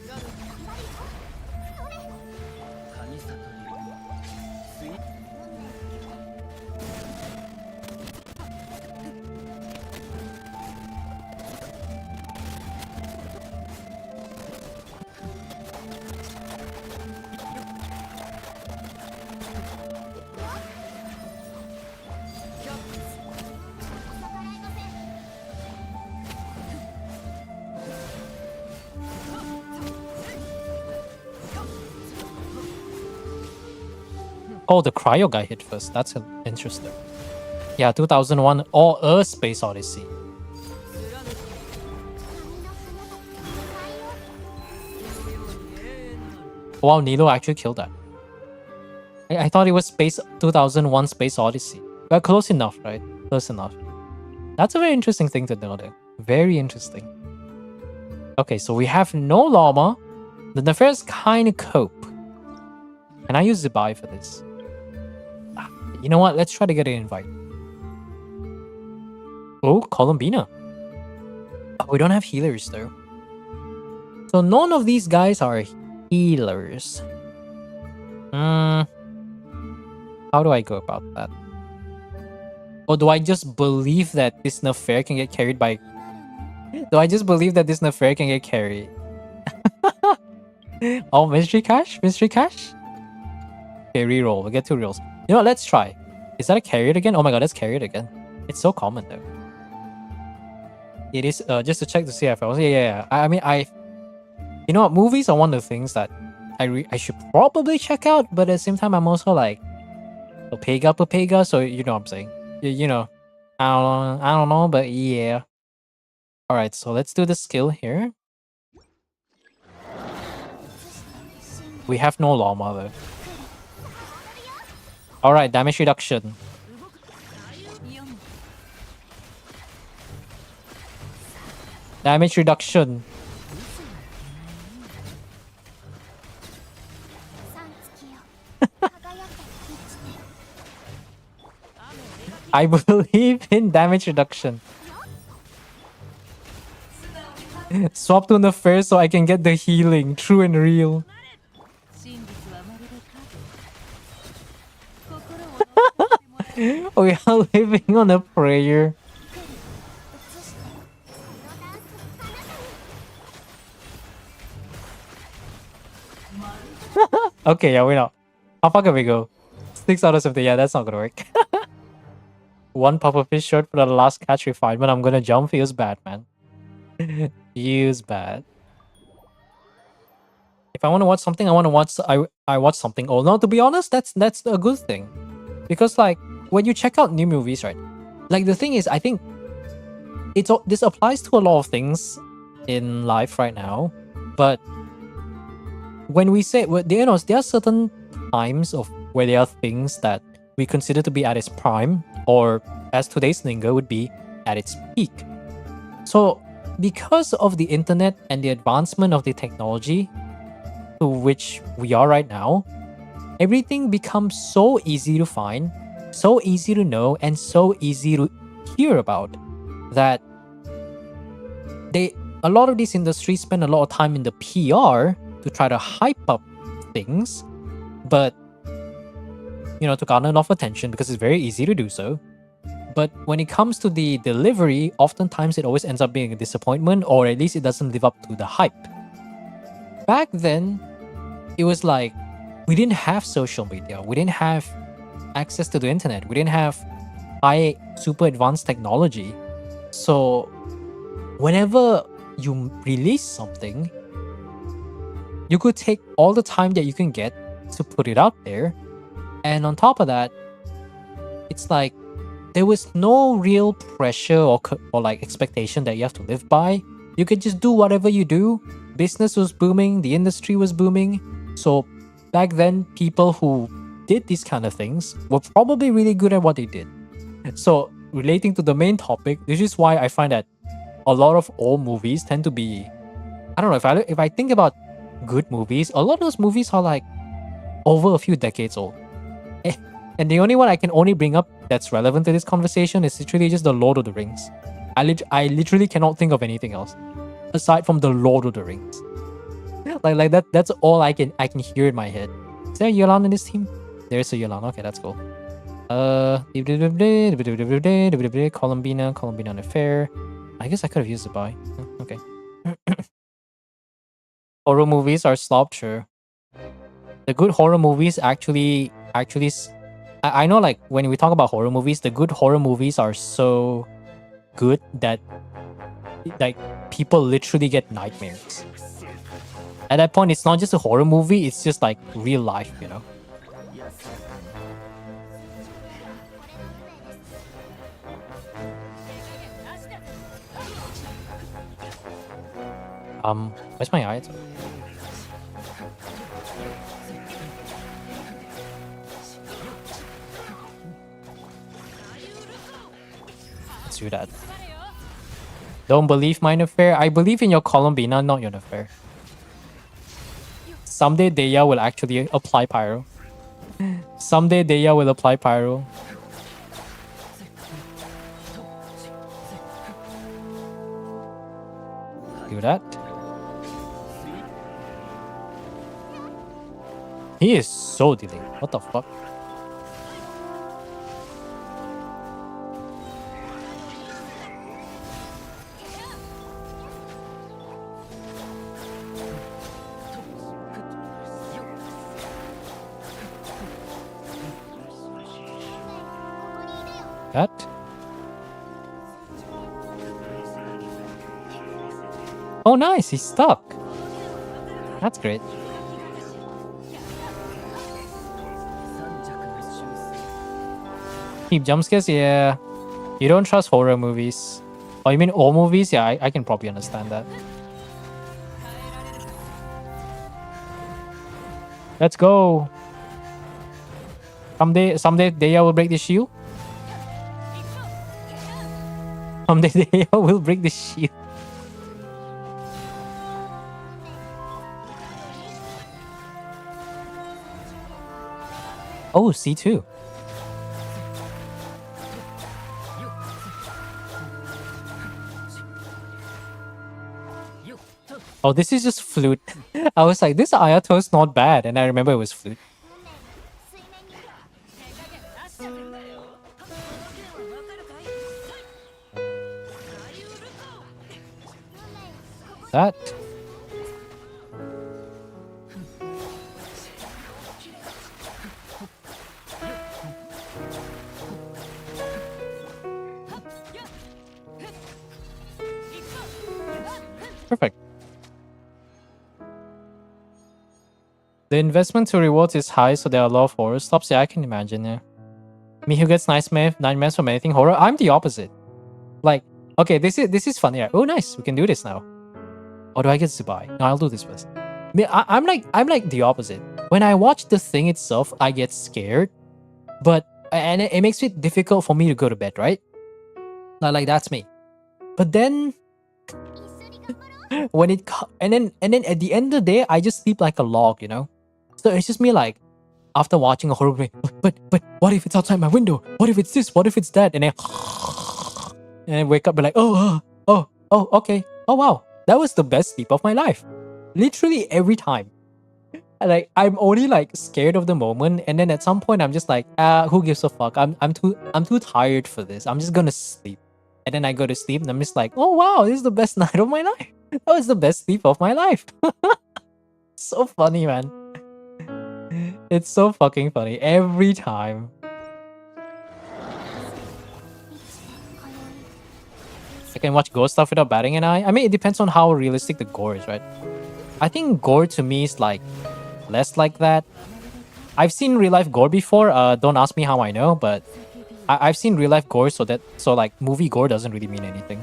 Oh, the cryo guy hit first. That's interesting. Yeah, 2001 or a Space Odyssey. Wow, Nilo actually killed that. I thought it was 2001 Space Odyssey. But close enough, right? Close enough. That's a very interesting thing to know there. Very interesting. Okay, so we have no llama. The Nefarious kind of cope. Can I use Zibai for this? You know what? Let's try to get an invite. Oh, Columbina. Oh, we don't have healers though. So none of these guys are healers. How do I go about that? Or do I just believe that this Nefair can get carried by... Do I just believe that this Nefair can get carried? Oh, Mystery Cash? Mystery Cash? Okay, reroll. We'll get 2 rolls. You know what? Let's try. Is that a carried again? Oh my god, that's carried again. It's so common though. It is, just to check the CFLs. Yeah. I mean, you know what? Movies are one of the things that I should probably check out, but at the same time, I'm also like, Pega, so you know what I'm saying. You know, I don't know, but yeah. Alright, so let's do the skill here. We have no llama though. Alright, damage reduction. Damage reduction. I believe in damage reduction. Swap to the first so I can get the healing. True and real. We are living on a prayer. Okay, yeah, we know. How far can we go? 6 out of 17. Yeah, that's not gonna work. One pufferfish short for the last catch refinement. I'm gonna jump. Feels bad, man. Feels bad. If I want to watch something, I want to watch. I watch something old. Now, to be honest, that's a good thing, because like when you check out new movies, right? Like the thing is, I think this applies to a lot of things in life right now, but when we say, well, there are certain times of where there are things that we consider to be at its prime, or as today's lingo would be, at its peak. So because of the internet and the advancement of the technology to which we are right now, everything becomes so easy to find, so easy to know, and so easy to hear about that a lot of these industries spend a lot of time in the PR to try to hype up things, but to garner enough attention because it's very easy to do so. But when it comes to the delivery, oftentimes it always ends up being a disappointment, or at least it doesn't live up to the hype. Back then, it was like we didn't have social media, we didn't have access to the internet, we didn't have high, super advanced technology. So whenever you release something, you could take all the time that you can get to put it out there. And on top of that, it's like there was no real pressure or like expectation that you have to live by. You could just do whatever you do. Business was booming, the industry was booming. So back then, people who did these kind of things were probably really good at what they did. So relating to the main topic, this is why I find that a lot of old movies tend to be, I don't know, if I think about good movies, a lot of those movies are like over a few decades old. And the only one I can only bring up that's relevant to this conversation is literally just the Lord of the Rings. I literally cannot think of anything else aside from the Lord of the Rings. Like that's all I can hear in my head. Is there a Yolan in this team? There is a Yolan. Okay, that's cool. Columbina on affair. I guess I could have used the buy. Okay. Horror movies are slop, sure. The good horror movies actually I know, like when we talk about horror movies, the good horror movies are so good that like people literally get nightmares. At that point, it's not just a horror movie, it's just like real life, Where's my eye? Let's do that. Don't believe mine affair. I believe in your Columbina, not your affair. Someday Deya will actually apply pyro. Someday Deya will apply pyro. Do that. He is so delayed. What the fuck? That. Oh, nice. He's stuck. That's great. Keep jump scares? Yeah. You don't trust horror movies. Oh, you mean old movies? Yeah, I can probably understand that. Let's go. Someday Deya will break the shield. Someday Deya will break the shield. Oh, C2. Oh, this is just flute. I was like, this Ayato's not bad, and I remember it was flute. that. Perfect. The investment to rewards is high, so there are a lot of horror stops. Yeah, I can imagine, yeah. Me who gets nightmares from anything horror. I'm the opposite. Like, okay, this is funny. Right? Oh, nice. We can do this now. Or do I get Zubai? No, I'll do this first. I'm like the opposite. When I watch the thing itself, I get scared. And it makes it difficult for me to go to bed, right? Like that's me. But then when and then at the end of the day, I just sleep like a log, you know? So it's just me like after watching a horror movie, but what if it's outside my window? What if it's this? What if it's that? And then and I wake up and like, oh, okay. Oh wow. That was the best sleep of my life. Literally every time. Like I'm only like scared of the moment, and then at some point I'm just like, who gives a fuck? I'm too tired for this. I'm just gonna sleep. And then I go to sleep and I'm just like, oh wow, this is the best night of my life. That was the best sleep of my life. So funny, man. It's so fucking funny every time. I can watch gore stuff without batting an eye. I mean, it depends on how realistic the gore is, right? I think gore to me is like less like that. I've seen real life gore before. Don't ask me how I know, but I've seen real life gore, so like movie gore doesn't really mean anything.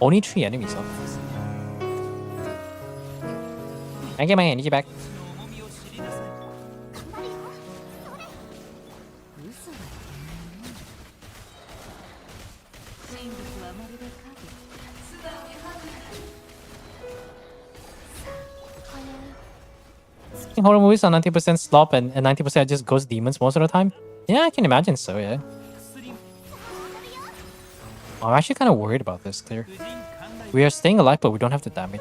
Only 3 enemies, huh? I get my energy back. Horror movies are 90% slop and 90% just ghost demons most of the time. Yeah, I can imagine so, yeah. I'm actually kind of worried about this, Clear. We are staying alive, but we don't have the damage.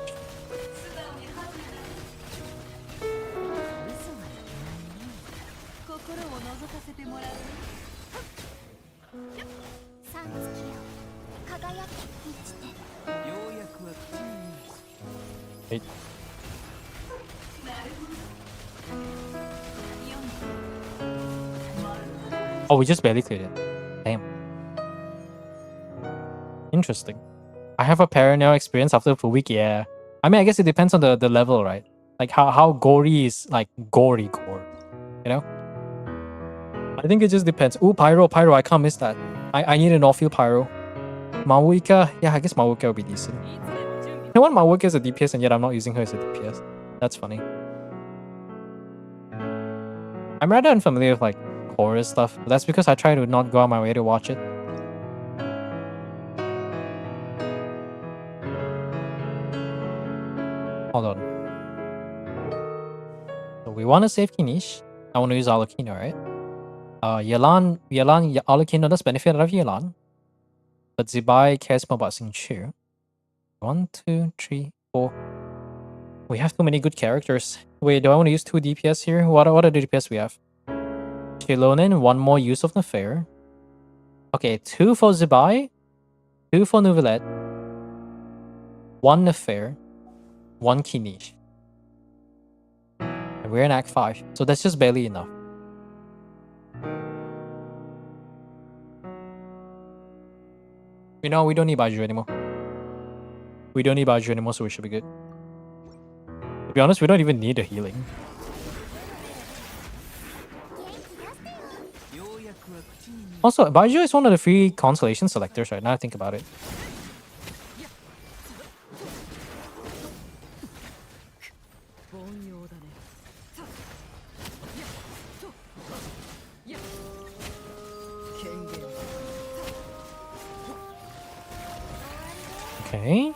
Wait. Oh, we just barely cleared it. Damn. Interesting. I have a paranoia experience after a full week, yeah. I mean, I guess it depends on the level, right? Like how gory is like gory gore, you know? I think it just depends. Ooh, Pyro, I can't miss that. I need an off-field Pyro. Mawuika, yeah, I guess Mawuika would be decent. You know what? Mawuika is a DPS and yet I'm not using her as a DPS. That's funny. I'm rather unfamiliar with like horror stuff, but that's because I try to not go out my way to watch it. Hold on. So we want to save Kinish. I want to use Alucino, right? Yelan, Alucino does benefit out of Yelan. But Zibai cares more about Xingqiu. 1, 2, 3, 4. We have too many good characters. Wait, do I want to use 2 DPS here? What are the DPS we have? Chilonin, 1 more use of Nefair. Okay, 2 for Zibai, 2 for Neuvillette, 1 Nefair, 1 Kinish. And we're in Act 5, so that's just barely enough. You know, we don't need Baiju anymore. We don't need Baiju anymore, so we should be good. To be honest, we don't even need a healing. Also, Baiju is one of the free constellation selectors, right? Now I think about it. Okay.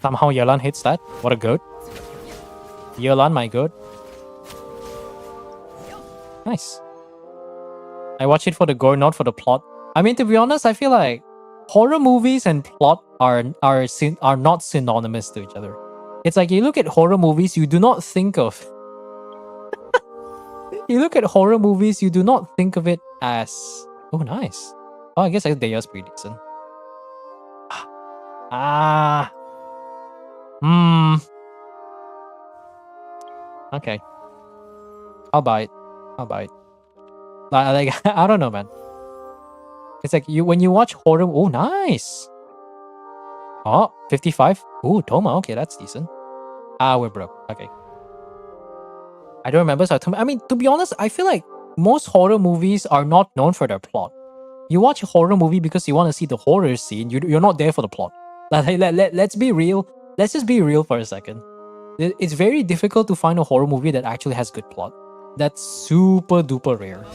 Somehow Yelan hits that. What a goat. Yelan, my goat. Nice. I watch it for the gore, not for the plot. I mean, to be honest, I feel like horror movies and plot are not synonymous to each other. It's like you look at horror movies, you do not think of you look at horror movies, you do not think of it as oh nice. Oh, I guess Deya's pretty decent. Okay. I'll buy it. Like I don't know, man. It's like when you watch horror. Oh, nice. Oh, 55. Ooh, Toma. Okay, that's decent. We're broke. Okay. I don't remember. So I mean, to be honest, I feel like most horror movies are not known for their plot. You watch a horror movie because you want to see the horror scene. You're not there for the plot. Let's be real. Let's just be real for a second. It's very difficult to find a horror movie that actually has good plot. That's super duper rare.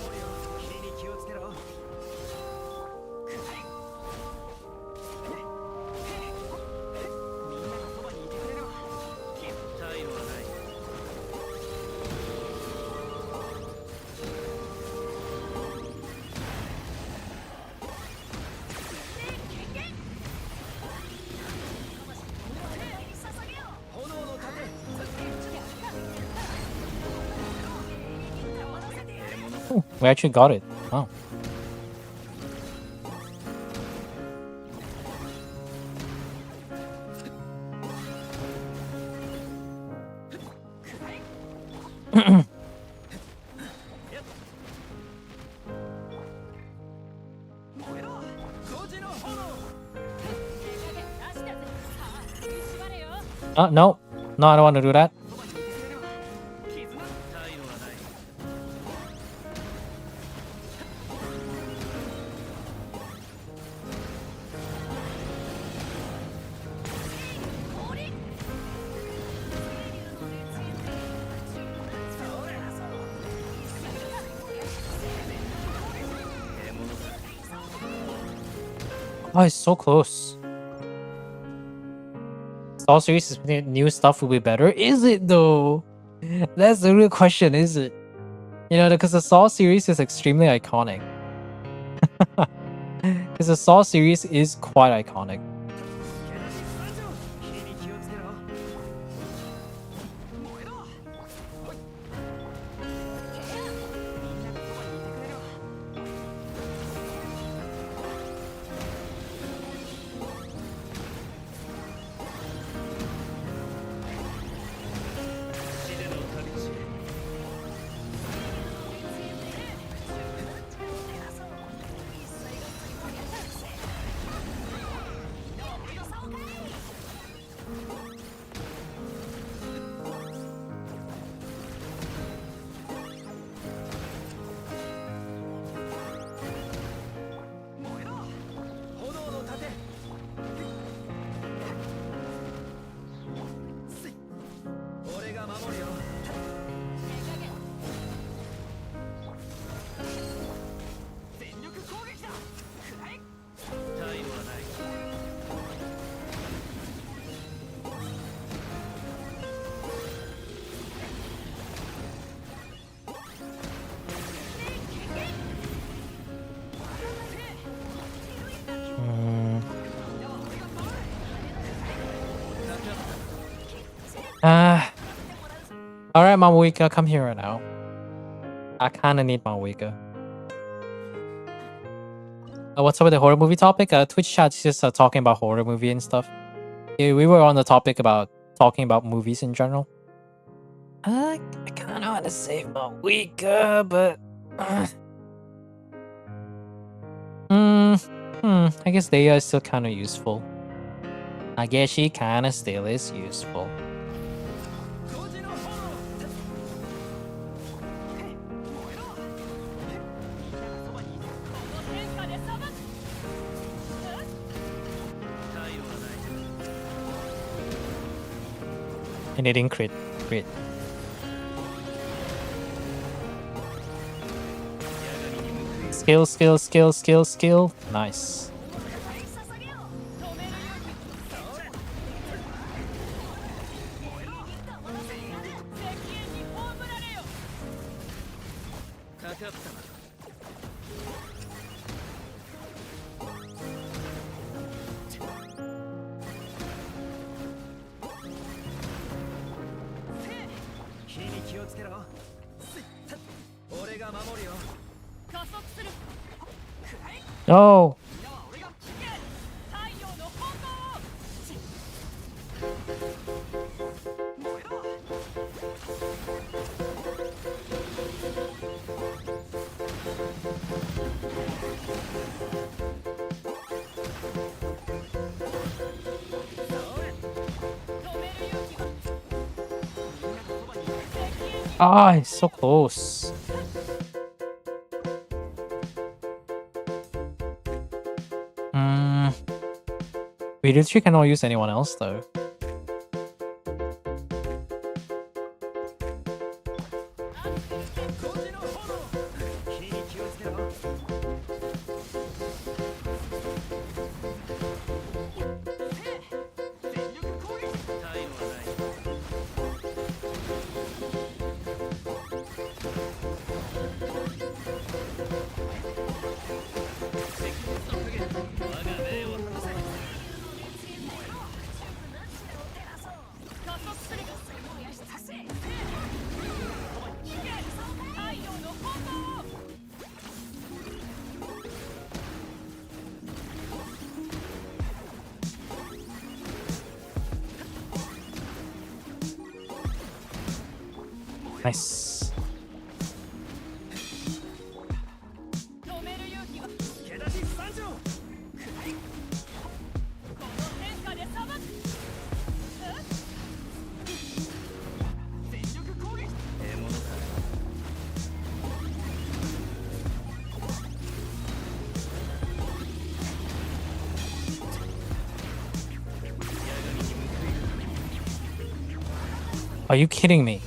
Ooh, we actually got it. Wow. No. No, I don't want to do that. Oh, it's so close. Star Series new stuff will be better. Is it though? That's the real question, is it? You know, because the Saw series is extremely iconic. Because the Saw series is quite iconic. Alright, Mamuika, come here right now. I kinda need Mamuika. What's up with the horror movie topic? Twitch chat's just talking about horror movie and stuff. Yeah, we were on the topic about talking about movies in general. I kinda wanna save Mamuika, but... I guess Deya is still kinda useful. I guess she kinda still is useful. And it didn't crit. Skill. Nice. No. Ah, it's so close. We literally cannot use anyone else though. Nice. Are you kidding me?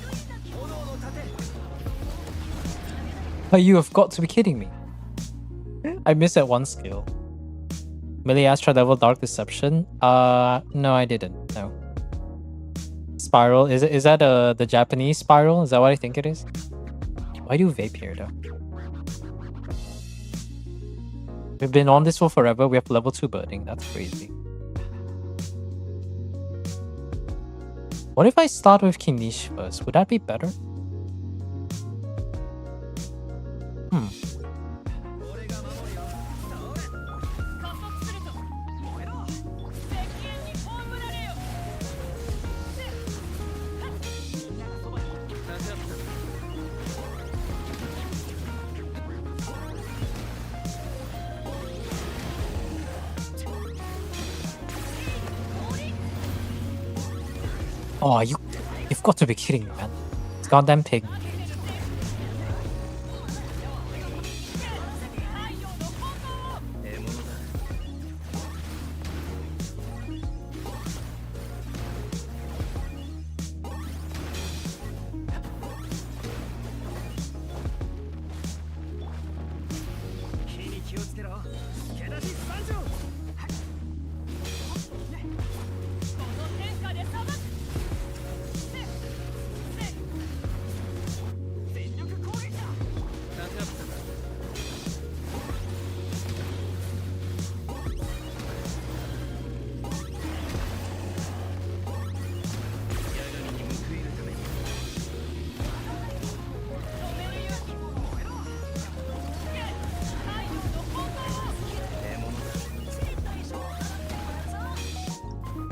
You have got to be kidding me. I missed that one skill. Melee Astra level Dark Deception? No, I didn't. No. Spiral? Is that the Japanese spiral? Is that what I think it is? Why do you vape here though? We've been on this for forever. We have level 2 burning. That's crazy. What if I start with Kinish first? Would that be better? Oh, you've got to be kidding me, man. It's goddamn pig.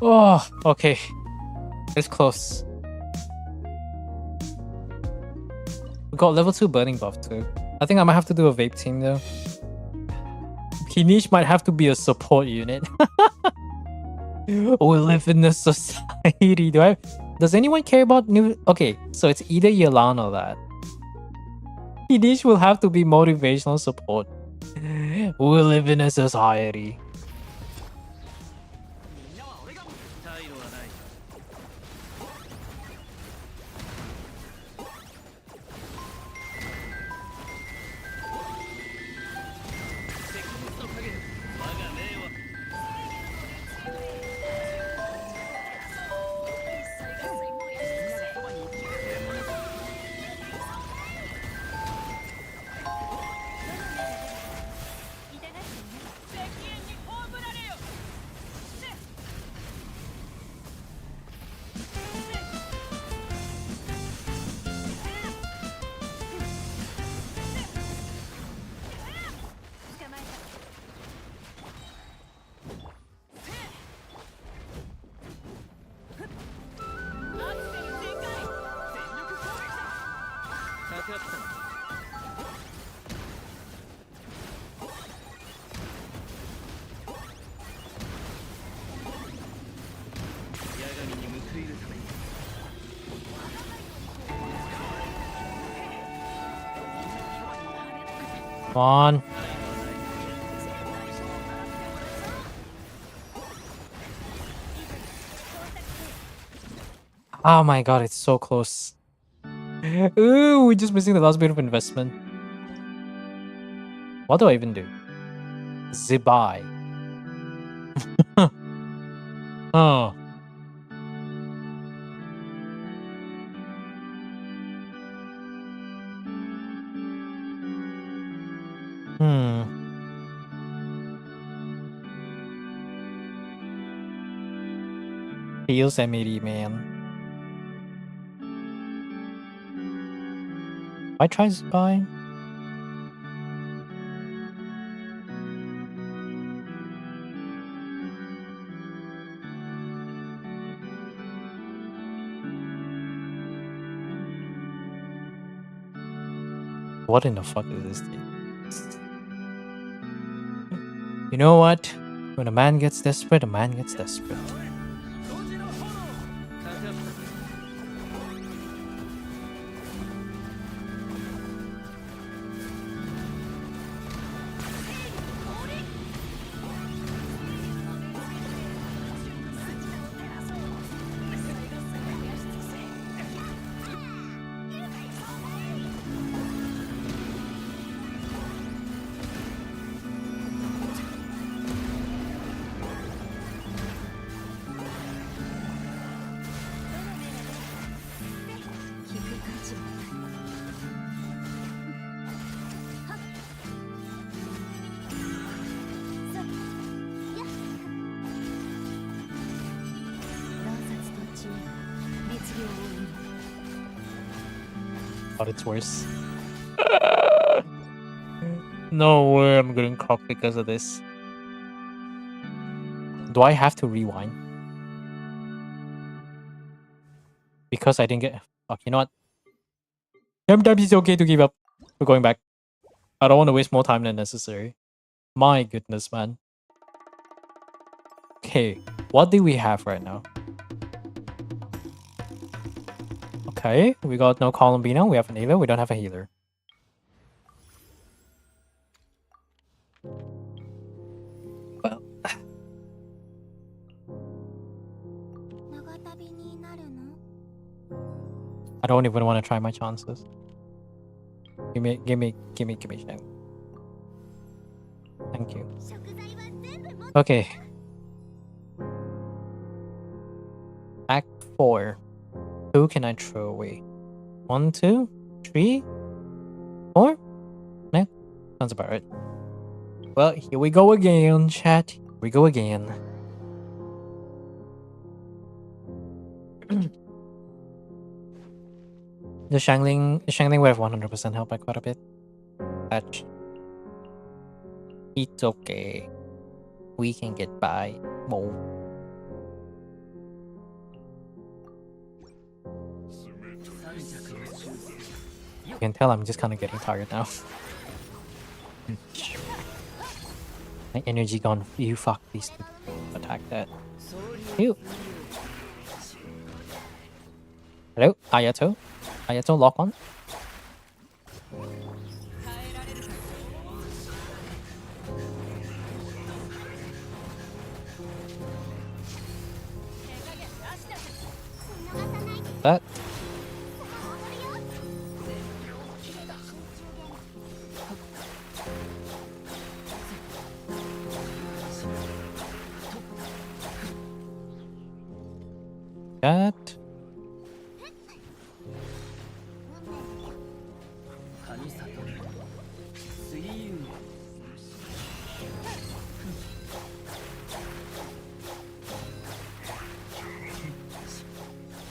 Oh, okay. It's close. We got level 2 burning buff too. I think I might have to do a vape team though. Kinish might have to be a support unit. We live in a society. Does anyone care about new? Okay, so it's either Yelan or that. Kinish will have to be motivational support. We live in a society. Come on. Oh my god, it's so close. Ooh, we're just missing the last bit of investment. What do I even do? Zibai. Oh. Feels Emily, man. I try Zibai. What in the fuck is this thing? You know what? When a man gets desperate, a man gets desperate. But it's worse. No way I'm getting cocked because of this. Do I have to rewind? Because I didn't get... Fuck, you know what? Sometimes it's okay to give up. We're going back. I don't want to waste more time than necessary. My goodness, man. Okay, what do we have right now? Okay, we got no Columbino. We have an Ava. We don't have a healer. Well... I don't even want to try my chances. Give me Shang. Thank you. Okay. Act 4. Who can I throw away? 1, 2, 3, 4? No? Sounds about right. Well, here we go again, chat. Here we go again. The Shangling we have 100% help by quite a bit. Patch. It's okay. We can get by. More. You can tell I'm just kind of getting tired now. My energy gone. You fuck these two. Attack that. You. Hello, Ayato. Ayato, lock on. That. That.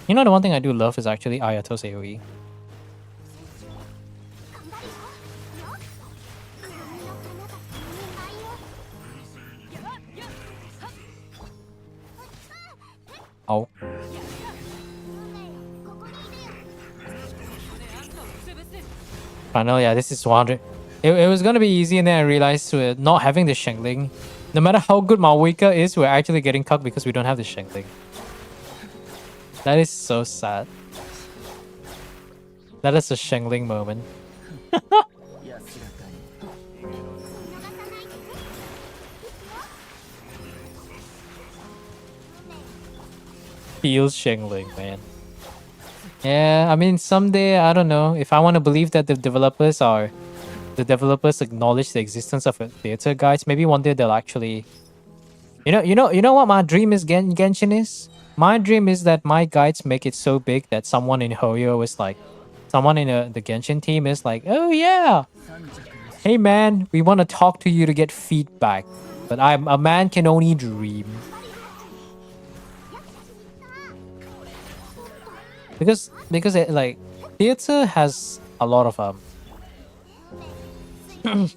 You know, the one thing I do love is actually Ayato's AoE. Oh. Finally, yeah, this is 100. It was gonna be easy, and then I realized with not having the Shengling, no matter how good Malwika is, we're actually getting cucked because we don't have the Shengling. That is so sad. That is a Shengling moment. feels Shengling, man. Yeah, I mean, someday, I don't know. If I want to believe that the developers acknowledge the existence of a theater guides, maybe one day they'll actually... You know what my dream is, Genshin is? My dream is that my guides make it so big that someone in Hoyo is like... Someone in the Genshin team is like, oh yeah! Hey man, we want to talk to you to get feedback. But a man can only dream. Because like theater has a lot of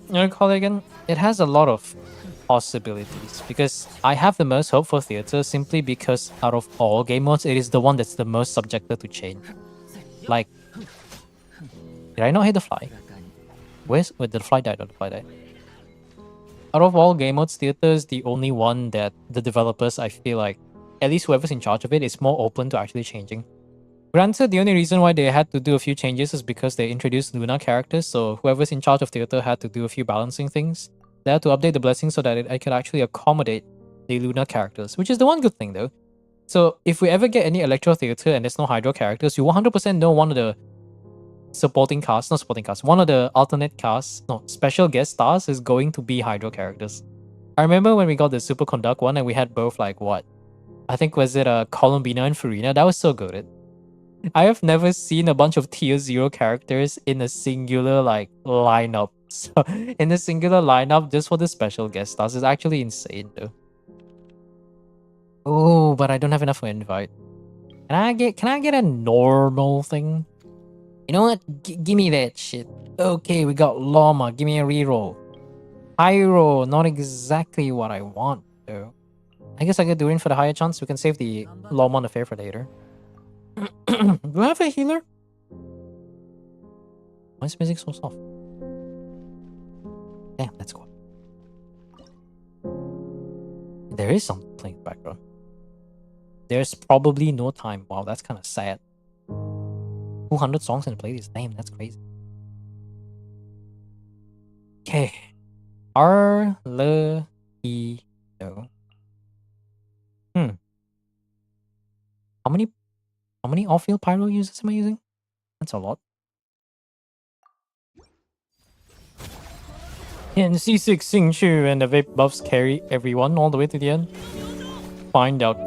I call it again. It has a lot of possibilities. Because I have the most hope for theater simply because out of all game modes, it is the one that's the most subjected to change. Like, did I not hit the fly? Wait, did the fly die? Or the fly died? Out of all game modes, theater is the only one that the developers, I feel like, at least whoever's in charge of it, is more open to actually changing. Granted, the only reason why they had to do a few changes is because they introduced Luna characters, so whoever's in charge of theater had to do a few balancing things. They had to update the blessings so that it could actually accommodate the Luna characters, which is the one good thing though. So if we ever get any Electro theater and there's no Hydro characters, you 100% know one of the one of the alternate casts, no, special guest stars is going to be Hydro characters. I remember when we got the Superconduct one and we had both like what? I think was it Columbina and Farina? That was so good. I have never seen a bunch of tier 0 characters in a singular like lineup. So in a singular lineup just for the special guest stars is actually insane though. Oh, but I don't have enough for invite. Can I get a normal thing? You know what? Give me that shit. Okay, we got Llama. Give me a reroll. Pyro, not exactly what I want though. I guess I get Durin for the higher chance. We can save the Llama on the fair for later. Do I have a healer? Why is music so soft? Damn, that's cool. There is something playing in the background. There's probably no time. Wow, that's kind of sad. 200 songs in the playlist. Damn, that's crazy. Okay. Arledo. How many off-field pyro users am I using? That's a lot. And C6 Xingqiu and the vape buffs carry everyone all the way to the end. Find out.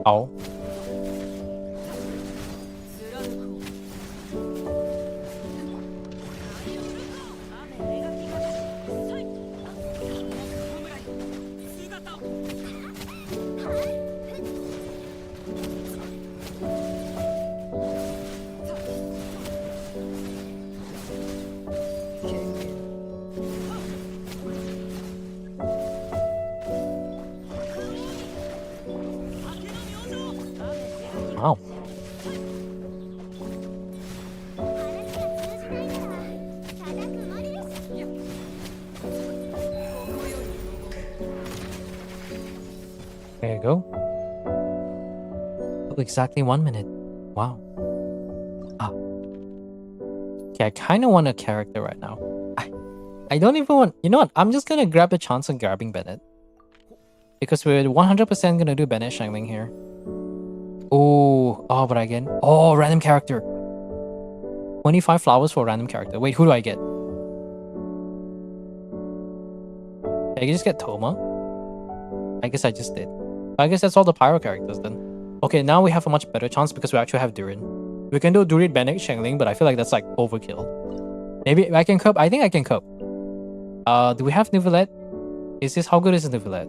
Oh. Wow. There you go. Oh, exactly 1 minute. Wow. Ah. Okay, I kind of want a character right now. I don't even want... You know what? I'm just gonna grab the chance of grabbing Bennett. Because we're 100% gonna do Bennett Shangling here. Oh, but again... Oh, random character. 25 flowers for a random character. Wait, who do I get? Did I just get Toma? I guess I just did. I guess that's all the pyro characters then. Okay, now we have a much better chance because we actually have Durin. We can do Durin, Bennett, Shangling, but I feel like that's like overkill. Maybe I can cope. I think I can cope. Do we have Neuvillette? Is this... How good is Neuvillette?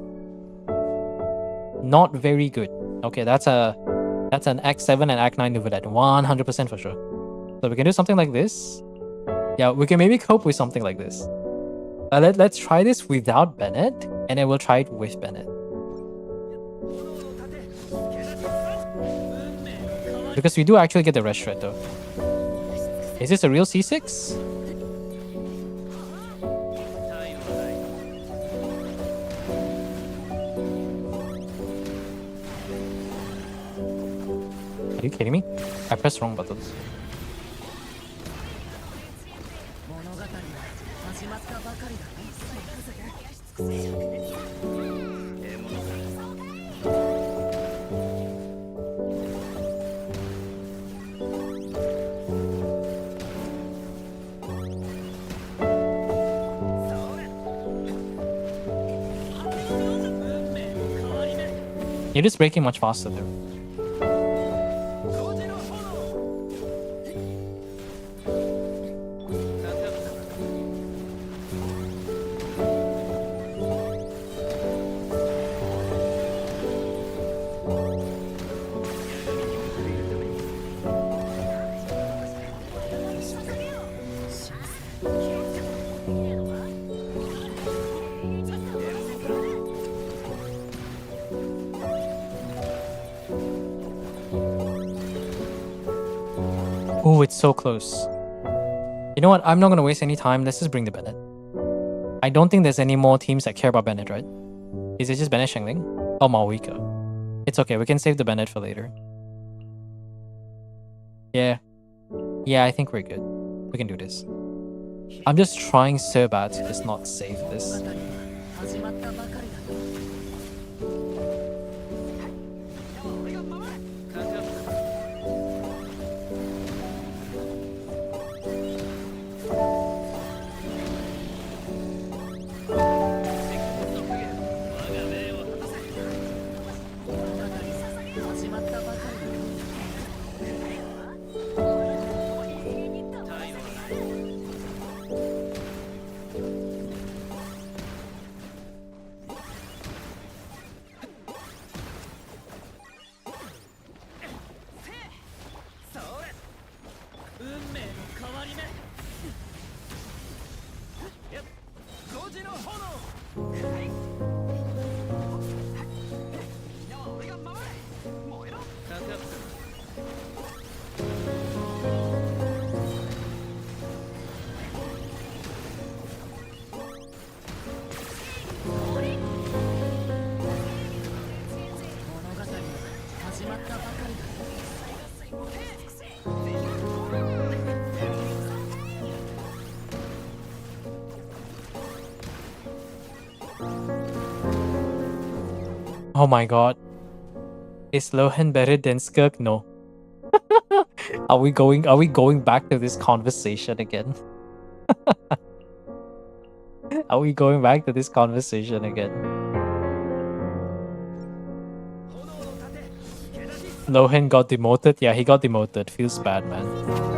Not very good. Okay, that's an Act 7 and Act 9 Neuvillette. 100% for sure. So we can do something like this. Yeah, we can maybe cope with something like this. Let's try this without Bennett, and then we'll try it with Bennett. Because we do actually get the red shred though. Is this a real C6? Are you kidding me? I pressed wrong buttons. You're just breaking much faster there. Oh, it's so close. You know what? I'm not gonna waste any time. Let's just bring the Bennett. I don't think there's any more teams that care about Bennett, right? Is it just Bennett Shengling? Oh, Malwika. It's okay. We can save the Bennett for later. Yeah. Yeah, I think we're good. We can do this. I'm just trying so bad to just not save this. Oh my god. Is Lohan better than Skirk? No. Are we going back to this conversation again? Are we going back to this conversation again? Lohan got demoted? Yeah, he got demoted. Feels bad, man.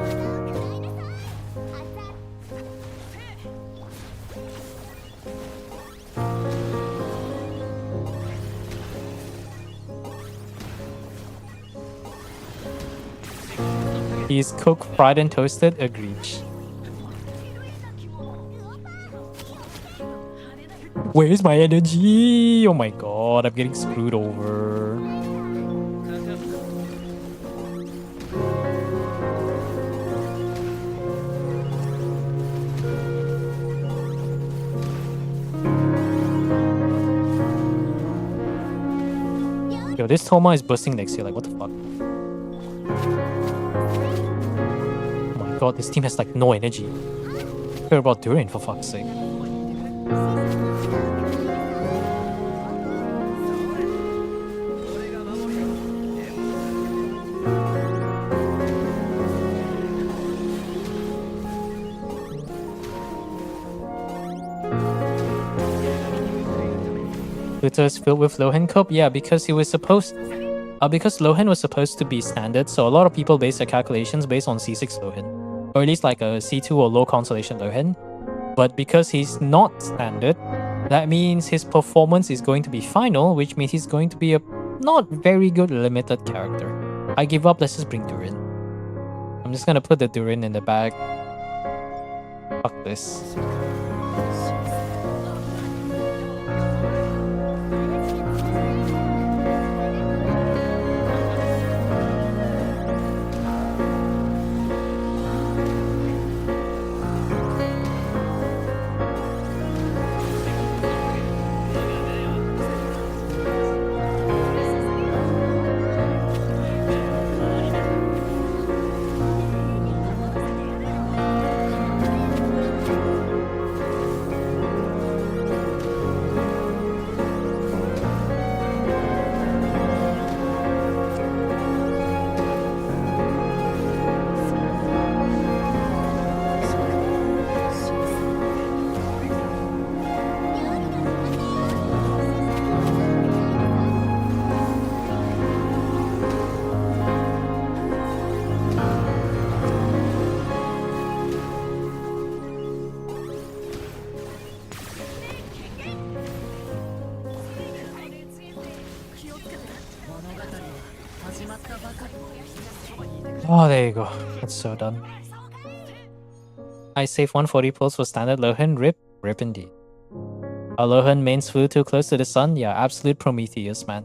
He's cooked, fried, and toasted. Agreed. Where's my energy? Oh my god, I'm getting screwed over. Yo, this Toma is bursting next year. Like, what the fuck? God, this team has like no energy. Care about Durin for fuck's sake. Twitter's filled with Lohan Cup? Yeah, because he was supposed because Lohan was supposed to be standard, so a lot of people base their calculations based on C6 Lohan. Or at least like a C2 or low constellation Lohan. But because he's not standard, that means his performance is going to be final, which means he's going to be a not very good limited character. I give up, let's just bring Durin. I'm just gonna put the Durin in the bag. Fuck this. Oh, there you go. That's so done. I save 140 pulls for standard Lohan. Rip indeed. Lohan mains flew too close to the sun. Yeah, absolute Prometheus, man.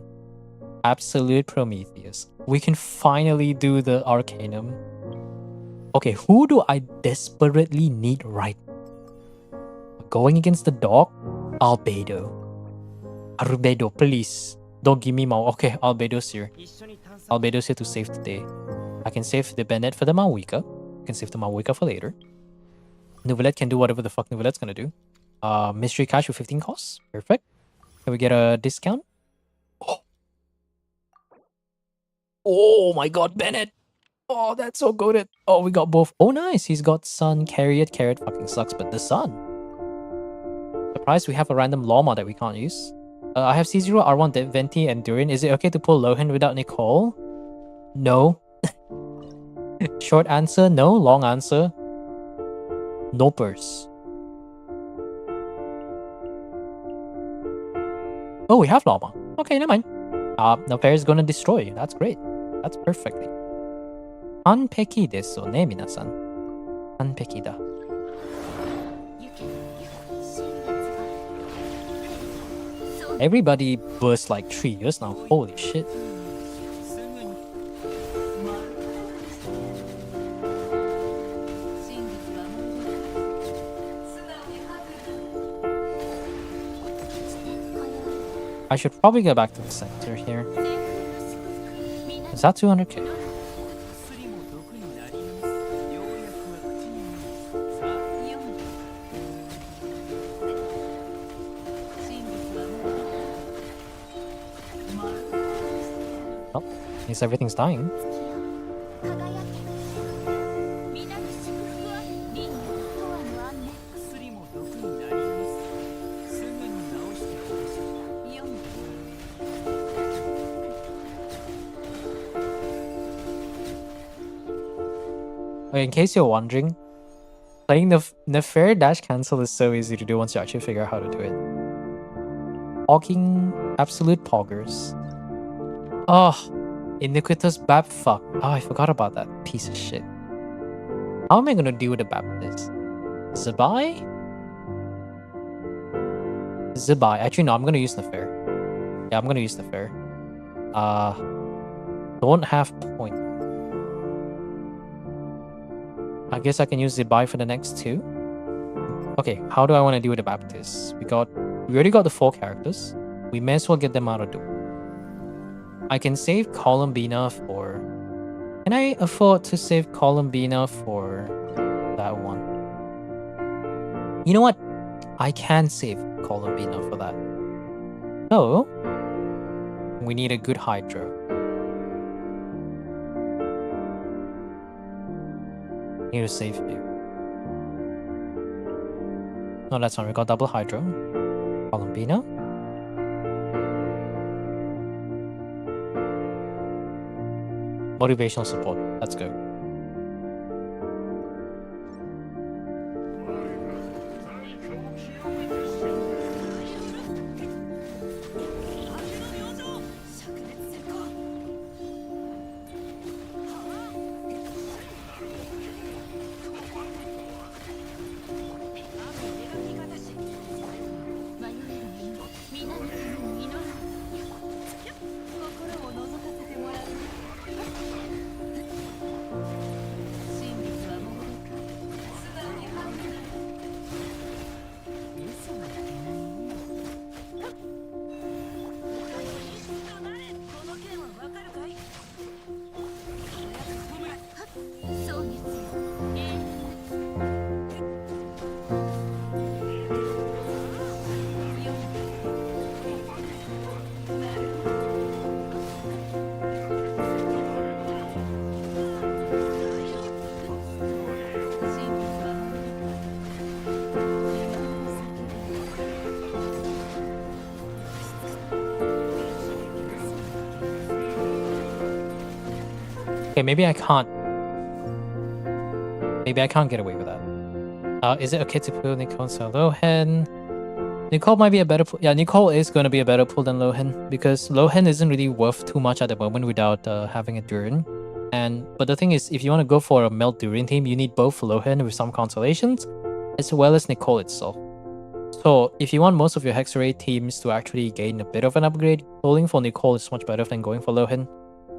Absolute Prometheus. We can finally do the Arcanum. Okay, who do I desperately need right now? Going against the dog? Albedo. Albedo, please. Don't give me Mao. Okay, Albedo's here. Albedo's here to save the day. I can save the Bennett for the Mawika. I can save the Mawika for later. Nouvellette can do whatever the fuck Nouvellette's gonna do. Mystery cash with 15 costs. Perfect. Can we get a discount? Oh my god, Bennett! Oh, that's so goated. Oh, we got both. Oh, nice. He's got Sun, Carrot. Carrot fucking sucks, but the Sun. Surprised we have a random Llama that we can't use. I have C0, R1, Venti, and Durian. Is it okay to pull Lohan without Nicole? No. Short answer, no. Long answer, no purse. Oh, we have Llama. Okay, never mind. The pair is gonna destroy. That's great. That's perfectly. Anpeki desu ne, minasan. Anpeki da. Everybody burst like 3 years now. Holy shit. I should probably go back to the center here. Is that 200k? Oh, I guess everything's dying. Okay, in case you're wondering, playing the fair dash cancel is so easy to do once you actually figure out how to do it. Hogging absolute poggers. Oh, iniquitous bab fuck. Oh, I forgot about that piece of shit. How am I gonna deal with the Baptist? Zabai? Zabai. Actually, no, I'm gonna use the fair. Yeah, I'm gonna use the fair. Don't have point. I guess I can use Zabai for the next 2. Okay, how do I want to deal with the Baptist? We already got the 4 characters. We may as well get them out of the door. I can save Columbina for... Can I afford to save Columbina for that one? You know what? I can save Columbina for that. So, we need a good Hydra. Need to save you. No, that's not. We got double Hydra. Columbina. Motivational support. Let's go. Okay, maybe I can't. Maybe I can't get away with that. Is it okay to put Nicole Lohan? Nicole might be a better pull. Yeah, Nicole is going to be a better pull than Lohen because Lohen isn't really worth too much at the moment without having a Durin. But the thing is, if you want to go for a Melt Durin team, you need both Lohen with some consolations as well as Nicole itself. So if you want most of your Hexarray teams to actually gain a bit of an upgrade, rolling for Nicole is much better than going for Lohen.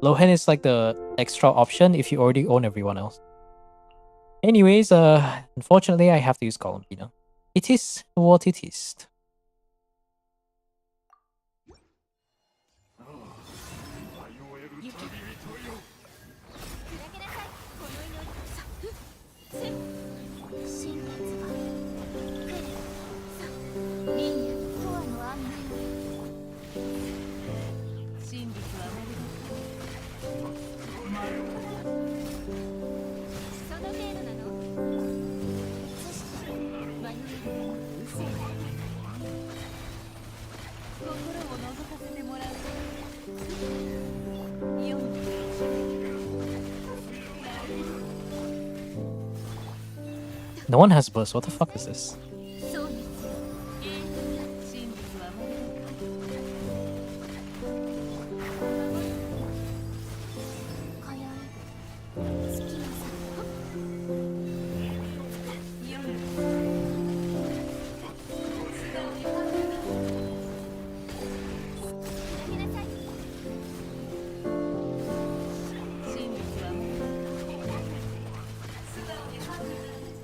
Lohen is like the extra option if you already own everyone else. Anyways, unfortunately, I have to use Columbina. It is what it is. No one has burst. What the fuck is this?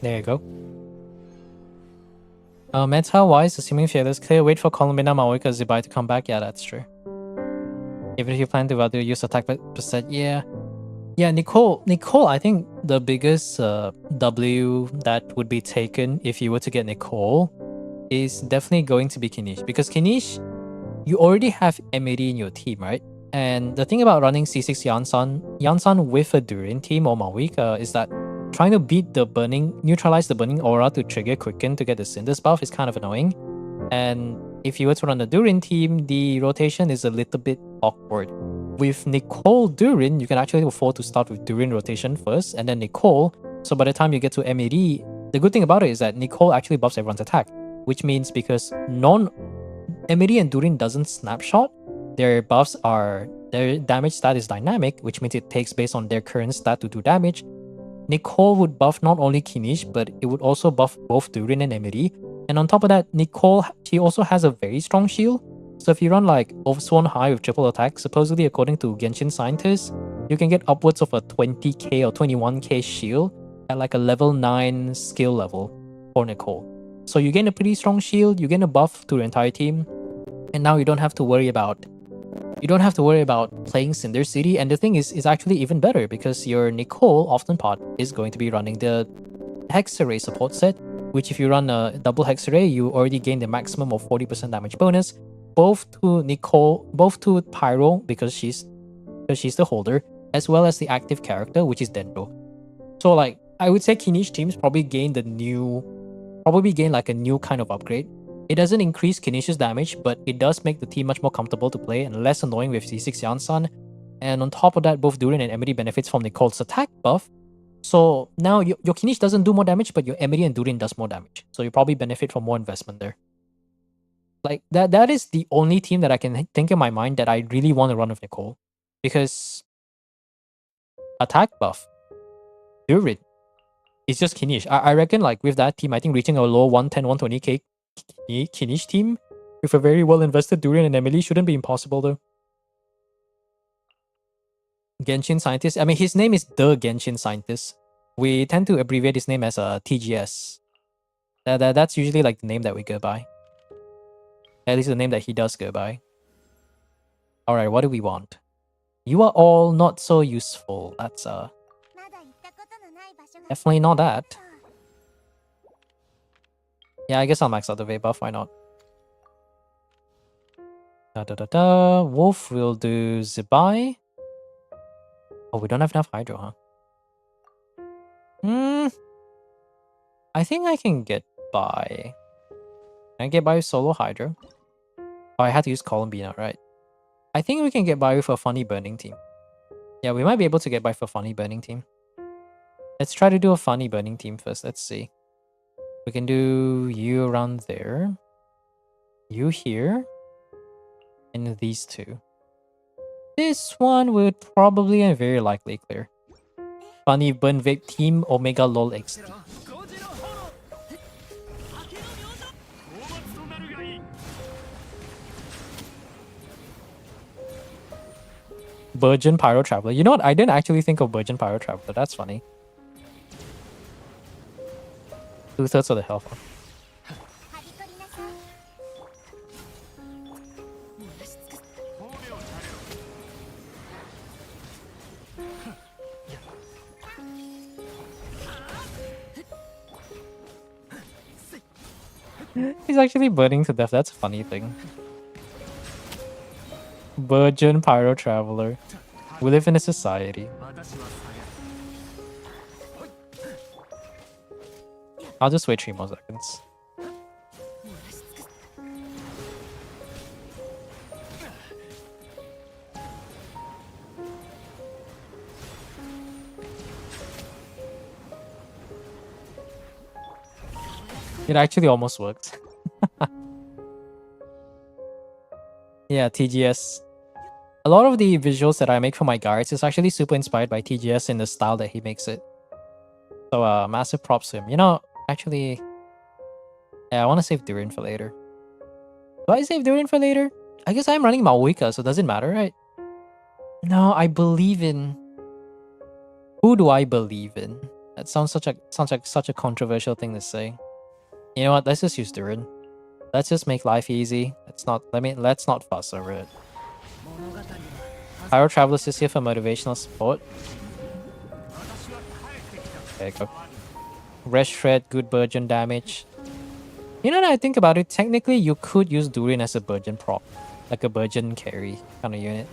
There you go. Meta-wise, assuming Fearless clear, wait for Columbina, Maoika, Zibai to come back. Yeah, that's true. Even if you plan to use attack percent, yeah. Yeah, Nicole, I think the biggest W that would be taken if you were to get Nicole is definitely going to be Kinish. Because Kinish, you already have Emiri in your team, right? And the thing about running C6 Yansan with a Durin team or Maoika is that trying to beat the neutralize the burning aura to trigger Quicken to get the Cinders buff is kind of annoying. And if you were to run a Durin team, the rotation is a little bit awkward. With Nicole Durin, you can actually afford to start with Durin rotation first and then Nicole. So by the time you get to MED, the good thing about it is that Nicole actually buffs everyone's attack, which means because MED and Durin doesn't snapshot, their damage stat is dynamic, which means it takes based on their current stat to do damage. Nicole would buff not only Kinish, but it would also buff both Durin and Emiri. And on top of that, Nicole, she also has a very strong shield. So if you run like Oversworn High with triple attack, supposedly according to Genshin scientists, you can get upwards of a 20k or 21k shield at like a level 9 skill level for Nicole. So you gain a pretty strong shield, you gain a buff to the entire team, and now you don't have to worry about playing Cinder City. And the thing is, it's actually even better because your Nicole often pot is going to be running the Hexarray support set, which if you run a double Hexarray, you already gain the maximum of 40% damage bonus, both to Nicole, both to Pyro because she's the holder, as well as the active character, which is Dendro. So like I would say Kinish teams probably gain like a new kind of upgrade. It doesn't increase Kinish's damage, but it does make the team much more comfortable to play and less annoying with C6 Yansan. And on top of that, both Durin and Emiri benefits from Nicole's attack buff. So now your Kinish doesn't do more damage, but your Emiri and Durin does more damage. So you probably benefit from more investment there. Like that is the only team that I can think in my mind that I really want to run with Nicole. Because attack buff, Durin, it's just Kinish. I reckon like with that team, I think reaching a low 110, 120k Kinish team with a very well invested Durin and Emily shouldn't be impossible though. Genshin Scientist. I mean, his name is the Genshin Scientist. We tend to abbreviate his name as a TGS. That's usually like the name that we go by. At least the name that he does go by. Alright, what do we want? You are all not so useful. That's definitely not that. Yeah, I guess I'll max out the Vey buff, why not? Wolf will do Zibai. Oh, we don't have enough Hydro, huh? I think I can get by. Can I get by with solo Hydro? Oh, I had to use Columbina, right? I think we can get by with a funny burning team. Yeah, we might be able to get by with a funny burning team. Let's try to do a funny burning team first. Let's see. We can do you around there. You here? And these two. This one would probably and very likely clear. Funny Bun Vape Team Omega LOL XD. Virgin Pyro Traveler. You know what? I didn't actually think of Virgin Pyro Traveler. That's funny. 2/3 of the health. He's actually burning to death. That's a funny thing. Virgin Pyro Traveler. We live in a society. I'll just wait 3 more seconds. It actually almost worked. Yeah, TGS. A lot of the visuals that I make for my guides is actually super inspired by TGS in the style that he makes it. So massive props to him. You know, actually, yeah, I want to save Durin for later. Do I save Durin for later? I guess I'm running Maoika, so does it matter, right? No, I believe in... Who do I believe in? That sounds like such a controversial thing to say. You know what? Let's just use Durin. Let's just make life easy. Let's not fuss over it. Pyro Travelers is here for motivational support. There you go. Rest Shred, good Burgeon damage. You know, that I think about it, technically you could use Durin as a Burgeon prop. Like a Burgeon carry kind of unit.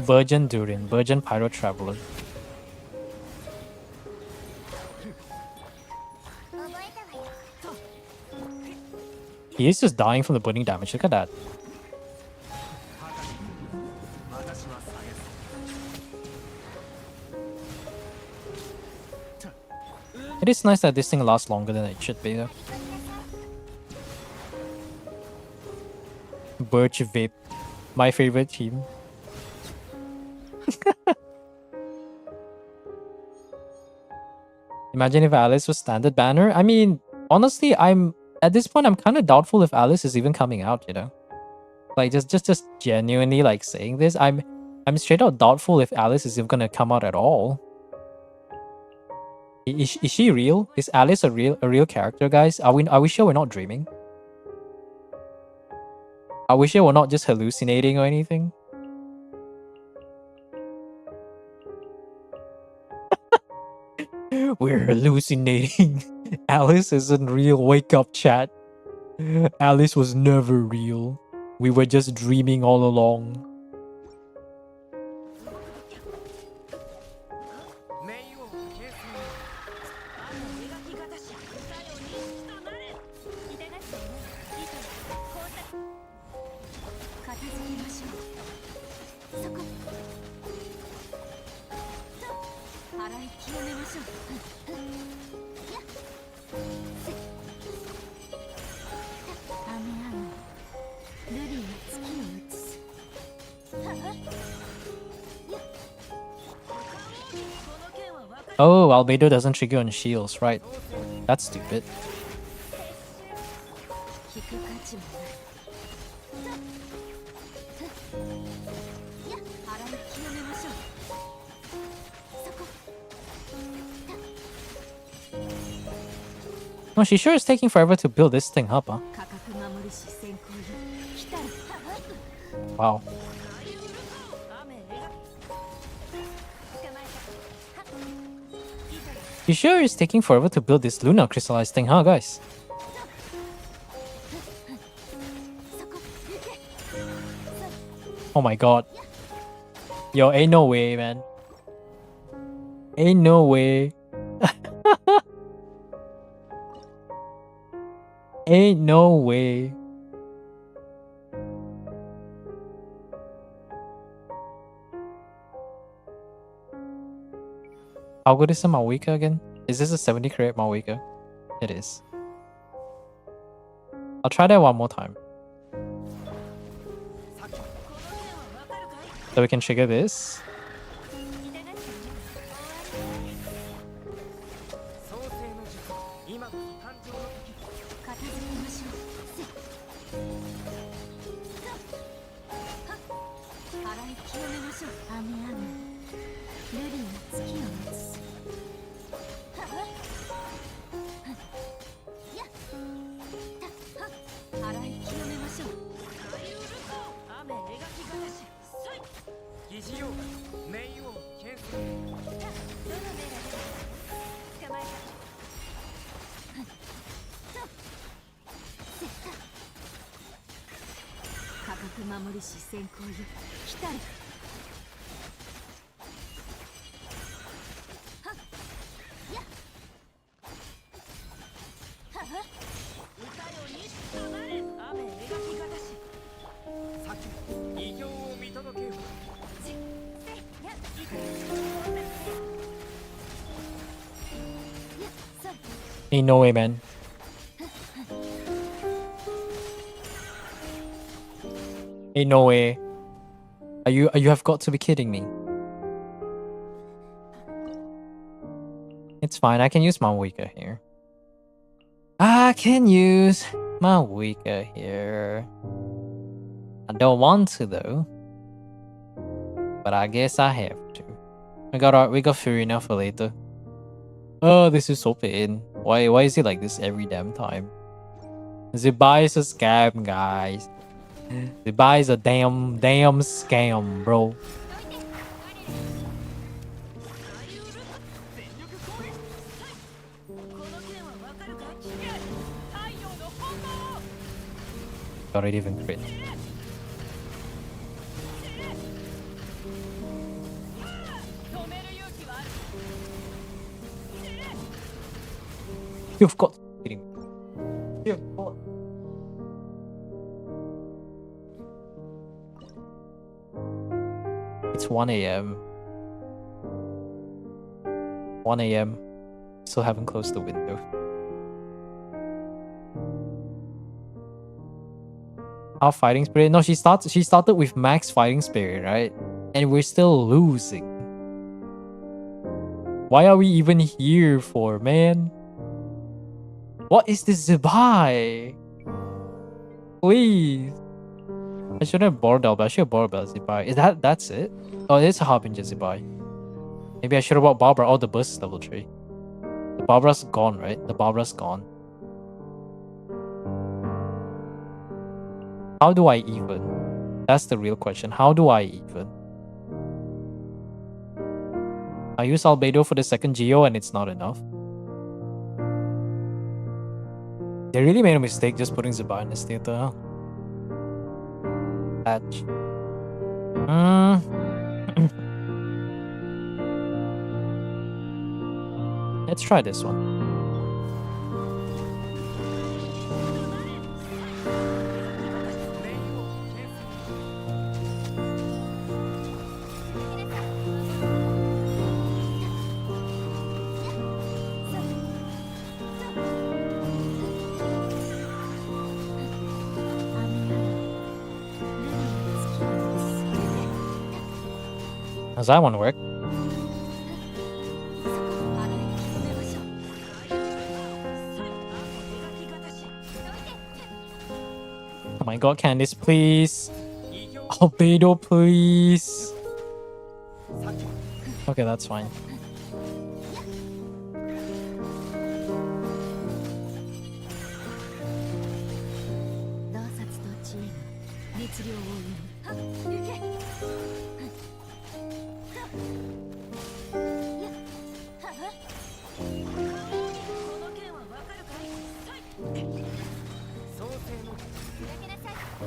Burgeon Durin, Burgeon Pyro Traveler. He is just dying from the burning damage. Look at that. It is nice that this thing lasts longer than it should be, though. Birch Vape. My favorite team. Imagine if Alice was standard banner. I mean, honestly, at this point, I'm kind of doubtful if Alice is even coming out, you know? Like, just genuinely, like, saying this. I'm straight out doubtful if Alice is even gonna come out at all. Is she real? Is Alice a real character, guys? Are we sure we're not dreaming? Are we sure we're not just hallucinating or anything? We're hallucinating. Alice isn't real. Wake up, chat. Alice was never real. We were just dreaming all along. Oh, Albedo doesn't trigger on shields, right? That's stupid. No, she sure is taking forever to build this thing up, huh? Wow. She sure is taking forever to build this Luna crystallized thing, huh, guys? Oh my god. Yo, ain't no way, man. Ain't no way. Ain't no way. How good is the Mawika again? Is this a 70 credit Malwika? It is. I'll try that one more time. So we can trigger this. Ain't no way, man. Ain't no way. You have got to be kidding me. It's fine. I can use my Wika here. I can use my Wika here. I don't want to though, but I guess I have to. We got Furina for later. Oh, this is so pain. Why is it like this every damn time? Zubai is a scam, guys. Zubai is a damn scam, bro. Got it even crit. You've got kidding me. You've got. It's 1 a.m. 1 a.m. Still haven't closed the window. Our fighting spirit? No, she started with max fighting spirit, right? And we're still losing. Why are we even here for, man? What is this Zubai? Please. I shouldn't have Bordel, but I should have Barbara Zubai. That's it? Oh, it's a Harbinger Zubai. Maybe I should have bought Barbara. Oh, the burst is level 3. The Barbara's gone, right? The Barbara's gone. How do I even? That's the real question. How do I even? I use Albedo for the second Geo and it's not enough. They really made a mistake just putting Zubai in this theater, huh? Patch. Let's try this one. How's that one work? Oh my god, Candice, please. Albedo, please. Okay, that's fine.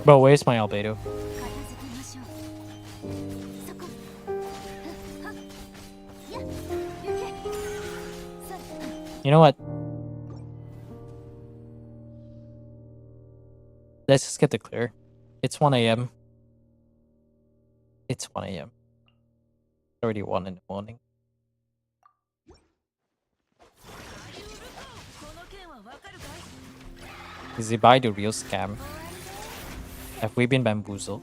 Bro, where's my Albedo? You know what? Let's just get the clear. It's 1 a.m. It's 1 a.m. It's already 1 in the morning. Is Zibai the real scam? Have we been bamboozled?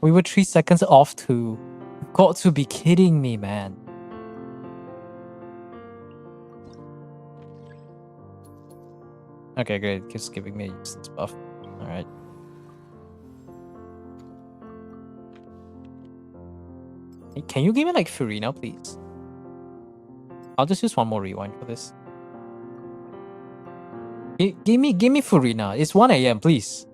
We were 3 seconds off too. Got to be kidding me, man. Okay, great. Keeps giving me a useless buff. Alright. Hey, can you give me like Furina, please? I'll just use one more rewind for this. Give me Furina. It's 1 AM, please.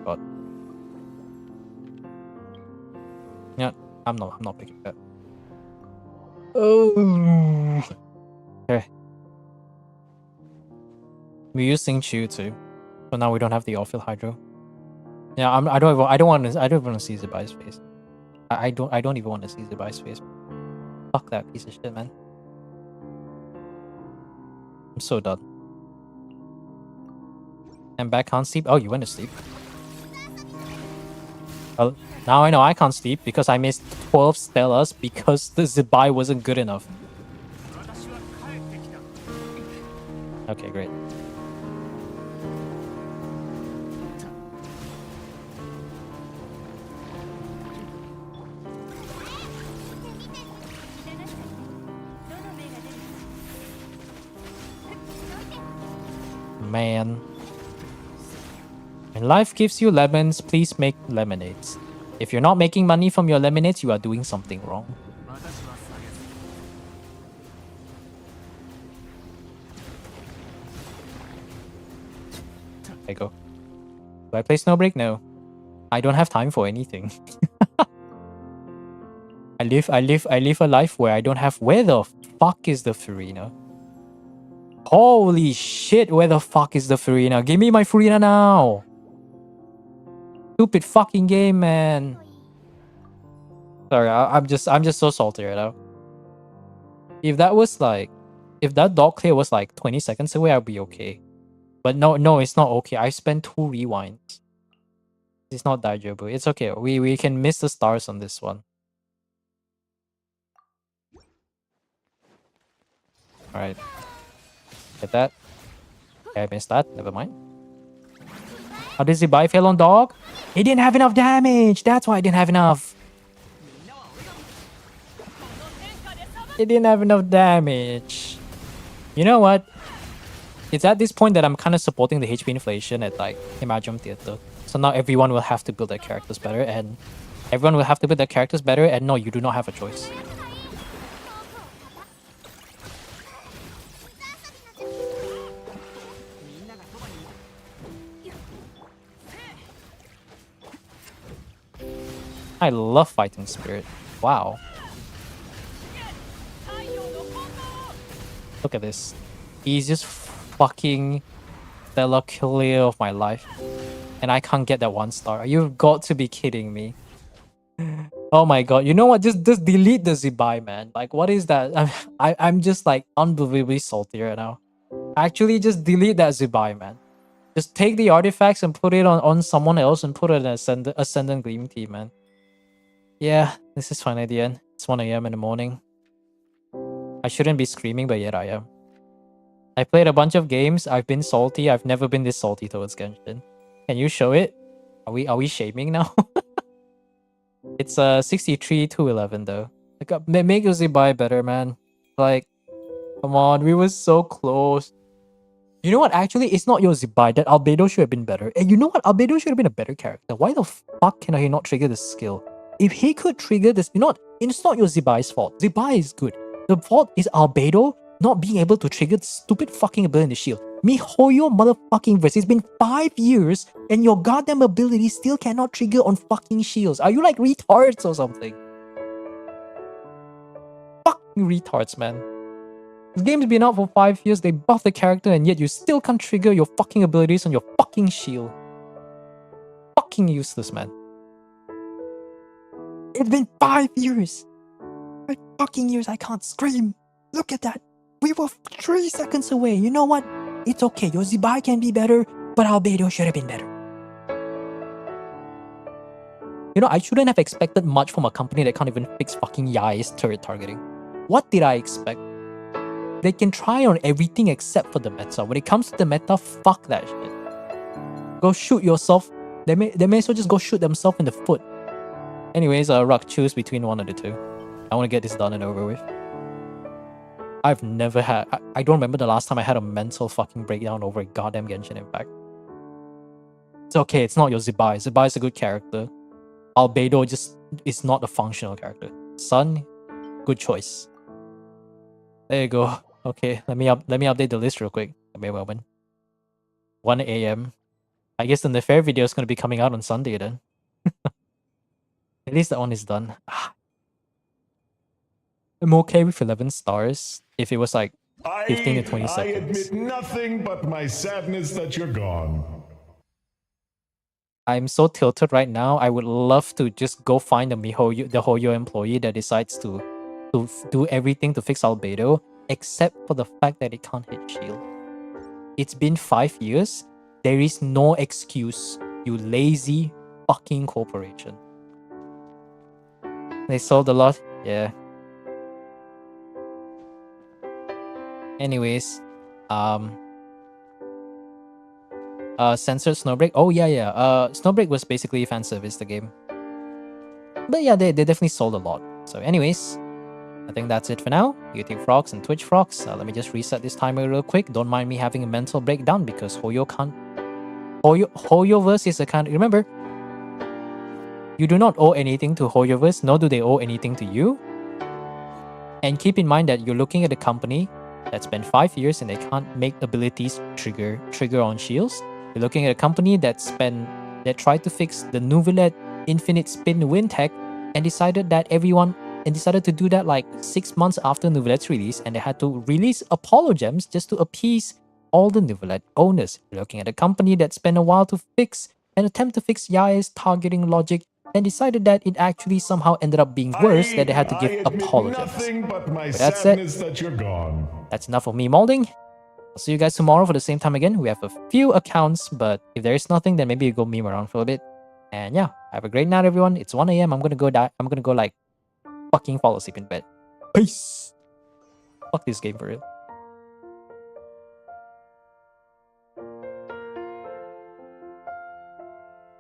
God. Yeah, I'm not picking that. Oh. Okay. We use Sing Chu too, so now we don't have the off-field hydro. Yeah, I don't want to see Zibai's face. I don't even want to see Zibai's face. Fuck that piece of shit, man. I'm so done. And back can't sleep. Oh, you went to sleep. Well, now I know I can't sleep because I missed 12 Stellas because the Zibai wasn't good enough. Okay, great. Man. When life gives you lemons, please make lemonades. If you're not making money from your lemonades, you are doing something wrong. There you go. Do I play Snowbreak? No. I don't have time for anything. I live a life where I don't have. Where the fuck is the Furina? Holy shit, where the fuck is the Furina? Give me my Furina now! Stupid fucking game, man. Sorry, I'm just so salty right now. If that dog clear was like 20 seconds away, I'd be okay. But no, it's not okay. I spent 2 rewinds. It's not Daijobu. It's okay. We can miss the stars on this one. Alright. Get that. Okay, I missed that. Never mind. How did Zibai fail on dog? He didn't have enough damage. That's why I didn't have enough. He didn't have enough damage. You know what? It's at this point that I'm kind of supporting the HP inflation at like Imagine Theater. So now everyone will have to build their characters better, and everyone will have to build their characters better, and no, you do not have a choice. I love Fighting Spirit. Wow. Look at this. He's just fucking stellar clear of my life. And I can't get that 1 star. You've got to be kidding me. Oh my god. You know what? Just delete the Zibai, man. Like, what is that? I'm just like unbelievably salty right now. Actually, just delete that Zibai, man. Just take the artifacts and put it on someone else and put it in Ascendant Gleam team, man. Yeah, this is fine at the end. It's 1 AM in the morning. I shouldn't be screaming, but yet I am. I played a bunch of games. I've been salty. I've never been this salty towards Genshin. Can you show it? Are we shaming now? It's 63 to 11 though. Like make Uzibai better, man. Like, come on, we were so close. You know what? Actually, it's not your Zibai. That Albedo should have been better. And you know what? Albedo should have been a better character. Why the fuck can he not trigger this skill? If he could trigger this, you know what? It's not your Zibai's fault. Zibai is good. The fault is Albedo not being able to trigger the stupid fucking ability in the shield. MiHoYo motherfucking verse. It's been 5 years and your goddamn ability still cannot trigger on fucking shields. Are you like retards or something? Fucking retards, man. This game's been out for 5 years, they buffed the character, and yet you still can't trigger your fucking abilities on your fucking shield. Fucking useless, man. It's been 5 years. 5 fucking years, I can't scream. Look at that. We were 3 seconds away. You know what? It's okay. Your Zibai can be better, but Albedo should have been better. You know, I shouldn't have expected much from a company that can't even fix fucking Yai's turret targeting. What did I expect? They can try on everything except for the meta. When it comes to the meta, fuck that shit. Go shoot yourself. They may as well just go shoot themselves in the foot. Anyways, Ruck, choose between one of the two. I want to get this done and over with. I've never had... I don't remember the last time I had a mental fucking breakdown over a goddamn Genshin Impact. It's okay, it's not your Zibai. Zibai is a good character. Albedo just is not a functional character. Sun, good choice. There you go. Okay, let me update the list real quick. Give me a moment. 1 a.m. I guess the Nefair video is going to be coming out on Sunday then. At least that one is done. I'm okay with 11 stars if it was like 15 to 20 seconds. I admit nothing but my sadness that you're gone. I'm so tilted right now. I would love to just go find the HoYo employee that decides to do everything to fix Albedo, except for the fact that it can't hit shield. It's been 5 years. There is no excuse, you lazy fucking corporation. They sold a lot? Yeah. Anyways, censored Snowbreak. Oh yeah. Snowbreak was basically fan service, the game. But yeah, they definitely sold a lot. So anyways, I think that's it for now. YouTube Frogs and Twitch Frogs. Let me just reset this timer real quick. Don't mind me having a mental breakdown because HoYo can't... HoYoverse is a kind... Remember, you do not owe anything to HoYoverse, nor do they owe anything to you. And keep in mind that you're looking at a company that spent 5 years and they can't make abilities trigger on shields. You're looking at a company that tried to fix the Nuvilet Infinite Spin Win tech and decided to do that like 6 months after Nuvilet's release, and they had to release Apollo Gems just to appease all the Nuvilet owners. You're looking at a company that spent a while to attempt to fix Yai's targeting logic and decided that it actually somehow ended up being worse, that they had to give Apollo Gems. But that's it. That you're gone. That's enough of me molding. I'll see you guys tomorrow for the same time again. We have a few accounts, but if there is nothing, then maybe you go meme around for a bit. And yeah, have a great night, everyone. It's 1 a.m. I'm gonna go like fucking fall asleep in bed. Peace. Fuck this game for real.